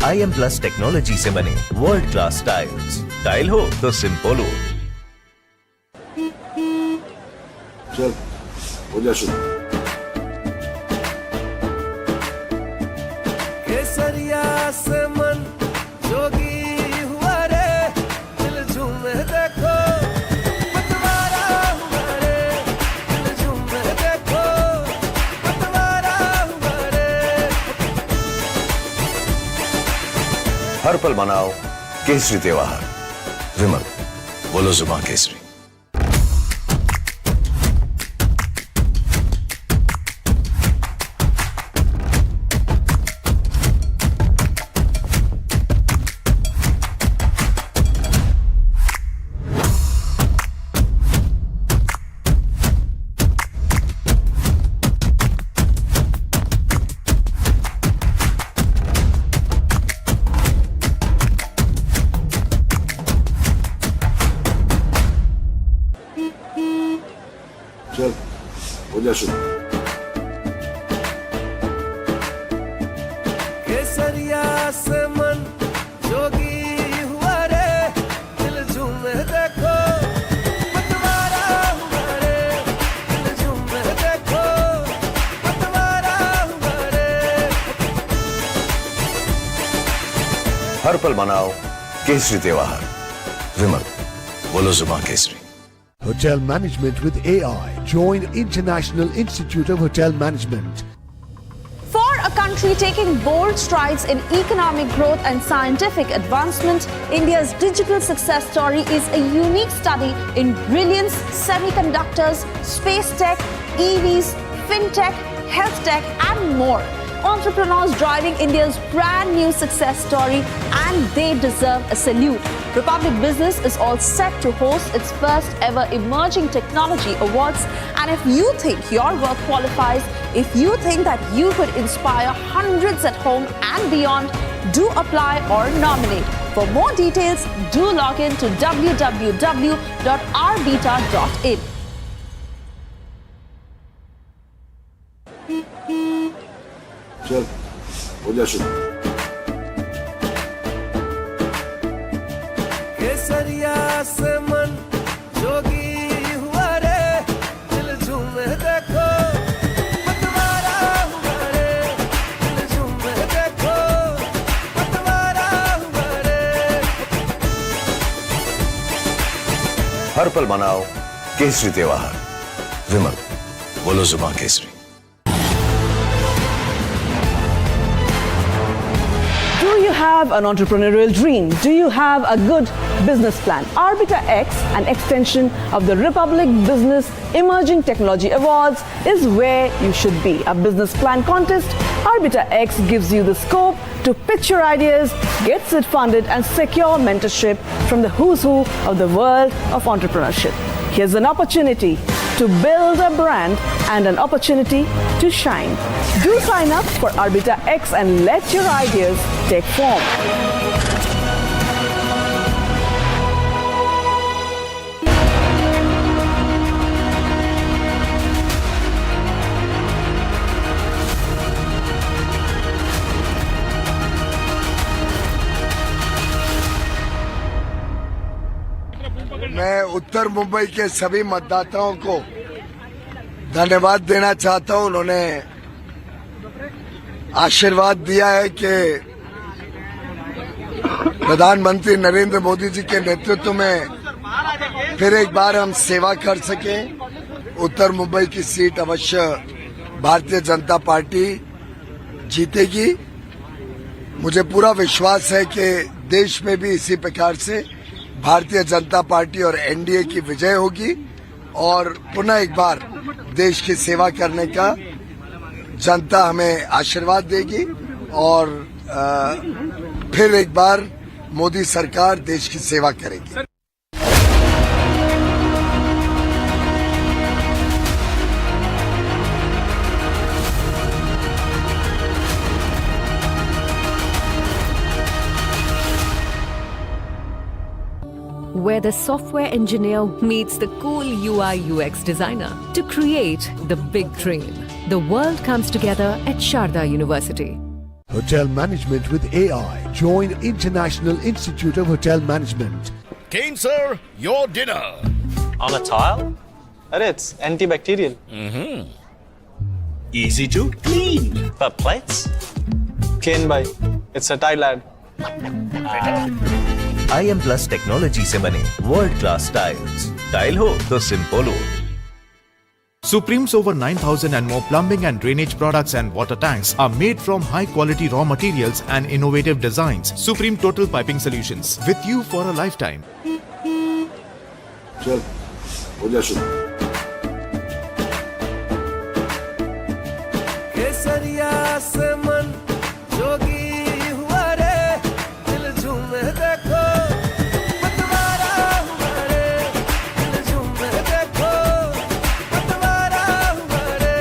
IM Plus technology से बने world class tiles tile हो तो simple हो चल हो जा शुरू हर पल मनाओ केसरी त्योहार। विमल, बोलो जुबान केसरी। चल हो जा शुरू। केसरिया से मन जोगी हुआ रे, दिल झूमे देखो पतवारा हुआ रे, दिल झूमे देखो पतवारा हुआ रे। हर पल मनाओ केसरी त्योहार। विमल, बोलो जुबान Kesari. Hotel Management with AI. Join International Institute of Hotel Management. For a country taking bold strides in economic growth and scientific advancement, India's digital success story is a unique study in brilliance, semiconductors, space tech, EVs, fintech, health tech, and more. Entrepreneurs driving India's brand new success story, and they deserve a salute. Republic Business is all set to host its first ever Emerging Technology Awards. And if you think your work qualifies, if you think that you could inspire hundreds at home and beyond, do apply or nominate. For more details, do log in to www.rbeta.in. चल हो जा शुरू। केसरिया से मन जोगी हुआ रे, दिल झूमे देखो पतवारा हुआ रे, दिल झूमे देखो पतवारा हुआ रे। हर पल मनाओ केसरी त्योहार। विमल, बोलो जुबान Kesari. Do you have an entrepreneurial dream? Do you have a good business plan? Arbiter X, an extension of the Republic Business Emerging Technology Awards, is where you should be. A business plan contest, Arbiter X gives you the scope to pitch your ideas, gets it funded, and secure mentorship from the who's who of the world of entrepreneurship. Here's an opportunity to build a brand and an opportunity to shine. Do sign up for Arbiter X and let your ideas take form. मैं उत्तर मुंबई के सभी मतदाताओं को धन्यवाद देना चाहता हूं। उन्होंने आशीर्वाद दिया है कि प्रधानमंत्री नरेंद्र मोदी जी के नेतृत्व में फिर एक बार हम सेवा कर सकें। उत्तर मुंबई की सीट अवश्य भारतीय जनता पार्टी जीतेगी। मुझे पूरा विश्वास है कि देश में भी इसी प्रकार से भारतीय जनता पार्टी और एनडीए की विजय होगी और पुनः एक बार देश की सेवा करने का जनता हमें आशीर्वाद देगी और फिर एक बार मोदी सरकार देश की सेवा करेगी। Where the software engineer meets the cool UI UX designer to create the big dream. The world comes together at Sharda University. Hotel Management with AI. Join International Institute of Hotel Management. Kane, sir, your dinner. On a tile? It's antibacterial. Easy to clean. But plates? Kane bhai, it's a tile lad. IM Plus technology से बने world class tiles. Tile हो तो simple हो। Supreme's over 9,000 and more plumbing and drainage products and water tanks are made from high-quality raw materials and innovative designs. Supreme Total Piping Solutions, with you for a lifetime. चल हो जा शुरू केसरिया से मन जोगी हुआ रे दिल झूमे देखो पतवारा हुआ रे दिल झूमे देखो पतवारा हुआ रे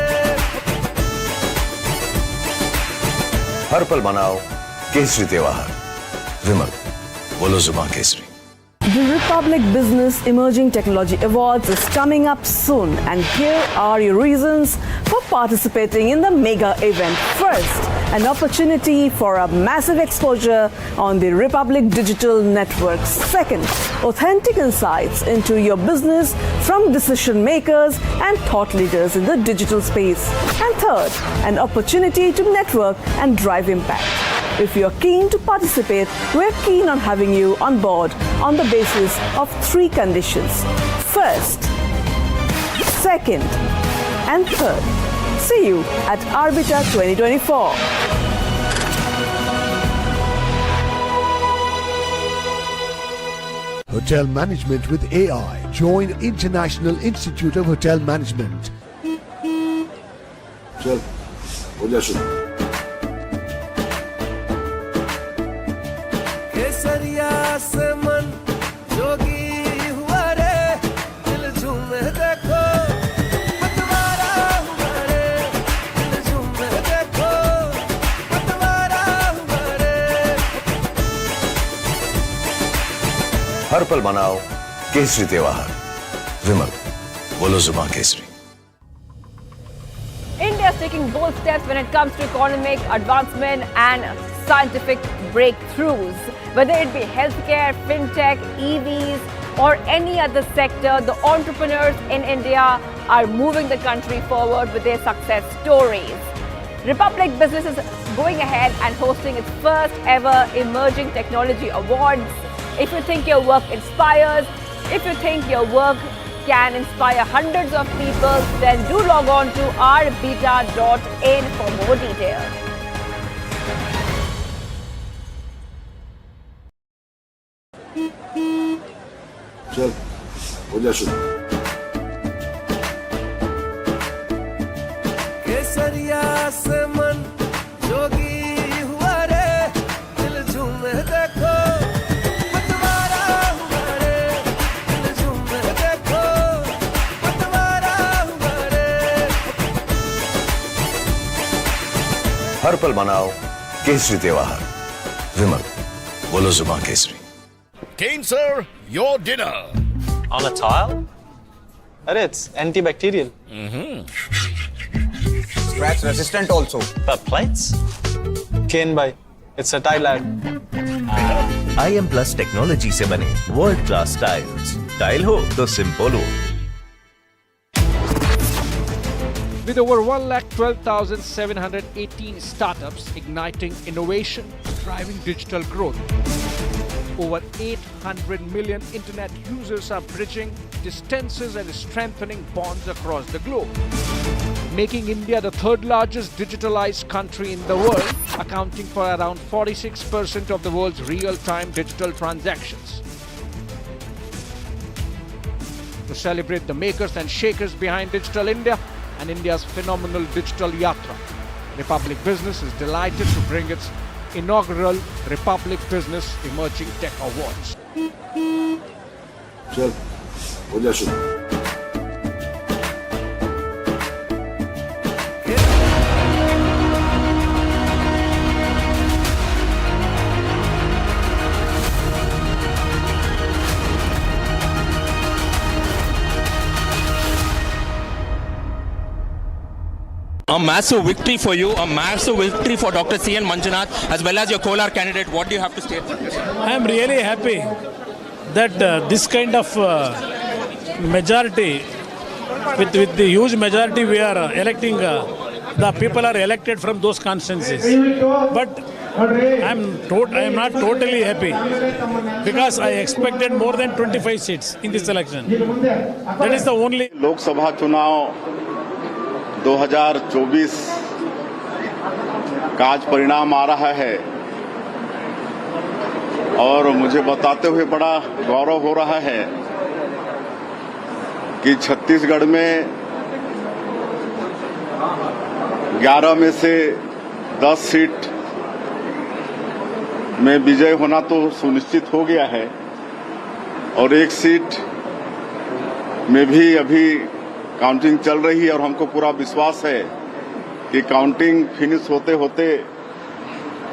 हर पल मनाओ केसरी त्योहार विमल बोलो जुबान Kesari The Republic Business Emerging Technology Awards is coming up soon, and here are your reasons for participating in the mega event. First, an opportunity for a massive exposure on the Republic Digital Network. Second, authentic insights into your business from decision makers and thought leaders in the digital space. And third, an opportunity to network and drive impact. If you're keen to participate, we're keen on having you on board on the basis of 3 conditions. First, second, and third. See you at Arbiter 2024. Hotel Management with AI. Join International Institute of Hotel Management. चल हो जा शुरू केसरिया से मन जोगी हुआ रे दिल झूमे देखो पतवारा हुआ रे दिल झूमे देखो पतवारा हुआ रे हर पल मनाओ केसरी त्योहार विमल बोलो जुबान Kesari India is taking bold steps when it comes to economic advancement and scientific breakthroughs. Whether it be healthcare, fintech, EVs, or any other sector, the entrepreneurs in India are moving the country forward with their success stories. Republic Business is going ahead and hosting its first ever Emerging Technology Awards. If you think your work inspires, if you think your work can inspire hundreds of people, then do log on to rbeta.in for more details. चल हो जा शुरू केसरिया से मन जोगी हुआ रे दिल झूमे देखो पतवारा हुआ रे दिल झूमे देखो पतवारा हुआ रे हर पल मनाओ केसरी त्योहार विमल बोलो जुबान Kesari Kane, sir, your dinner. On a tile? Arey, it's antibacterial. Scratch resistant also. The plates? Kane bhai, it's a tile ad. IM Plus technology से बने वर्ल्ड क्लास टाइल्स टाइल हो तो सिंपल हो With over 1,12,718 startups igniting innovation, driving digital growth. Over 800 million internet users are bridging distances and strengthening bonds across the globe, making India the 3rd largest digitalized country in the world, accounting for around 46% of the world's real-time digital transactions. To celebrate the makers and shakers behind Digital India and India's phenomenal digital yatra, Republic Business is delighted to bring its inaugural Republic Business Emerging Tech Awards. चल हो जा शुरू A massive victory for you, a massive victory for Dr. C. N. Manjunath, as well as your Kolar candidate. What do you have to state? I am really happy that this kind of majority, with the huge majority we are electing, the people are elected from those constituencies. But I am not totally happy because I expected more than 25 seats in this election. That is the only. Lok Sabha चुनाव 2024 का आज परिणाम आ रहा है और मुझे बताते हुए बड़ा गौरव हो रहा है कि छत्तीसगढ़ में 11 में से 10 सीट में विजय होना तो सुनिश्चित हो गया है और एक सीट में भी अभी काउंटिंग चल रही है और हमको पूरा विश्वास है कि काउंटिंग फिनिश होते होते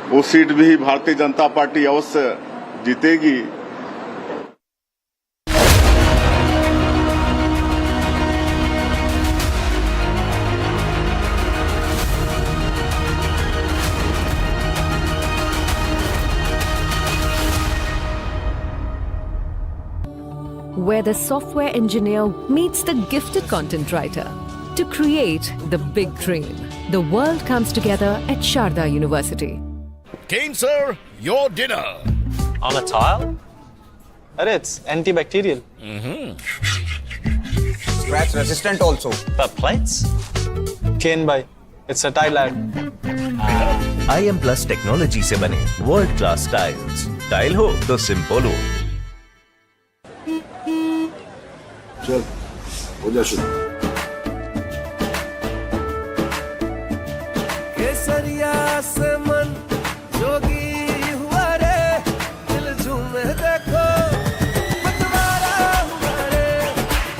वो सीट भी भारतीय जनता पार्टी अवश्य जीतेगी। Where the software engineer meets the gifted content writer to create the big dream. The world comes together at Sharda University. Kane, sir, your dinner. On a tile? Arey, it's antibacterial. Scratch resistant also. The plates? Kane bhai, it's a tile ad. IM Plus technology से बने world class tiles. Tile हो तो simple हो। चल हो जा शुरू। केसरिया से मन जोगी हुआ रे, दिल झूमे देखो पतवारा हुआ रे,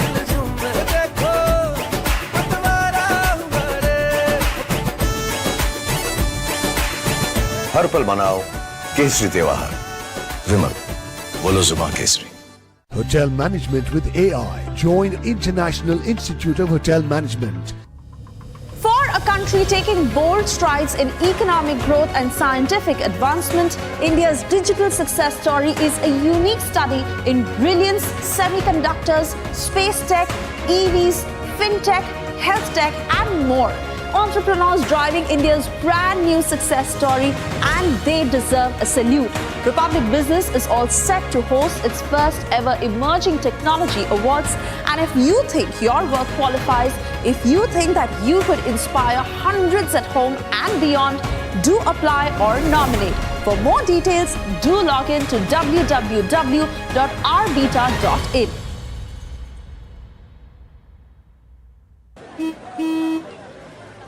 दिल झूमे देखो पतवारा हुआ रे। हर पल मनाओ केसरी त्योहार। विमल बोलो जुबान Kesari. Hotel Management with AI. Join International Institute of Hotel Management. For a country taking bold strides in economic growth and scientific advancement, India's digital success story is a unique study in brilliance, semiconductors, space tech, EVs, fintech, health tech, and more. Entrepreneurs driving India's brand new success story, and they deserve a salute. Republic Business is all set to host its first ever Emerging Technology Awards. And if you think your work qualifies, if you think that you could inspire hundreds at home and beyond, do apply or nominate. For more details, do log in to www.rbeta.in.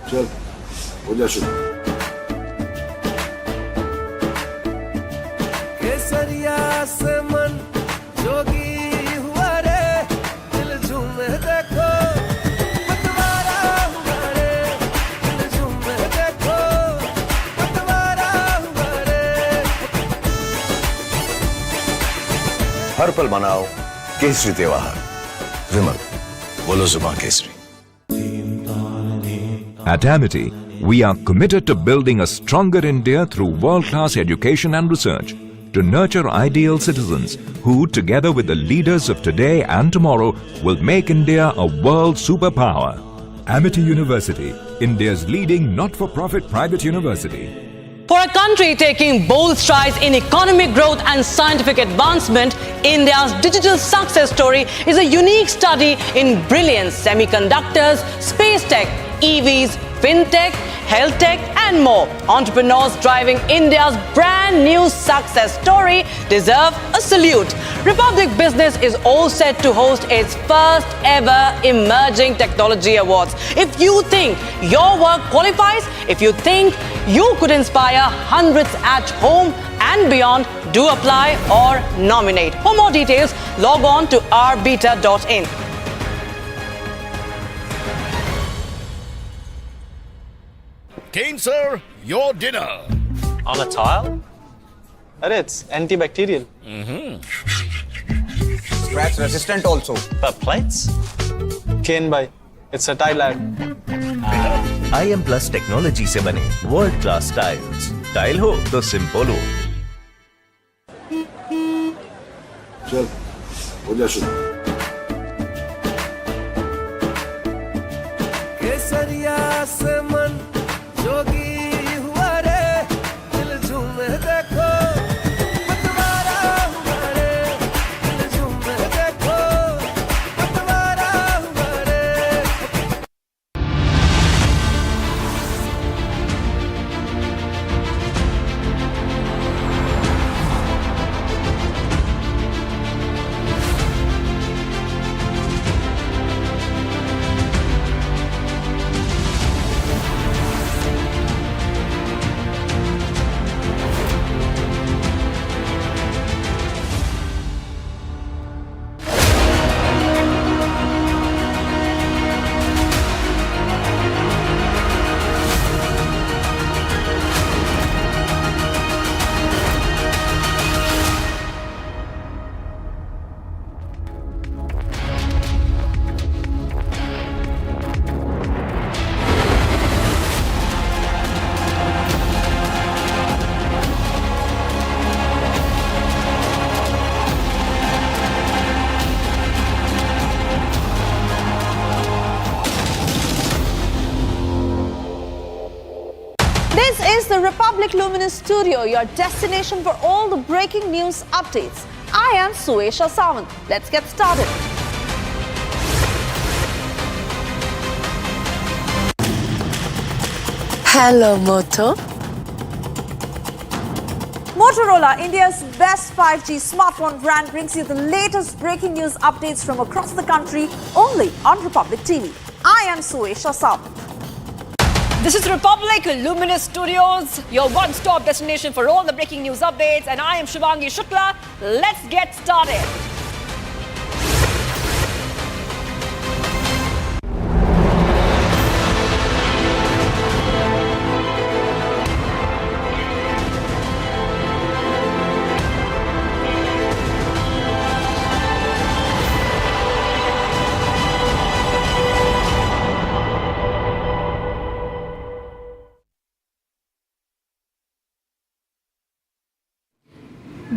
चल हो जा शुरू। केसरिया से मन जोगी हुआ रे, दिल झूमे देखो पतवारा हुआ रे, दिल झूमे देखो पतवारा हुआ रे। हर पल मनाओ केसरी त्योहार। विमल बोलो जुबान Kesari. At Amity, we are committed to building a stronger India through world-class education and research to nurture ideal citizens who, together with the leaders of today and tomorrow, will make India a world superpower. Amity University, India's leading not-for-profit private university. For a country taking bold strides in economic growth and scientific advancement, India's digital success story is a unique study in brilliance, semiconductors, space tech, EVs, fintech, health tech, and more. Entrepreneurs driving India's brand new success story deserve a salute. Republic Business is all set to host its first ever Emerging Technology Awards. If you think your work qualifies, if you think you could inspire hundreds at home and beyond, do apply or nominate. For more details, log on to rbeta.in. Kane, sir, your dinner. On a tile? Arey, it's antibacterial. Scratch resistant also. The plates? Kane bhai, it's a tile ad. IM Plus technology से बने world class tiles. Tile हो तो simple हो। चल हो जा शुरू। केसरिया से मन जोगी हुआ रे, दिल झूमे देखो पतवारा हुआ रे, दिल झूमे देखो पतवारा हुआ रे। Republic Luminous Studio, your destination for all the breaking news updates. I am Suesha Sawant. Let's get started. Hello, Moto. Motorola, India's best 5G smartphone brand, brings you the latest breaking news updates from across the country only on Republic TV. I am Suesha Sawant. This is Republic Luminous Studios, your one-stop destination for all the breaking news updates, and I am Shivangi Shukla. Let's get started.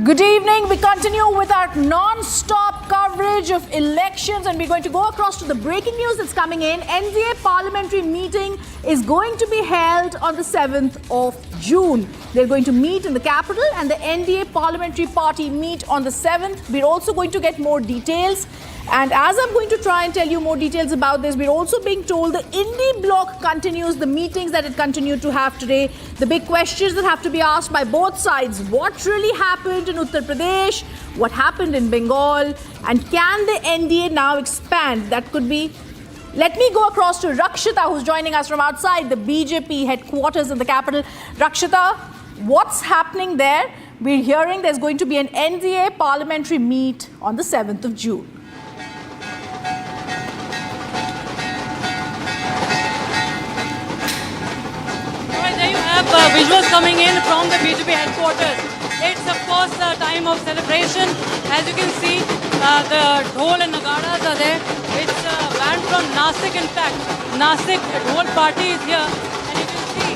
Good evening. We continue with our non-stop coverage of elections, and we're going to go across to the breaking news that's coming in. NDA parliamentary meeting is going to be held on the 7th of June. They're going to meet in the capital, and the NDA parliamentary party meet on the 7th. We're also going to get more details. And as I'm going to try and tell you more details about this, we're also being told the INDI bloc continues the meetings that it continued to have today. The big questions that have to be asked by both sides: what really happened in Uttar Pradesh, what happened in Bengal, and can the NDA now expand? That could be. Let me go across to Rakshita, who's joining us from outside the BJP headquarters in the capital. Rakshita, what's happening there? We're hearing there's going to be an NDA parliamentary meet on the 7th of June. Visuals coming in from the BJP headquarters. It's of course a time of celebration. As you can see, the dhol and nagaras are there. It's a band from Nasik. In fact, Nasik dhol party is here, and you can see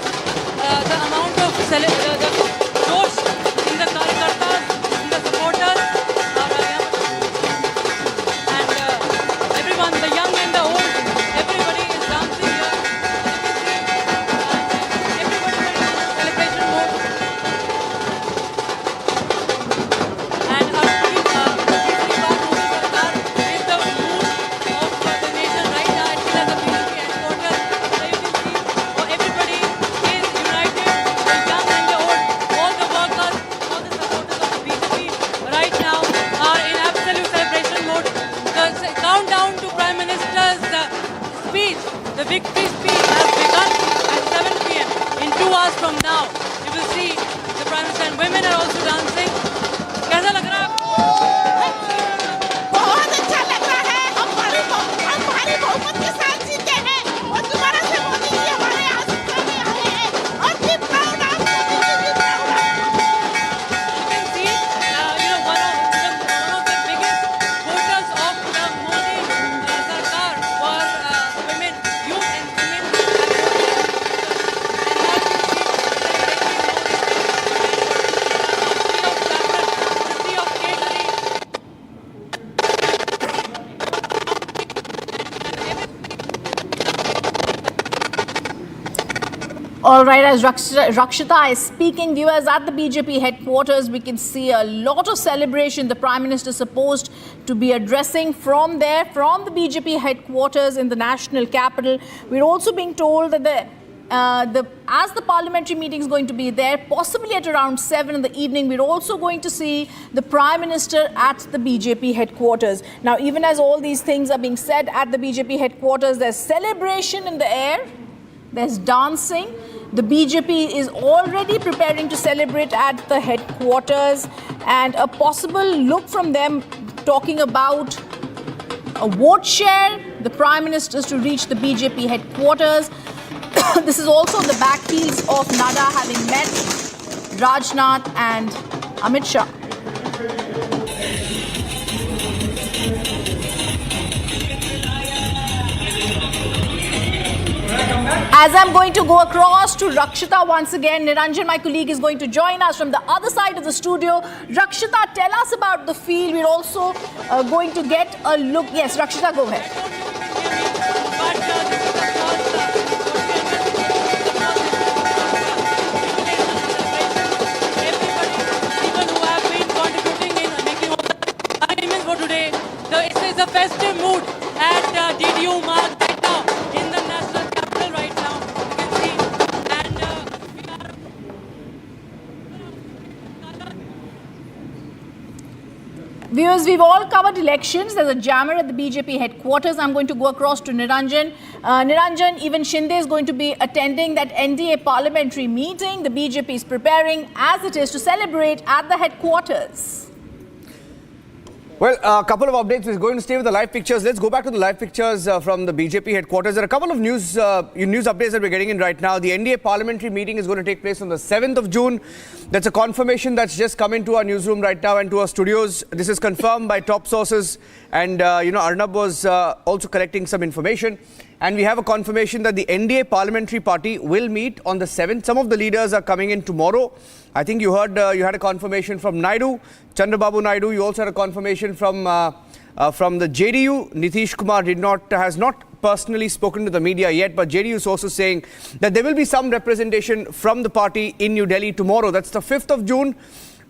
the amount of the josh in the karyakartas, in the supporters, and everyone, the young and the old, everybody is dancing here. The victory speech has begun at 7 p.m. In 2 hours from now, you will see the Prime Minister and women are also dancing. कैसा लग रहा है आपको? बहुत अच्छा लग रहा है. हम भारी बहुमत के साथ जीते हैं और दोबारा से मोदी जी हमारे यहाँ सत्ता में आए हैं और we proud of Modi ji, we proud of. You can see, one of the biggest voters of the Modi Sarkar were women, youth and women. All right, as Rakshita is speaking, viewers, at the BJP headquarters, we can see a lot of celebration. The Prime Minister is supposed to be addressing from there, from the BJP headquarters in the national capital. We're also being told that as the parliamentary meeting is going to be there, possibly at around 7 in the evening, we're also going to see the Prime Minister at the BJP headquarters. Now, even as all these things are being said at the BJP headquarters, there's celebration in the air, there's dancing. The BJP is already preparing to celebrate at the headquarters, and a possible look from them talking about a vote share, the Prime Minister is to reach the BJP headquarters. This is also on the back heels of Nada having met Rajnath and Amit Shah. As I'm going to go across to Rakshita once again, Niranjan, my colleague, is going to join us from the other side of the studio. Rakshita, tell us about the field. We're also going to get a look. Yes, Rakshita, go ahead. is a festive mood at DDU Marg right now in the national capital right now. You can see. And Viewers, we've all covered elections. There's a jammer at the BJP headquarters. I'm going to go across to Niranjan. Niranjan, even Shinde is going to be attending that NDA parliamentary meeting. The BJP is preparing, as it is, to celebrate at the headquarters. Well, a couple of updates. We're going to stay with the live pictures. Let's go back to the live pictures from the BJP headquarters. There are a couple of news updates that we're getting in right now. The NDA parliamentary meeting is going to take place on the 7th of June. That's a confirmation that's just come into our newsroom right now and to our studios. This is confirmed by top sources. And, Arnab was also collecting some information. And we have a confirmation that the NDA parliamentary party will meet on the 7th. Some of the leaders are coming in tomorrow. I think you heard you had a confirmation from Naidu, Chandrababu Naidu. You also had a confirmation from the JDU. Nitish Kumar has not personally spoken to the media yet, but JDU sources saying that there will be some representation from the party in New Delhi tomorrow. That's the 5th of June.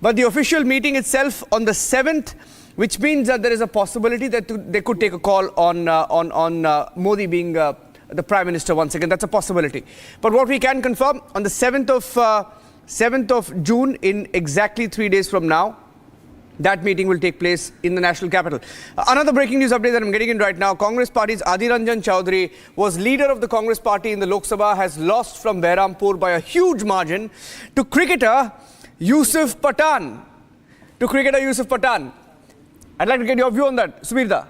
But the official meeting itself on the 7th, which means that there is a possibility that they could take a call on Modi being the Prime Minister once again. That's a possibility. But what we can confirm, on the 7th of June, in exactly 3 days from now, that meeting will take place in the national capital. Another breaking news update that I'm getting in right now. Congress Party's Adhir Chaudhary was leader of the Congress Party in the Lok Sabha, has lost from Behrampur by a huge margin to cricketer Yusuf Pathan. I'd like to get your view on that. Subirda.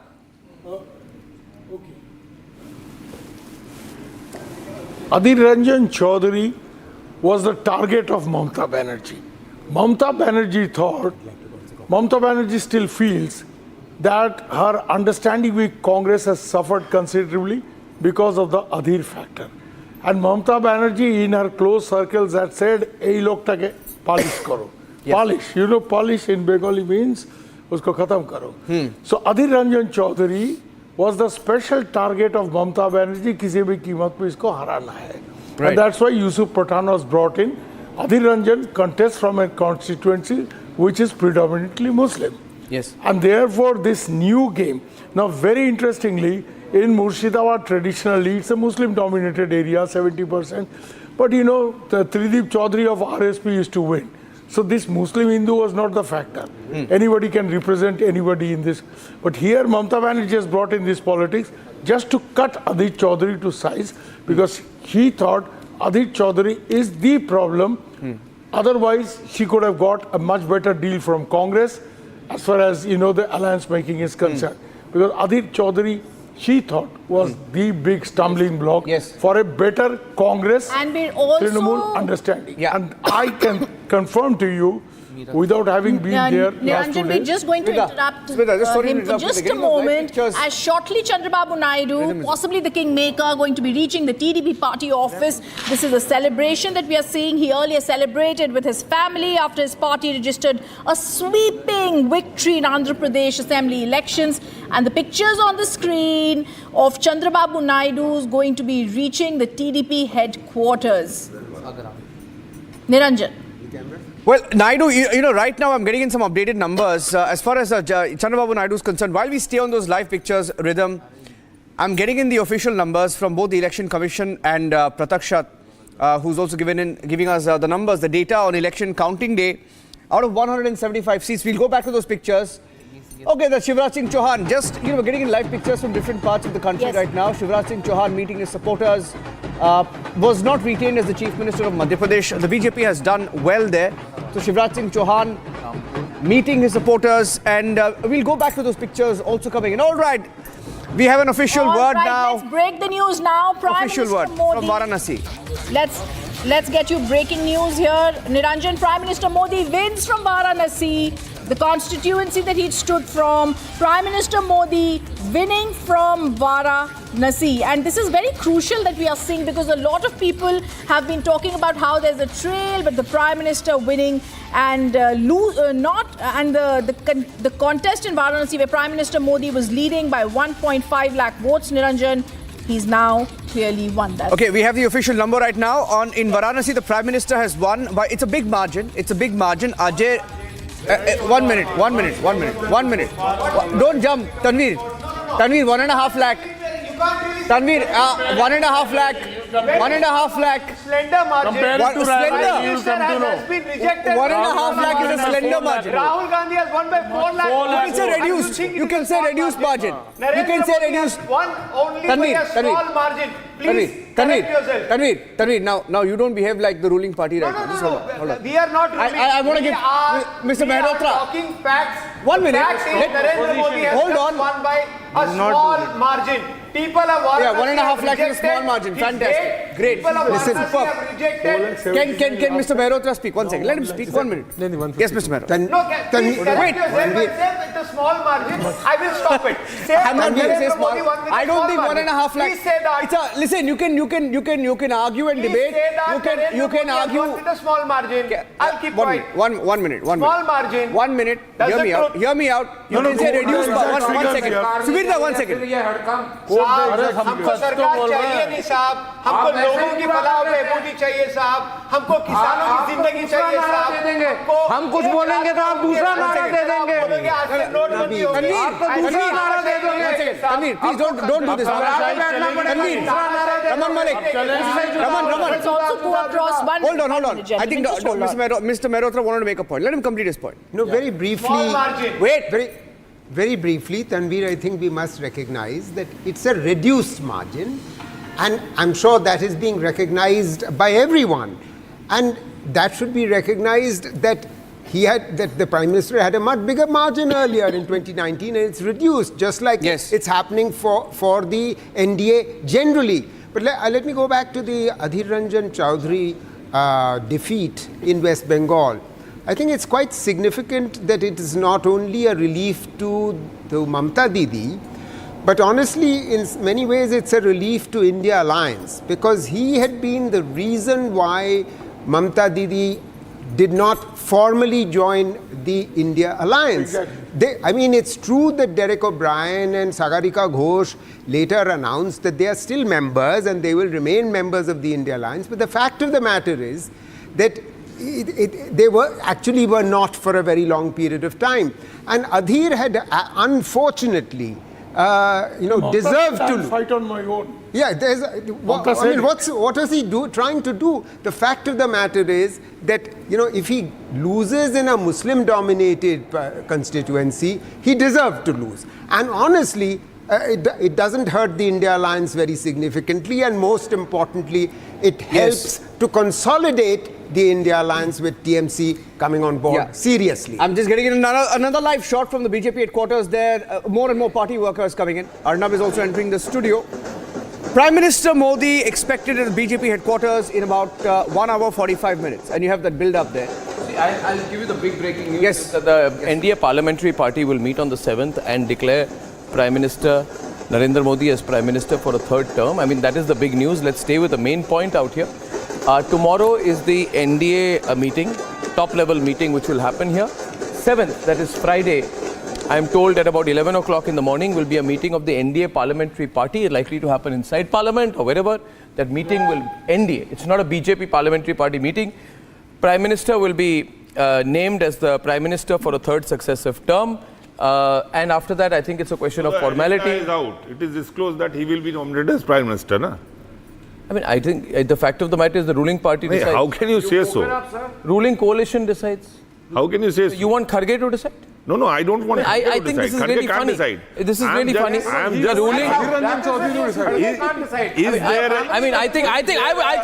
Adhir Chaudhary was the target of Mamata Banerjee. Mamata Banerjee still feels that her understanding with Congress has suffered considerably because of the Adhir factor. And Mamata Banerjee in her close circles had said, "Ei loktake polish karo." Yes. Polish, polish in Bengali means usko khatam karo. So Adhir Chaudhary was the special target of Mamata Banerjee, kisi bhi कीमत पे इसको हराना है. Right. And that's why Yusuf Pathan was brought in. Adhir contests from a constituency which is predominantly Muslim. Yes. And therefore this new game. Now very interestingly, in Murshidabad traditionally it's a Muslim dominated area, 70%. But the Tridip Chaudhary of RSP used to win. So this Muslim Hindu was not the factor. Anybody can represent anybody in this. But here Mamata Banerjee has brought in this politics just to cut Adhir Chaudhary to size, because he thought Adhir Chaudhary is the problem. Otherwise, she could have got a much better deal from Congress as far as, the alliance making is concerned. Because Adhir Chaudhary, she thought, was the big stumbling block for a better Congress and we're also Trinamool understanding. Yeah. And I can confirm to you, without having been there last 2 Niranjan, days. we're just going to interrupt him for just a moment, as shortly Chandrababu Naidu, possibly the Kingmaker, going to be reaching the TDP party office. This is a celebration that we are seeing. He earlier celebrated with his family after his party registered a sweeping victory in Andhra Pradesh Assembly elections. And the pictures on the screen of Chandrababu Naidu is going to be reaching the TDP headquarters. Niranjan. Well, Naidu, right now I'm getting in some updated numbers. As far as Chandrababu Naidu is concerned, while we stay on those live pictures, Rhythm, I'm getting in the official numbers from both the Election Commission and Pratakshat, who's also giving us the numbers, the data on election counting day. Out of 175 seats, we'll go back to those pictures. Okay, that's Shivraj Singh Chauhan. Just, we're getting in live pictures from different parts of the country right now. Shivraj Singh Chauhan meeting his supporters. Was not retained as the Chief Minister of Madhya Pradesh. The BJP has done well there. So Shivraj Singh Chauhan meeting his supporters, and we'll go back to those pictures also coming in. All right, we have an official word now. Let's break the news now. Prime Official Minister word Modi. from Varanasi. Let's get you breaking news here. Niranjan, Prime Minister Modi wins from Varanasi, the constituency that he stood from. Prime Minister Modi winning from Varanasi. And this is very crucial that we are seeing, because a lot of people have been talking about how there's a trail, but the Prime Minister winning and the contest in Varanasi where Prime Minister Modi was leading by 1.5 lakh votes, Niranjan, he's now clearly won that. Okay, we have the official number right now. In Varanasi, the Prime Minister has won by, it's a big margin. Ajay, 1 minute. Don't jump, Tanveer. Tanveer, 1.5 lakh. Tanveer, 1.5 lakh. 1.5 lakh. Slender margin. Compare it to slender. you come to know. Has been rejected. 1.5 lakh is a slender margin. Rahul Gandhi has won by 4 lakh. You can say reduced. You can say reduced margin. You can say reduced. One only by a small margin. Please correct yourself. Tanveer, now you don't behave like the ruling party right now. Just hold on. We are not ruling. I want to give Mr. Mehrotra. We are talking facts. 1 minute. Facts is Narendra Modi has Hold just on. won by a small margin. People have Yeah, 1.5 lakh is a small margin. Fantastic. Great. Listen. Can Mr. Mehrotra speak? 1 second. Let him speak. 1 minute. Yes, Mr. Mehrotra. No, please correct yourself and say it's a small margin. I will stop it. Say I'm not going to say Narendra small. Modi won with a I don't small think margin. 1.5 lakh. Please say that. It's a, listen, you can argue and Please debate. say that You can Narendra Modi has argue. won with a small margin. I'll keep 1 quiet. minute. One minute. Small margin. 1 minute. Hear me out. Hear me out. You can say reduce. 1 second. Subirda, 1 second. हमको सरकार चाहिए नहीं साहब, हमको लोगों की भला बहबूदी चाहिए साहब, हमको किसानों की जिंदगी चाहिए साहब, हम कुछ बोलेंगे तो आप दूसरा नारा दे देंगे। नोटबंदी होगी, आप दूसरा नारा दे देंगे। Tanveer, please don't do this. Tanveer, Raman Malik, Raman. Let's also go across one. Hold on. I think Mr. Mehrotra wanted to make a point. Let him complete his point. No, very briefly. Wait. Very briefly, Tanveer, I think we must recognize that it's a reduced margin, and I'm sure that is being recognized by everyone, and that should be recognized that the Prime Minister had a much bigger margin earlier in 2019, and it's reduced, just like it's happening for the NDA generally. But let me go back to the Adhir Ranjan Chaudhary defeat in West Bengal. I think it's quite significant that it is not only a relief to Mamata Didi, but honestly, in many ways, it's a relief to INDI Alliance, because he had been the reason why Mamata Didi did not formally join the INDI Alliance. Exactly. It's true that Derek O'Brien and Sagarika Ghosh later announced that they are still members and they will remain members of the INDI Alliance, but the fact of the matter is that they were not for a very long period of time, and Adhir had unfortunately deserved to fight on my own. Yeah, what is he trying to do? The fact of the matter is that if he loses in a Muslim-dominated constituency, he deserved to lose, and honestly, it doesn't hurt the INDI Alliance very significantly, and most importantly, it helps to consolidate the INDI Alliance with TMC coming on board seriously. I'm just getting another live shot from the BJP headquarters there. More and more party workers coming in. Arnab is also entering the studio. Prime Minister Modi expected at the BJP headquarters in about 1 hour 45 minutes. And you have that build up there. See, I'll give you the big breaking news. Yes. That the NDA Parliamentary Party will meet on the 7th and declare Prime Minister Narendra Modi as Prime Minister for a third term. That is the big news. Let's stay with the main point out here. Tomorrow is the NDA meeting, top-level meeting, which will happen here. 7th, that is Friday, I am told at about 11 o'clock in the morning will be a meeting of the NDA Parliamentary Party, likely to happen inside Parliament or wherever. That meeting will NDA. It's not a BJP Parliamentary Party meeting. Prime Minister will be named as the Prime Minister for a third successive term. And after that, I think it's a question of formality. Is out. It is disclosed that he will be nominated as Prime Minister, na? I think the fact of the matter is the ruling party decides. How can you say so? Ruling coalition decides. How can you say so? You want Kharge to decide? No, I don't want Kharge to decide. I think this is really funny. Decide. This is really funny. The ruling.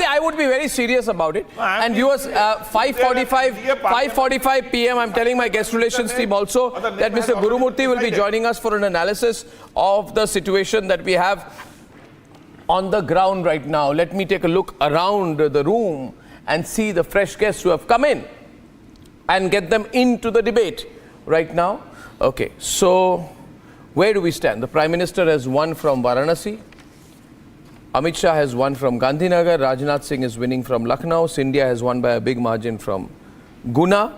I would be very serious about it. And viewers, 5:45 p.m. I'm telling my guest relations team also that Mr. Gurumurthy will be joining us for an analysis of the situation that we have on the ground right now. Let me take a look around the room and see the fresh guests who have come in and get them into the debate right now. Okay, so where do we stand? The Prime Minister has won from Varanasi. Amit Shah has won from Gandhinagar. Rajnath Singh is winning from Lucknow. Scindia has won by a big margin from Guna.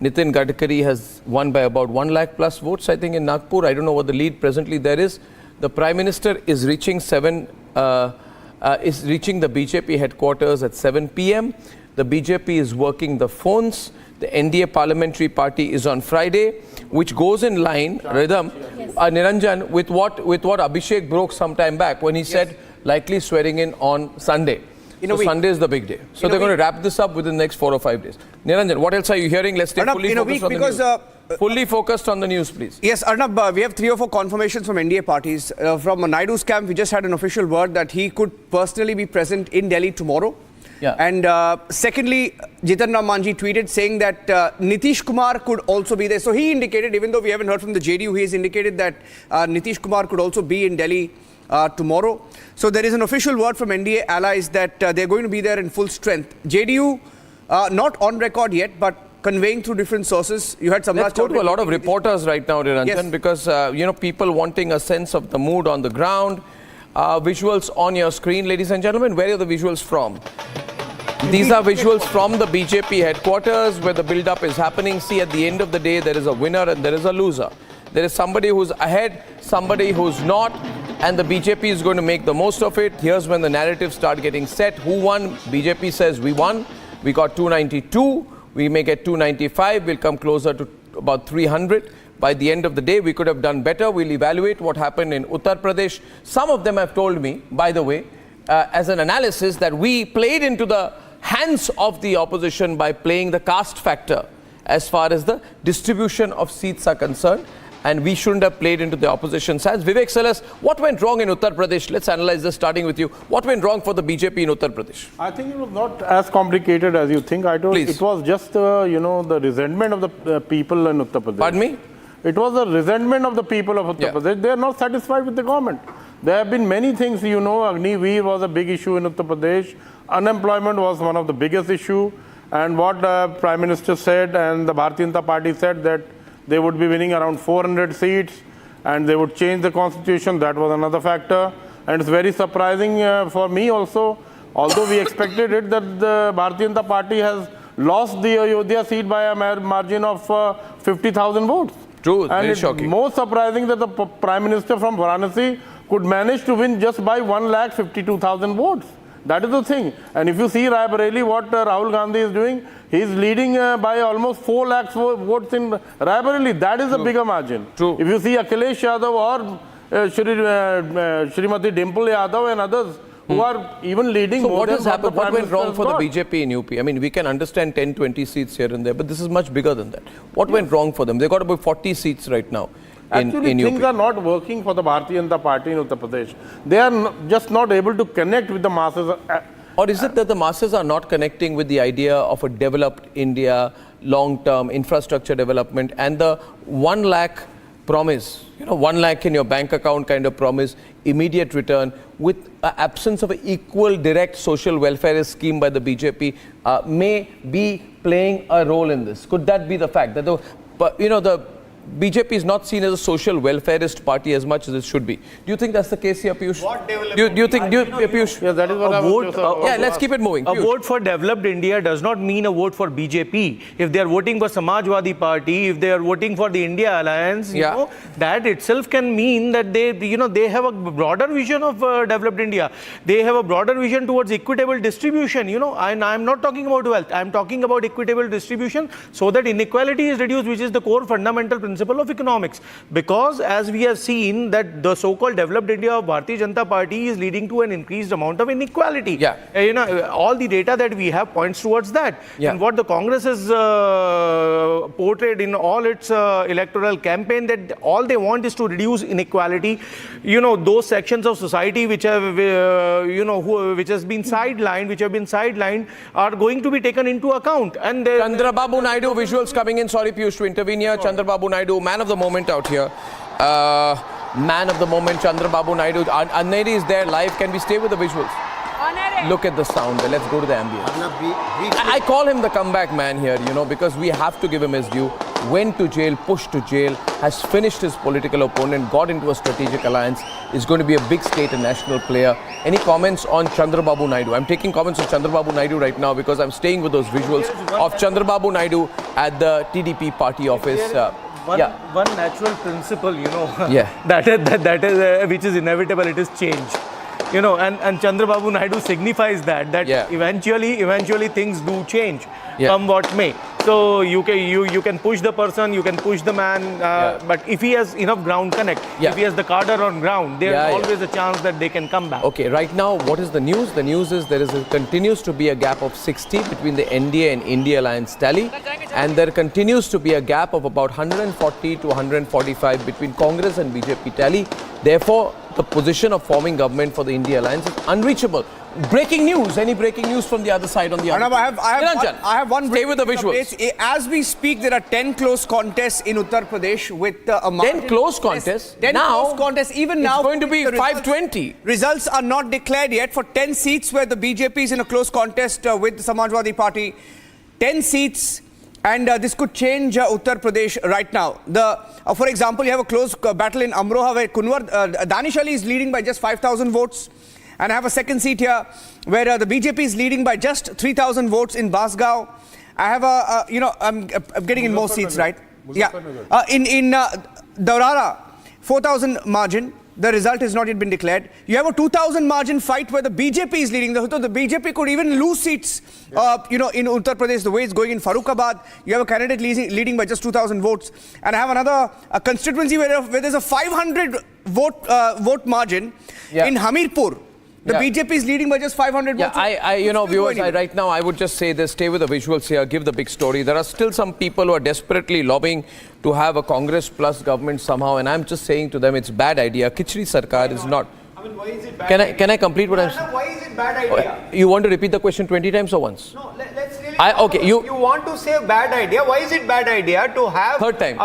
Nitin Gadkari has won by about 1 lakh plus votes, I think, in Nagpur. I don't know what the lead presently there is. The Prime Minister is reaching the BJP headquarters at 7 p.m. The BJP is working the phones. The NDA Parliamentary Party is on Friday, which goes in line, rhythm, Niranjan, with what Abhishek broke some time back when he said likely swearing in on Sunday. So Sunday is the big day. So they're going to wrap this up within the next 4 or 5 days. Niranjan, what else are you hearing? Let's stay fully focused on the news. Fully focused on the news, please. Yes, Arnab, we have 3 or 4 confirmations from NDA parties. From Naidu's camp, we just had an official word that he could personally be present in Delhi tomorrow. Yeah. And secondly, Jitan Ram Manjhi tweeted saying that Nitish Kumar could also be there. So he indicated, even though we haven't heard from the JDU, he has indicated that Nitish Kumar could also be in Delhi tomorrow. So there is an official word from NDA allies that they're going to be there in full strength. JDU, not on record yet, but conveying through different sources. You had some. Let's go to a lot of reporters right now, Niranjan, because people wanting a sense of the mood on the ground. Visuals on your screen, ladies and gentlemen. Where are the visuals from? These are visuals from the BJP headquarters where the build-up is happening. See, at the end of the day, there is a winner and there is a loser. There is somebody who's ahead, somebody who's not, and the BJP is going to make the most of it. Here's when the narratives start getting set. Who won? BJP says we won. We got 292. We may get 295. We'll come closer to about 300. By the end of the day, we could have done better. We'll evaluate what happened in Uttar Pradesh. Some of them have told me, by the way, as an analysis, that we played into the hands of the opposition by playing the caste factor as far as the distribution of seats are concerned. And we shouldn't have played into the opposition's hands. Vivek, tell us, what went wrong in Uttar Pradesh? Let's analyze this, starting with you. What went wrong for the BJP in Uttar Pradesh? I think it was not as complicated as you think. It was just, the resentment of the people in Uttar Pradesh. Pardon me? It was the resentment of the people of Uttar Pradesh. They are not satisfied with the government. There have been many things, Agniveer was a big issue in Uttar Pradesh. Unemployment was one of the biggest issue. And what the Prime Minister said and the Bharatiya Janata Party said that they would be winning around 400 seats and they would change the constitution. That was another factor. And it's very surprising for me also, although we expected it, that the Bharatiya Janata Party has lost the Ayodhya seat by a margin of 50,000 votes. True, and very it's shocking. Most surprising that the Prime Minister from Varanasi could manage to win just by 152,000 votes. That is the thing. And if you see Raebareli, what Rahul Gandhi is doing, he is leading by almost 4 lakhs votes in Raebareli. That is a bigger margin. True. If you see Akhilesh Yadav or Shrimati Dimple Yadav and others who are even leading. So what has happened? What went wrong for the BJP in UP? I mean, we can understand 10, 20 seats here and there, but this is much bigger than that. What went wrong for them? They got about 40 seats right now. Actually, in things UP. are not working for the Bharatiya Janata Party in Uttar Pradesh. They are just not able to connect with the masses. Or is it that the masses are not connecting with the idea of a developed India, long-term infrastructure development, and the 1 lakh promise, 1 lakh in your bank account kind of promise, immediate return, with absence of an equal direct social welfare scheme by the BJP, may be playing a role in this? Could that be the fact that the BJP is not seen as a social welfareist party as much as it should be? Do you think that's the case here, Piyush? Do you think, Piyush? Yeah, that is what I was yeah, let's keep it moving. A vote for developed India does not mean a vote for BJP. If they are voting for Samajwadi Party, if they are voting for the INDI Alliance, that itself can mean that they have a broader vision of developed India. They have a broader vision towards equitable distribution. And I'm not talking about wealth. I'm talking about equitable distribution so that inequality is reduced, which is the core fundamental principle of economics. Because as we have seen that the so-called developed India of Bharatiya Janata Party is leading to an increased amount of inequality. All the data that we have points towards that. And what the Congress has portrayed in all its electoral campaign, that all they want is to reduce inequality. Those sections of society which have which have been sidelined are going to be taken into account. And Chandrababu Naidu, visuals coming in. Sorry, Piyush, to intervene here. Chandrababu Naidu, man of the moment out here. Man of the moment, Chandrababu Naidu. Anneri is there live. Can we stay with the visuals? Look at the sound. Let's go to the ambience. I call him the comeback man here, because we have to give him his due. Went to jail, pushed to jail, has finished his political opponent, got into a strategic alliance, is going to be a big state and national player. Any comments on Chandrababu Naidu? I'm taking comments on Chandrababu Naidu right now because I'm staying with those visuals of Chandrababu Naidu at the TDP party office. One natural principle, that is which is inevitable. It is change. And Chandrababu Naidu signifies that eventually things do change, come what may. So you can push the person, you can push the man, but if he has enough ground connect, if he has the cadre on ground, there's always a chance that they can come back. Okay, right now, what is the news? The news is continues to be a gap of 60 between the NDA and INDI Alliance tally, and there continues to be a gap of about 140 to 145 between Congress and BJP tally. Therefore, the position of forming government for the INDI Alliance is unreachable. Breaking news. Any breaking news from the other side on the other? Arnab, I have one. Stay with the visuals. As we speak, there are 10 close contests in Uttar Pradesh with a margin. 10 close contests? 10 close contests. Even now, it's going to be 520. Results are not declared yet for 10 seats where the BJP is in a close contest with the Samajwadi Party. 10 seats. And this could change Uttar Pradesh right now. For example, you have a close battle in Amroha where Danish Ali is leading by just 5,000 votes. And I have a second seat here where the BJP is leading by just 3,000 votes in Basgaon. I have I'm getting in more seats, right? Yeah. In Daurara, 4,000 margin. The result has not yet been declared. You have a 2,000 margin fight where the BJP is leading. The BJP could even lose seats, in Uttar Pradesh, the way it's going in Farrukhabad. You have a candidate leading by just 2,000 votes. And I have another constituency where there's a 500 vote margin in Hamirpur. The BJP is leading by just 500 votes. Viewers, right now I would just say this, stay with the visuals here, give the big story. There are still some people who are desperately lobbying to have a Congress plus government somehow, and I'm just saying to them, it's a bad idea. Khichdi Sarkar is not. I mean, why is it bad? Can I complete what I'm saying? Why is it bad idea? You want to repeat the question 20 times or once? No, let's really. You want to say bad idea? Why is it bad idea to have? Third time.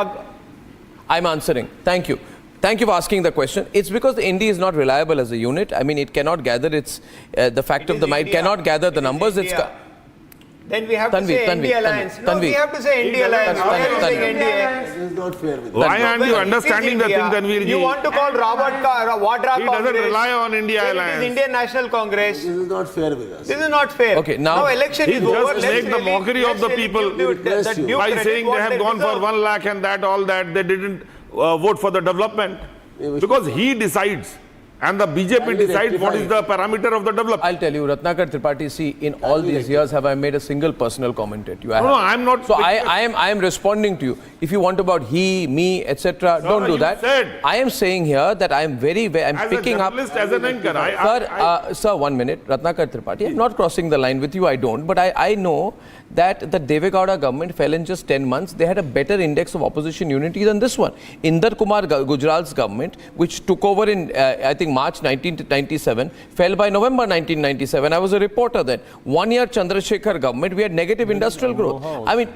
I'm answering. Thank you. Thank you for asking the question. It's because the ND is not reliable as a unit. I mean, it cannot gather the fact of the mind, cannot gather the numbers. Then we have to say INDI Alliance. No, we have to say INDI Alliance. Why are you saying NDA? This is not fair with Why aren't you understanding the thing, Tanveer ji? You want to call Robert Vadra Congress. He doesn't rely on INDI Alliance. It is Indian National Congress. This is not fair with us. This is not fair. Okay, now election is over. Just make the mockery of the people by saying they have gone for 1 lakh and all that. They didn't vote for the development. Because he decides and the BJP decides what is the parameter of the development. I'll tell you, Ratnakar Tripathi, see, in all these years, have I made a single personal comment at you? No, I'm not. So I am responding to you. If you want about he, me, etc., don't do that. I am saying here that I am I'm picking up. As an anchor, Sir, 1 minute. Ratnakar Tripathi, I'm not crossing the line with you, I don't. But I know that the Deve Gowda government fell in just 10 months. They had a better index of opposition unity than this one. Inder Kumar Gujral's government, which took over in, I think, March 1997, fell by November 1997. I was a reporter then. 1 year Chandrasekhar government, we had negative industrial growth. I mean,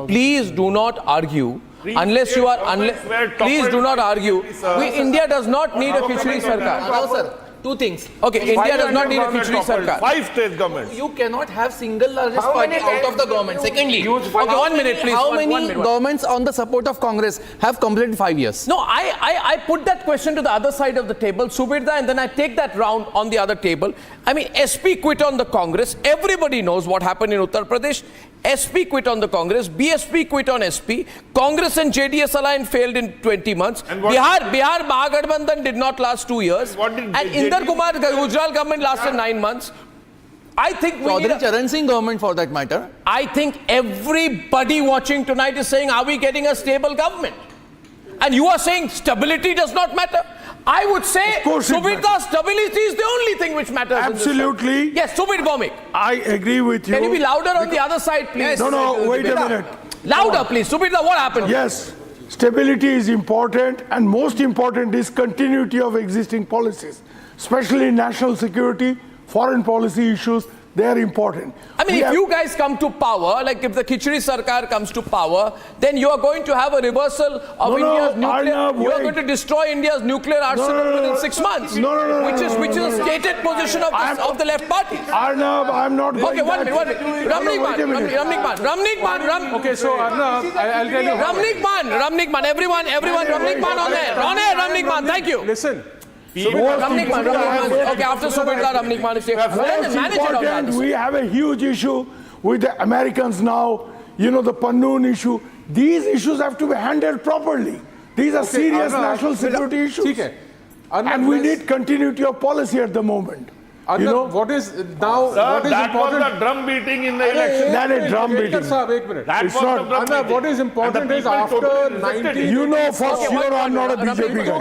please do not argue. Unless you are, please do not argue. India does not need a Khichdi Sarkar. No, sir. Two things. Okay, India does not need a Khichdi Sarkar. 5 state governments. You cannot have single largest party out of the government. Secondly, okay, 1 minute, please. How many governments on the support of Congress have completed 5 years? No, I put that question to the other side of the table, Subirda, and then I take that round on the other table. I mean, SP quit on the Congress. Everybody knows what happened in Uttar Pradesh. SP quit on the Congress. BSP quit on SP. Congress and JDS alliance failed in 20 months. Bihar Mahagathbandhan did not last 2 years. And Inder Kumar Gujral government lasted 9 months. I think we need Charan Singh government for that matter. I think everybody watching tonight is saying, are we getting a stable government? And you are saying stability does not matter. I would say, Subirda, stability is the only thing which matters. Absolutely. Yes, Subir Bhomik. I agree with you. Can you be louder on the other side, please? No, wait a minute. Louder, please. Subirda, what happened? Yes, stability is important, and most important is continuity of existing policies, especially national security, foreign policy issues. They are important. I mean, if you guys come to power, like if the Khichdi Sarkar comes to power, then you are going to have a reversal of India's nuclear. You are going to destroy India's nuclear arsenal within 6 months. Which is a stated position of the left party. Arnab, I'm not going. Okay, 1 minute. Ramnik Man. Okay, so Arnab, I'll tell you. Ramnik Man. Everyone, Ramnik Man on air. Ramnik Man, thank you. Listen. Ramnik Man. Okay, after Subirda, Ramnik Man is here. We have a huge issue with the Americans now, the Pannoon issue. These issues have to be handled properly. These are serious national security issues. And we need continuity of policy at the moment. what is now? Sir, what is that important? was the drum beating in the election. That is drum beating. That It's was not. the drum beating. What is important is after 19. You know for sure I'm not a BJP guy.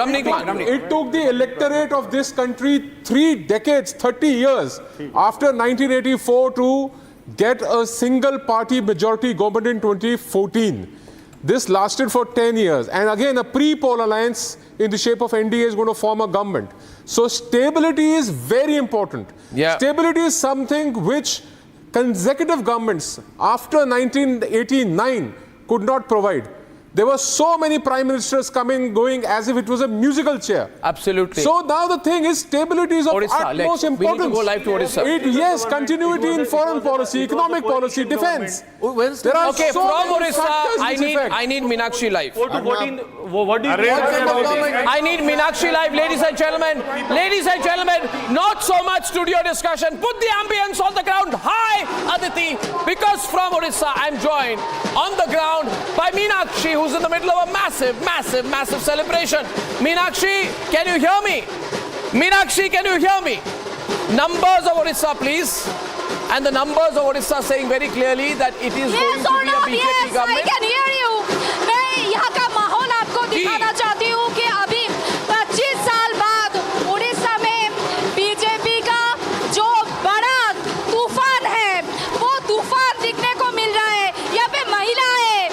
Ramnikman. It took the electorate of this country 3 decades, 30 years after 1984 to get a single party majority government in 2014. This lasted for 10 years. And again, a pre-poll alliance in the shape of NDA is going to form a government. So stability is very important. Yeah. Stability is something which consecutive governments after 1989 could not provide. There were so many prime ministers coming, going as if it was a musical chair. Absolutely. So now the thing is, stability is of utmost importance. We need to go live to Odisha. Yes, continuity in foreign policy, economic policy, defense. There are Okay, so from many Odisha, factors which affect. I need Meenakshi live. I I need Meenakshi live, ladies and gentlemen. Ladies and gentlemen, not so much studio discussion. Put the ambience on the ground. Hi, Aditi, because from Odisha, I'm joined on the ground by Meenakshi, who's in the middle of a massive celebration. Meenakshi, can you hear me? Meenakshi, can you hear me? Numbers of Odisha, please. And the numbers of Odisha saying very clearly that it is going to be a BJP government. I can hear you. मैं यहाँ का माहौल आपको दिखाना चाहती हूँ कि अभी 25 साल बाद उड़ीसा में बीजेपी का जो बड़ा तूफान है वो तूफान दिखने को मिल रहा है। यहाँ पे महिलाएं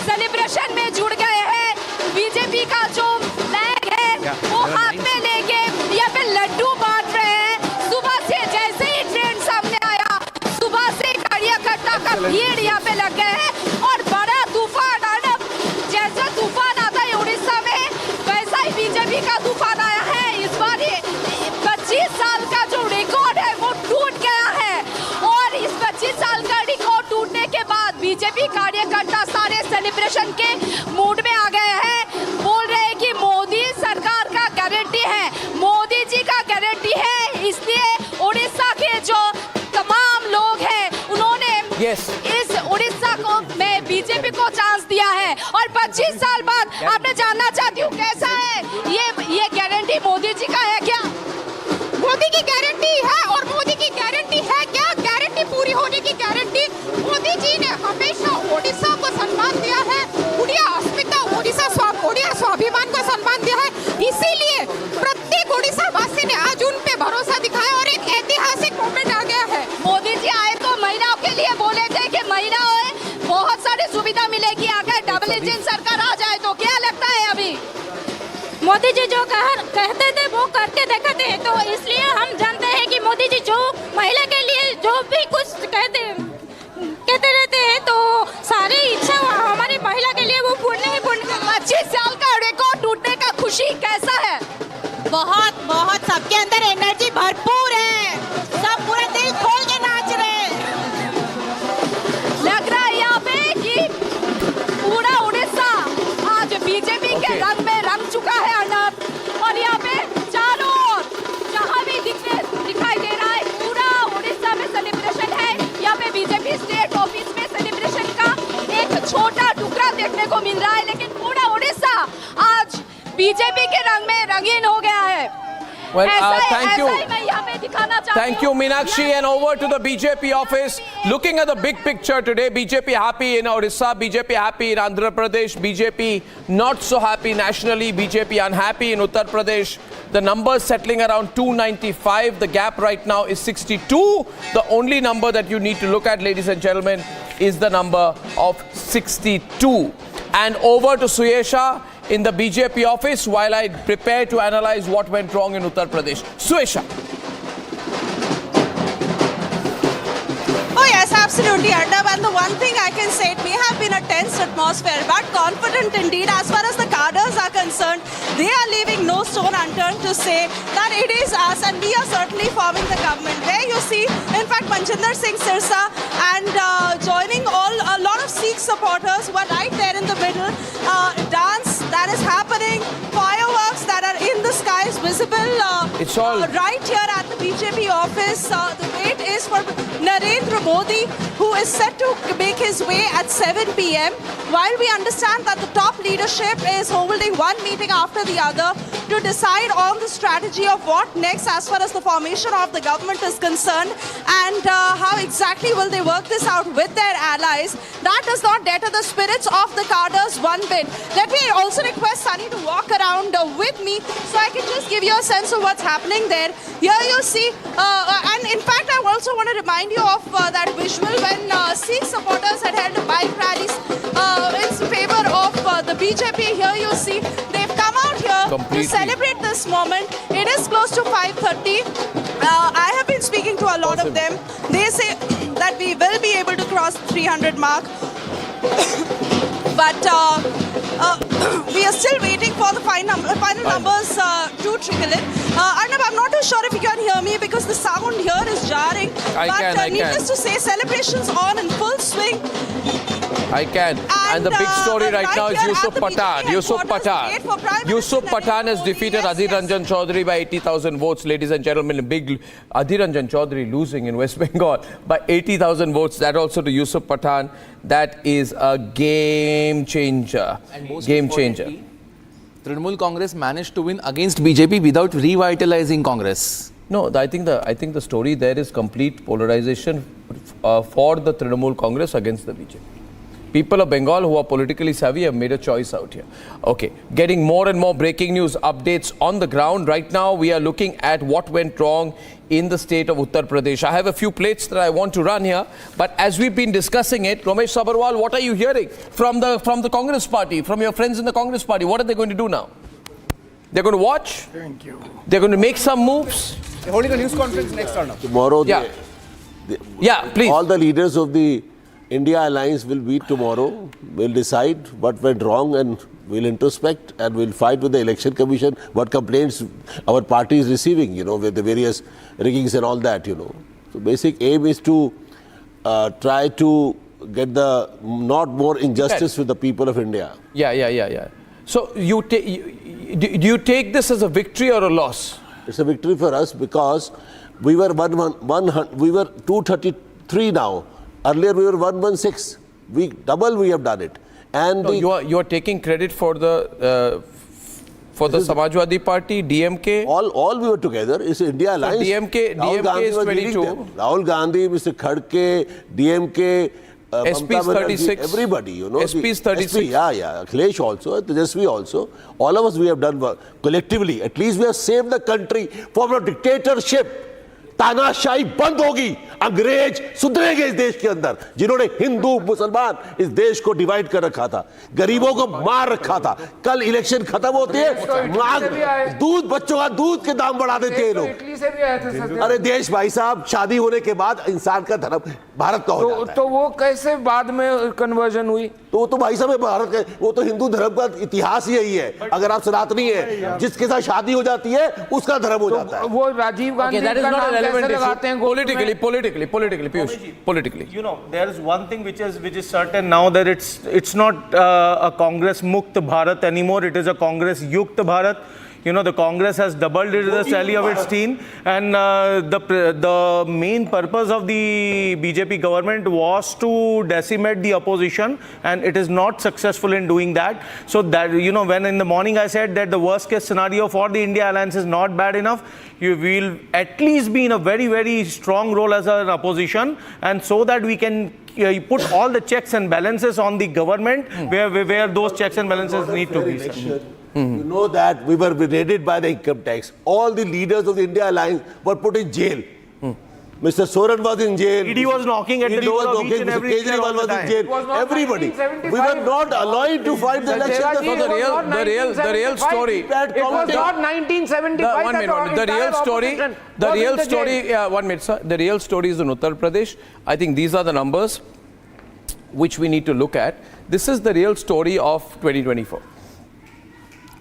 सेलिब्रेशन में जुड़ गए हैं। बीजेपी का जो फ्लैग है वो हाथ में लेके यहाँ पे लड्डू बांट रहे हैं। सुबह से जैसे ही ट्रेन सामने आया सुबह से कार्यकर्ता का भीड़ यहाँ पे लग गए हैं और बड़ा तूफान अर्नब जैसा तूफान आता है उड़ीसा में वैसा ही बीजेपी का तूफान आया है। इस बार ये 25 साल का जो रिकॉर्ड है वो टूट गया है और इस 25 साल का रिकॉर्ड टूटने के बाद बीजेपी कार्यकर्ता सारे सेलिब्रेशन के मूड में आ गए हैं। बोल रहे हैं कि मोदी सरकार का गारंटी है, मोदी जी का गारंटी है, इसलिए उड़ीसा के जो तमाम लोग हैं उन्होंने इस उड़ीसा को में बीजेपी को चांस दिया है और 25 साल बाद आपने जानना चाहती हूँ कैसा है ये गारंटी मोदी जी का है क्या? मोदी की गारंटी है और मोदी की गारंटी है क्या? गारंटी पूरी होने की गारंटी। मोदी जी ने हमेशा ओडिशा को सम्मान दिया है, उड़िया अस्मिता उड़ीसा स्वाभिमान को सम्मान दिया है, इसीलिए प्रत्येक उड़ीसा वासी ने आज उन पे भरोसा दिखाया और एक ऐतिहासिक मोमेंट आ गया है। मोदी जी आए तो महिलाओं के लिए बोले थे कि महिलाओं बहुत सारी सुविधा मिलेगी, अगर डबल इंजन सरकार आ जाए तो क्या लगता है अभी? मोदी जी जो कहते थे वो करके दिखाते हैं, तो इसलिए हम जानते हैं कि मोदी जी जो महिला के लिए जो भी कुछ कहते रहते हैं तो सारी इच्छा हमारी महिला के लिए वो पूर्ण ही पूर्ण। 25 साल का रिकॉर्ड टूटने का खुशी कैसा है? बहुत बहुत सबके अंदर एनर्जी भरपूर है, सब पूरा दिल खोल के नाच रहे हैं। लग रहा है यहाँ पे कि पूरा उड़ीसा आज बीजेपी के रंग में रंग चुका है अर्नब और यहाँ पे चारों ओर जहाँ भी दिखाई दे रहा है पूरा उड़ीसा में सेलिब्रेशन है। यहाँ पे बीजेपी स्टेट ऑफिस में सेलिब्रेशन का एक छोटा टुकड़ा देखने को मिल रहा है, लेकिन पूरा उड़ीसा आज बीजेपी के रंग में रंगीन हो गया है। Well, thank you, Meenakshi, and over to the BJP office. Looking at the big picture today, BJP happy in Odisha, BJP happy in Andhra Pradesh, BJP not so happy nationally, BJP unhappy in Uttar Pradesh. The numbers settling around 295. The gap right now is 62. The only number that you need to look at, ladies and gentlemen, is the number of 62. And over to Suyesha in the BJP office while I prepare to analyze what went wrong in Uttar Pradesh. Suyesha. Oh yes, absolutely, Arnab. And the one thing I can say, it may have been a tense atmosphere, but confident indeed. As far as the cadres are concerned, they are leaving no stone unturned to say that it is us and we are certainly forming the government. There you see, in fact, Manjinder Singh Sirsa and joining a lot of Sikh supporters who are right there in the middle. Dance that is happening, fireworks that are in the skies visible it's all right here at the BJP office. The wait is for Narendra Modi, who is set to make his way at 7 p.m. While we understand that the top leadership is holding one meeting after the other to decide on the strategy of what next as far as the formation of the government is concerned, and how exactly will they work this out with their allies. That does not deter the spirits of the cadres one bit. Let me also request Sunny to walk around with me so I can just give you a sense of what's happening there. Here you see, and in fact I also want to remind you of that visual when Sikh supporters had held bike rallies in favor of the BJP. Here you see they've come out here to celebrate this moment. It is close to 5:30. I have been speaking to a lot of them. They say that we will be able to cross 300 mark. But we are still waiting for the final numbers to trickle in. Arnab, I'm not too sure if you can hear me because the sound here is jarring. But needless to say, celebrations on in full swing. I can. And the big story right now is Yusuf Pathan. Yusuf Pathan has defeated Adhir Chaudhary by 80,000 votes. Ladies and gentlemen, big Adhir Chaudhary losing in West Bengal by 80,000 votes. That also to Yusuf Pathan. That is a game changer. Game changer. Trinamool Congress managed to win against BJP without revitalizing Congress. No, I think the story there is complete polarization for the Trinamool Congress against the BJP. People of Bengal who are politically savvy have made a choice out here. Okay, getting more and more breaking news updates on the ground. Right now, we are looking at what went wrong in the state of Uttar Pradesh. I have a few plates that I want to run here, but as we've been discussing it, Ramesh Sabarwal, what are you hearing from the Congress party, from your friends in the Congress party? What are they going to do now? They're going to watch? Thank you. They're going to make some moves? They're holding a news conference next turn. Tomorrow, please. All the leaders of the India Alliance will meet tomorrow. We'll decide what went wrong and we'll introspect and we'll fight with the Election Commission what complaints our party is receiving, with the various riggings and all that, So basic aim is to try to get the not more injustice with the people of India. Yeah. So do you take this as a victory or a loss? It's a victory for us because we were 233 now. Earlier we were 116. We have done it. And no, you are taking credit for the Samajwadi Party, DMK. All we were together. It's India Alliance. So DMK is 22. Rahul Gandhi, Mr. Khadke, DMK, SP is 36. Everybody, SP is 36. SP, yeah. Akhilesh also, Tejasvi also. All of us we have done work collectively. At least we have saved the country from a dictatorship. तानाशाही बंद होगी, अंग्रेज सुधरेंगे इस देश के अंदर, जिन्होंने हिंदू मुसलमान इस देश को डिवाइड कर रखा था, गरीबों को मार रखा था. कल इलेक्शन खत्म होते हैं, दूध बच्चों का दूध के दाम बढ़ा देते हैं लोग. अरे देश भाई साहब, शादी होने के बाद इंसान का धर्म भारत का हो जाता है. तो वो कैसे बाद में कन्वर्जन हुई? तो तो भाई साहब भारत का वो तो हिंदू धर्म का इतिहास ही यही है. अगर आप सनातनी है, जिसके साथ शादी हो जाती है उसका धर्म हो जाता है. वो राजीव गांधी का नाम कैसे लगाते हैं? Politically, Piyush, politically. There is one thing which is certain now, that it's not a Congress Mukt Bharat anymore. It is a Congress Yukt Bharat. The Congress has doubled the tally of its team, and the main purpose of the BJP government was to decimate the opposition, and it is not successful in doing that. So that, when in the morning I said that the worst case scenario for the India Alliance is not bad enough, you will at least be in a very, very strong role as an opposition, and so that we can put all the checks and balances on the government where those checks and balances need to be. You know that we were raided by the income tax. All the leaders of the India Alliance were put in jail. Mr. Soran was in jail. ED was knocking at the door of each and every Kejriwal was in jail. Everybody. We were not allowed to fight the election. The real story. It was not 1975. One minute. The real story is in Uttar Pradesh. I think these are the numbers which we need to look at. This is the real story of 2024.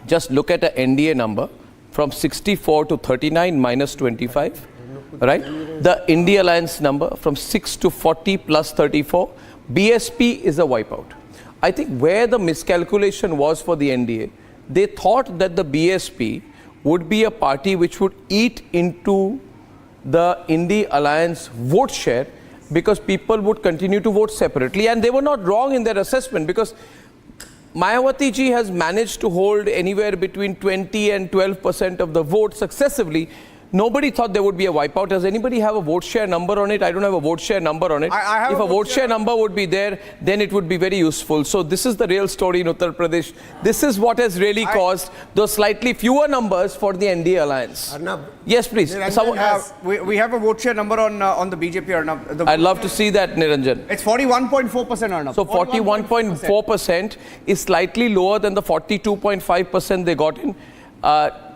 Just look at the NDA number from 64 to 39 minus 25, right? The India Alliance number from 6 to 40 plus 34. BSP is a wipeout. I think where the miscalculation was for the NDA, they thought that the BSP would be a party which would eat into the INDI Alliance vote share because people would continue to vote separately. And they were not wrong in their assessment because Mahua ji has managed to hold anywhere between 20 and 12% of the vote successively. Nobody thought there would be a wipeout. Does anybody have a vote share number on it? I don't have a vote share number on it. If a vote share number would be there, then it would be very useful. So this is the real story in Uttar Pradesh. This is what has really caused those slightly fewer numbers for the NDA Alliance. Arnab, yes, please. We have a vote share number on the BJP, Arnab. I'd love to see that, Niranjan. It's 41.4%, Arnab. So 41.4% is slightly lower than the 42.5% they got in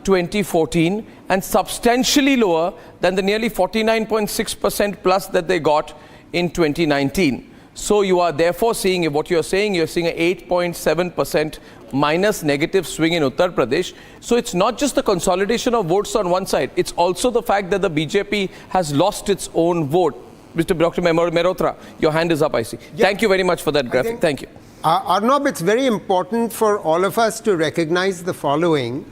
2014 and substantially lower than the nearly 49.6% plus that they got in 2019. So you are therefore seeing, what you're seeing an 8.7% minus negative swing in Uttar Pradesh. So it's not just the consolidation of votes on one side, it's also the fact that the BJP has lost its own vote. Mr. Dr. Mehrotra, your hand is up, I see. Yeah. Thank you very much for that graphic. Thank you. Arnab, it's very important for all of us to recognize the following,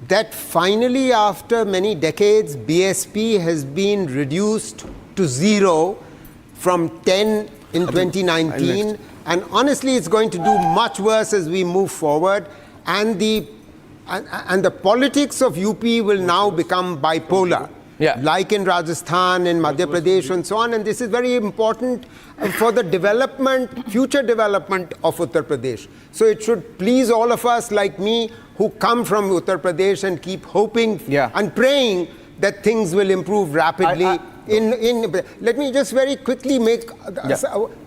that finally after many decades, BSP has been reduced to 0 from 10 in 2019. And honestly, it's going to do much worse as we move forward. And the politics of UP will now become bipolar. Like in Rajasthan, in Madhya Pradesh and so on. And this is very important for the development, future development of Uttar Pradesh. So it should please all of us like me who come from Uttar Pradesh and keep hoping and praying that things will improve rapidly. Let me just very quickly make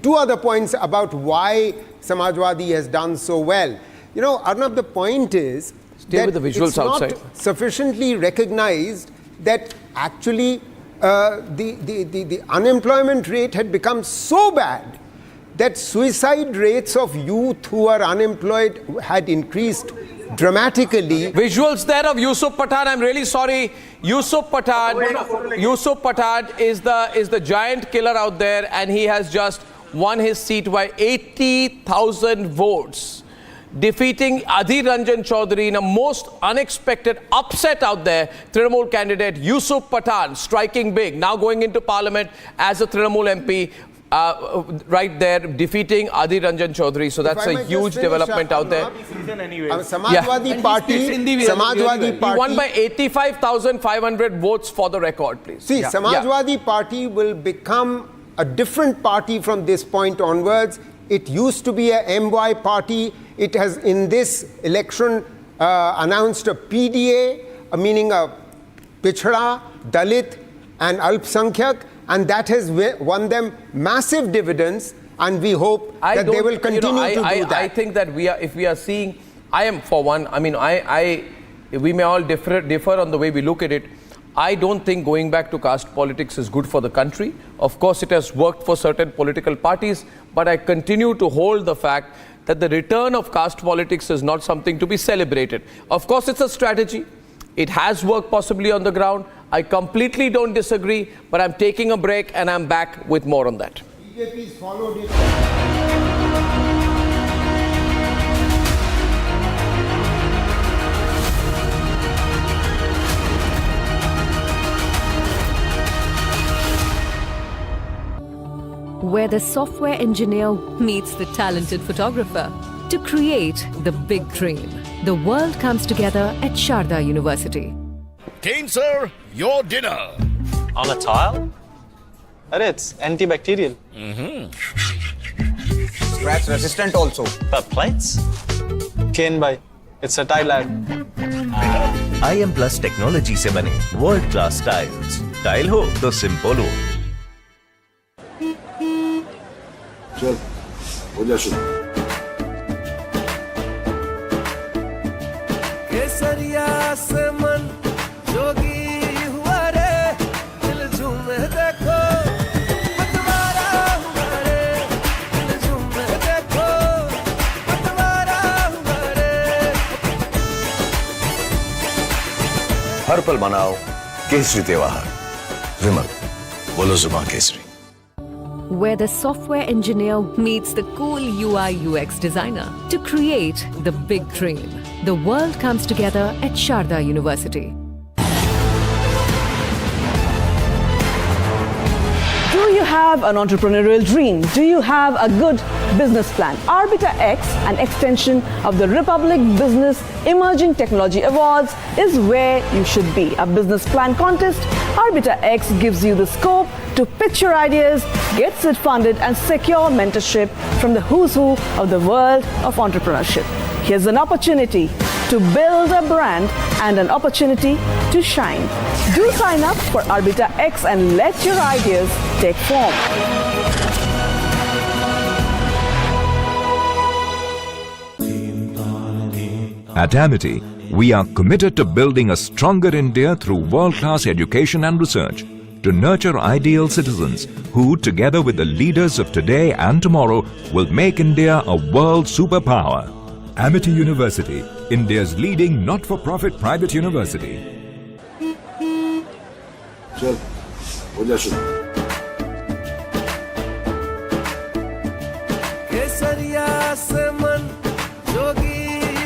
two other points about why Samajwadi has done so well. You know, Arnab, the point is that it's not sufficiently recognized that actually the unemployment rate had become so bad that suicide rates of youth who are unemployed had increased dramatically. Visuals there of Yusuf Pathan. I'm really sorry. Yusuf Pathan is the giant killer out there, and he has just won his seat by 80,000 votes, defeating Adhir Chaudhary in a most unexpected upset out there. Trinamool candidate Yusuf Pathan striking big, now going into parliament as a Trinamool MP. Right there, defeating Adhir Chaudhary. So that's a huge development out there. Samajwadi Party won by 85,500 votes for the record, please. See, Samajwadi Party will become a different party from this point onwards. It used to be a MY party. It has, in this election, announced a PDA, meaning a Pichhada, Dalit and Alpsankyak. And that has won them massive dividends, and we hope that they will continue to do that. I think that if we are seeing, I am for one, I mean, we may all differ on the way we look at it. I don't think going back to caste politics is good for the country. Of course, it has worked for certain political parties, but I continue to hold the fact that the return of caste politics is not something to be celebrated. Of course, it's a strategy. It has worked possibly on the ground. I completely don't disagree, but I'm taking a break and I'm back with more on that. BJP's followed it. Where the software engineer meets the talented photographer to create the big dream. The world comes together at Sharda University. Kane, sir, your dinner. On a tile? It's antibacterial. Scratch resistant also. The plates? Kane bhai, it's a tile ad. IM Plus technology से बने world class tiles. Tile हो तो simple हो। चल, हो जा शुरू। केसरिया से मन जोगी हुआ रे, दिल झूमे देखो, पतवारा हुआ रे, दिल झूमे देखो, पतवारा हुआ रे। हर पल मनाओ केसरी त्योहार। विमल, बोलो जुबान Kesari. Where the software engineer meets the cool UI UX designer to create the big dream. The world comes together at Sharda University. Do you have an entrepreneurial dream? Do you have a good business plan? Arbiter X, an extension of the Republic Business Emerging Technology Awards, is where you should be. A business plan contest, Arbiter X gives you the scope to pitch your ideas, gets it funded, and secure mentorship from the who's who of the world of entrepreneurship. Here's an opportunity to build a brand and an opportunity to shine. Do sign up for Arbiter X and let your ideas take form. At Amity, we are committed to building a stronger India through world-class education and research to nurture ideal citizens who, together with the leaders of today and tomorrow, will make India a world superpower. Amity University, India's leading not-for-profit private university. चल हो जा शुरू केसरिया से मन जोगी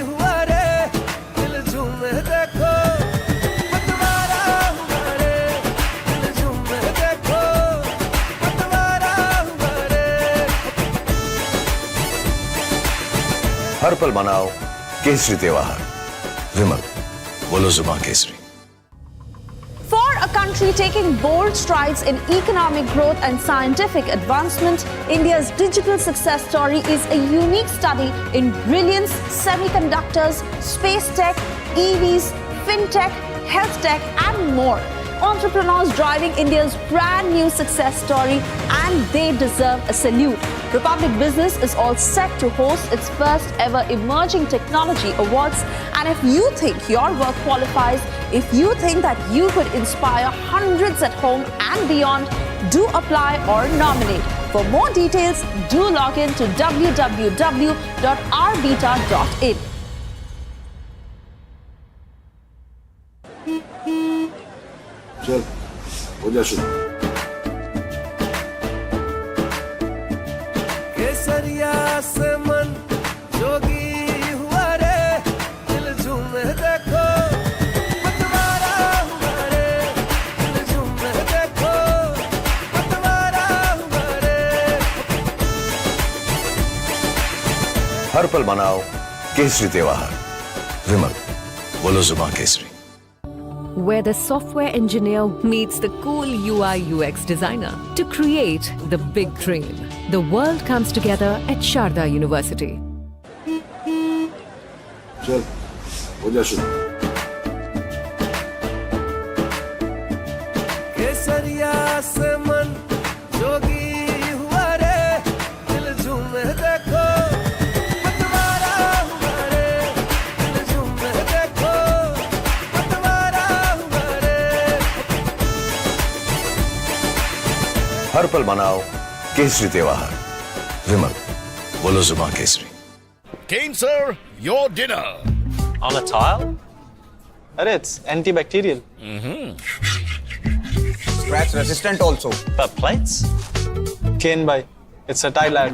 हुआ रे दिल झूमे देखो पतवारा हुआ रे दिल झूमे देखो पतवारा हुआ रे हर पल मनाओ केसरी त्योहार विमल बोलो जुबान Kesari For a country taking bold strides in economic growth and scientific advancement, India's digital success story is a unique study in brilliance, semiconductors, space tech, EVs, fintech, health tech, and more. Entrepreneurs driving India's brand new success story, and they deserve a salute. Republic Business is all set to host its first ever Emerging Technology Awards. And if you think your work qualifies, if you think that you could inspire hundreds at home and beyond, do apply or nominate. For more details, do log in to www.rbeta.in. चल हो जा शुरू केसरिया से मन जोगी हुआ रे दिल झूमे देखो पतवारा हुआ रे दिल झूमे देखो पतवारा हुआ रे हर पल मनाओ केसरी त्योहार विमल बोलो जुबान Kesari Where the software engineer meets the cool UI UX designer to create the big dream. The world comes together at Sharda University. चल हो जा शुरू केसरिया से मन जोगी हुआ रे दिल झूमे देखो पतवारा हुआ रे दिल झूमे देखो पतवारा हुआ रे हर पल मनाओ केसरी त्योहार विमल बोलो जुबान Kesari Kane, sir, your dinner. On a tile? Arey, it's antibacterial. Scratch resistant also. But plates? Kane bhai, it's a tile ad.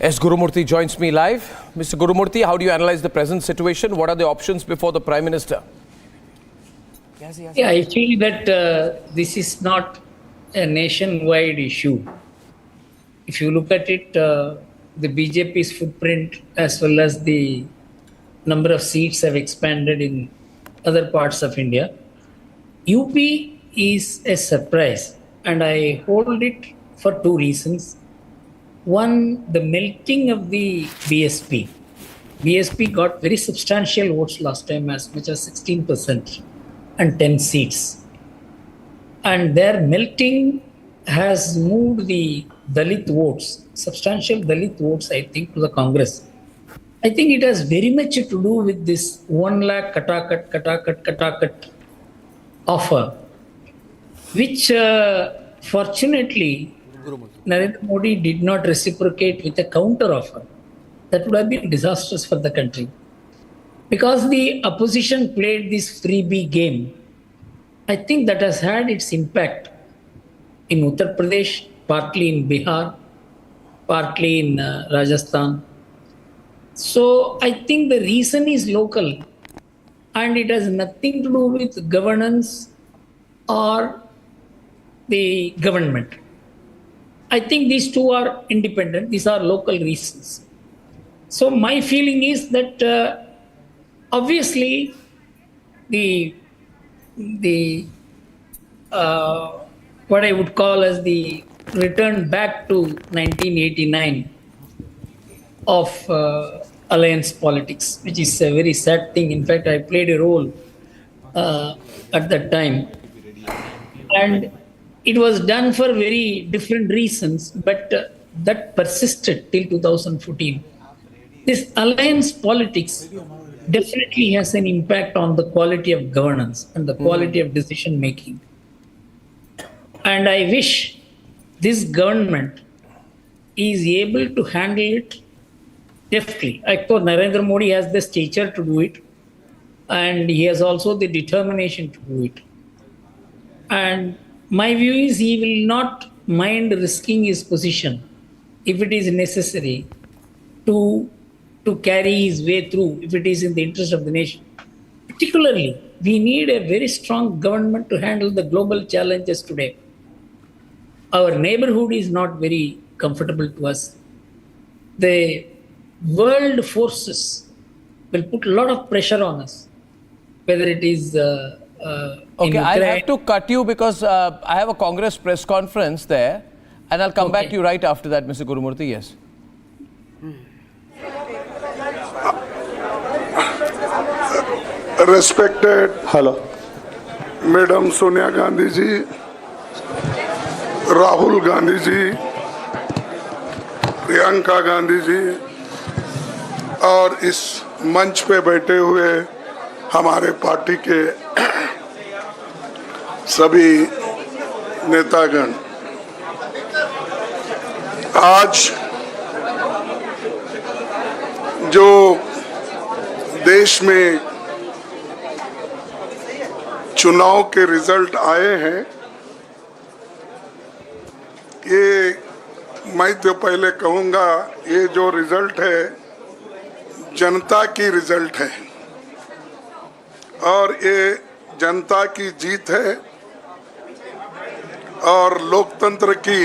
S. Gurumurthy joins me live. Mr. Gurumurthy, how do you analyze the present situation? What are the options before the Prime Minister? Yeah, I feel that this is not a nationwide issue. If you look at it, the BJP's footprint as well as the number of seats have expanded in other parts of India. UP is a surprise, and I hold it for two reasons. One, the melting of the BSP. BSP got very substantial votes last time, as much as 16% and 10 seats. And their melting has moved the Dalit votes, substantial Dalit votes, I think, to the Congress. I think it has very much to do with this 1 lakh katakat offer, which fortunately Narendra Modi did not reciprocate with a counter offer. That would have been disastrous for the country. Because the opposition played this freebie game, I think that has had its impact in Uttar Pradesh, partly in Bihar, partly in Rajasthan. So I think the reason is local, and it has nothing to do with governance or the government. I think these two are independent. These are local reasons. So my feeling is that obviously the what I would call as the return back to 1989 of alliance politics, which is a very sad thing. In fact, I played a role at that time. And it was done for very different reasons, but that persisted till 2014. This alliance politics definitely has an impact on the quality of governance and the quality of decision making. And I wish this government is able to handle it deftly. Of course, Narendra Modi has the stature to do it, and he has also the determination to do it. And my view is he will not mind risking his position if it is necessary to carry his way through, if it is in the interest of the nation. Particularly, we need a very strong government to handle the global challenges today. Our neighborhood is not very comfortable to us. The world forces will put a lot of pressure on us, whether it is okay, I'll have to cut you because I have a Congress press conference there, and I'll come back to you right after that, Mr. Gurumurthy. Yes. Respected Madam Sonia Gandhi ji, Rahul Gandhi ji, Priyanka Gandhi ji और इस मंच पे बैठे हुए हमारे party के सभी नेतागण, आज जो देश में चुनाव के रिजल्ट आए हैं, ये मैं तो पहले कहूँगा ये जो रिजल्ट है जनता की रिजल्ट है और ये जनता की जीत है और लोकतंत्र की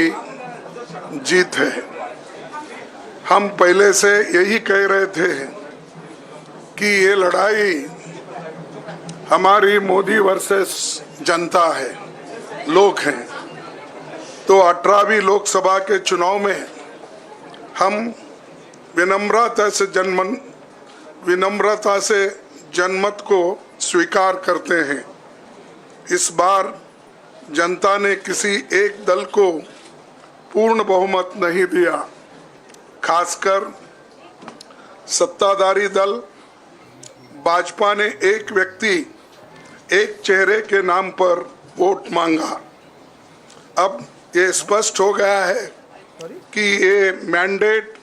जीत है। हम पहले से यही कह रहे थे कि ये लड़ाई हमारी मोदी वर्सेस जनता है, लोग हैं। तो 18वीं लोकसभा के चुनाव में हम विनम्रता से जनमत को स्वीकार करते हैं। इस बार जनता ने किसी एक दल को पूर्ण बहुमत नहीं दिया, खासकर सत्ताधारी दल भाजपा ने एक व्यक्ति एक चेहरे के नाम पर वोट मांगा। अब ये स्पष्ट हो गया है कि ये मैंडेट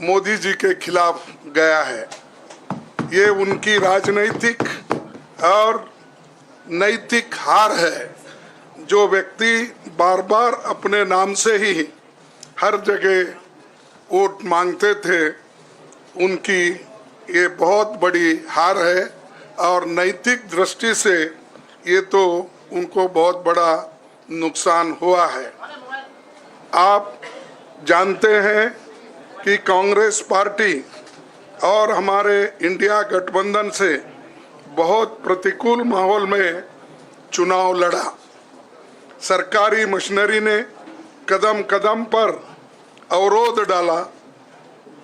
मोदी जी के खिलाफ गया है। ये उनकी राजनीतिक और नैतिक हार है। जो व्यक्ति बार बार अपने नाम से ही हर जगह वोट मांगते थे, उनकी ये बहुत बड़ी हार है और नैतिक दृष्टि से ये तो उनको बहुत बड़ा नुकसान हुआ है। आप जानते हैं कि कांग्रेस पार्टी और हमारे इंडिया गठबंधन से बहुत प्रतिकूल माहौल में चुनाव लड़ा। सरकारी मशीनरी ने कदम कदम पर अवरोध डाला,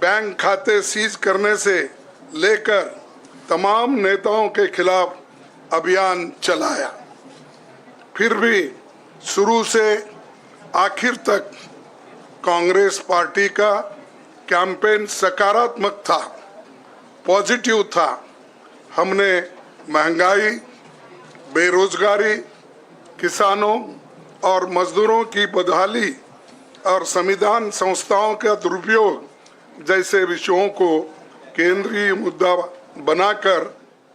बैंक खाते सीज करने से लेकर तमाम नेताओं के खिलाफ अभियान चलाया। फिर भी शुरू से आखिर तक कांग्रेस पार्टी का कैंपेन सकारात्मक था, पॉजिटिव था। हमने महंगाई, बेरोजगारी, किसानों और मजदूरों की बदहाली और संविधान संस्थाओं का दुरुपयोग जैसे विषयों को केंद्रीय मुद्दा बनाकर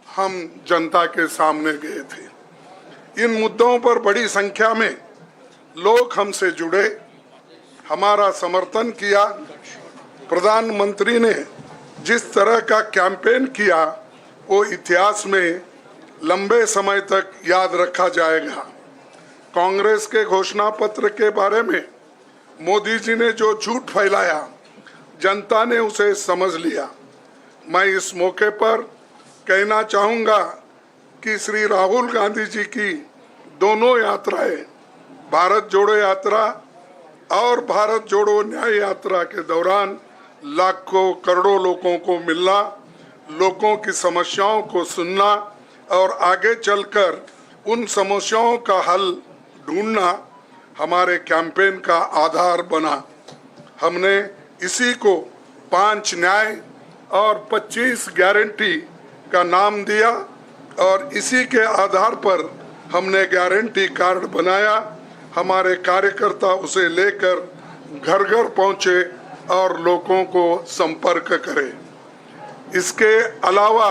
हम जनता के सामने गए थे। इन मुद्दों पर बड़ी संख्या में लोग हमसे जुड़े हमारा समर्थन किया। प्रधानमंत्री ने जिस तरह का कैंपेन किया वो इतिहास में लंबे समय तक याद रखा जाएगा। कांग्रेस के घोषणा पत्र के बारे में मोदी जी ने जो झूठ फैलाया, जनता ने उसे समझ लिया। मैं इस मौके पर कहना चाहूँगा कि श्री राहुल गांधी जी की दोनों यात्राएं, भारत जोड़ो यात्रा और भारत जोड़ो न्याय यात्रा के दौरान लाखों करोड़ों लोगों को मिलना, लोगों की समस्याओं को सुनना और आगे चलकर उन समस्याओं का हल ढूंढना हमारे कैंपेन का आधार बना। हमने इसी को 5 न्याय और 25 गारंटी का नाम दिया और इसी के आधार पर हमने गारंटी कार्ड बनाया। हमारे कार्यकर्ता उसे लेकर घर घर पहुंचे और लोगों को संपर्क करे। इसके अलावा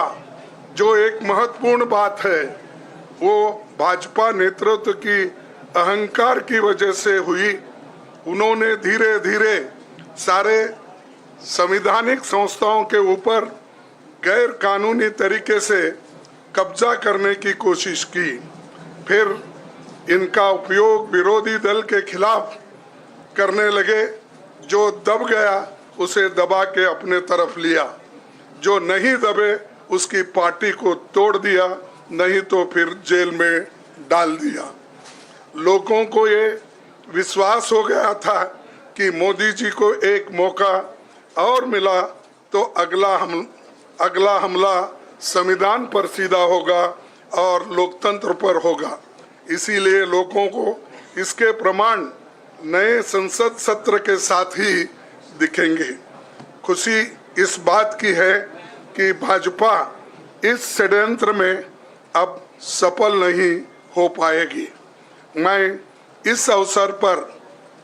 जो एक महत्वपूर्ण बात है वो भाजपा नेतृत्व की अहंकार की वजह से हुई। उन्होंने धीरे धीरे सारे संवैधानिक संस्थाओं के ऊपर गैर कानूनी तरीके से कब्जा करने की कोशिश की। फिर इनका उपयोग विरोधी दल के खिलाफ करने लगे। जो दब गया उसे दबा के अपने तरफ लिया, जो नहीं दबे उसकी पार्टी को तोड़ दिया, नहीं तो फिर जेल में डाल दिया। लोगों को ये विश्वास हो गया था कि मोदी जी को एक मौका और मिला तो अगला हमला संविधान पर सीधा होगा और लोकतंत्र पर होगा। इसीलिए लोगों को इसके प्रमाण नए संसद सत्र के साथ ही दिखेंगे। खुशी इस बात की है कि भाजपा इस षड्यंत्र में अब सफल नहीं हो पाएगी। मैं इस अवसर पर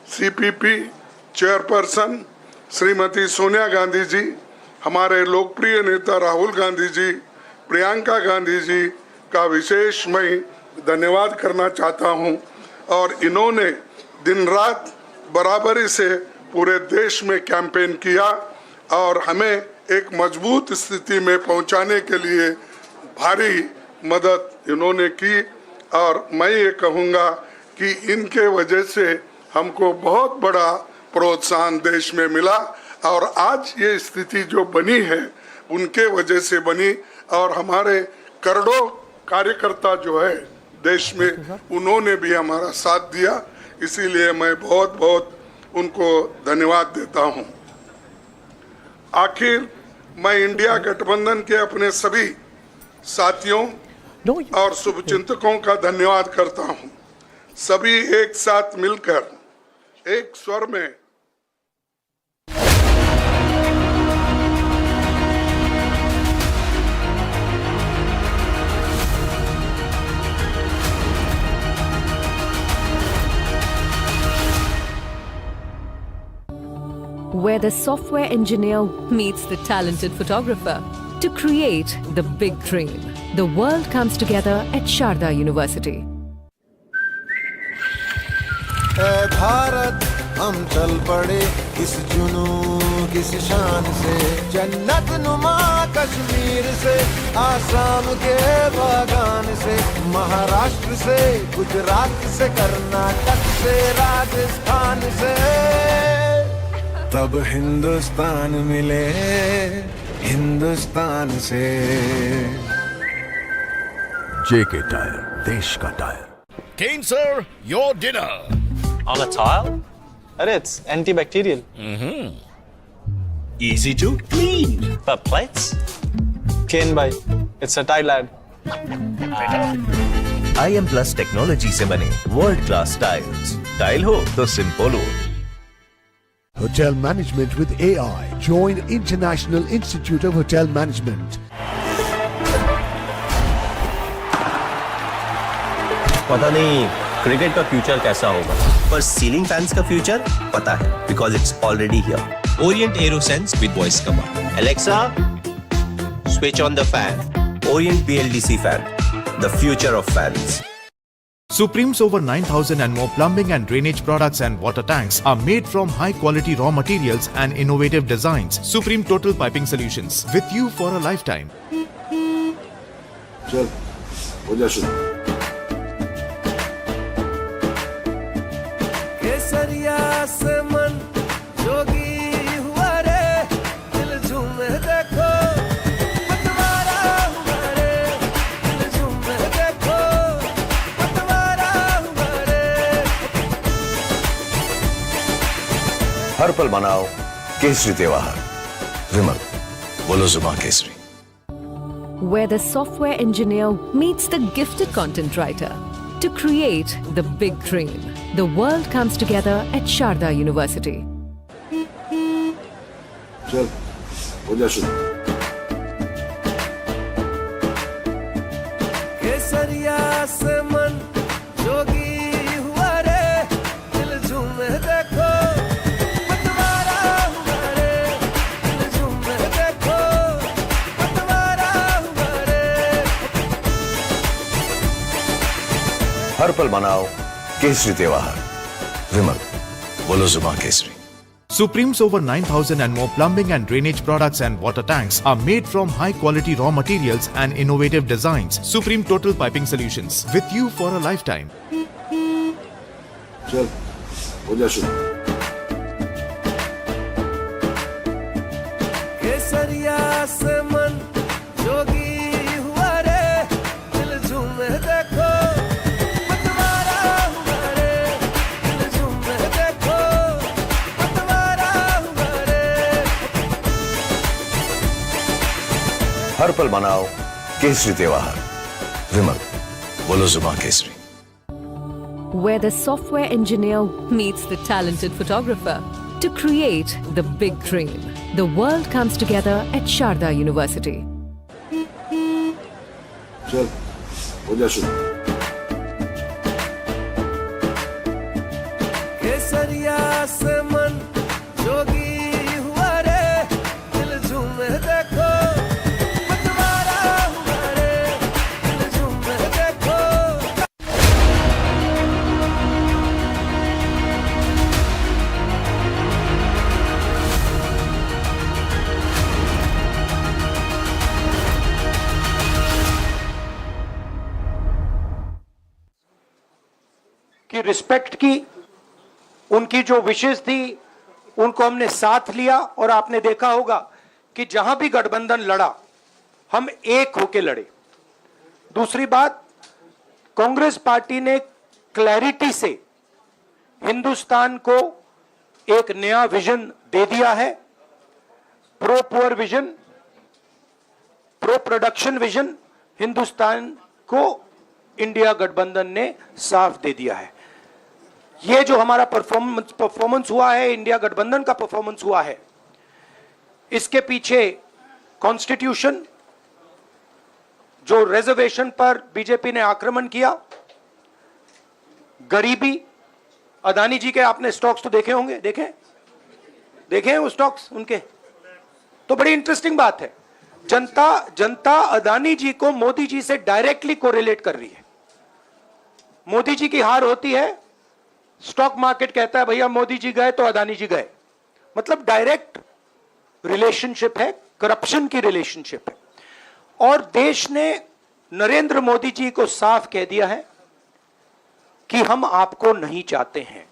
सीपीपी चेयरपर्सन श्रीमती सोनिया गांधी जी, हमारे लोकप्रिय नेता राहुल गांधी जी, प्रियंका गांधी जी का विशेष मैं धन्यवाद करना चाहता हूं। और इन्होंने दिन रात बराबरी से पूरे देश में कैंपेन किया और हमें एक मजबूत स्थिति में पहुंचाने के लिए भारी मदद इन्होंने की। और मैं ये कहूँगा कि इनके वजह से हमको बहुत बड़ा प्रोत्साहन देश में मिला और आज ये स्थिति जो बनी है उनके वजह से बनी। और हमारे करोड़ों कार्यकर्ता जो है देश में, उन्होंने भी हमारा साथ दिया। इसीलिए मैं बहुत बहुत उनको धन्यवाद देता हूं। आखिर मैं इंडिया गठबंधन के अपने सभी साथियों और शुभचिंतकों का धन्यवाद करता हूं। सभी एक साथ मिलकर एक स्वर में where the software engineer meets the talented photographer to create the big dream. The world comes together at Sharda University. ऐ भारत हम चल पड़े इस जुनून किस शान से, जन्नत नुमा कश्मीर से, आसाम के बागान से, महाराष्ट्र से, गुजरात से, कर्नाटक से, राजस्थान से, तब हिंदुस्तान मिले हिंदुस्तान से। जेके टायर, देश का tyre. Kane sir, your dinner. On a tile? But it's antibacterial. Easy to clean. But plates? Kane bhai, it's a tile lad. IM Plus technology से बने वर्ल्ड क्लास टाइल्स। टाइल हो तो सिंपल हो। Hotel Management with AI. Join International Institute of Hotel Management. पता नहीं cricket का future कैसा होगा, पर सीलिंग फैंस का फ्यूचर पता है, because it's already here. Orient Aerosense with voice command. Alexa, switch on the fan. Orient BLDC fan, the future of fans. Supreme's over 9,000 and more plumbing and drainage products and water tanks are made from high-quality raw materials and innovative designs. Supreme Total Piping Solutions, with you for a lifetime. चल, हो जा शुरू। केसरिया से मन जोगी हुआ रे, दिल झूमे देखो, पतवारा हुआ रे, दिल झूमे देखो, पतवारा हुआ रे। हर पल मनाओ केसरी त्योहार। विमल, बोलो जुबां Kesari. Where the software engineer meets the gifted content writer to create the big dream. The world comes together at Sharda University. चल, हो जा शुरू। केसरिया से मन जोगी हुआ रे, दिल झूमे देखो, पतवारा हुआ रे, दिल झूमे देखो, पतवारा हुआ रे। हर पल मनाओ केसरी त्योहार। विमल, बोलो जुबां Kesari. Supreme's over 9,000 and more plumbing and drainage products and water tanks are made from high-quality raw materials and innovative designs. Supreme Total Piping Solutions, with you for a lifetime. चल, हो जा शुरू। केसरिया से मन जोगी हुआ रे, दिल झूमे देखो, पतवारा हुआ रे, दिल झूमे देखो, पतवारा हुआ रे। हर पल मनाओ केसरी त्योहार। विमल, बोलो जुबां Kesari. Where the software engineer meets the talented photographer to create the big dream. The world comes together at Sharda University. चल, हो जा शुरू। केसरिया से मन जोगी हुआ रे, दिल झूमे देखो, पतवारा हुआ रे, दिल झूमे देखो। की रिस्पेक्ट की, उनकी जो विशेष थी उनको हमने साथ लिया। और आपने देखा होगा कि जहां भी गठबंधन लड़ा हम एक होके लड़े। दूसरी बात, कांग्रेस पार्टी ने क्लैरिटी से हिंदुस्तान को एक नया विजन दे दिया है। Pro poor vision, pro production vision Hindustan को इंडिया गठबंधन ने साफ दे दिया है। ये जो हमारा परफॉर्मेंस हुआ है, इंडिया गठबंधन का परफॉर्मेंस हुआ है, इसके पीछे कॉन्स्टिट्यूशन, जो रिजर्वेशन पर बीजेपी ने आक्रमण किया, गरीबी, अदानी जी के आपने स्टॉक्स तो देखे होंगे, देखे हैं वो स्टॉक्स उनके, तो बड़ी इंटरेस्टिंग बात है। जनता अदानी जी को मोदी जी से डायरेक्टली कोरिलेट कर रही है। मोदी जी की हार होती है, स्टॉक मार्केट कहता है भैया मोदी जी गए तो अदानी जी गए। मतलब डायरेक्ट रिलेशनशिप है, करप्शन की रिलेशनशिप है। और देश ने नरेंद्र मोदी जी को साफ कह दिया है कि हम आपको नहीं चाहते हैं।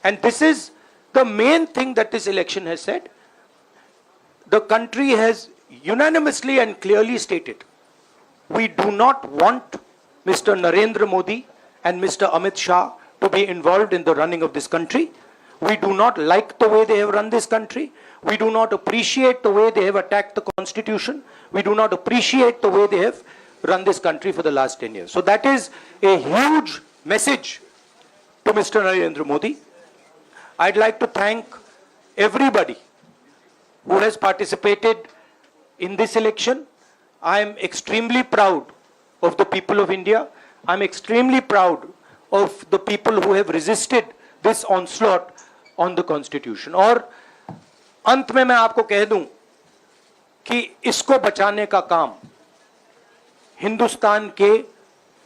And this is the main thing that this election has said. The country has unanimously and clearly stated, we do not want Mr. Narendra Modi and Mr. Amit Shah to be involved in the running of this country. We do not like the way they have run this country. We do not appreciate the way they have attacked the constitution. We do not appreciate the way they have run this country for the last 10 years. So that is a huge message to Mr. Narendra Modi. I'd like to thank everybody who has participated in this election. I am extremely proud of the people of India. I'm extremely proud of the people who have resisted this onslaught on the constitution. और अंत में मैं आपको कह दूं कि इसको बचाने का काम हिंदुस्तान के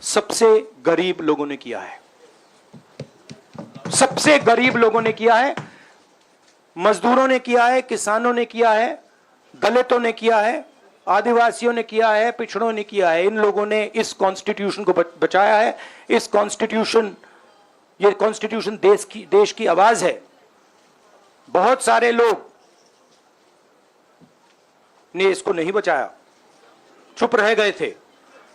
सबसे गरीब लोगों ने किया है, सबसे गरीब लोगों ने किया है, मजदूरों ने किया है, किसानों ने किया है, दलितों ने किया है, आदिवासियों ने किया है, पिछड़ों ने किया है। इन लोगों ने इस कॉन्स्टिट्यूशन को बचाया है। इस कॉन्स्टिट्यूशन, ये कॉन्स्टिट्यूशन देश की आवाज है। बहुत सारे लोग ने इसको नहीं बचाया, चुप रह गए थे,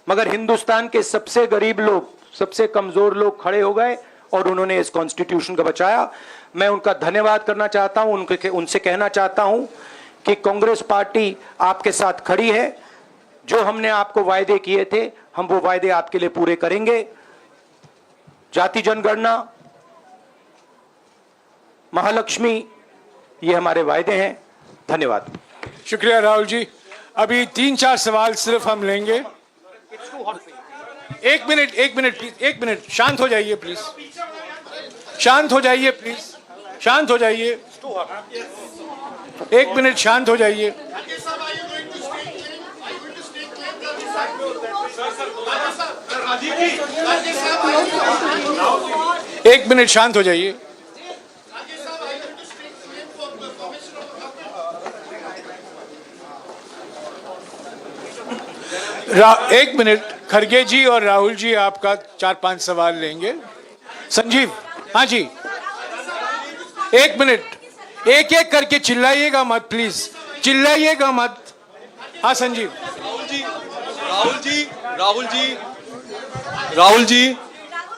मगर हिंदुस्तान के सबसे गरीब लोग, सबसे कमजोर लोग खड़े हो गए और उन्होंने इस कॉन्स्टिट्यूशन को बचाया। मैं उनका धन्यवाद करना चाहता हूं, उनसे कहना चाहता हूं कि कांग्रेस पार्टी आपके साथ खड़ी है। जो हमने आपको वायदे किए थे, हम वो वायदे आपके लिए पूरे करेंगे। जाति जनगणना, महालक्ष्मी, ये हमारे वायदे हैं। धन्यवाद। शुक्रिया राहुल जी। अभी 3-4 सवाल सिर्फ हम लेंगे। एक मिनट प्लीज, एक मिनट, शांत हो जाइए प्लीज, शांत हो जाइए प्लीज, शांत हो जाइए, एक मिनट शांत हो जाइए। एक मिनट शांत हो जाइए। एक मिनट, खड़गे जी और राहुल जी आपका 4-5 सवाल लेंगे। संजीव, हाँ जी, एक मिनट, एक एक करके चिल्लाइएगा मत प्लीज, चिल्लाइएगा मत। हाँ Sanjeev. Rahul ji,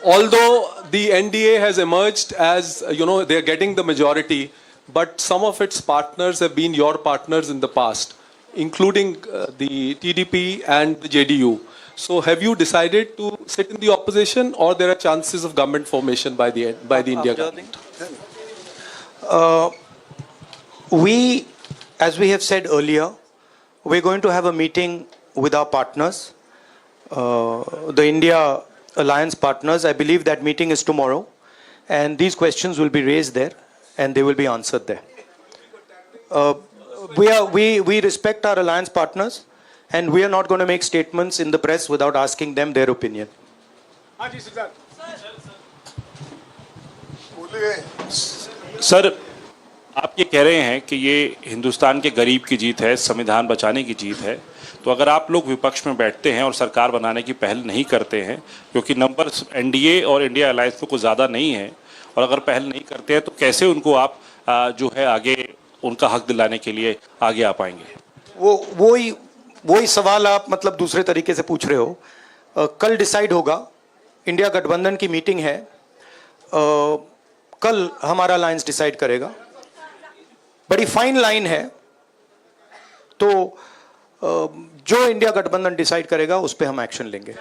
although the NDA has emerged as, they are getting the majority, but some of its partners have been your partners in the past, including the TDP and the JDU. So have you decided to sit in the opposition, or there are chances of government formation by the India government? We, as we have said earlier, we're going to have a meeting with our partners, the India Alliance partners. I believe that meeting is tomorrow, and these questions will be raised there and they will be answered there. We respect our alliance partners, and we are not going to make statements in the press without asking them their opinion. Sir, आप ये कह रहे हैं कि ये हिंदुस्तान के गरीब की जीत है, संविधान बचाने की जीत है, तो अगर आप लोग विपक्ष में बैठते हैं और सरकार बनाने की पहल नहीं करते हैं, क्योंकि नंबर एनडीए और इंडिया अलायंस में कुछ ज़्यादा नहीं है, और अगर पहल नहीं करते हैं तो कैसे उनको आप जो है आगे उनका हक दिलाने के लिए आगे आ पाएंगे? वही सवाल आप मतलब दूसरे तरीके से पूछ रहे हो। कल डिसाइड होगा, इंडिया गठबंधन की मीटिंग है, कल हमारा अलायंस डिसाइड करेगा। बड़ी फाइन लाइन है, तो जो इंडिया गठबंधन डिसाइड करेगा उस पे हम एक्शन लेंगे।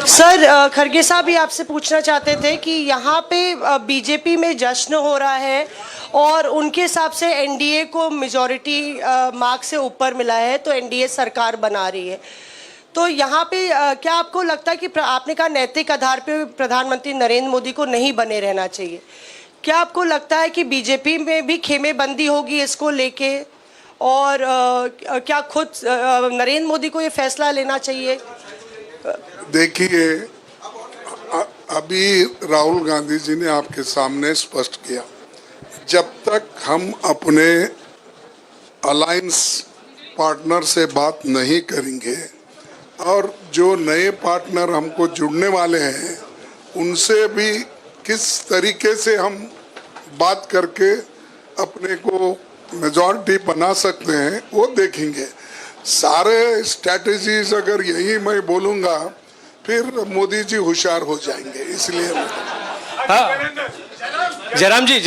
सर, खड़गे साहब ये आपसे पूछना चाहते थे कि यहाँ पे बीजेपी में जश्न हो रहा है और उनके हिसाब से एनडीए को मेजॉरिटी मार्क्स से ऊपर मिला है, तो एनडीए सरकार बना रही है। तो यहाँ पे क्या आपको लगता है कि आपने कहा नैतिक आधार पे प्रधानमंत्री नरेंद्र मोदी को नहीं बने रहना चाहिए, क्या आपको लगता है कि बीजेपी में भी खेमेबंदी होगी इसको लेके, और क्या खुद नरेंद्र मोदी को ये फैसला लेना चाहिए? देखिए, अभी राहुल गांधी जी ने आपके सामने स्पष्ट किया, जब तक हम अपने अलायंस पार्टनर से बात नहीं करेंगे और जो नए पार्टनर हमको जुड़ने वाले हैं उनसे भी किस तरीके से हम बात करके अपने को मेजॉरिटी बना सकते हैं वो देखेंगे। सारे स्ट्रैटेजीज अगर यही मैं बोलूँगा फिर मोदी जी होशियार हो जाएंगे, इसलिए जयराम जी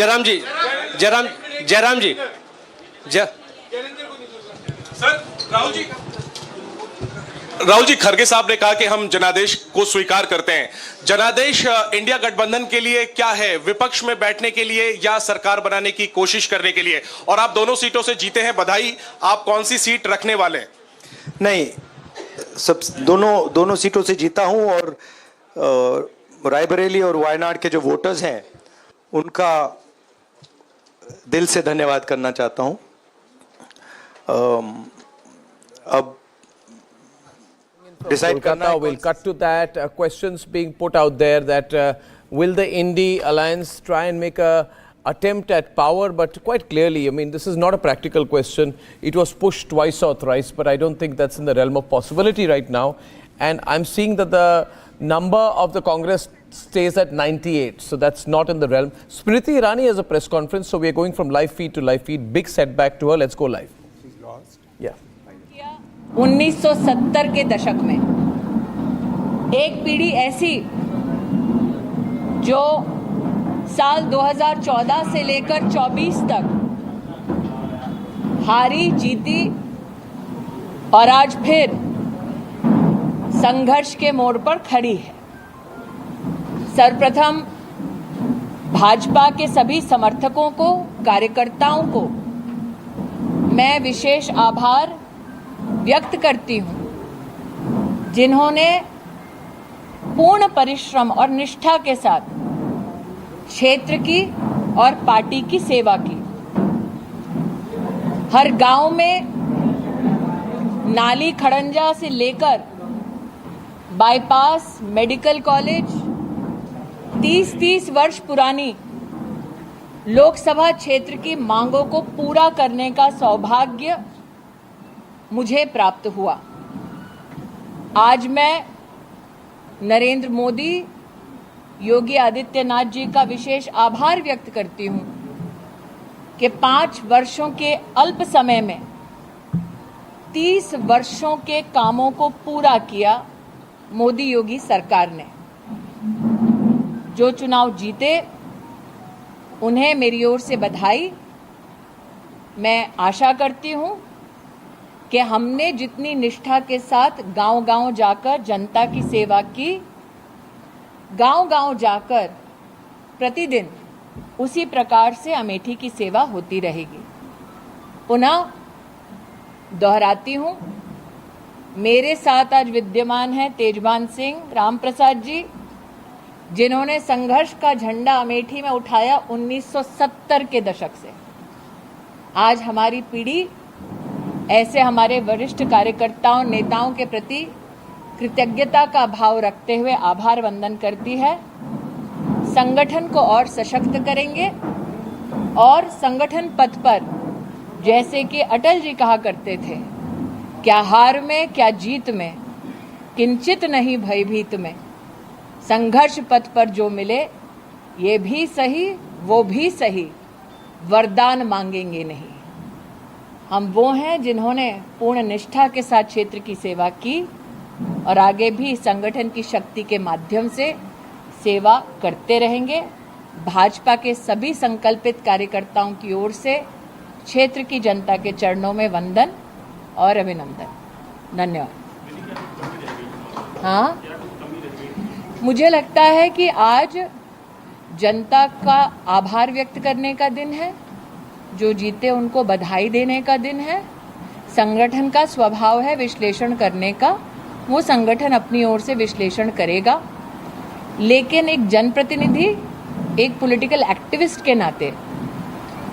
सर, राहुल जी, खड़गे साहब ने कहा कि हम जनादेश को स्वीकार करते हैं। जनादेश इंडिया गठबंधन के लिए क्या है? विपक्ष में बैठने के लिए या सरकार बनाने की कोशिश करने के लिए? और आप दोनों सीटों से जीते हैं, बधाई। आप कौन सी सीट रखने वाले हैं? नहीं, सब दोनों सीटों से जीता हूं, और रायबरेली और वायनाड के जो वोटर्स हैं उनका दिल से धन्यवाद करना चाहता हूं। अब decide करना है। We'll cut to that. Questions being put out there that will the INDI Alliance try and make a attempt at power? But quite clearly, I mean, this is not a practical question. It was pushed twice or thrice, but I don't think that's in the realm of possibility right now. And I'm seeing that the number of the Congress stays at 98, so that's not in the realm. Smriti Irani has a press conference, so we are going from live feed to live feed. Big setback to her. Let's go live. She's lost. Yeah. 1970 के दशक में एक पीढ़ी ऐसी जो साल 2014 से लेकर 24 तक हारी जीती और आज फिर संघर्ष के मोड़ पर खड़ी है। सर्वप्रथम भाजपा के सभी समर्थकों को, कार्यकर्ताओं को मैं विशेष आभार व्यक्त करती हूं, जिन्होंने पूर्ण परिश्रम और निष्ठा के साथ क्षेत्र की और पार्टी की सेवा की। हर गांव में नाली खड़ंजा से लेकर बाईपास, मेडिकल कॉलेज, 30-30 वर्ष पुरानी लोकसभा क्षेत्र की मांगों को पूरा करने का सौभाग्य मुझे प्राप्त हुआ। आज मैं नरेंद्र मोदी, योगी आदित्यनाथ जी का विशेष आभार व्यक्त करती हूं कि 5 वर्षों के अल्प समय में 30 वर्षों के कामों को पूरा किया मोदी योगी सरकार ने। जो चुनाव जीते उन्हें मेरी ओर से बधाई। मैं आशा करती हूं कि हमने जितनी निष्ठा के साथ गांव-गांव जाकर जनता की सेवा की, गांव-गांव जाकर प्रतिदिन उसी प्रकार से अमेठी की सेवा होती रहेगी। पुनः दोहराती हूं, मेरे साथ आज विद्यमान हैं तेजभान सिंह, राम प्रसाद जी, जिन्होंने संघर्ष का झंडा अमेठी में उठाया 1970 के दशक से। आज हमारी पीढ़ी ऐसे हमारे वरिष्ठ कार्यकर्ताओं, नेताओं के प्रति कृतज्ञता का भाव रखते हुए आभार वंदन करती है। संगठन को और सशक्त करेंगे और संगठन पथ पर, जैसे कि अटल जी कहा करते थे, क्या हार में क्या जीत में, किंचित नहीं भयभीत में, संघर्ष पथ पर जो मिले ये भी सही वो भी सही, वरदान मांगेंगे नहीं। हम वो हैं जिन्होंने पूर्ण निष्ठा के साथ क्षेत्र की सेवा की और आगे भी संगठन की शक्ति के माध्यम से सेवा करते रहेंगे। भाजपा के सभी संकल्पित कार्यकर्ताओं की ओर से क्षेत्र की जनता के चरणों में वंदन और अभिनंदन। धन्यवाद। हाँ, मुझे लगता है कि आज जनता का आभार व्यक्त करने का दिन है, जो जीते उनको बधाई देने का दिन है। संगठन का स्वभाव है विश्लेषण करने का, वो संगठन अपनी ओर से विश्लेषण करेगा, लेकिन एक जनप्रतिनिधि, एक पॉलिटिकल एक्टिविस्ट के नाते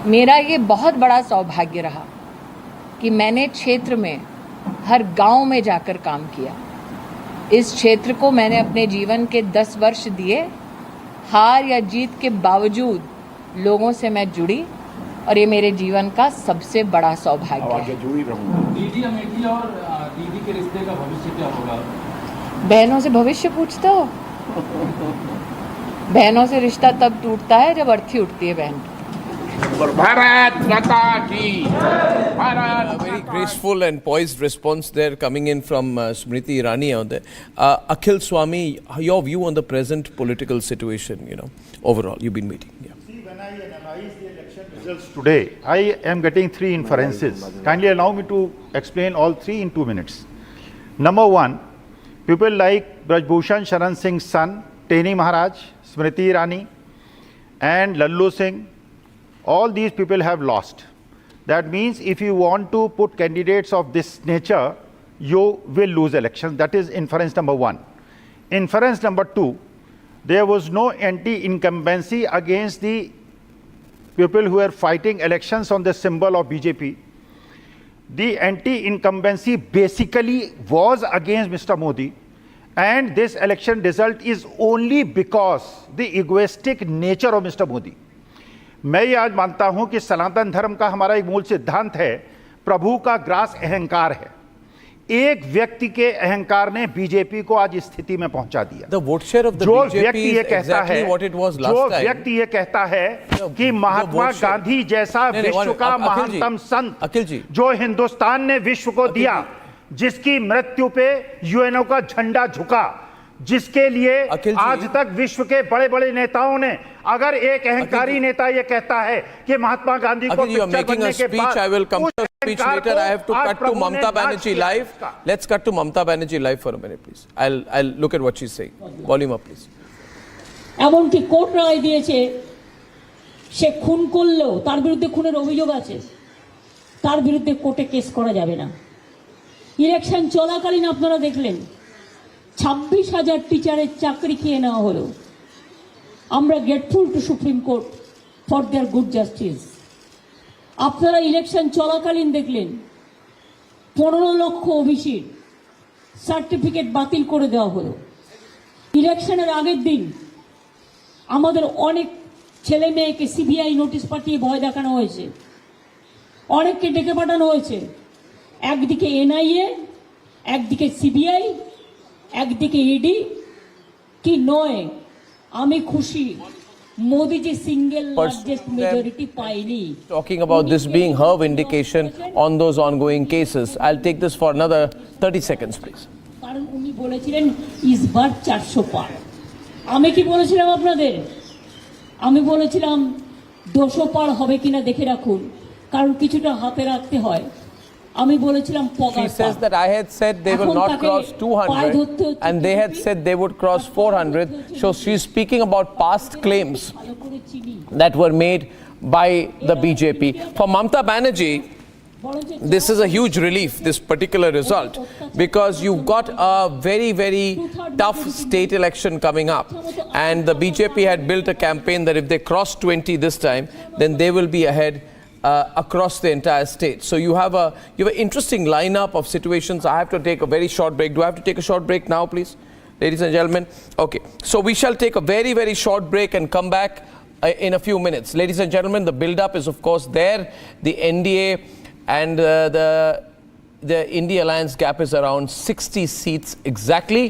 मेरा ये बहुत बड़ा सौभाग्य रहा कि मैंने क्षेत्र में हर गांव में जाकर काम किया। इस क्षेत्र को मैंने अपने जीवन के 10 वर्ष दिए। हार या जीत के बावजूद लोगों से मैं जुड़ी और ये मेरे जीवन का सबसे बड़ा सौभाग्य है। दीदी अमेठी और दीदी के रिश्ते का भविष्य क्या होगा? बहनों से भविष्य पूछते हो? बहनों से रिश्ता तब टूटता है जब अर्थी उठती है बहन। Bharat Mata ki Bharat. A very graceful and poised response there coming in from Smriti Irani out there. Akhil Swami, your view on the present political situation, you know, overall, you've been meeting. Yeah. See, when I analyze the election results today, I am getting 3 inferences. Kindly allow me to explain all 3 in 2 minutes. Number 1, people like Brajbhushan Sharan Singh's son, Teni Maharaj, Smriti Irani, and Lallu Singh, all these people have lost. That means if you want to put candidates of this nature, you will lose elections. That is inference number 1. Inference number 2, there was no anti-incumbency against the people who were fighting elections on the symbol of BJP, the anti-incumbency basically was against Mr. Modi, and this election result is only because the egoistic nature of Mr. Modi. मैं ये आज मानता हूं कि सनातन धर्म का हमारा एक मूल सिद्धांत है, प्रभु का ग्रास अहंकार है। एक व्यक्ति के अहंकार ने बीजेपी को आज इस स्थिति में पहुंचा दिया। The vote share of the जो BJP व्यक्ति ये is कहता exactly है, what it was last जो time. व्यक्ति ये कहता है कि महात्मा गांधी जैसा विश्व का महानतम संत जो हिंदुस्तान ने विश्व को दिया, जिसकी मृत्यु पे यूएनओ का झंडा झुका, जिसके लिए आज तक विश्व के बड़े बड़े नेताओं ने, अगर एक अहंकारी नेता ये कहता है कि महात्मा गांधी को पिक्चर बनने के बाद, I will come to a speech later. I have to cut to Mamata Banerjee live. Let's cut to Mamata Banerjee live for a minute, please. I'll look at what she's saying. Volume up, please. এমনকি court রায় দিয়েছে সে খুন করলেও তার বিরুদ্ধে খুনের অভিযোগ আছে, তার বিরুদ্ধে কোর্টে কেস করা যাবে না। ইলেকশন চলাকালীন আপনারা দেখলেন 26,000 টিচারের চাকরি খেয়ে নেওয়া হলো। আমরা grateful to supreme court for their good justice. আপনারা ইলেকশন চলাকালীন দেখলেন 15 লক্ষ ওবিসির সার্টিফিকেট বাতিল করে দেওয়া হলো। ইলেকশনের আগের দিন আমাদের অনেক ছেলে মেয়েকে সিবিআই নোটিশ পাঠিয়ে ভয় দেখানো হয়েছে, অনেককে ডেকে পাঠানো হয়েছে। একদিকে এনআইএ, একদিকে সিবিআই, একদিকে ইডি। কি নয়, আমি খুশি মোদি জি সিঙ্গেল লার্জেস্ট মেজরিটি পায়নি। Talking about this being her vindication on those ongoing cases. I'll take this for another 30 seconds, please. কারণ উনি বলেছিলেন ইসবার 400 পার। আমি কি বলেছিলাম আপনাদের? আমি বলেছিলাম 200 পার হবে কিনা দেখে রাখুন, কারণ কিছুটা হাতে রাখতে হয়। আমি বলেছিলাম She says that I had said they will not cross 200 and they had said they would cross 400. So she's speaking about past claims that were made by the BJP. For Mamata Banerjee, this is a huge relief, this particular result, because you've got a very, very tough state election coming up. And the BJP had built a campaign that if they cross 20 this time, then they will be ahead across the entire state. So you have an interesting lineup of situations. I have to take a very short break. Do I have to take a short break now, please, ladies and gentlemen? Okay, so we shall take a very, very short break and come back in a few minutes. Ladies and gentlemen, the build-up is of course there. The NDA and the INDI Alliance gap is around 60 seats exactly,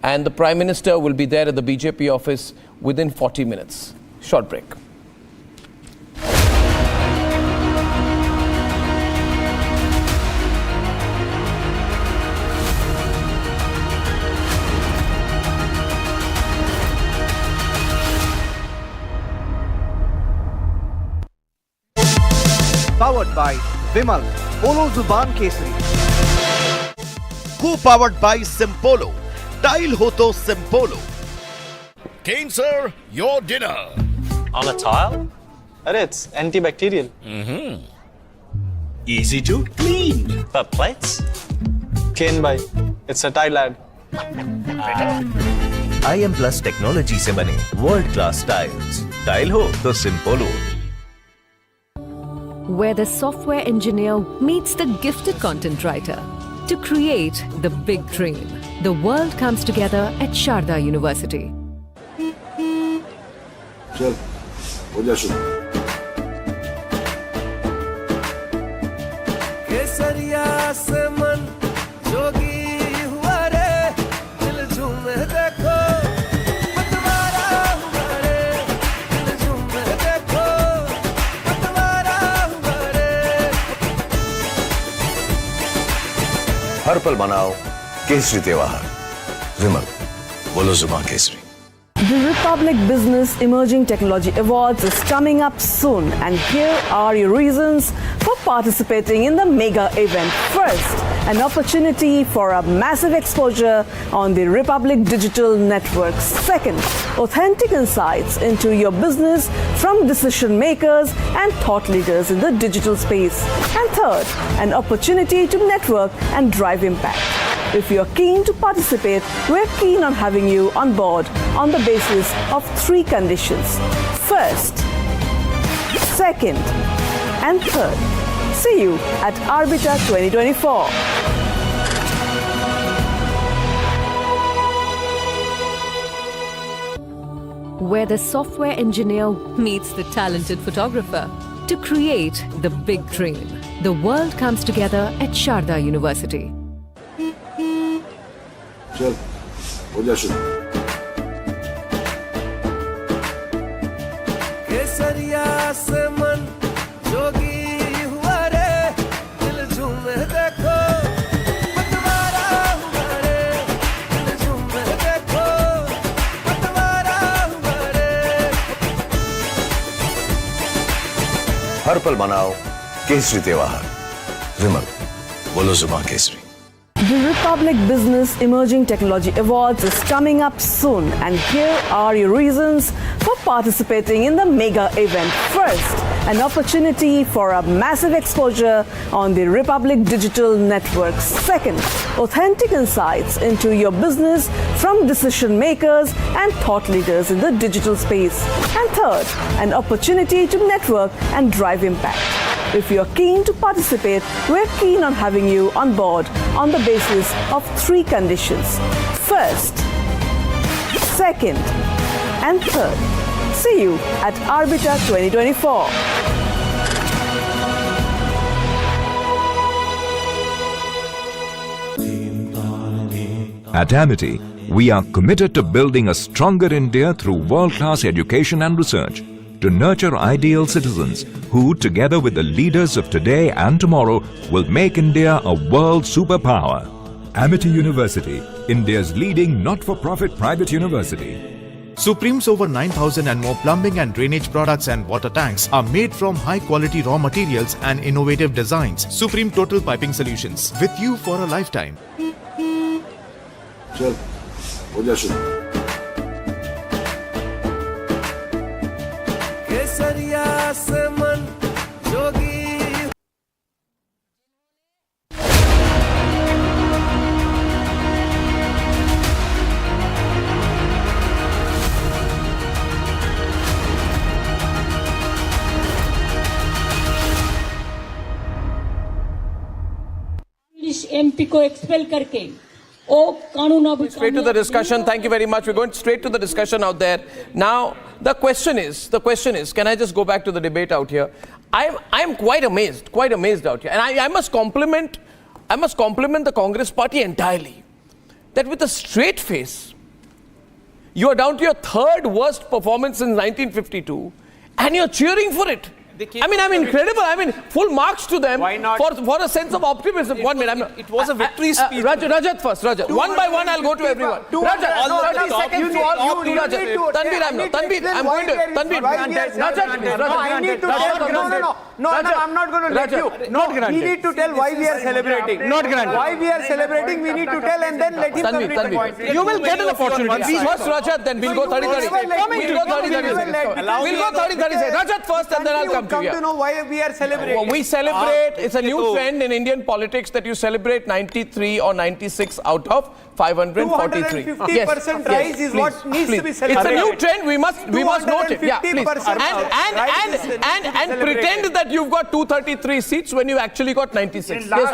and the Prime Minister will be there at the BJP office within 40 minutes. Short break. Powered by Vimal, Polo Zuban Kesari. Co-powered by Simpolo. Tile ho to Simpolo. Kane sir, your dinner. On a tile? Arey, it's antibacterial. Easy to clean. But plates? Kane bhai, it's a tile ad. IM Plus technology से बने world class tiles. Tile हो तो Simpolo. Where the software engineer meets the gifted content writer to create the big dream. The world comes together at Sharda University. चल हो जा शुरू। केसरिया से मन जोगी हुआ रे, दिल झूमे देखो पतवारा हुआ रे, दिल झूमे देखो पतवारा हुआ रे। हर पल मनाओ केसरी त्योहार। विमल, बोलो जुबान Kesari. The Republic Business Emerging Technology Awards is coming up soon, and here are your reasons for participating in the mega event. First, an opportunity for a massive exposure on the Republic Digital Network. Second, authentic insights into your business from decision makers and thought leaders in the digital space. And third, an opportunity to network and drive impact. If you're keen to participate, we're keen on having you on board on the basis of 3 conditions. First, second, and third. See you at Arbiter 2024. Where the software engineer meets the talented photographer to create the big dream. The world comes together at Sharda University. चल हो जा शुरू केसरिया से मन जोगी हुआ रे दिल झूमे देखो पतवारा हुआ रे दिल झूमे देखो पतवारा हुआ रे हर पल मनाओ केसरी त्योहार विमल बोलो जुबान Kesari The Republic Business Emerging Technology Awards is coming up soon, and here are your reasons for participating in the mega event. First, an opportunity for a massive exposure on the Republic Digital Network. Second, authentic insights into your business from decision makers and thought leaders in the digital space. And third, an opportunity to network and drive impact. If you're keen to participate, we're keen on having you on board on the basis of 3 conditions. First, second, and third. See you at Arbiter 2024. At Amity, we are committed to building a stronger India through world-class education and research, to nurture ideal citizens who, together with the leaders of today and tomorrow, will make India a world superpower. Amity University, India's leading not-for-profit private university. Supreme's over 9,000 and more plumbing and drainage products and water tanks are made from high-quality raw materials and innovative designs. Supreme Total Piping Solutions, with you for a lifetime. चल हो जा शुरू केसरिया से मन जोगी English MP को expel करके Straight to the discussion. Thank you very much. We're going straight to the discussion out there. Now, the question is, can I just go back to the debate out here? I'm quite amazed out here. And I must compliment the Congress party entirely. That with a straight face, you are down to your 3rd worst performance since 1952, and you're cheering for it. I mean, incredible. I mean, full marks to them for a sense of optimism. 1 minute. It was a victory speech. Rajat first. Rajat. One by one, I'll go to everyone. Rajat, 30 seconds to all to Rajat. Tanvir, I'm going to. Tanvir, Rajat. No, I'm not going to let you. We need to tell why we are celebrating. Not granted. Why we are celebrating, we need to tell and then let him complete the point. You will get an opportunity. First Rajat, then we'll go 30-30. We'll go 30-30. Rajat first and then I'll come. Come to know why we are celebrating. Well, we celebrate, it's a new trend in Indian politics that you celebrate 93 or 96 out of 543. 250% rise is what needs to be celebrated. It's a new trend, we must note it. Yeah, please. And pretend that you've got 233 seats when you actually got 96. A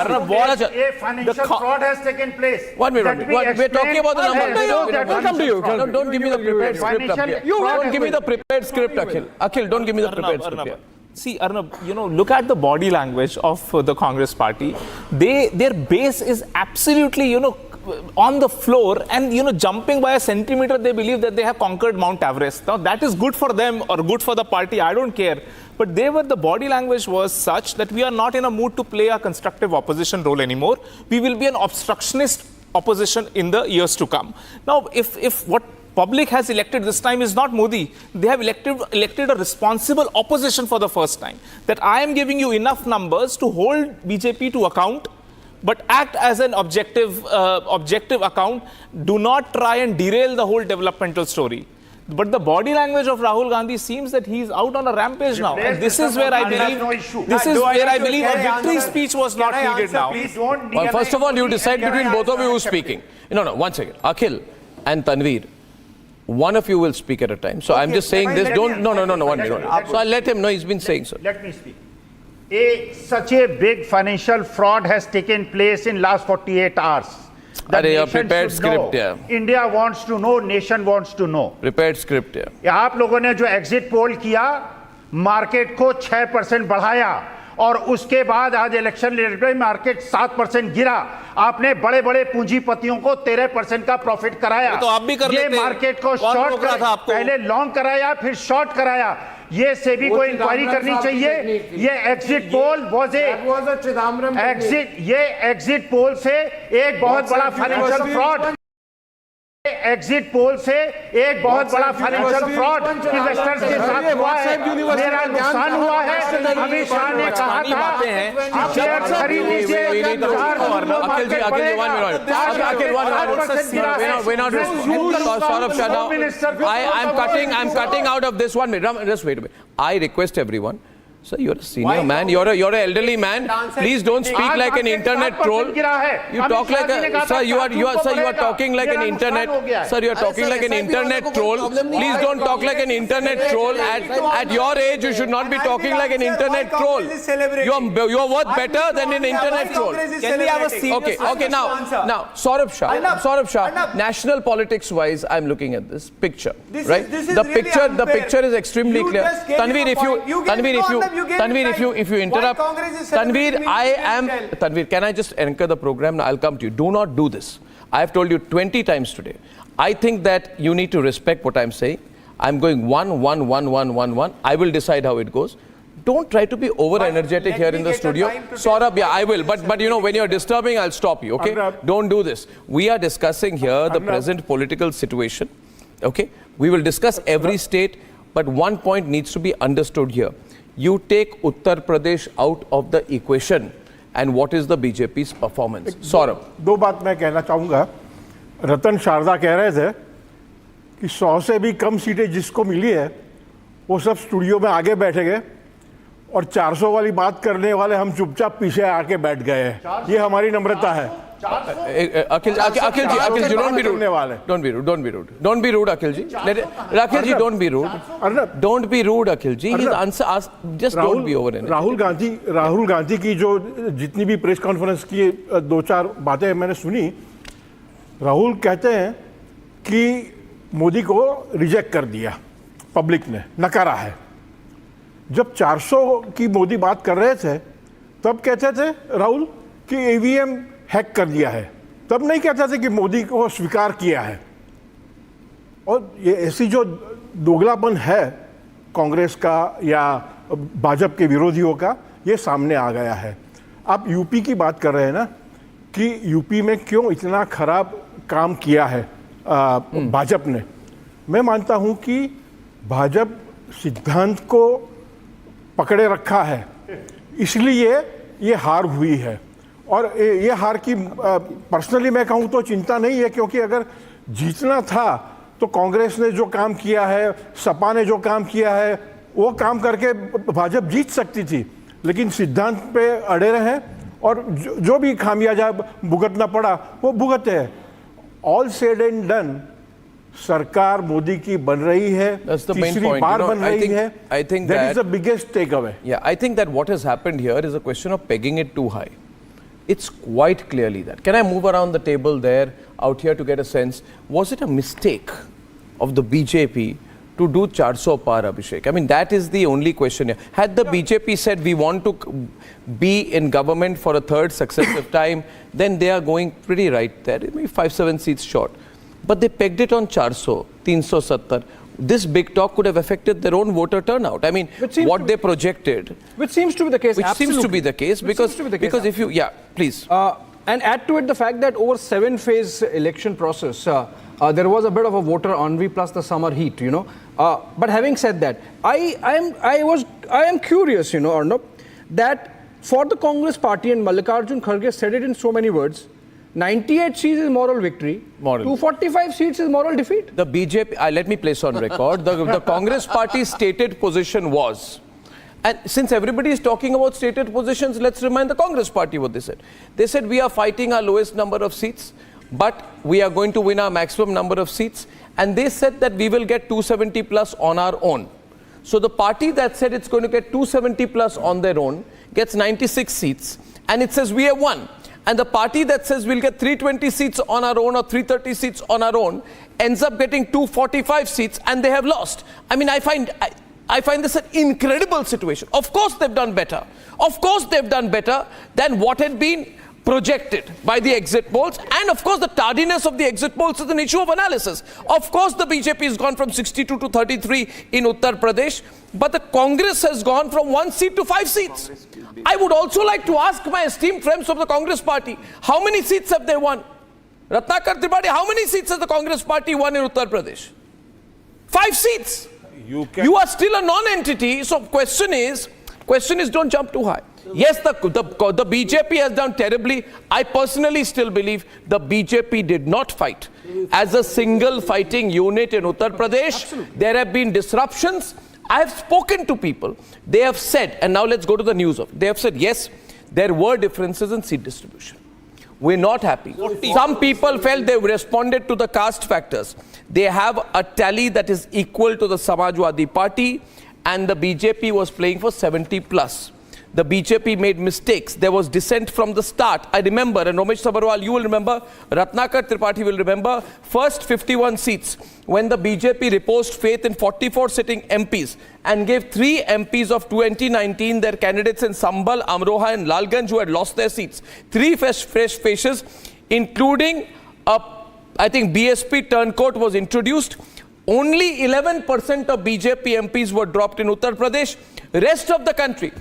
financial fraud has taken place. 1 minute. We're talking about the number. We'll come to you. Don't give me the prepared script up here. Don't give me the prepared script, Akhil. Akhil, don't give me the prepared script here. See, Arnab, look at the body language of the Congress party. Their base is absolutely, on the floor and, jumping by a centimeter, they believe that they have conquered Mount Everest. Now, that is good for them or good for the party, I don't care. But the body language was such that we are not in a mood to play a constructive opposition role anymore. We will be an obstructionist opposition in the years to come. Now, if what public has elected this time is not Modi, they have elected a responsible opposition for the first time. That I am giving you enough numbers to hold BJP to account, but act as an objective account. Do not try and derail the whole developmental story. But the body language of Rahul Gandhi seems that he is out on a rampage now. And this is where I believe a victory speech was not needed now. Well, first of all, you decide between both of you who's speaking. No, 1 second. Akhil and Tanvir, One of you will speak at a time. So I'm just saying this. Don't. No. 1 minute. So I'll let him know. He's been saying so. Let me speak. Such a big financial fraud has taken place in last 48 hours. Your prepared script, yeah. India wants to know, nation wants to know. Prepared script, yeah. आप लोगों ने जो exit poll किया, market को 6% बढ़ाया और उसके बाद आज इलेक्शन रिजल्ट में मार्केट 7% गिरा। आपने बड़े बड़े पूंजीपतियों को 13% का प्रॉफिट कराया। तो आप भी कर लेते हैं। मार्केट को शॉर्ट कराया, पहले लॉन्ग कराया, फिर शॉर्ट कराया। ये सेबी को इंक्वायरी करनी चाहिए। ये एग्जिट पोल वाज ये एग्जिट पोल से एक बहुत बड़ा फाइनेंशियल फ्रॉड एग्जिट पोल से एक बहुत बड़ा फाइनेंशियल फ्रॉड इन्वेस्टर्स के साथ हुआ है। मेरा नुकसान हुआ है। अमित शाह ने कहा था आप शेयर खरीद लीजिए। I'm cutting out of this 1 minute. Just wait a minute. I request everyone. Sir, you're a senior man. You're an elderly man. Please don't speak like an internet troll. You talk like a sir. You are talking like an internet. Sir, you are talking like an internet troll. Please don't talk like an internet troll. At your age, you should not be talking like an internet troll. You are worth better than an internet troll. Can we have a serious Okay. Now, Saurabh Shah. National politics wise, I'm looking at this picture. Right. The picture is extremely clear. Tanveer, if you interrupt, Tanveer, can I just anchor the program? Now I'll come to you. Do not do this. I have told you 20 times today. I think that you need to respect what I'm saying. I'm going 1. I will decide how it goes. Don't try to be over energetic here in the studio. Saurabh, yeah, I will. But when you're disturbing, I'll stop you. Okay? Don't do this. We are discussing here the present political situation. Okay? We will discuss every state, but one point needs to be understood here. You take Uttar Pradesh out of the equation, and what is the BJP's performance? Saurabh. दो बात मैं कहना चाहूँगा। रतन शारदा कह रहे थे कि 100 से भी कम सीटें जिसको मिली है वो सब स्टूडियो में आगे बैठे गए और 400 वाली बात करने वाले हम चुपचाप पीछे आके बैठ गए हैं। ये हमारी नम्रता है। Akhil ji, don't be rude. Don't be rude, Akhil ji. Akhil ji, don't be rude. Don't be rude, Akhil ji. His answer, just don't be over. Rahul Gandhi की जो जितनी भी प्रेस कॉन्फ्रेंस की 2-4 बातें मैंने सुनी, राहुल कहते हैं कि मोदी को रिजेक्ट कर दिया, पब्लिक ने नकारा है। जब 400 की मोदी बात कर रहे थे तब कहते थे राहुल कि ईवीएम हैक कर दिया है, तब नहीं कहते थे कि मोदी को स्वीकार किया है। और ये ऐसी जो दोगलापन है कांग्रेस का या भाजपा के विरोधियों का, ये सामने आ गया है। आप यूपी की बात कर रहे हैं ना कि यूपी में क्यों इतना खराब काम किया है भाजपा ने। मैं मानता हूं कि भाजपा सिद्धांत को पकड़े रखा है, इसलिए ये हार हुई है। और ये हार की पर्सनली मैं कहूं तो चिंता नहीं है, क्योंकि अगर जीतना था तो कांग्रेस ने जो काम किया है, सपा ने जो काम किया है, वो काम करके भाजपा जीत सकती थी, लेकिन सिद्धांत पे अड़े रहे और जो भी खामियाजा भुगतना पड़ा वो भुगते हैं। ऑल सेड एंड डन, सरकार मोदी की बन रही है, तीसरी बार बन रही है। I think that is the biggest takeaway. Yeah, I think that what has happened here is a question of pegging it too high. It's quite clearly that. Can I move around the table there, out here to get a sense? Was it a mistake of the BJP to do 400 par, Abhishek? I mean, that is the only question here. Had the BJP said we want to be in government for a third successive time, then they are going pretty right there, maybe 5-7 seats short. But they pegged it on 400, 370. This big talk could have affected their own voter turnout. I mean, what they projected. Which seems to be the case. Which seems to be the case because if you, yeah, please. And add to it the fact that over 7-phase election process, there was a bit of a voter ennui plus the summer heat, you know. But having said that, I am curious, you know, Arnab, that for the Congress party, and Mallikarjun Kharge said it in so many words, 98 seats is moral victory. 245 seats is moral defeat. The BJP, let me place on record, the Congress party's stated position was, and since everybody is talking about stated positions, let's remind the Congress party what they said. They said we are fighting our lowest number of seats, but we are going to win our maximum number of seats. and they said that we will get 270 plus on our own. So the party that said it's going to get 270 plus on their own gets 96 seats, and it says we have won. And the party that says we'll get 320 seats on our own or 330 seats on our own ends up getting 245 seats, and they have lost. I mean, I find this an incredible situation. Of course they've done better. Of course they've done better than what had been projected by the exit polls. And of course the tardiness of the exit polls is an issue of analysis. Of course the BJP has gone from 62 to 33 in Uttar Pradesh, but the Congress has gone from 1 seat to 5 seats. I would also like to ask my esteemed friends of the Congress party, how many seats have they won? Ratnakar Tripathi, how many seats has the Congress party won in Uttar Pradesh? 5 seats. You are still a non-entity. So question is don't jump too high. Yes, the BJP has done terribly. I personally still believe the BJP did not fight as a single fighting unit in Uttar Pradesh. Absolutely. There have been disruptions. I have spoken to people. They have said, and now let's go to the news of it. They have said, yes, there were differences in seat distribution. We're not happy. Some people felt they responded to the caste factors. They have a tally that is equal to the Samajwadi Party, and the BJP was playing for 70 plus. The BJP made mistakes. There was dissent from the start. I remember, and Ramesh Sabarwal, you will remember, Ratnakar Tripathi will remember, first 51 seats when the BJP reposed faith in 44 sitting MPs and gave 3 MPs of 2019 their candidates in Sambhal, Amroha and Lalganj who had lost their seats. 3 fresh faces, including I think BSP turncoat was introduced. Only 11% of BJP MPs were dropped in Uttar Pradesh. Rest of the country,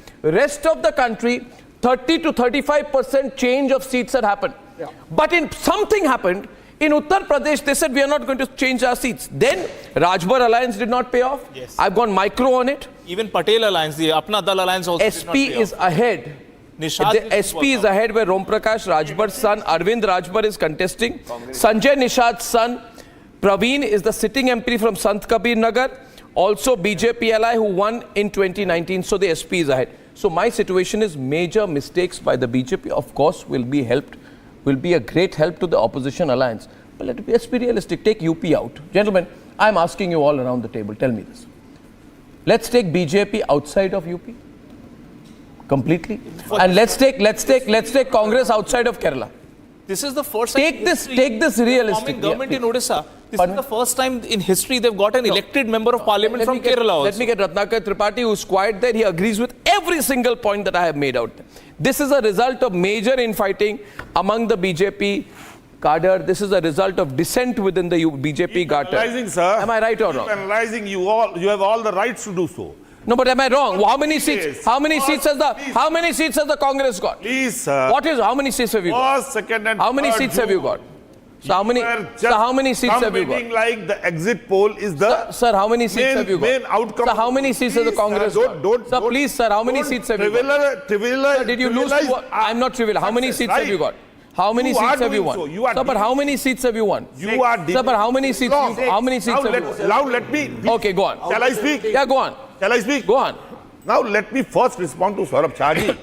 30 to 35% change of seats had happened. Yeah. But something happened. In Uttar Pradesh, they said we are not going to change our seats. Then Rajbar Alliance did not pay off. Yes. I've gone micro on it. Even Patel Alliance, the Apna Dal Alliance also SP did not pay is off. Ahead. The SP is ahead where Rom Prakash Rajbar's son, Arvind Rajbar, is contesting. Sanjay Nishad's son, Praveen, is the sitting MP from Sant Kabir Nagar. Also BJP ally who won in 2019. So the SP is ahead. So my situation is major mistakes by the BJP, of course, will be a great help to the opposition alliance. But let's be realistic. Take UP out. Gentlemen, I'm asking you all around the table. Tell me this. Let's take BJP outside of UP. Completely. And let's take Congress outside of Kerala. This is the first time. Take this realistic. Government in Odisha. This is the first time in history they've got an elected member of parliament from Kerala also. Let me get Ratnakar Tripathi, who's quiet there. He agrees with every single point that I have made out there. This is a result of major infighting among the BJP cadre. This is a result of dissent within the BJP cadre. Am I right or wrong? Analyzing you all. You have all the rights to do so. No, but am I wrong? How many seats? How many seats has the Congress got? Please, sir. How many seats have you got? First, second, and how many seats have you got? So how many seats have you got? Like the exit poll is the sir, how many seats have you got? Main outcome. So how many seats has the Congress got? Sir, please, sir, how many seats have you got? Sir, did you lose? I'm not trivial. How many seats have you got? How many seats have you won? Sir, but how many seats have you won? You are. Sir, but how many seats? How many seats have you won? Now let me. Okay, go on. Shall I speak? Yeah, go on. Shall I speak? Go on. Now let me first respond to Saurabh Shah ji.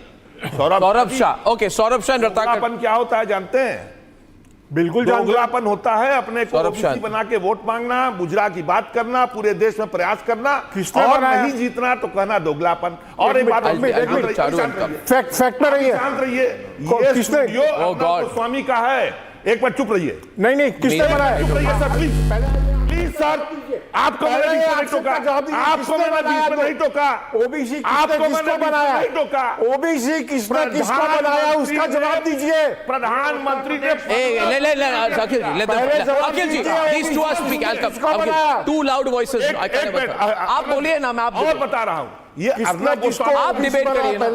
Saurabh Shah. Okay, Saurabh Shah and Ratnakar. दोगलापन क्या होता है जानते हैं? बिल्कुल दोगलापन होता है अपने को ओबीसी बना के वोट मांगना, मुजरा की बात करना, पूरे देश में प्रयास करना और नहीं जीतना तो कहना दोगलापन। और एक बात फैक्टर रही है। शांत रहिए। ये स्टूडियो गोस्वामी का है। एक बार चुप रहिए। नहीं किसने बनाया? चुप रहिए सर प्लीज सर। आपको मैंने नहीं टोका। आपको मैंने नहीं टोका। ओबीसी किसने बनाया? ओबीसी किसने किसको बनाया उसका जवाब दीजिए। प्रधानमंत्री ने अखिल जी these two are speak. Two loud voices. आप बोलिए ना, मैं और बता रहा हूँ। ये आप डिबेट करिए ना।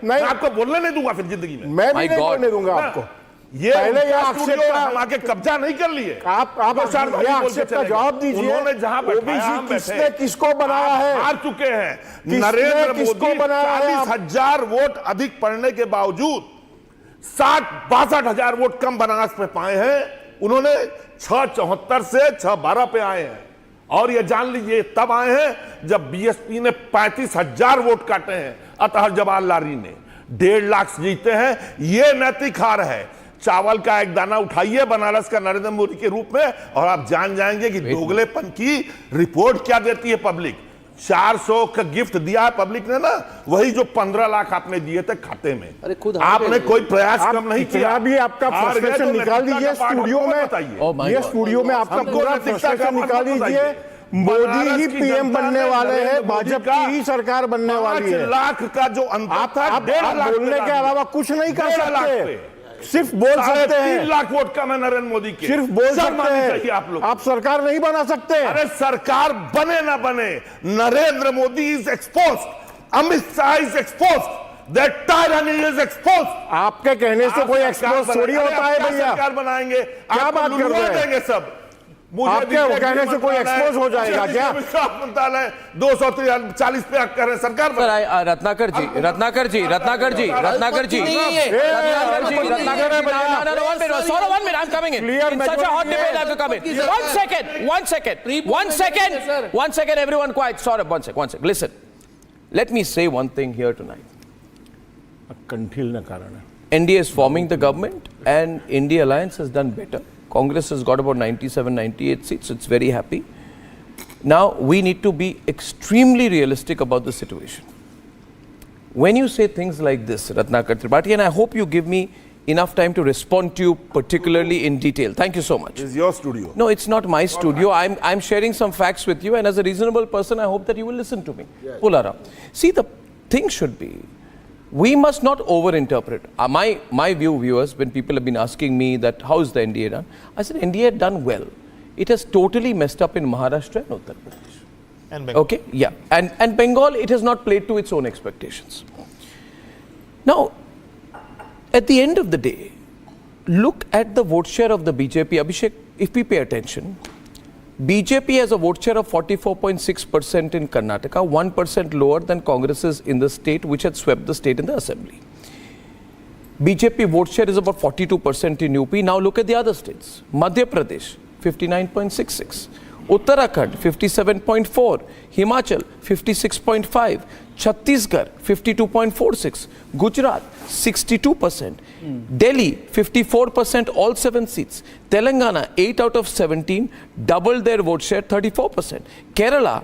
मैं आपको बोलने नहीं दूंगा फिर जिंदगी में। मैं भी नहीं बोलने दूंगा आपको। ये पहले हम आके कब्जा नहीं कर लिए। आप का जवाब दीजिए। उन्होंने जहां ओबीसी किसने किसको बनाया है? हार चुके हैं। नरेंद्र मोदी 40,000 वोट अधिक पड़ने के बावजूद 62,000 वोट कम बनारस पे पाए हैं। उन्होंने 674 से 612 पे आए हैं। और ये जान लीजिए तब आए हैं जब बीएसपी ने 35,000 वोट काटे हैं। अतः जवाहरलाल ने 1.5 लाख जीते हैं। ये नैतिक हार है। चावल का एक दाना उठाइए बनारस का नरेंद्र मोदी के रूप में और आप जान जाएंगे कि दोगलेपन की रिपोर्ट क्या देती है पब्लिक। 400 का गिफ्ट दिया है पब्लिक ने ना, वही जो 15 लाख आपने दिए थे खाते में। अरे खुद आपने कोई प्रयास कम नहीं किया। भी आपका फ्रस्ट्रेशन निकाल दीजिए स्टूडियो में, ये स्टूडियो में आपका पूरा फ्रस्ट्रेशन निकाल दीजिए। मोदी ही पीएम बनने वाले हैं, भाजपा की ही सरकार बनने वाली है। 5 लाख का जो अंतर था, आप बोलने के अलावा कुछ नहीं कर सकते, सिर्फ बोल सकते हैं। 3 लाख वोट कम है नरेंद्र मोदी के, सिर्फ बोल सकते हैं। आप लोग, आप सरकार नहीं बना सकते। अरे सरकार बने ना बने, Narendra Modi is exposed, Amit Shah is exposed, that tyranny is exposed. आपके कहने से कोई एक्सपोज थोड़ी होता है भैया। सरकार बनाएंगे, क्या बात कर रहे हैं? देंगे सब। आपके कहने से कोई एक्सपोज हो जाएगा क्या? मंत्रालय 240 पे कर रहे सरकार। रत्नाकर जी, रत्नाकर जी, रत्नाकर जी, रत्नाकर जी, one minute, I'm coming in. In such a hot debate, I have to come in. One second, everyone quiet. Sorry, one second. Listen, let me say one thing here tonight. NDA is forming the government and INDI Alliance has done better. Congress has got about 97, 98 seats. It's very happy. Now, we need to be extremely realistic about the situation. When you say things like this, Ratnakar Tripathi, and I hope you give me enough time to respond to you particularly in detail. Thank you so much. This is your studio. No, it's not my studio. I'm sharing some facts with you, and as a reasonable person, I hope that you will listen to me. Yes. Pulara. See, the thing should be, we must not overinterpret. My view, viewers, when people have been asking me that how is the NDA done, I said NDA had done well. It has totally messed up in Maharashtra and Uttar Pradesh. And Bengal. Okay, yeah. And Bengal, it has not played to its own expectations. Now, at the end of the day, look at the vote share of the BJP. Abhishek, if we pay attention, BJP has a vote share of 44.6% in Karnataka, 1% lower than Congress's in the state, which had swept the state in the assembly. BJP vote share is about 42% in UP. Now look at the other states. Madhya Pradesh, 59.66. Uttarakhand, 57.4. Himachal, 56.5. Chhattisgarh, 52.46. Gujarat, 62%. Delhi, 54%, all 7 seats. Telangana, 8 out of 17, doubled their vote share, 34%. Kerala,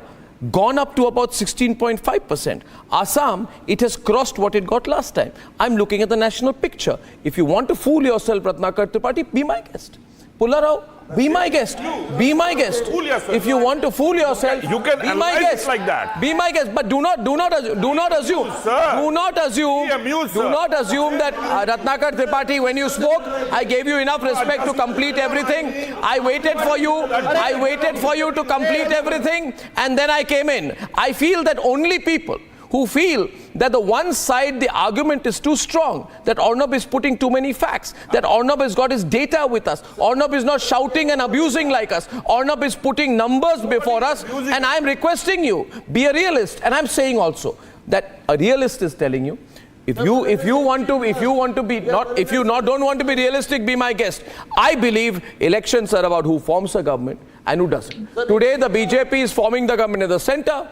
gone up to about 16.5%. Assam, it has crossed what it got last time. I'm looking at the national picture. If you want to fool yourself, Ratnakar Tripathi, be my guest. Pullarao, be my guest. Be my guest. If you want to fool yourself, you can be my guest. like that. Be my guest, but do not assume. Do not assume that Ratnakar Tripathi, when you spoke, I gave you enough respect to complete everything. I waited for you to complete everything, and then I came in. I feel that only people who feel that the one side, the argument is too strong, that Arnab is putting too many facts, that Arnab has got his data with us, Arnab is not shouting and abusing like us, Arnab is putting numbers before us, and I'm requesting you, be a realist. And I'm saying also that a realist is telling you, if you don't want to be realistic, be my guest. I believe elections are about who forms a government and who doesn't. Today the BJP is forming the government in the center,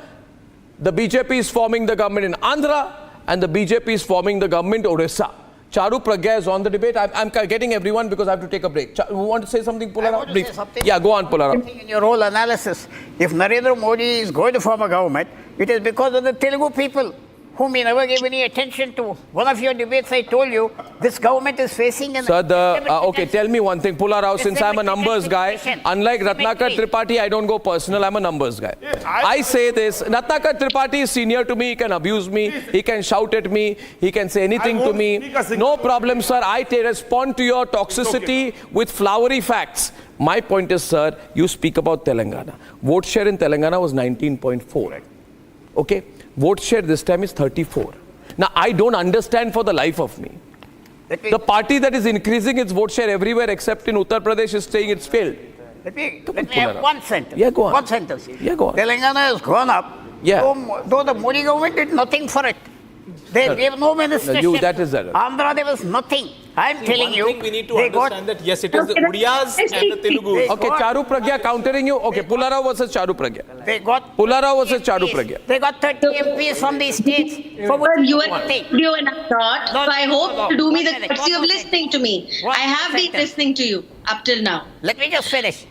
the BJP is forming the government in Andhra, and the BJP is forming the government Odisha. Charu Pragya is on the debate. I'm getting everyone because I have to take a break. You want to say something, Pulara? I want to say something. Yeah, go on, Pulara. In your whole analysis, if Narendra Modi is going to form a government, it is because of the Telugu people whom he never gave any attention to. One of your debates, I told you, this government is facing an... Sir, okay, tell me one thing, Pulara, since I'm a numbers guy, unlike Ratnakar Tripathi, I don't go personal, I'm a numbers guy. I say this, Ratnakar Tripathi is senior to me, he can abuse me, he can shout at me, he can say anything to me. No problem, sir, I respond to your toxicity with flowery facts. My point is, sir, you speak about Telangana. Vote share in Telangana was 19.4. Okay? Vote share this time is 34. Now, I don't understand for the life of me. The party that is increasing its vote share everywhere except in Uttar Pradesh is saying it's failed. Let me have one sentence. Yeah, go on. One sentence. Yeah, go on. Telangana has gone up, yeah. though the Modi government did nothing for it. They gave no ministership. that is that. Andhra, there was nothing. I'm telling you. One thing we need to they understand that yes, it is the Odiyas and the Telugus. Okay, Charu Pragya countering you. Okay, Pularao versus Charu Pragya. They got Pularao versus Charu Pragya. They got 30 MPs from these states. For Well, you what thing? and I thought, so I hope to do me the courtesy of listening to me. I have been listening to you up till now. Let me just finish.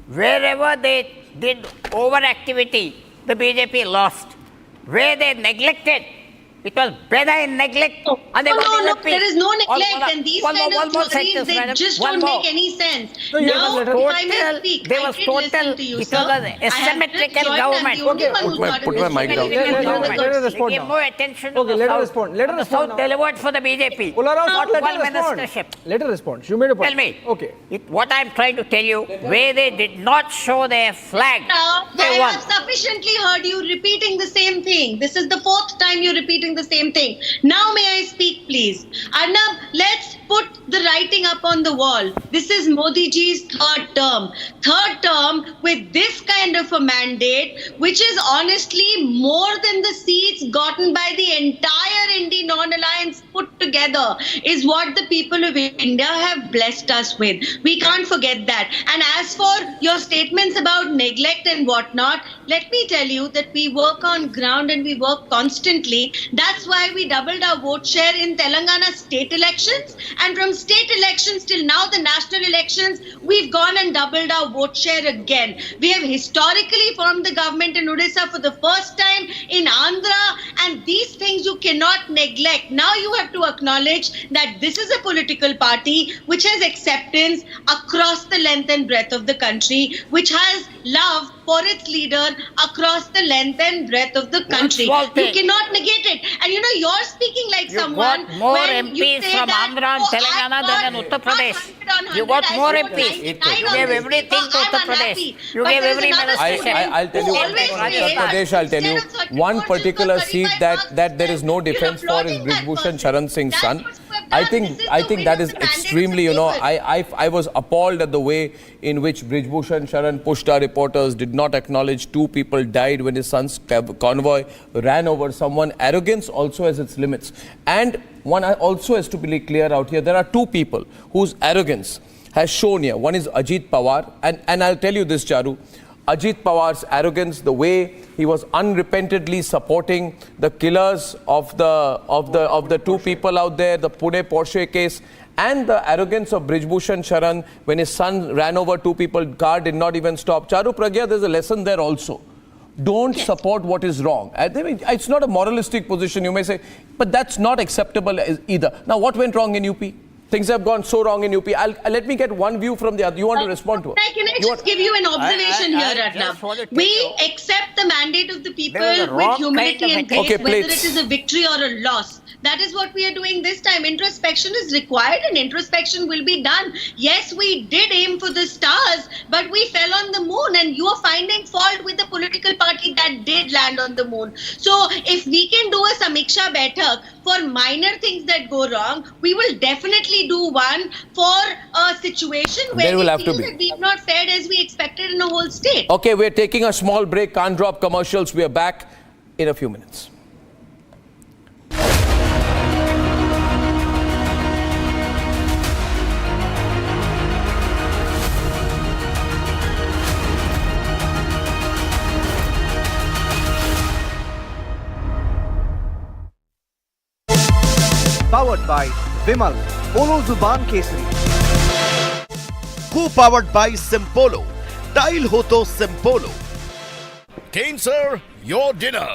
Wherever they did overactivity, the BJP lost. Where they neglected, it was better in neglect. And they got There is no neglect, and these kind of theories, they just don't make any sense. Now, if I may speak, there I was did total, listen to you, it sir. was an I have just asymmetrical joined, government. I'm the only one who got Put my mic down. Let her respond They gave now. no attention to Okay, the let her South. respond. Let her And the respond South now. delivered for the BJP. Pularao, Not let one her respond. ministership. Let her respond. You made a point. Tell me. Okay. What I'm trying to tell you, where they did not show their flag, Now, they I won. have sufficiently heard you repeating the same thing. This is the 4th time you're repeating the same thing. Now may I speak, please? Arnab, let's put the writing up on the wall. This is Modi ji's 3rd term. 3rd term with this kind of a mandate, which is honestly more than the seats gotten by the entire INDI non-alliance put together, is what the people of India have blessed us with. We can't forget that. And as for your statements about neglect and whatnot, let me tell you that we work on ground and we work constantly. That's why we doubled our vote share in Telangana state elections, and from state elections till now the national elections, we've gone and doubled our vote share again. We have historically formed the government in Odisha for the first time, in Andhra, and these things you cannot neglect. Now you have to acknowledge that this is a political party which has acceptance across the length and breadth of the country, which has love for its leader across the length and breadth of the country. You cannot negate it. And you know, you're speaking like someone got more when you MPs say from that, Andhra and "Oh, Telangana I than in got Uttar Pradesh." 100 on 100, You got I more scored MPs. 99 You on gave this. everything So to Uttar I'm Pradesh. unhappy. You But gave there is every another minister. I'll tell you, always Uttar say Pradesh, I'll tell you, instead of one 30 particular votes, seat 35 that there is no defense for is Brijbhushan Sharan Singh's son. I think that is extremely, you know, I was appalled at the way in which Brijbhushan Sharan pushed our reporters, did not acknowledge 2 people died when his son's convoy ran over someone. Arrogance also has its limits. And one also has to be clear out here, there are 2 people whose arrogance has shown here. One is Ajit Pawar, and I'll tell you this, Charu, Ajit Pawar's arrogance, the way he was unrepentantly supporting the killers of the 2 people out there, the Pune Porsche case, and the arrogance of Brijbhushan Sharan when his son ran over 2 people, car did not even stop. Charu Pragya, there's a lesson there also. Don't support what is wrong. I mean, it's not a moralistic position, you may say, but that's not acceptable either. Now, what went wrong in UP? Things have gone so wrong in UP. Let me get one view from the other. You want to respond to it? Can I just give you an observation here, Arnab? We accept the mandate of the people with humility and grace, whether it is a victory or a loss. That is what we are doing this time. Introspection is required and introspection will be done. Yes, we did aim for the stars, but we fell on the moon, and you are finding fault with the political party that did land on the moon. So if we can do a Samiksha Baitak for minor things that go wrong, we will definitely do one for a situation where we feel that we have not fared as we expected in a whole state. Okay, we're taking a small break. Can't drop commercials. We are back in a few minutes. Powered by Vimal, Polo Zuban Kesari. Co-powered by Simpolo. Tile ho to Simpolo. Kane sir, your dinner.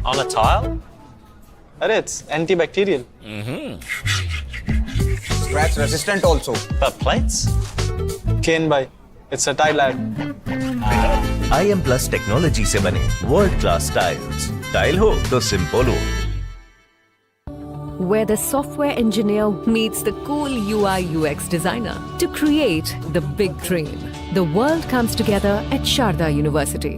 On a tile? It's antibacterial. Scratch resistant also. The plates? Kane bhai, it's a tile ad. IM Plus technology से बने world class tiles tile हो तो simple हो Where the software engineer meets the cool UI UX designer to create the big dream. The world comes together at Sharda University.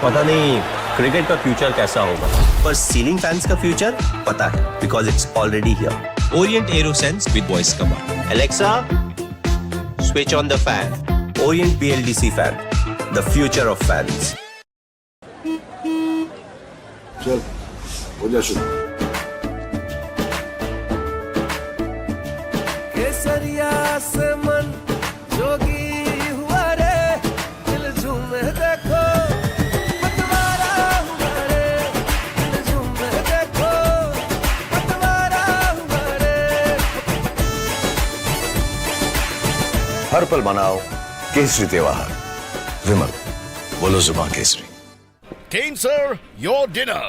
पता नहीं cricket का future कैसा होगा, पर सीलिंग फैंस का फ्यूचर पता है, because it's already here. Orient Aerosense with voice command. Alexa, switch on the fan. Orient BLDC fan, the future of fans. चल हो जा शुरू केसरिया से मन जोगी हुआ रे दिल झूमे देखो पतवारा हुआ रे दिल झूमे देखो पतवारा हुआ रे हर पल मनाओ केसरी त्योहार विमल बोलो जुबान Kesari Cancer, your dinner.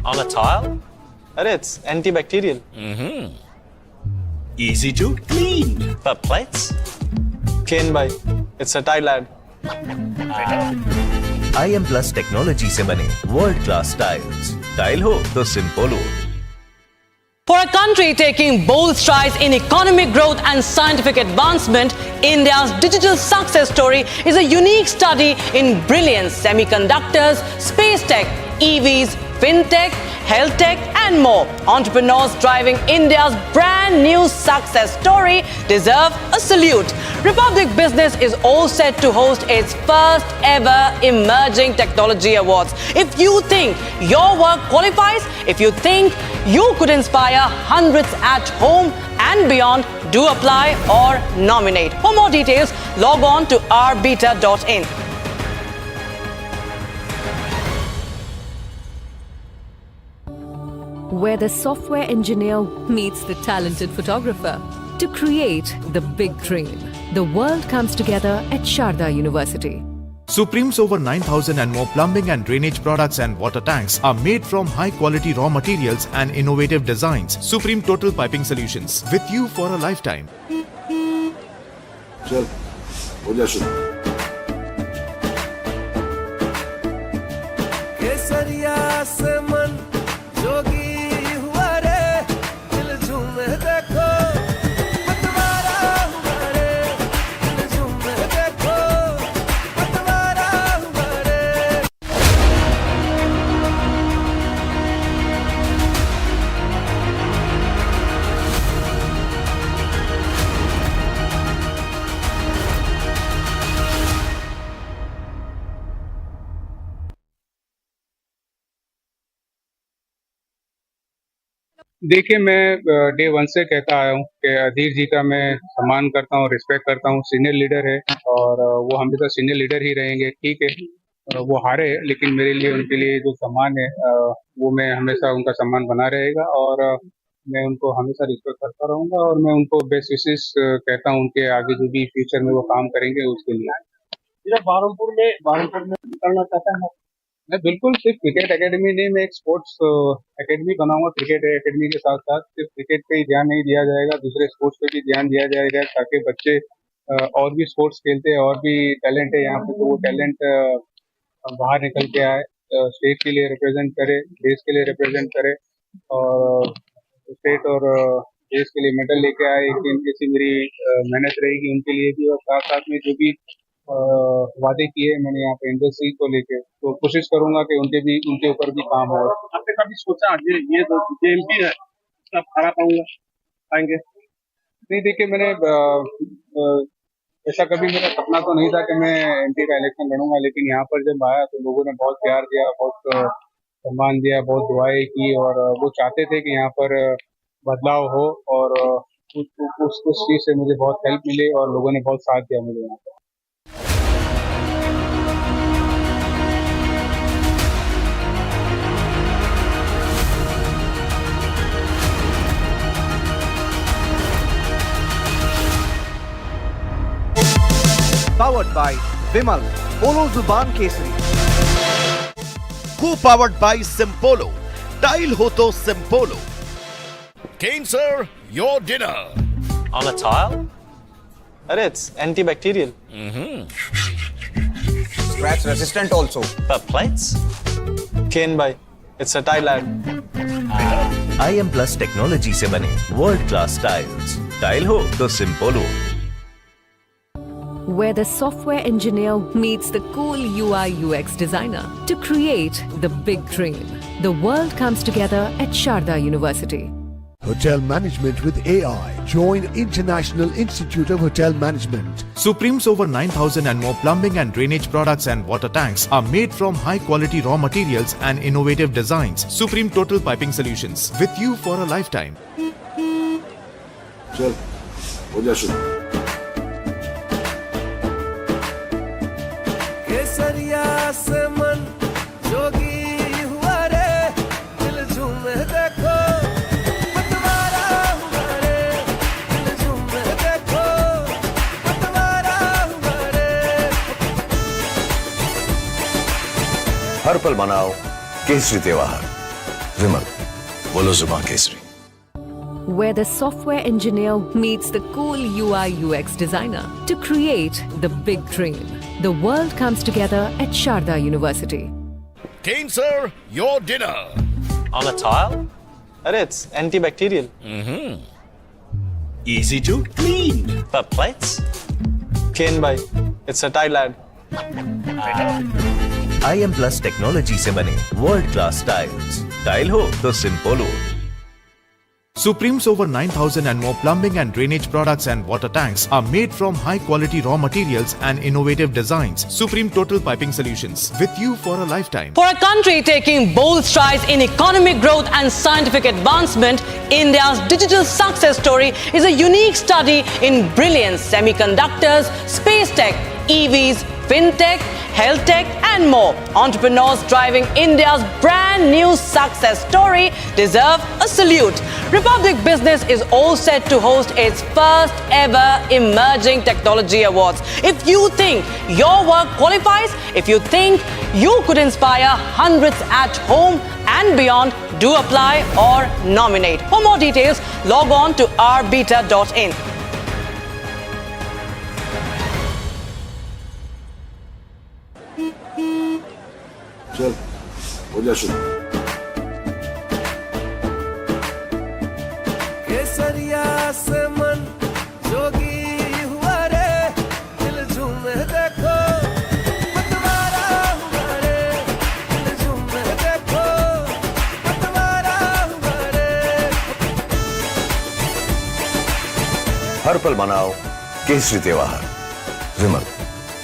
On a tile? Arey, it's antibacterial. easy to clean But plates? Ken bhai, it's a tile ad. IM Plus technology से बने वर्ल्ड क्लास टाइल्स टाइल हो तो सिंपल हो For a country taking bold strides in economic growth and scientific advancement, India's digital success story is a unique study in brilliance, semiconductors, space tech, EVs, fintech, health tech, and more. Entrepreneurs driving India's brand new success story deserve a salute. Republic Business is all set to host its first ever Emerging Technology Awards. If you think your work qualifies, if you think you could inspire hundreds at home and beyond, do apply or nominate. For more details, log on to rbeta.in. Where the software engineer meets the talented photographer to create the big dream. The world comes together at Sharda University. Supreme's over 9,000 and more plumbing and drainage products and water tanks are made from high-quality raw materials and innovative designs. Supreme Total Piping Solutions, with you for a lifetime. चल हो जा शुरू केसरिया से मन जोगी हुआ रे दिल झूमे देखो पतवारा हुआ रे दिल झूमे देखो पतवारा हुआ रे देखिए मैं डे वन से कहता आया हूँ कि अधीर जी का मैं सम्मान करता हूँ, रिस्पेक्ट करता हूँ। सीनियर लीडर है और वो हमेशा सीनियर लीडर ही रहेंगे। ठीक है वो हारे लेकिन मेरे लिए उनके लिए जो सम्मान है वो मैं हमेशा उनका सम्मान बना रहेगा और मैं उनको हमेशा रिस्पेक्ट करता रहूँगा और मैं उनको बेस्ट विशेष कहता हूँ उनके आगे जो भी फ्यूचर में वो काम करेंगे उसके लिए। बारहमपुर में करना चाहता है मैं बिल्कुल सिर्फ क्रिकेट एकेडमी नहीं, मैं एक स्पोर्ट्स एकेडमी बनाऊंगा। क्रिकेट एकेडमी के साथ साथ सिर्फ क्रिकेट पे ही ध्यान नहीं दिया जाएगा, दूसरे स्पोर्ट्स पे भी ध्यान दिया जाएगा ताकि बच्चे और भी स्पोर्ट्स खेलते हैं और भी टैलेंट है यहाँ पे तो वो टैलेंट बाहर निकल के आए, स्टेट के लिए रिप्रेजेंट करे, देश के लिए रिप्रेजेंट करे और स्टेट और देश के लिए मेडल लेके आए। ऐसी मेरी मेहनत रहेगी उनके लिए भी और साथ साथ में जो भी वादे किए मैंने यहाँ पे इंडस्ट्री को लेके तो कोशिश करूंगा कि उनके ऊपर भी काम हो। आपने कभी सोचा ये तो TMC है सब हरा पाएंगे? नहीं देखिए मैंने ऐसा कभी मेरा सपना तो नहीं था कि मैं MP का इलेक्शन लड़ूंगा लेकिन यहाँ पर जब आया तो लोगों ने बहुत प्यार दिया, बहुत सम्मान दिया, बहुत दुआएं की और वो चाहते थे कि यहाँ पर बदलाव हो और उस चीज से मुझे बहुत हेल्प मिली और लोगों ने बहुत साथ दिया मुझे यहाँ पर। Powered by Vimal, Polo Zuban Kesari. Co-powered by Simpolo. Tile ho to Simpolo. Cancer, your dinner. On a tile? Arey, it's antibacterial. Scratch resistant also. But plates? Ken bhai, it's a tile ad. IM Plus technology से बने world class tiles tile हो तो simple हो Where the software engineer meets the cool UI UX designer to create the big dream. The world comes together at Sharda University. Hotel Management with AI. Join International Institute of Hotel Management. Supreme's over 9,000 and more plumbing and drainage products and water tanks are made from high quality raw materials and innovative designs. Supreme Total Piping Solutions, with you for a lifetime. चल हो जा शुरू. केसरिया से मन जोगी हुआ रे, दिल झूमे देखो, पतवारा हुआ रे, दिल झूमे देखो, पतवारा हुआ रे. हर पल मनाओ केसरी त्योहार. विमल, बोलो जुबान Kesari. Where the software engineer meets the cool UI UX designer to create the big dream. The world comes together at Sharda University. Kane sir, your dinner. On a tile? Arey, it's antibacterial. Easy to clean. The plates? Kane bhai, it's a tile ad. IM Plus technology से बने world class tiles. Tile हो तो simple हो. Supreme's over 9,000 and more plumbing and drainage products and water tanks are made from high quality raw materials and innovative designs. Supreme Total Piping Solutions, with you for a lifetime. For a country taking bold strides in economic growth and scientific advancement, India's digital success story is a unique study in brilliance, semiconductors, space tech, EVs, fintech, health tech and more. Entrepreneurs driving India's brand new success story deserve a salute. Republic Business is all set to host its first ever Emerging Technology Awards. If you think your work qualifies, if you think you could inspire hundreds at home and beyond, do apply or nominate. For more details, log on to rbeta.in. चल हो जा शुरू. केसरिया से मन जोगी हुआ रे, दिल झूमे देखो, पतवारा हुआ रे, दिल झूमे देखो, पतवारा हुआ रे. हर पल मनाओ केसरी त्योहार. विमल,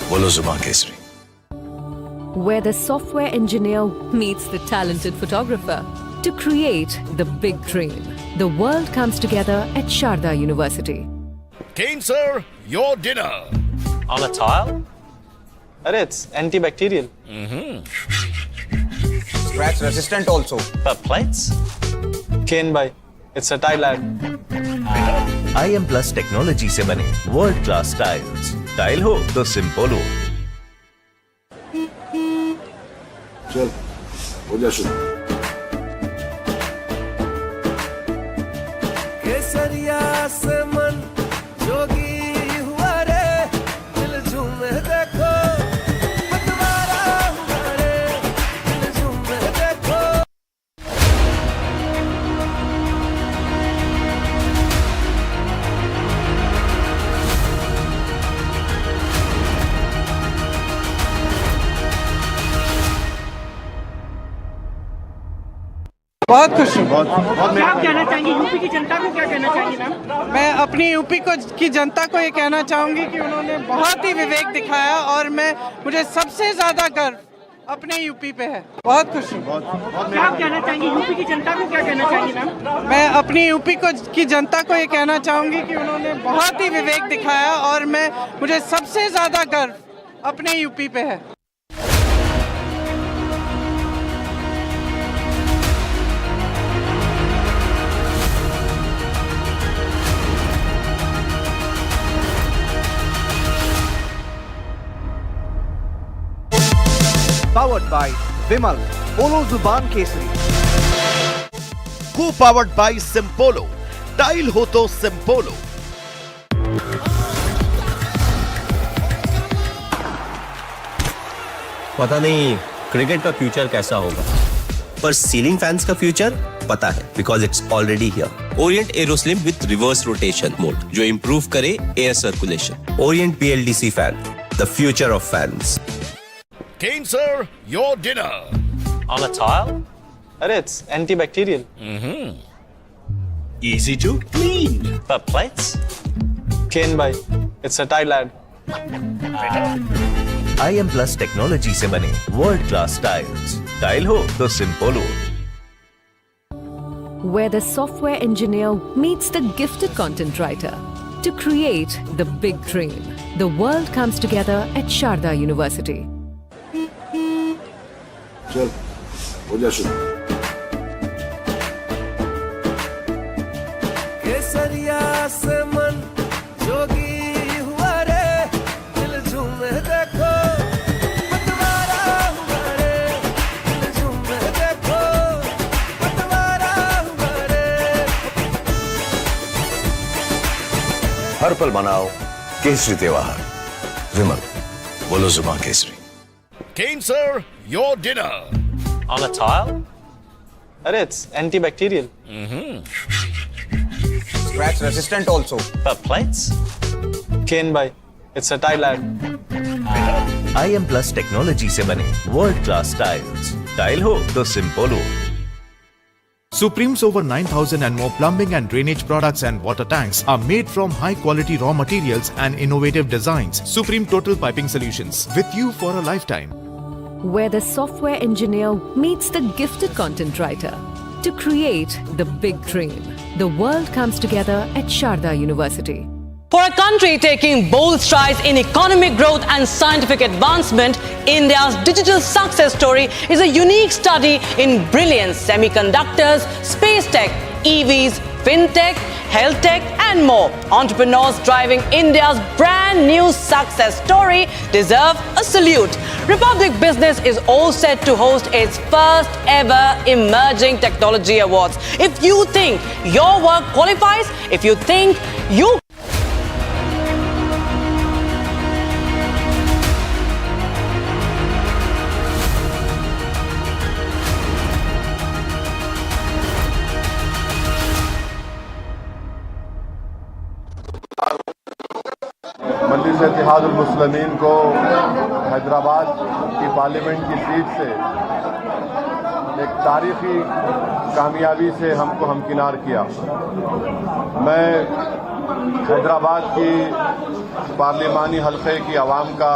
बोलो जुबान Kesari. Where the software engineer meets the talented photographer to create the big dream. The world comes together at Sharda University. Kane sir, your dinner. On a tile? Arey, it's antibacterial. Scratch resistant also. The plates? Kane bhai, it's a tile ad. IM Plus technology से बने world class tiles. Tile हो तो simple हो. चल हो जा शुरू. केसरिया से मन जोगी हुआ रे, दिल झूमे देखो, पतवारा हुआ रे, दिल झूमे देखो. बहुत खुश हूँ. क्या कहना चाहेंगे यूपी की जनता को, क्या कहना चाहेंगे मैम? मैं अपनी यूपी की जनता को ये कहना चाहूँगी कि उन्होंने बहुत ही विवेक दिखाया और मुझे सबसे ज़्यादा गर्व अपने यूपी पे है. बहुत खुश हूँ. क्या कहना चाहेंगे यूपी की जनता को, क्या कहना चाहेंगे मैम? मैं अपनी यूपी की जनता को ये कहना चाहूँगी कि उन्होंने बहुत ही विवेक दिखाया और मुझे सबसे ज़्यादा गर्व अपने यूपी पे है. Powered by Vimal, Polo Zuban Kesari. Co-powered by Simpolo. Tile ho to Simpolo. पता नहीं क्रिकेट का फ्यूचर कैसा होगा, पर सीलिंग फैंस का फ्यूचर पता है, because it's already here. Orient Aeroslim with reverse rotation mode जो इंप्रूव करे air circulation. Orient PLDC fan, the future of fans. Kane sir, your dinner. On a tile? Arey, it's antibacterial. Easy to clean. पर plates? Ken bhai, it's a Thai lad. IM Plus technology से बने world class tiles. Tile हो तो simple हो। Where the software engineer meets the gifted content writer to create the big dream. The world comes together at Sharda University. चल हो जा शुरू। केसरिया से मन जोगी हुआ रे, दिल झूमे देखो पतवारा हुआ रे, दिल झूमे देखो पतवारा हुआ रे। हर पल मनाओ केसरी त्योहार। विमल बोलो जुबान Kesari. Kane sir, your dinner. On a tile? Arey, it's antibacterial. Scratch resistant also. पर plates? Ken bhai, it's a Thai lad. IM Plus technology से बने वर्ल्ड क्लास टाइल्स। टाइल हो तो सिंपल हो। Supreme's over 9,000 and more plumbing and drainage products and water tanks are made from high-quality raw materials and innovative designs. Supreme Total Piping Solutions, with you for a lifetime. Where the software engineer meets the gifted content writer to create the big dream. The world comes together at Sharda University. For a country taking bold strides in economic growth and scientific advancement, India's digital success story is a unique study in brilliance, semiconductors, space tech, EVs, fintech, health tech, and more. Entrepreneurs driving India's brand new success story deserve a salute. Republic Business is all set to host its first ever Emerging Technology Awards. If you think your work qualifies, if you think you मजलिस इत्तेहादुल मुस्लिमीन को हैदराबाद की parliament की seat से एक तारीखी कामयाबी से हमको हमकिनार किया। मैं हैदराबाद की पार्लिमानी हल्के की आवाम का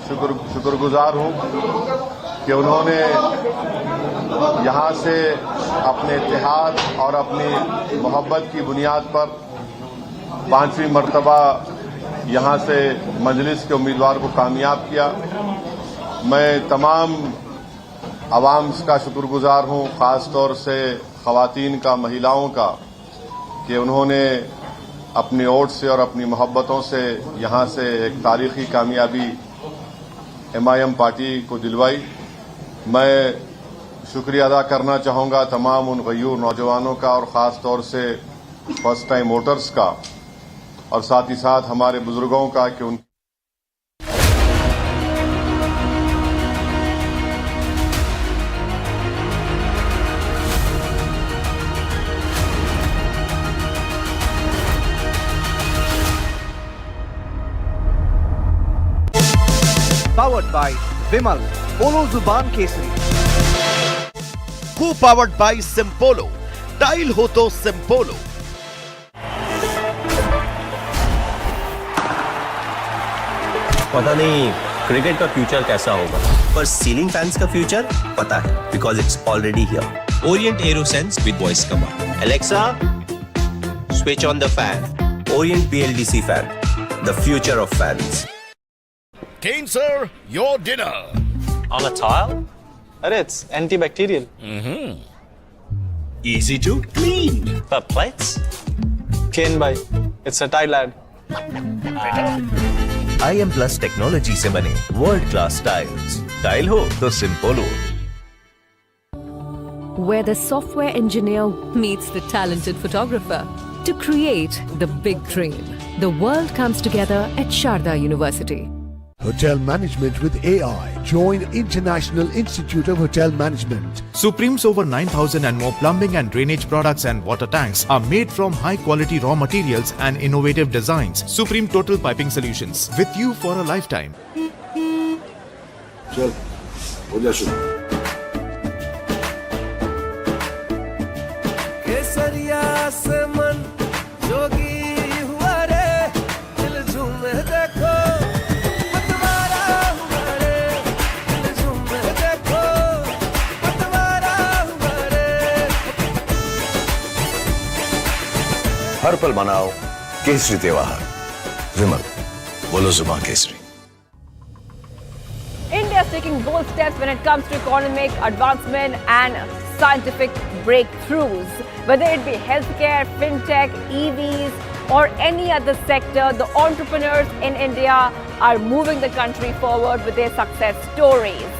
शुक्रगुजार हूँ कि उन्होंने यहाँ से अपने इत्तेहाद और अपनी मोहब्बत की बुनियाद पर 5वीं मरतबा यहाँ से मजलिस के उम्मीदवार को कामयाब किया। मैं तमाम आवाम का शुक्रगुजार हूँ, ख़ास तौर से ख़वातीन का, महिलाओं का, कि उन्होंने अपने वोट से और अपनी मोहब्बतों से यहाँ से एक तारीखी कामयाबी MIM पार्टी को दिलवाई। मैं शुक्रिया अदा करना चाहूँगा तमाम उन गयूर नौजवानों का और ख़ास तौर से फर्स्ट टाइम वोटर्स का, और साथ ही साथ हमारे बुजुर्गों का कि उन Powered by Vimal, Polo Zuban Kesari. Co-powered by Simpolo. Tile ho to Simpolo. पता नहीं क्रिकेट का फ्यूचर कैसा होगा, पर सीलिंग फैंस का फ्यूचर पता है, because it's already here. Orient arrow sense with voice command. Alexa, switch on the fan. Orient BLDC fan, the future of fans. Kane sir, your dinner. On a tile? Arey, it's antibacterial. Easy to clean. पर plates? Ken bhai, it's a Thai lad. IM Plus technology से बने world class tiles. Tile हो तो simple हो। Where the software engineer meets the talented photographer to create the big dream. The world comes together at Sharda University. Hotel Management with AI. Join International Institute of Hotel Management. Supreme's over 9,000 and more plumbing and drainage products and water tanks are made from high-quality raw materials and innovative designs. Supreme Total Piping Solutions, with you for a lifetime. चल हो जा शुरू। केसरिया से मन हर पल मनाओ केसरी त्योहार। विमल, बोलो जुबान Kesari. India is taking bold steps when it comes to economic advancement and scientific breakthroughs. Whether it be healthcare, fintech, EVs, or any other sector, the entrepreneurs in India are moving the country forward with their success stories.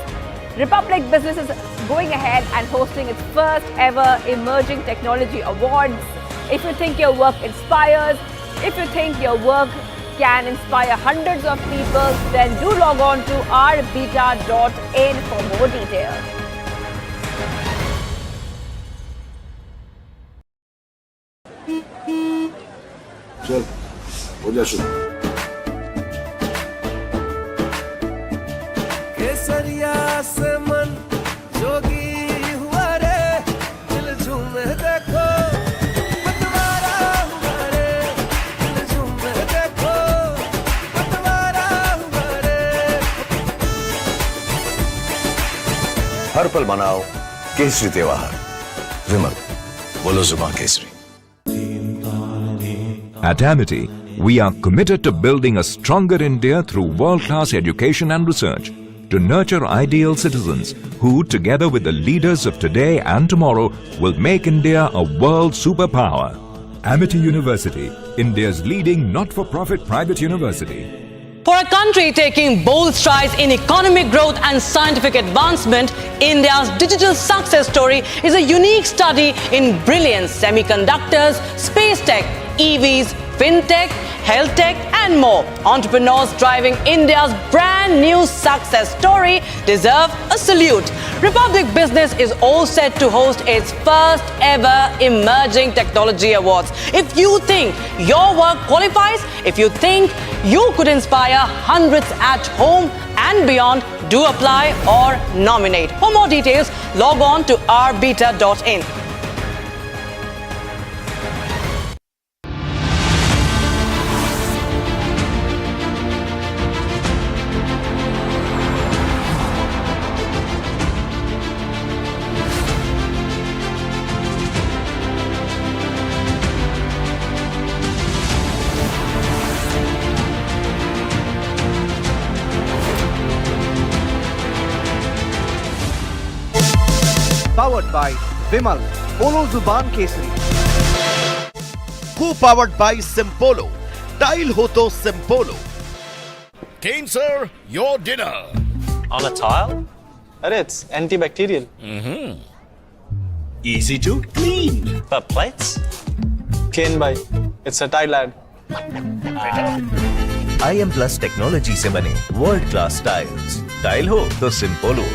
Republic Business is going ahead and hosting its first ever Emerging Technology Awards. If you think your work inspires, if you think your work can inspire hundreds of people, then do log on to rbeta.in for more details. चल हो जा शुरू। केसरिया से मन जोगी हुआ रे, दिल झूमे देखो पतवारा हुआ रे, दिल झूमे देखो पतवारा हुआ रे। हर पल मनाओ केसरी त्योहार। विमल, बोलो जुबान Kesari. At Amity, we are committed to building a stronger India through world-class education and research to nurture ideal citizens who, together with the leaders of today and tomorrow, will make India a world superpower. Amity University, India's leading not-for-profit private university. For a country taking bold strides in economic growth and scientific advancement, India's digital success story is a unique study in brilliance, semiconductors, space tech, EVs, fintech, health tech, and more. Entrepreneurs driving India's brand new success story deserve a salute. Republic Business is all set to host its first ever Emerging Technology Awards. If you think your work qualifies, if you think you could inspire hundreds at home and beyond, do apply or nominate. For more details, log on to rbeta.in. Powered by Vimal, Polo Zuban Kesari. Co-powered by Simpolo. Tile ho to Simpolo. Kane sir, your dinner. On a tile? Arey, it's antibacterial. Easy to clean. But plates? Kane bhai, it's a tile ad. IM Plus technology से बने world class tiles. Tile हो तो Simpolo.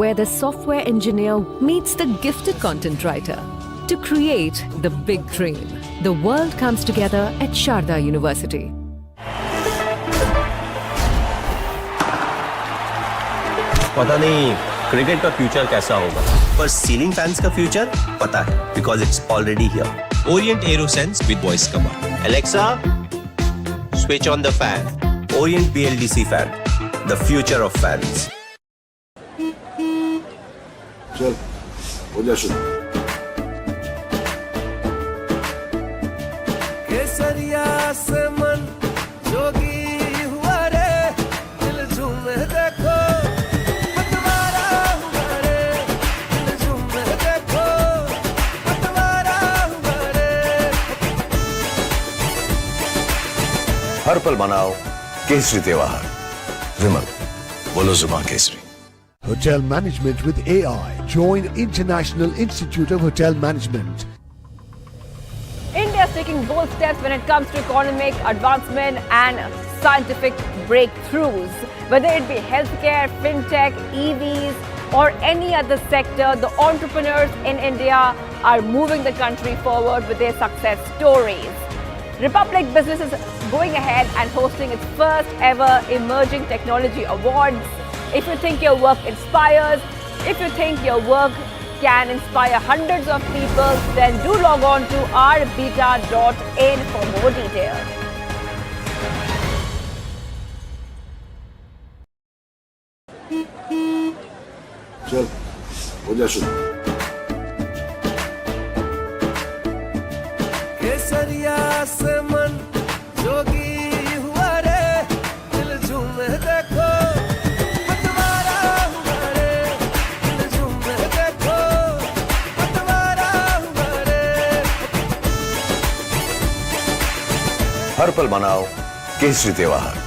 Where the software engineer meets the gifted content writer to create the big dream. The world comes together at Sharda University. पता नहीं cricket का future कैसा होगा, पर सीलिंग फैंस का फ्यूचर पता है, because it's already here. Orient Aerosense with voice command. Alexa, switch on the fan. Orient BLDC fan, the future of fans. चल हो जा शुरू। केसरिया से मन जोगी हुआ रे, दिल झूमे देखो पतवारा हुआ रे, दिल झूमे देखो पतवारा हुआ रे। हर पल मनाओ केसरी त्योहार। विमल, बोलो जुबान Kesari. Hotel Management with AI. Join International Institute of Hotel Management. India is taking bold steps when it comes to economic advancement and scientific breakthroughs. Whether it be healthcare, fintech, EVs, or any other sector, the entrepreneurs in India are moving the country forward with their success stories. Republic Business is going ahead and hosting its first ever Emerging Technology Awards. If you think your work inspires, if you think your work can inspire hundreds of people, then do log on to rbeta.in for more details. चल हो जा शुरू। केसरिया से मन जोगी हुआ रे दिल झूमे देखो पतवारा हुआ रे दिल झूमे देखो पतवारा हुआ रे हर पल मनाओ केसरी त्योहार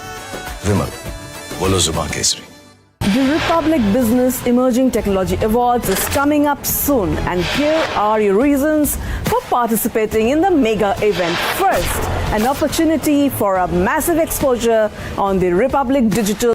विमल बोलो जुबान Kesari The Republic Business Emerging Technology Awards is coming up soon, and here are your reasons for participating in the mega event. First, an opportunity for a massive exposure on the Republic Digital.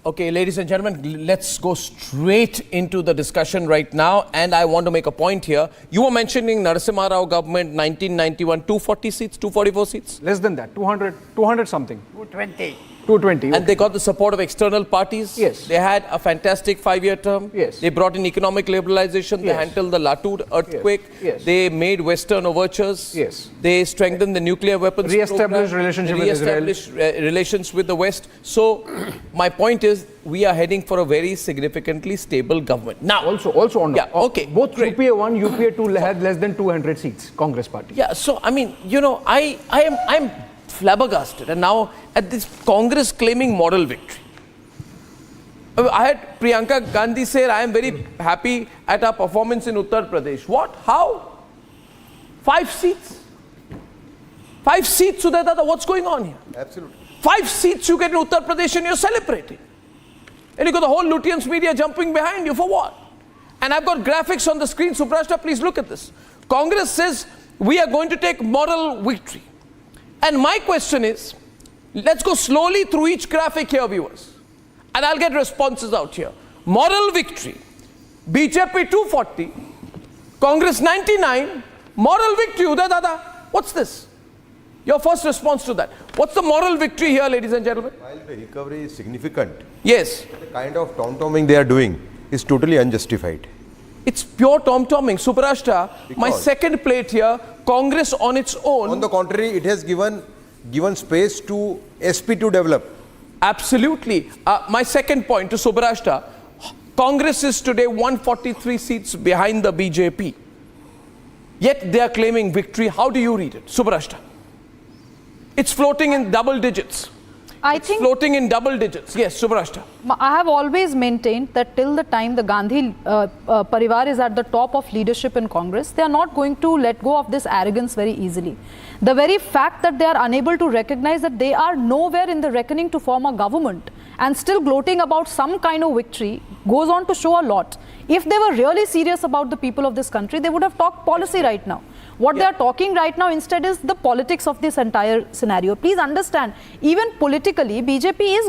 Okay, ladies and gentlemen, let's go straight into the discussion right now. And I want to make a point here. You were mentioning Narasimha Rao government, 1991, 240 seats, 244 seats? Less than that, 200 something. 220. 220. And they got the support of external parties. Yes. They had a fantastic 5-year term. Yes. They brought in economic liberalization. They Yes. handled the Latur earthquake. Yes. They made Western overtures. Yes. They strengthened the nuclear weapons Re-established program. relationship with Israel. Re-established relations with the West. So, my point is, we are heading for a very significantly stable government. Now, Also on okay, both great. UPA 1, UPA 2 had less than 200 seats, Congress party. Yeah, so I mean, you know, I'm flabbergasted, and now at this Congress claiming moral victory. I had Priyanka Gandhi say, I am very happy at our performance in Uttar Pradesh. What? How? 5 seats? 5 seats, Uday Dada, what's going on here? Absolutely. 5 seats you get in Uttar Pradesh and you're celebrating. And you got the whole Lutyens media jumping behind you for what? And I've got graphics on the screen. Suprashta, please look at this. Congress says we are going to take moral victory. And my question is, let's go slowly through each graphic here, viewers. And I'll get responses out here. Moral victory. BJP 240. Congress 99. Moral victory, Uday Dada. What's this? Your first response to that. What's the moral victory here, ladies and gentlemen? While the recovery is significant, yes, the kind of tom-tomming they are doing is totally unjustified. It's pure tom-tomming. Suprashta, my second plate here, Congress on its own. On the contrary, it has given space to SP to develop. Absolutely. My second point to Subrashta, Congress is today 143 seats behind the BJP. Yet they are claiming victory. How do you read it? Subrashta. It's floating in double digits. I think floating in double digits. Yes, Subrashta. I have always maintained that till the time the Gandhi Parivar is at the top of leadership in Congress, they are not going to let go of this arrogance very easily. The very fact that they are unable to recognize that they are nowhere in the reckoning to form a government and still gloating about some kind of victory goes on to show a lot. If they were really serious about the people of this country, they would have talked policy right now. What they are talking right now instead is the politics of this entire scenario. Please understand, even politically, BJP is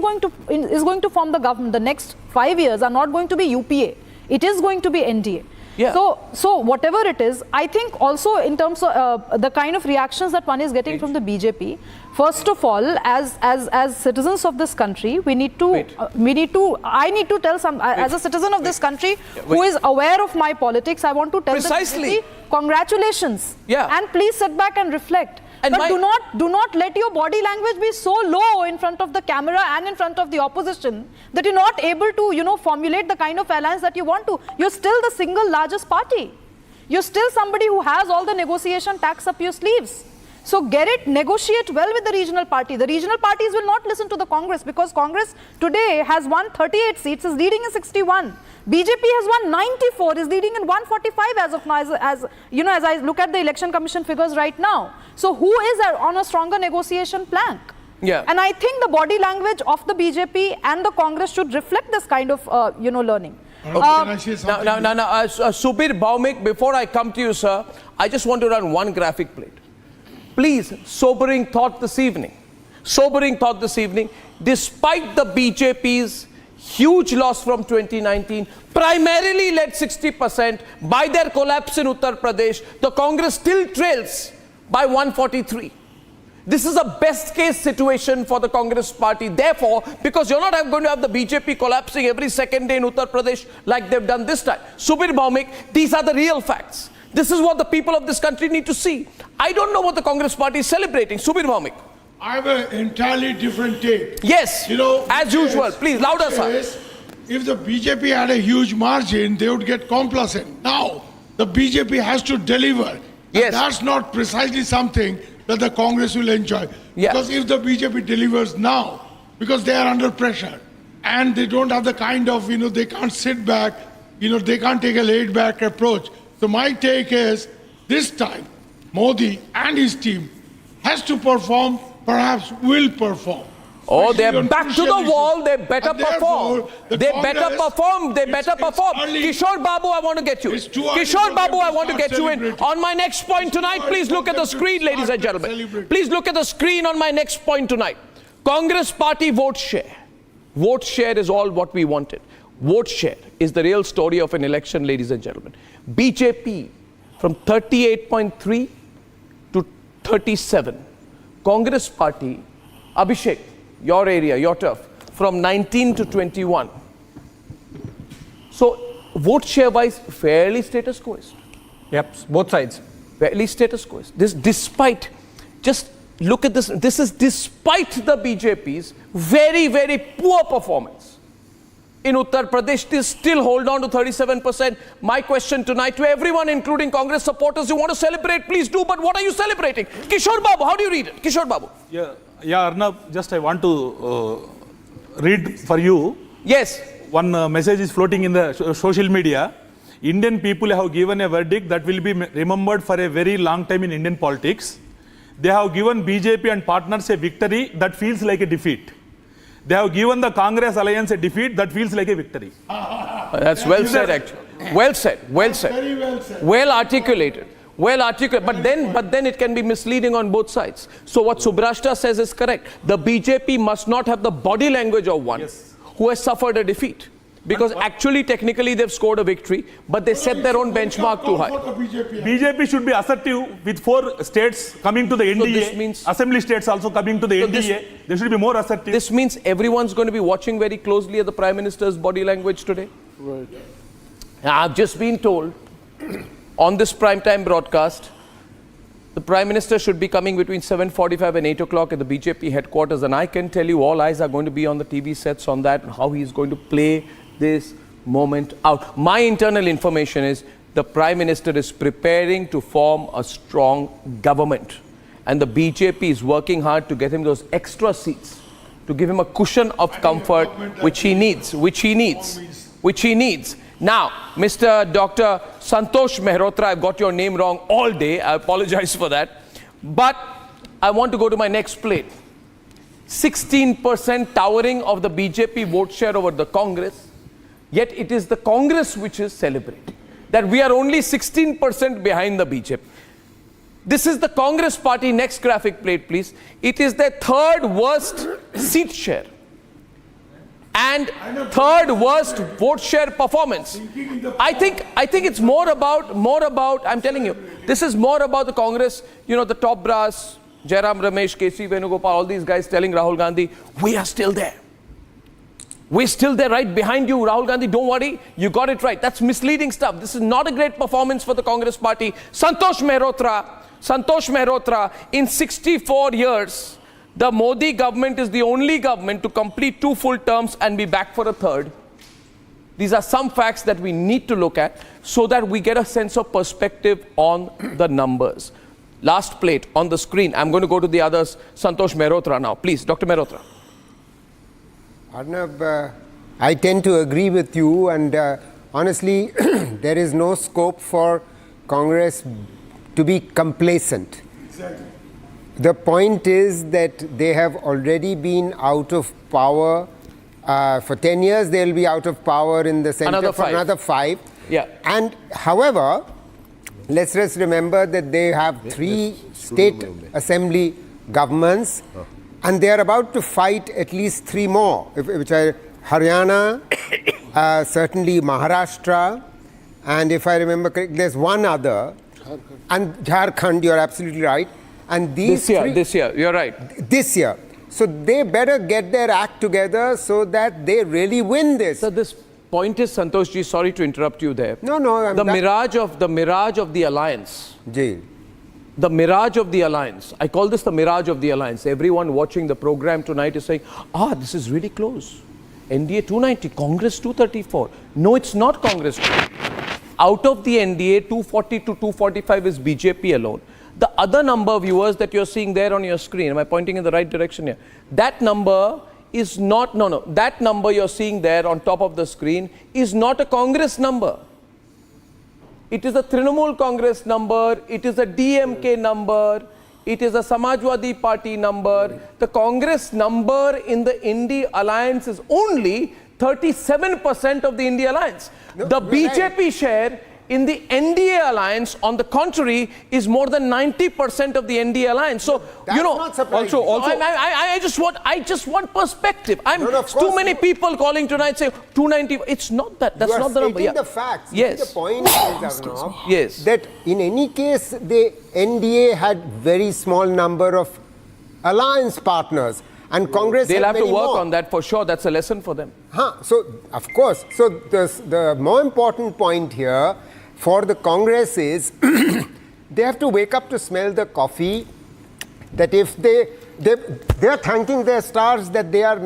going to form the government. The next 5 years are not going to be UPA. It is going to be NDA. Yeah. So whatever it is, I think also in terms of the kind of reactions that one is getting from the BJP, first of all, as citizens of this country, I need to tell some, as a citizen of this country who is aware of my politics, I want to tell the BJP, congratulations. Yeah. And please sit back and reflect. But do not let your body language be so low in front of the camera and in front of the opposition that you're not able to, formulate the kind of alliance that you want to. You're still the single largest party. You're still somebody who has all the negotiation tax up your sleeves. So negotiate well with the regional party. The regional parties will not listen to the Congress because Congress today has won 38 seats, is leading in 61. BJP has won 94, is leading in 145 as of now, as I look at the Election Commission figures right now. So who is on a stronger negotiation plank? Yeah. And I think the body language of the BJP and the Congress should reflect this kind of, learning. Subir Bhaumik, before I come to you, sir, I just want to run one graphic plate. Please, sobering thought this evening. Sobering thought this evening. Despite the BJP's huge loss from 2019, primarily led 60%, by their collapse in Uttar Pradesh, the Congress still trails by 143. This is a best case situation for the Congress party. Therefore, because you're not going to have the BJP collapsing every second day in Uttar Pradesh like they've done this time. Subir Bhaumik, these are the real facts. This is what the people of this country need to see. I don't know what the Congress party is celebrating. Subir Bhaumik. I have an entirely different take. Yes, as usual. Please, louder, sir. If the BJP had a huge margin, they would get complacent. Now, the BJP has to deliver. Yes. That's not precisely something that the Congress will enjoy. Because if the BJP delivers now, because they are under pressure, and they don't have the kind of, they can't sit back, they can't take a laid-back approach. So my take is, this time, Modi and his team has to perform, perhaps will perform. Oh, they're back to the wall. They better perform. They better perform. They better perform. Kishore Babu, I want to get you. Kishore Babu, I want to get you in. On my next point tonight, please look at the screen, ladies and gentlemen. Please look at the screen on my next point tonight. Congress party vote share. Vote share is all what we wanted. Vote share is the real story of an election, ladies and gentlemen. BJP from 38.3 to 37. Congress party, Abhishek, your area, your turf, from 19 to 21. So, vote share wise, fairly status quo. Yep, both sides. Fairly status quo. This, despite, just look at this, this is despite the BJP's very, very poor performance. In Uttar Pradesh, they still hold on to 37%. My question tonight to everyone, including Congress supporters, you want to celebrate, please do, but what are you celebrating? Kishore Babu, how do you read it? Kishore Babu. Yeah, Arnab, just I want to read for you. Yes. One message is floating in the social media. Indian people have given a verdict that will be remembered for a very long time in Indian politics. They have given BJP and partners a victory that feels like a defeat. They have given the Congress Alliance a defeat that feels like a victory. That's well said, actually. Well said, well said. Very well said. Well articulated. Well articulated. But then it can be misleading on both sides. So what Subrashta says is correct. The BJP must not have the body language of one who has suffered a defeat. Because actually, technically, they've scored a victory, but they set their own benchmark too high. BJP should be assertive with 4 states coming to the NDA. So this means assembly states also coming to the NDA. They should be more assertive. This means everyone's going to be watching very closely at the Prime Minister's body language today. Right. I've just been told on this primetime broadcast, the Prime Minister should be coming between 7:45 and 8 o'clock at the BJP headquarters, and I can tell you all eyes are going to be on the TV sets on that and how he's going to play this moment out. My internal information is the Prime Minister is preparing to form a strong government, and the BJP is working hard to get him those extra seats, to give him a cushion of comfort which he needs. Now, Mr. Dr. Santosh Mehrotra, I've got your name wrong all day. I apologize for that. But I want to go to my next plate. 16% towering of the BJP vote share over the Congress. Yet it is the Congress which is celebrating that we are only 16% behind the BJP. This is the Congress party. Next graphic plate, please. It is their 3rd worst seat share and 3rd worst vote share performance. I think it's more about, I'm telling you, this is more about the Congress, the top brass, Jairam Ramesh, KC Venugopal, all these guys telling Rahul Gandhi, we are still there. We're still there right behind you, Rahul Gandhi, don't worry, you got it right. That's misleading stuff. This is not a great performance for the Congress party. Santosh Mehrotra, in 64 years, the Modi government is the only government to complete 2 full terms and be back for a 3rd. These are some facts that we need to look at so that we get a sense of perspective on the numbers. Last plate on the screen. I'm going to go to the others. Santosh Mehrotra now. Please, Dr. Mehrotra. Arnab, I tend to agree with you, and honestly, there is no scope for Congress to be complacent. Exactly. The point is that they have already been out of power For 10 years, they'll be out of power in the center for another 5. Yeah. And however, let's just remember that they have 3 state assembly governments, and they are about to fight at least 3 more, which are Haryana, certainly Maharashtra, and if I remember correctly, there's one other, and Jharkhand, you're absolutely right. And these this year, you're right. This year. So they better get their act together so that they really win this. So this point is, Santoshji, sorry to interrupt you there. No. The mirage of the alliance. Ji. The mirage of the alliance. I call this the mirage of the alliance. Everyone watching the program tonight is saying, this is really close. NDA 290, Congress 234. No, it's not Congress 290. Out of the NDA, 240 to 245 is BJP alone. The other number, viewers, that you're seeing there on your screen, am I pointing in the right direction here? That number is not, that number you're seeing there on top of the screen is not a Congress number. It is a Trinamool Congress number, it is a DMK number, it is a Samajwadi Party number. The Congress number in the INDI Alliance is only 37% of the INDI Alliance. The BJP share in the NDA Alliance, on the contrary, is more than 90% of the NDA Alliance. So, not surprising. Also, I just want perspective. Too many people calling tonight say 290. It's not that. That's not the number. You are stating the facts. Yes. The point is, Arnab, yes, that in any case, the NDA had very small number of alliance partners. And Congress they'll have to work more. on that for sure. That's a lesson for them. So, of course. So, the more important point here for the Congress is they have to wake up to smell the coffee. That if they are thanking their stars that we are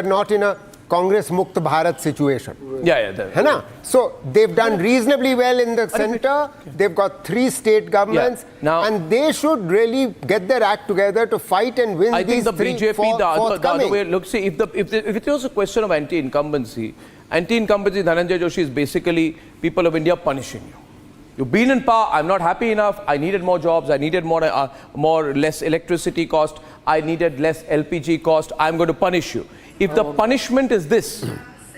not in a Congress Mukt Bharat situation. Yeah. So they've done reasonably well in the center. They've got 3 state governments, and they should really get their act together to fight and win these 3 BJP, the other way. Look, see, if it was a question of anti-incumbency, Dhananjay Joshi is basically people of India punishing you. You've been in power, I'm not happy enough, I needed more jobs, I needed less electricity cost, I needed less LPG cost, I'm going to punish you. If the punishment is this,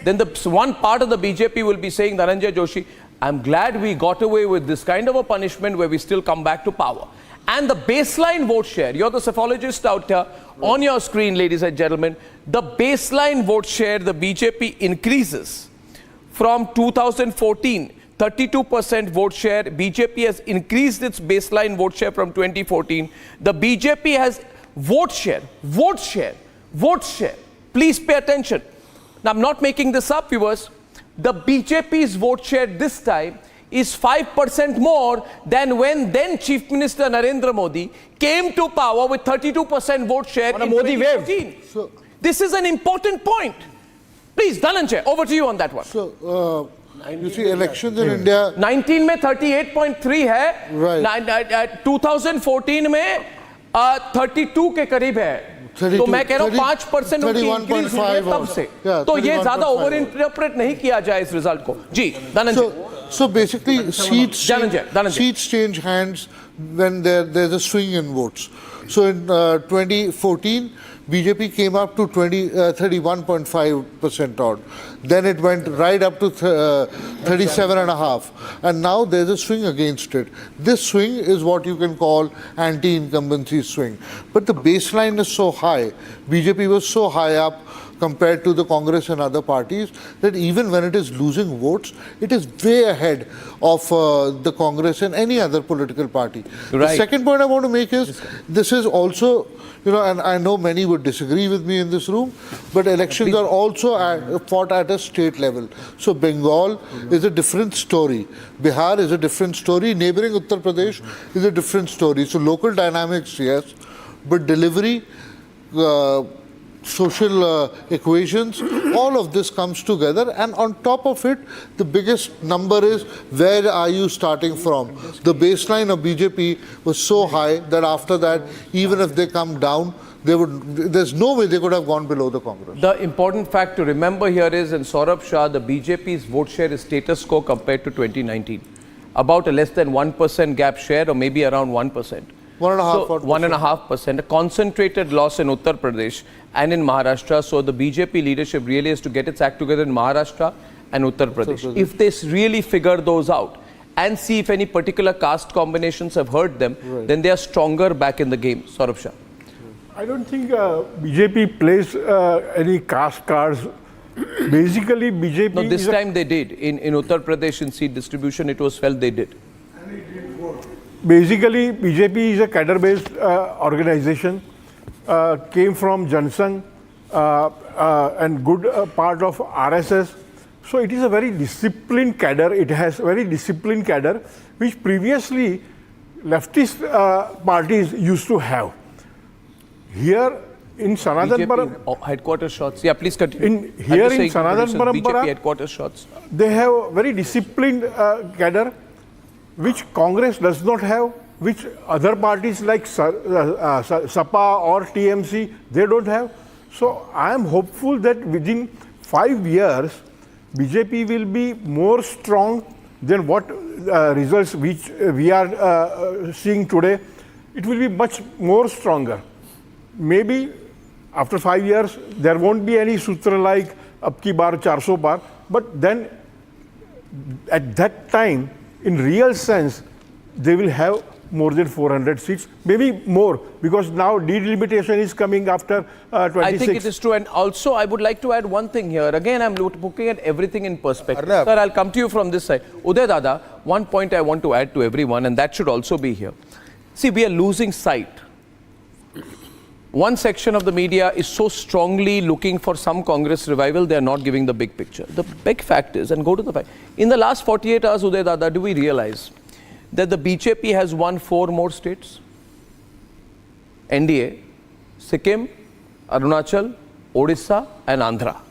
then one part of the BJP will be saying, Dhananjay Joshi, I'm glad we got away with this kind of a punishment where we still come back to power. And the baseline vote share, you're the psephologist out here, on your screen, ladies and gentlemen, the baseline vote share, the BJP increases from 2014. 32% vote share. BJP has increased its baseline vote share from 2014. The BJP has vote share. Please pay attention. Now, I'm not making this up, viewers. The BJP's vote share this time is 5% more than when then Chief Minister Narendra Modi came to power with 32% vote share in 2014. This is an important point. Please, Dhananjay, over to you on that one. So, you see, elections in India... 19 में 38.3 है, right. 2014 में 32 के करीब है. तो मैं कह रहा हूँ 5% उनकी इंक्रीज हुई है तब से. तो ये ज्यादा ओवर इंटरप्रेट नहीं किया जाए इस रिजल्ट को. जी, Dhananjay. So basically, seats change hands when there's a swing in votes. So in 2014, BJP came up to 31.5% odd. Then it went right up to 37.5%. And now there's a swing against it. This swing is what you can call anti-incumbency swing. But the baseline is so high. BJP was so high up compared to the Congress and other parties that even when it is losing votes, it is way ahead of the Congress and any other political party. Right. The second point I want to make is, this is also, and I know many would disagree with me in this room, but elections are also fought at a state level. So Bengal is a different story. Bihar is a different story. Neighboring Uttar Pradesh is a different story. So local dynamics, yes, but delivery, social equations, all of this comes together, and on top of it, the biggest number is, where are you starting from? The baseline of BJP was so high that after that, even if they come down, there's no way they could have gone below the Congress. The important fact to remember here is, in Saurabh Shah, the BJP's vote share is status quo compared to 2019. About a less than 1% gap share, or maybe around 1%. 1.5%. 1.5%. A concentrated loss in Uttar Pradesh and in Maharashtra. So the BJP leadership really has to get its act together in Maharashtra and Uttar Pradesh. If they really figure those out and see if any particular caste combinations have hurt them, then they are stronger back in the game. Saurabh Shah. I don't think BJP plays any caste cards. Basically, BJP. No, this time they did. In Uttar Pradesh, in seat distribution, it was felt they did. Basically, BJP is a cadre-based organization. Came from Jansangh and good part of RSS. So it is a very disciplined cadre. It has very disciplined cadre, which previously leftist parties used to have. Here in Sanatan BJP headquarters shots. Yeah, please continue. Here in Sanatan BJP headquarters shots. They have very disciplined cadre, which Congress does not have, which other parties like SAPA or TMC, they don't have. So I am hopeful that within 5 years, BJP will be more strong than what results which we are seeing today. It will be much more stronger. Maybe after 5 years, there won't be any sutra like ab ki baar 400 bar, but then at that time, in real sense, they will have more than 400 seats, maybe more, because now delimitation is coming after 26. I think it is true. And also, I would like to add one thing here. Again, I'm looking at everything in perspective. Arnab. Sir, I'll come to you from this side. Uday Dada, one point I want to add to everyone, and that should also be here. See, we are losing sight. One section of the media is so strongly looking for some Congress revival, they are not giving the big picture. The big fact is, and go to the fact, in the last 48 hours, Uday Dada, do we realize that the BJP has won 4 more states? NDA, Sikkim, Arunachal, Odisha and Andhra.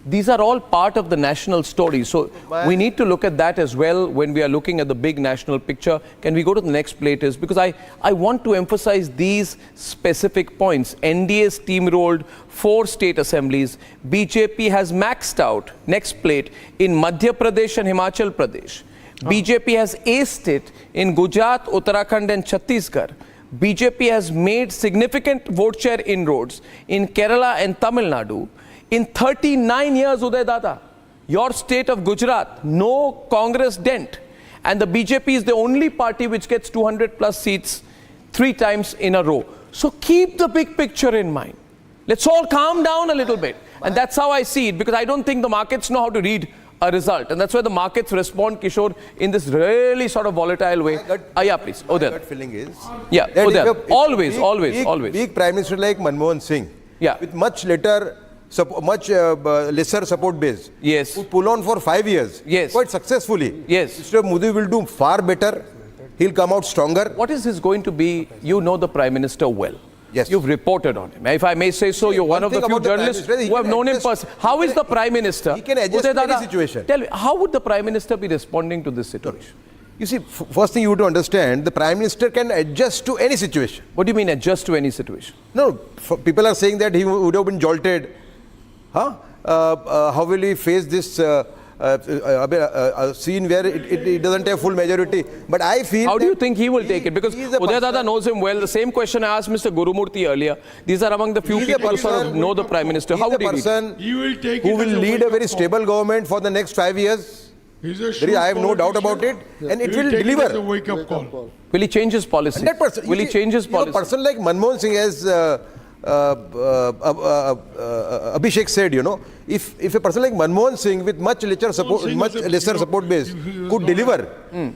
These are all part of the national story. So we need to look at that as well when we are looking at the big national picture. Can we go to the next plate? Because I want to emphasize these specific points. NDA steamrolled 4 state assemblies. BJP has maxed out, next plate, in Madhya Pradesh and Himachal Pradesh. BJP has aced it in Gujarat, Uttarakhand and Chhattisgarh. BJP has made significant vote share inroads in Kerala and Tamil Nadu. In 39 years, Uday Dada, your state of Gujarat, no Congress dent. And the BJP is the only party which gets 200 plus seats 3 times in a row. So keep the big picture in mind. Let's all calm down a little bit. And that's how I see it, because I don't think the markets know how to read a result. And that's why the markets respond, Kishore, in this really sort of volatile way. Yeah, please. Uday. My gut feeling is, yeah, Uday. Always. Big Prime Minister like Manmohan Singh, with much lesser support base, who pull on for 5 years, quite successfully. Mr. Modi will do far better. He'll come out stronger. What is this going to be? You know the Prime Minister well. Yes. You've reported on him. If I may say so, you're one of the few journalists who have known him personally. How is the Prime Minister? He can adjust to any situation. Tell me, how would the Prime Minister be responding to this situation? You see, first thing you have to understand, the Prime Minister can adjust to any situation. What do you mean adjust to any situation? No, people are saying that he would have been jolted. How will he face this scene where it doesn't have full majority? But I feel... How do you think he will take it? Because Uday Dada knows him well. The same question I asked Mr. Gurumurthy earlier. These are among the few people who sort of know the Prime Minister. How would he be? Who will lead a very stable government for the next 5 years? I have no doubt about it. And it will deliver. A wake-up call. Will he change his policy? 100%. Will he change his policy? A person like Manmohan Singh has... Abhishek said, if a person like Manmohan Singh with much lesser support base could deliver,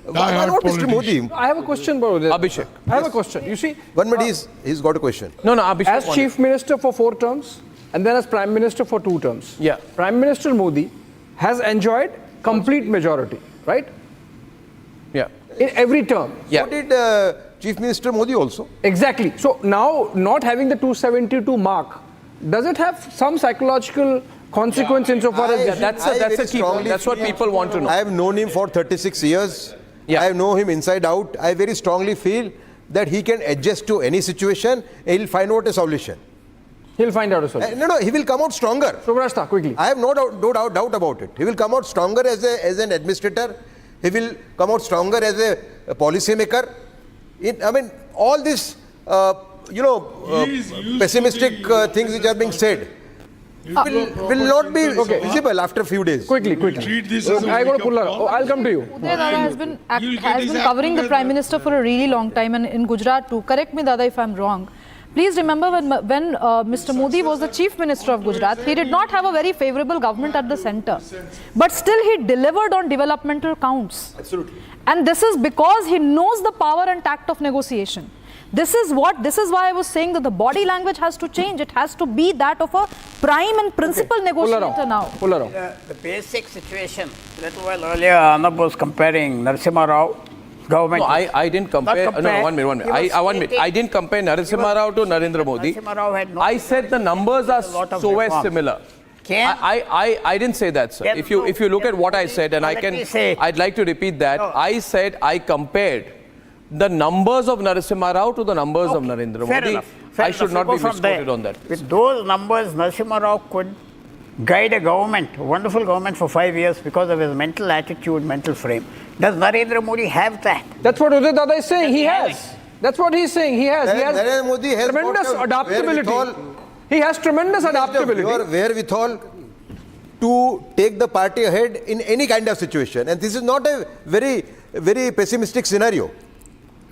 why not Mr. Modi? I have a question about this. Abhishek. I have a question. You see, 1 minute, he's got a question. No, Abhishek. As Chief Minister for 4 terms and then as Prime Minister for 2 terms, Prime Minister Modi has enjoyed complete majority, right? Yeah. In every term. So did Chief Minister Modi also. Exactly. So now, not having the 272 mark, does it have some psychological consequence insofar as... That's a key point. That's what people want to know. I have known him for 36 years. I know him inside out. I very strongly feel that he can adjust to any situation. He'll find out a solution. He'll find out a solution. No, he will come out stronger. Subrashta, quickly. I have no doubt about it. He will come out stronger as an administrator. He will come out stronger as a policy maker. I mean, all this, pessimistic things which are being said will not be visible after a few days. Quickly. I got to pull her. I'll come to you. Uday Dada has been covering the Prime Minister for a really long time, and in Gujarat too. Correct me, Dada, if I'm wrong. Please remember when Mr. Modi was the Chief Minister of Gujarat, he did not have a very favourable government at the centre. But still he delivered on developmental counts. Absolutely. And this is because he knows the power and tact of negotiation. This is why I was saying that the body language has to change. It has to be that of a prime and principal negotiator now. The basic situation, a little while earlier, Arnab was comparing Narasimha Rao government. No, I didn't compare. No, 1 minute. I didn't compare Narasimha Rao to Narendra Modi. I said the numbers are so similar. I didn't say that, sir. If you look at what I said, and I'd like to repeat that. I said I compared the numbers of Narasimha Rao to the numbers of Narendra Modi. I should not be misquoted on that. With those numbers, Narasimha Rao could guide a government, a wonderful government for 5 years because of his mental attitude, mental frame. Does Narendra Modi have that? That's what Uday Dada is saying. He has. That's what he's saying. He has. Narendra Modi has tremendous adaptability. He has tremendous adaptability. Wherewithal to take the party ahead in any kind of situation. And this is not a very, very pessimistic scenario.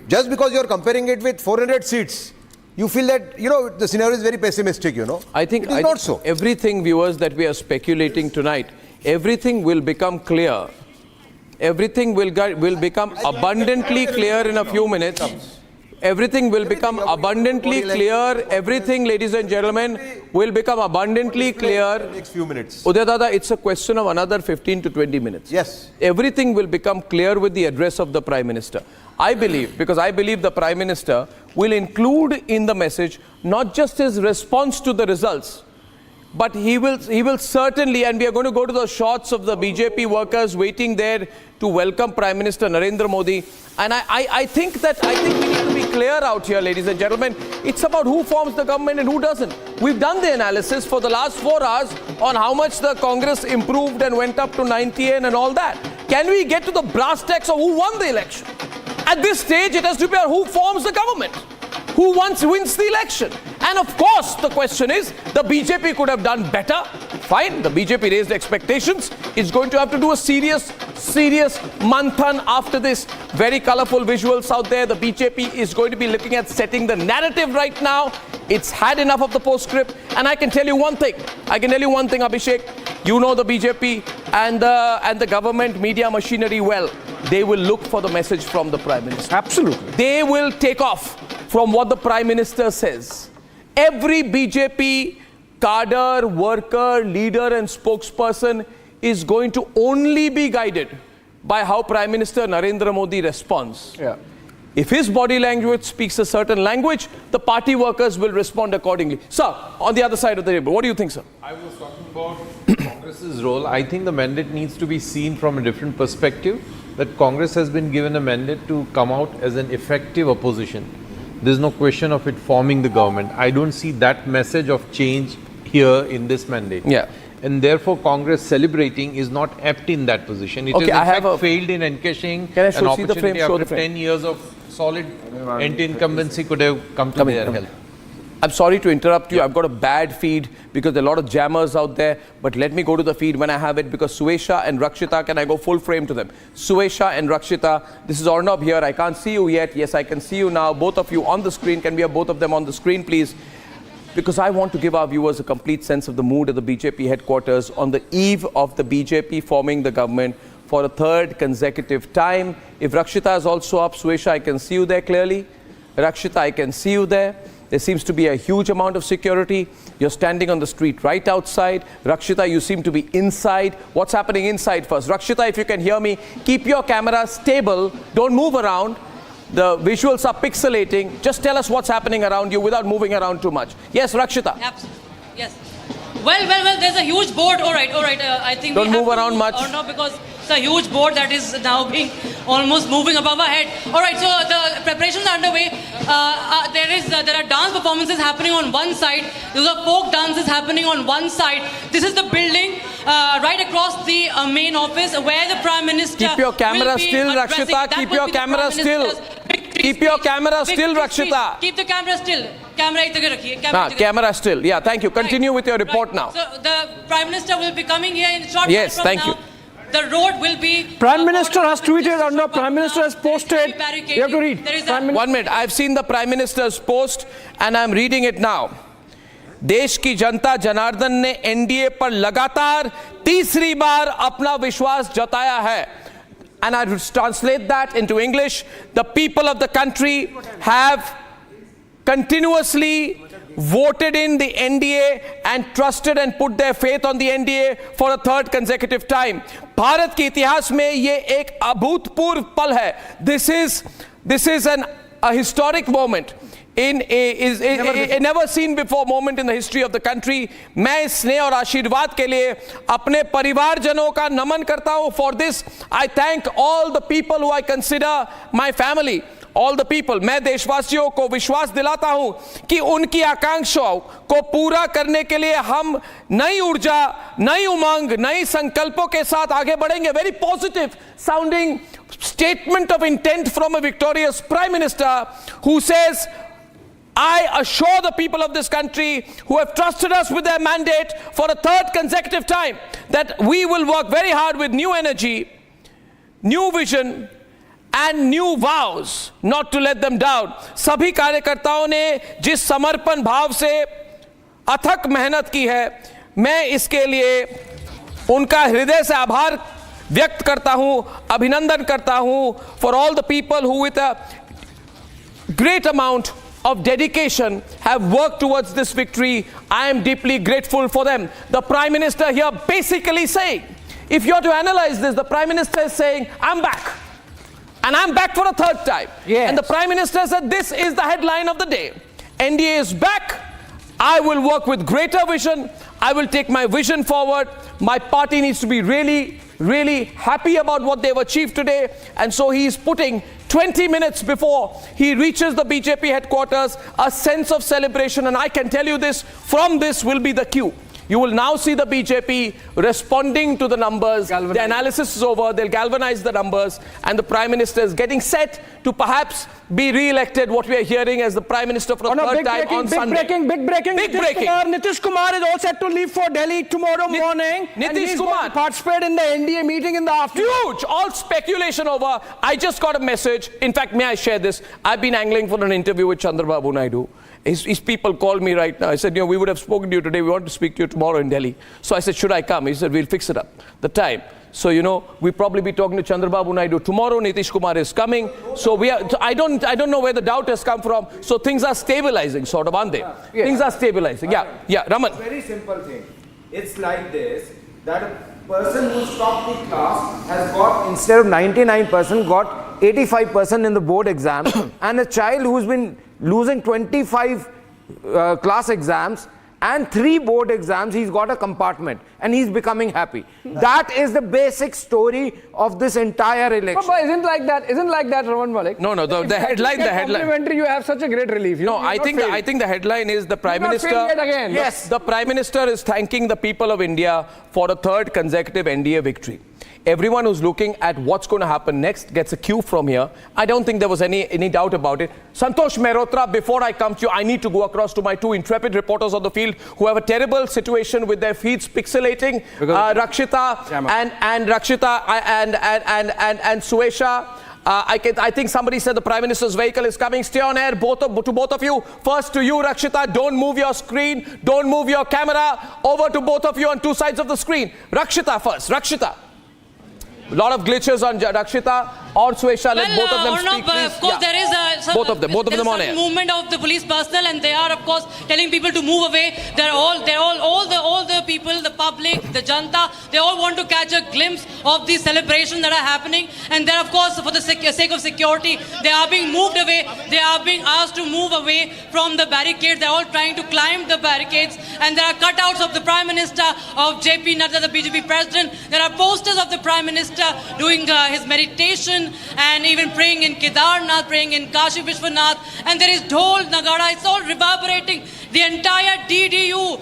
Just because you are comparing it with 400 seats, you feel that, the scenario is very pessimistic, I think it is not so. Everything, viewers, that we are speculating tonight, everything will become clear. Everything will become abundantly clear in a few minutes. Everything will become abundantly clear. Everything, ladies and gentlemen, will become abundantly clear. Next few minutes. Uday Dada, it's a question of another 15 to 20 minutes. Yes. Everything will become clear with the address of the Prime Minister. I believe the Prime Minister will include in the message not just his response to the results, but he will certainly, and we are going to go to the shots of the BJP workers waiting there to welcome Prime Minister Narendra Modi. And I think we need to be clear out here, ladies and gentlemen. It's about who forms the government and who doesn't. We've done the analysis for the last 4 hours on how much the Congress improved and went up to 98 and all that. Can we get to the brass tacks of who won the election? At this stage, it has to be about who forms the government, who wins the election. And of course, the question is, the BJP could have done better. Fine, the BJP raised expectations. It's going to have to do a serious manthan after this. Very colorful visuals out there. The BJP is going to be looking at setting the narrative right now. It's had enough of the postscript. And I can tell you one thing. Abhishek. You know the BJP and the government media machinery well. They will look for the message from the Prime Minister. Absolutely. They will take off from what the Prime Minister says. Every BJP cadre, worker, leader and spokesperson is going to only be guided by how Prime Minister Narendra Modi responds. Yeah. If his body language speaks a certain language, the party workers will respond accordingly. Sir, on the other side of the table, what do you think, sir? I was talking about Congress's role. I think the mandate needs to be seen from a different perspective, that Congress has been given a mandate to come out as an effective opposition. There's no question of it forming the government. I don't see that message of change here in this mandate. Yeah. And therefore, Congress celebrating is not apt in that position. It has failed in encashing an opportunity after 10 years of solid anti-incumbency could have come to their help. I'm sorry to interrupt you. I've got a bad feed because there are a lot of jammers out there. But let me go to the feed when I have it, because Suesha and Rakshita, can I go full frame to them? Suesha and Rakshita, this is Arnab here. I can't see you yet. Yes, I can see you now. Both of you on the screen. Can we have both of them on the screen, please? Because I want to give our viewers a complete sense of the mood at the BJP headquarters on the eve of the BJP forming the government for a third consecutive time. If Rakshita is also up, Suesha, I can see you there clearly. Rakshita, I can see you there. There seems to be a huge amount of security. You're standing on the street right outside. Rakshita, you seem to be inside. What's happening inside first? Rakshita, if you can hear me, keep your camera stable. Don't move around. The visuals are pixelating. Just tell us what's happening around you without moving around too much. Yes, Rakshita. Absolutely. Yes. Well, there's a huge board. All right. I think don't move around much. Or no, because it's a huge board that is now being almost moving above our head. All right. So the preparations are underway. There are dance performances happening on one side. There's a folk dances happening on one side. This is the building right across the main office where the Prime Minister. Keep your camera still, Rakshita. Keep your camera still. keep your camera still, Rakshita. Keep the camera still. Camera ithe rakhiye. Camera still. Yeah, thank you. Continue with your report now. So the Prime Minister will be coming here in short Yes, time from thank now. you. The road will be... Prime Minister has tweeted, Arnab, Prime Minister has posted. You have to read. 1 minute. I've seen the Prime Minister's post and I'm reading it now. देश की जनता जनार्दन ने NDA पर लगातार तीसरी बार अपना विश्वास जताया है. And I translate that into English. The people of the country have continuously voted in the NDA and trusted and put their faith on the NDA for a third consecutive time. Bharat के इतिहास में ये एक अभूतपूर्व पल है. This is a historic moment. A never seen before moment in the history of the country. मैं इस स्नेह और आशीर्वाद के लिए अपने परिवारजनों का नमन करता हूं. For this, I thank all the people who I consider my family. All the people. मैं देशवासियों को विश्वास दिलाता हूं कि उनकी आकांक्षाओं को पूरा करने के लिए हम नई ऊर्जा, नई उमंग, नई संकल्पों के साथ आगे बढ़ेंगे. Very positive sounding statement of intent from a victorious Prime Minister who says, I assure the people of this country who have trusted us with their mandate for a third consecutive time that we will work very hard with new energy, new vision and new vows not to let them down. सभी कार्यकर्ताओं ने जिस समर्पण भाव से अथक मेहनत की है, मैं इसके लिए उनका हृदय से आभार व्यक्त करता हूं, अभिनंदन करता हूं for all the people who with a great amount of dedication have worked towards this victory. I am deeply grateful for them. The Prime Minister here basically saying, if you are to analyze this, the Prime Minister is saying, I'm back. And I'm back for a third time. Yes. And the Prime Minister said, this is the headline of the day. NDA is back. I will work with greater vision. I will take my vision forward. My party needs to be really happy about what they've achieved today. And so he is putting 20 minutes before he reaches the BJP headquarters a sense of celebration. And I can tell you this, from this will be the cue. You will now see the BJP responding to the numbers. The analysis is over. They'll galvanize the numbers. And the Prime Minister is getting set to perhaps be re-elected, what we are hearing as the Prime Minister for the third time on Sunday. Big breaking. Nitish Kumar is all set to leave for Delhi tomorrow morning. Nitish Kumar participate in the NDA meeting in the afternoon. Huge. All speculation over. I just got a message. In fact, may I share this? I've been angling for an interview with Chandrababu Naidu. His people called me right now. I said, we would have spoken to you today. We want to speak to you tomorrow in Delhi. So I said, should I come? He said, we'll fix it up. The time. So, we'll probably be talking to Chandrababu Naidu tomorrow. Nitish Kumar is coming. So I don't know where the doubt has come from. So things are stabilizing, sort of, aren't they? Yes. Things are stabilizing. Yeah, Raman. Very simple thing. It's like this, that a person who stopped the class has got, instead of 99%, got 85% in the board exam. And a child who's been losing 25 class exams and 3 board exams, he's got a compartment and he's becoming happy. That is the basic story of this entire election. But isn't like that, Raman Malik? No, the headline. Complimentary, you have such a great relief. I think the headline is the Prime Minister. Yes, the Prime Minister is thanking the people of India for a third consecutive NDA victory. Everyone who's looking at what's going to happen next gets a cue from here. I don't think there was any doubt about it. Santosh Mehrotra, before I come to you, I need to go across to my 2 intrepid reporters on the field who have a terrible situation with their feeds pixelating. Rakshita and Rakshita and Suesha. I think somebody said the Prime Minister's vehicle is coming. Stay on air, to both of you. First to you, Rakshita. Don't move your screen. Don't move your camera. Over to both of you on 2 sides of the screen. Rakshita first. Rakshita. A lot of glitches on Rakshita or Suesha. Let both of them speak, please. Of course, there is both of them on air. Movement of the police personnel, and they are, of course, telling people to move away. All the people, the public, the janta, they all want to catch a glimpse of these celebrations that are happening. And they're, of course, for the sake of security, they are being moved away. They are being asked to move away from the barricades. They're all trying to climb the barricades. And there are cutouts of the Prime Minister, of JP Nadda, the BJP President. There are posters of the Prime Minister doing his meditation and even praying in Kedarnath, praying in Kashi Kashi Vishwanath, and there is Dhol, Nagada. It's all reverberating. The entire DDU,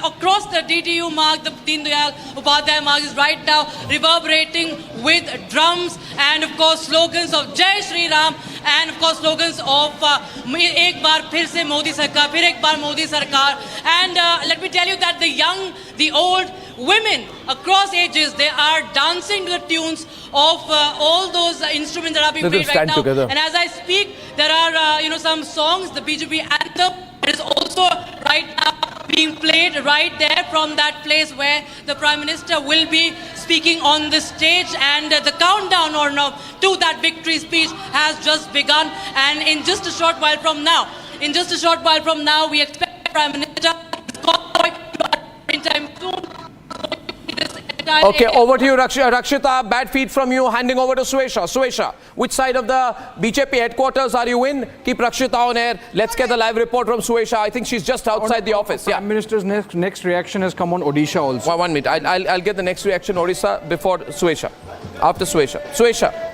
across the DDU mark, the Deen Dayal Upadhyaya mark is right now reverberating with drums and, of course, slogans of Jai Shri Ram and, of course, slogans of Ek Baar Phir Se Modi Sarkar, Phir Ek Baar Modi Sarkar. And let me tell you that the young, the old, women across ages, they are dancing to the tunes of all those instruments that are being played right now. Together. And as I speak, there are some songs, the BJP anthem is also right now being played right there from that place where the Prime Minister will be speaking on the stage, and the countdown to that victory speech has just begun. And in just a short while from now, we expect the Prime Minister in time soon. Okay, over to you, Rakshita. Bad feed from you. Handing over to Suesha. Suesha, which side of the BJP headquarters are you in? Keep Rakshita on air. Let's get the live report from Suesha. I think she's just outside the office. Prime Minister's next reaction has come on Odisha also. 1 minute. I'll get the next reaction, Odisha, before Suesha. After Suesha. Suesha.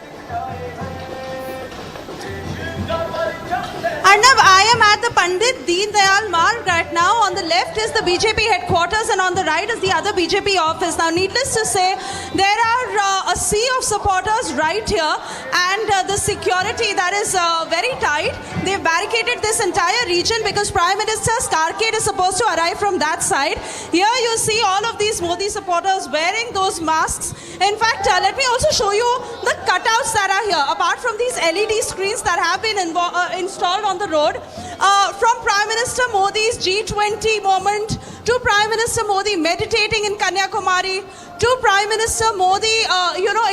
Arnab, I am at the Pandit Deen Dayal Marg right now. On the left is the BJP headquarters and on the right is the other BJP office. Now, needless to say, there are a sea of supporters right here, and the security that is very tight. They've barricaded this entire region because Prime Minister's carcade is supposed to arrive from that side. Here you see all of these Modi supporters wearing those masks. In fact, let me also show you the cutouts that are here. Apart from these LED screens that have been installed on the road, from Prime Minister Modi's G20 moment to Prime Minister Modi meditating in Kanyakumari to Prime Minister Modi,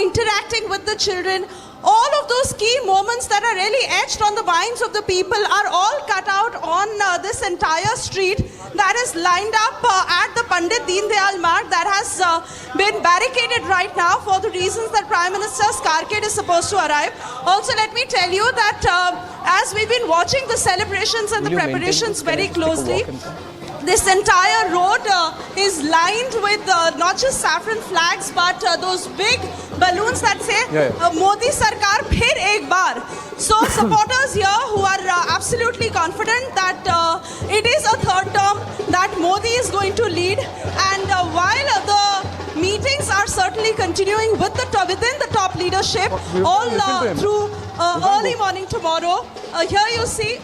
interacting with the children. All of those key moments that are really etched on the minds of the people are all cut out on this entire street that is lined up at the Pandit Deen Dayal Marg that has been barricaded right now for the reasons that Prime Minister's carcade is supposed to arrive. Also, let me tell you that as we've been watching the celebrations and the preparations very closely, this entire road is lined with not just saffron flags, but those big balloons that say Modi Sarkar Phir Ek Baar. So supporters here who are absolutely confident that it is a third term that Modi is going to lead. And while the meetings are certainly continuing within the top leadership all through early morning tomorrow, here you see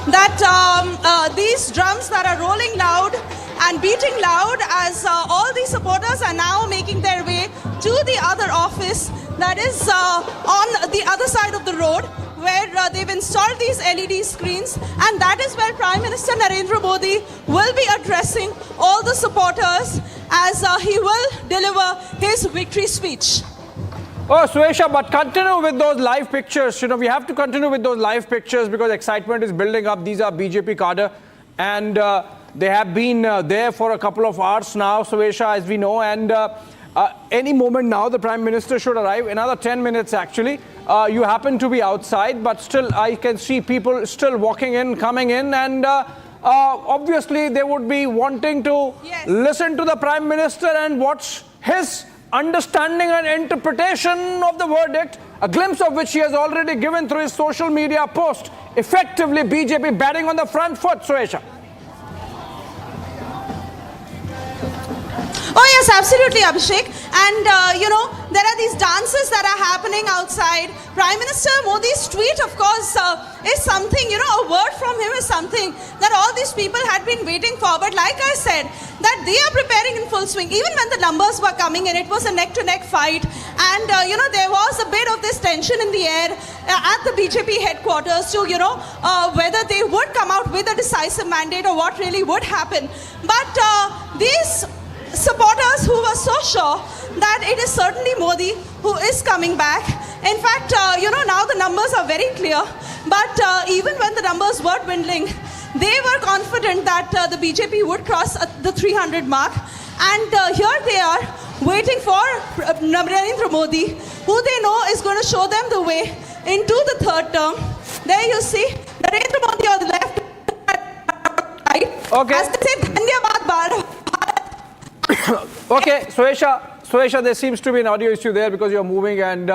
that these drums that are rolling loud and beating loud as all these supporters are now making their way to the other office that is on the other side of the road, where they've installed these LED screens, and that is where Prime Minister Narendra Modi will be addressing all the supporters as he will deliver his victory speech. Oh, Suesha, but continue with those live pictures. We have to continue with those live pictures because excitement is building up. These are BJP cadre, and they have been there for a couple of hours now, Suesha, as we know. And any moment now, the Prime Minister should arrive. Another 10 minutes, actually. You happen to be outside, but still, I can see people still walking in, coming in, and obviously, they would be wanting to listen to the Prime Minister and watch his understanding and interpretation of the verdict, a glimpse of which he has already given through his social media post. Effectively, BJP batting on the front foot, Suesha. Oh yes, absolutely, Abhishek. And there are these dances that are happening outside. Prime Minister Modi's tweet, of course, is something, a word from him is something that all these people had been waiting for. But like I said, that they are preparing in full swing. Even when the numbers were coming in, it was a neck-to-neck fight. And, there was a bit of this tension in the air at the BJP headquarters to, whether they would come out with a decisive mandate or what really would happen. But these supporters who were so sure that it is certainly Modi who is coming back. In fact, now the numbers are very clear. But even when the numbers were dwindling, they were confident that the BJP would cross the 300 mark. And here they are waiting for Narendra Modi, who they know is going to show them the way into the third term. There you see Narendra Modi on the left, right. Okay. As they say, Dhanyavad Bharat. Okay, Suesha, there seems to be an audio issue there because you're moving, and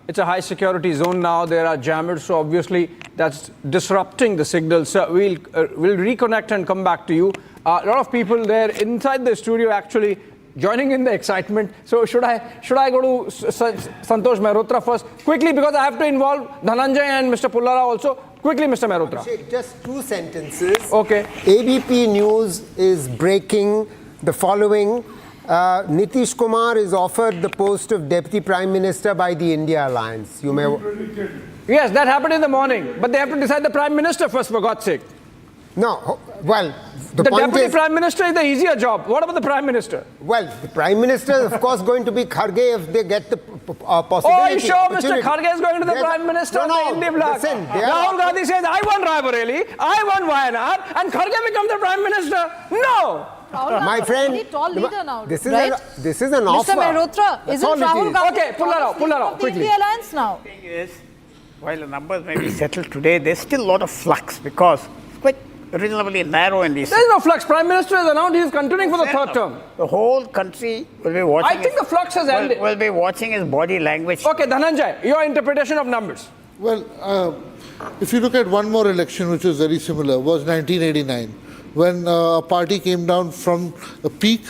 it's a high security zone now. There are jammers, so obviously that's disrupting the signal. So we'll reconnect and come back to you. A lot of people there inside the studio actually joining in the excitement. So should I go to Santosh Mehrotra first quickly, because I have to involve Dhananjay and Mr. Pullara also. Quickly, Mr. Mehrotra. Just 2 sentences. Okay. ABP News is breaking the following. Nitish Kumar is offered the post of Deputy Prime Minister by the India Alliance. You may. Yes, that happened in the morning, but they have to decide the Prime Minister first, for God's sake. No, well, the Deputy Prime Minister is the easier job. What about the Prime Minister? Well, the Prime Minister is of course going to be Kharge if they get the possibility. Oh, you sure Mr. Kharge is going to the Prime Minister of the India bloc? Listen, Rahul Gandhi says, I won Raebareli, I won Wayanad, and Kharge becomes the Prime Minister. No! My friend, very tall leader now, this is right? this is an offer. Mr. Mehrotra, isn't Rahul Gandhi Okay, pull her out, quickly. the Alliance now? The thing is, while the numbers may be settled today, there's still a lot of flux because it's quite reasonably narrow in these. There is no flux. Prime Minister has announced he is continuing for the third term. The whole country will be watching. I think the flux has ended. Will be watching his body language. Okay, Dhananjay, your interpretation of numbers. Well, if you look at one more election which was very similar, was 1989, when a party came down from a peak,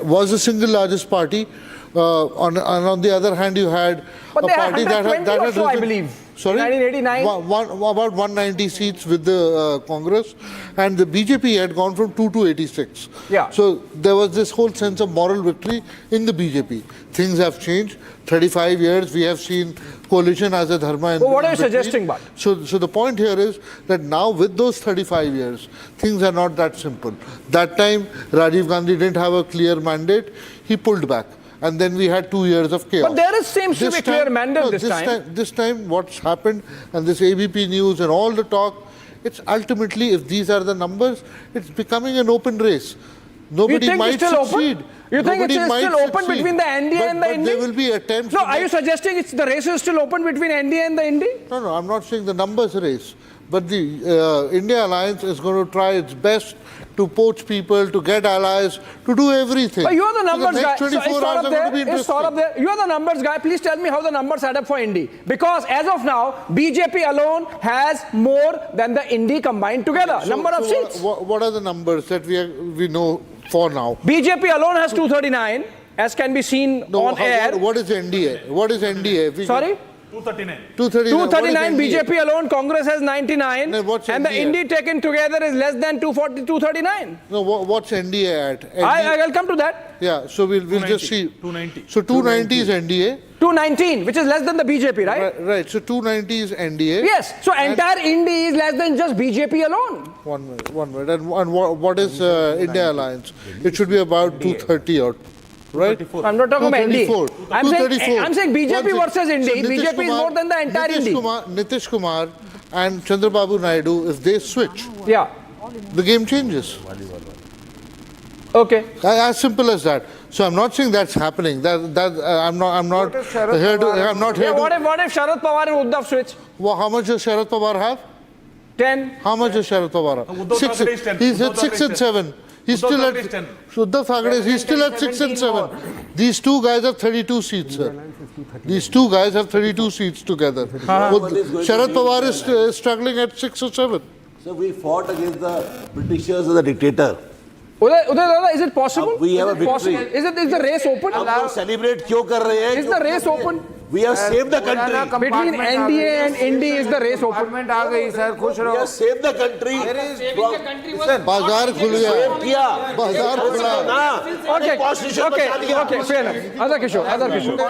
was the single largest party. And on the other hand, you had a party that had risen, I believe. Sorry? 1989? About 190 seats with the Congress, and the BJP had gone from 2 to 86. Yeah. So there was this whole sense of moral victory in the BJP. Things have changed. 35 years, we have seen coalition as a dharma. Well, what are you suggesting, but? So the point here is that now with those 35 years, things are not that simple. That time, Rajiv Gandhi didn't have a clear mandate. He pulled back. And then we had 2 years of chaos. But there seems to be a clear mandate this time. This time what's happened, and this ABP News and all the talk, it's ultimately, if these are the numbers, it's becoming an open race. Nobody might succeed. You think it's still open between the NDA and the INDI? There will be attempts. No, are you suggesting the race is still open between NDA and the INDI? No, I'm not saying the numbers race. But the India Alliance is going to try its best to poach people, to get allies, to do everything. But you're the numbers guy. So the next 24 hours are going to be interesting. You're the numbers guy. Please tell me how the numbers add up for INDI. Because as of now, BJP alone has more than the INDI combined together. Number of seats. What are the numbers that we know for now? BJP alone has 239, as can be seen on air. What is NDA? What is NDA? Sorry? 239 BJP alone, Congress has 99, and the INDI taken together is less than 239. No, what's NDA at? I'll come to that. Yeah, so we'll just see. 290. So 290 is NDA. 219, which is less than the BJP, right? Right. So 290 is NDA. Yes. So entire INDI is less than just BJP alone. One minute. And what is India Alliance? It should be about 230 or. Right? I'm not talking about NDA. I'm saying BJP versus INDI. So BJP is more than the entire INDI. Nitish Kumar and Chandrababu Naidu, if they switch, the game changes. Okay. As simple as that. So I'm not saying that's happening. I'm not here to. What if Sharad Pawar and Uddhav switch? Well, how much does Sharad Pawar have? 10. How much does Sharad Pawar have? He's at 6 and 7. He's still at Uddhav Thackeray. He's still at 6 and 7. These two guys have 32 seats, sir. These two guys have 32 seats together. Sharad Pawar is struggling at 6 or 7. So we fought against the Britishers and the dictator. Uday, is it possible? We have a victory. Is the race open? Celebrate क्यों कर रहे हैं? Is the race open? We have saved the country. Between NDA and INDI is the race open. We have saved the country. बाजार खुल गया. बाजार खुला. Okay, fair enough. Adhir Kishore.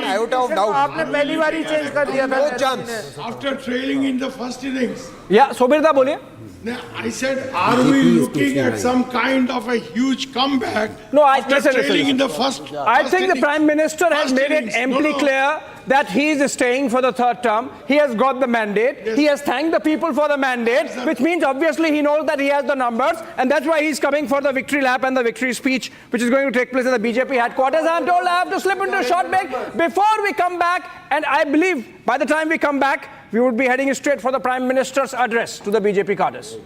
Iota of doubt. आपने पहली बार ही change कर दिया था. No chance. After trailing in the first innings. Yeah, Sobirda बोलिए. Now, I said, are we looking at some kind of a huge comeback? No, after trailing in the first I think the Prime Minister has made it amply clear that he is staying for the third term. He has got the mandate. Yes. He has thanked the people for the mandate, which means obviously he knows that he has the numbers, and that's why he's coming for the victory lap and the victory speech, which is going to take place in the BJP headquarters. I'm told I have to slip into a short break before we come back, and I believe by the time we come back, we would be heading straight for the Prime Minister's address to the BJP cadres.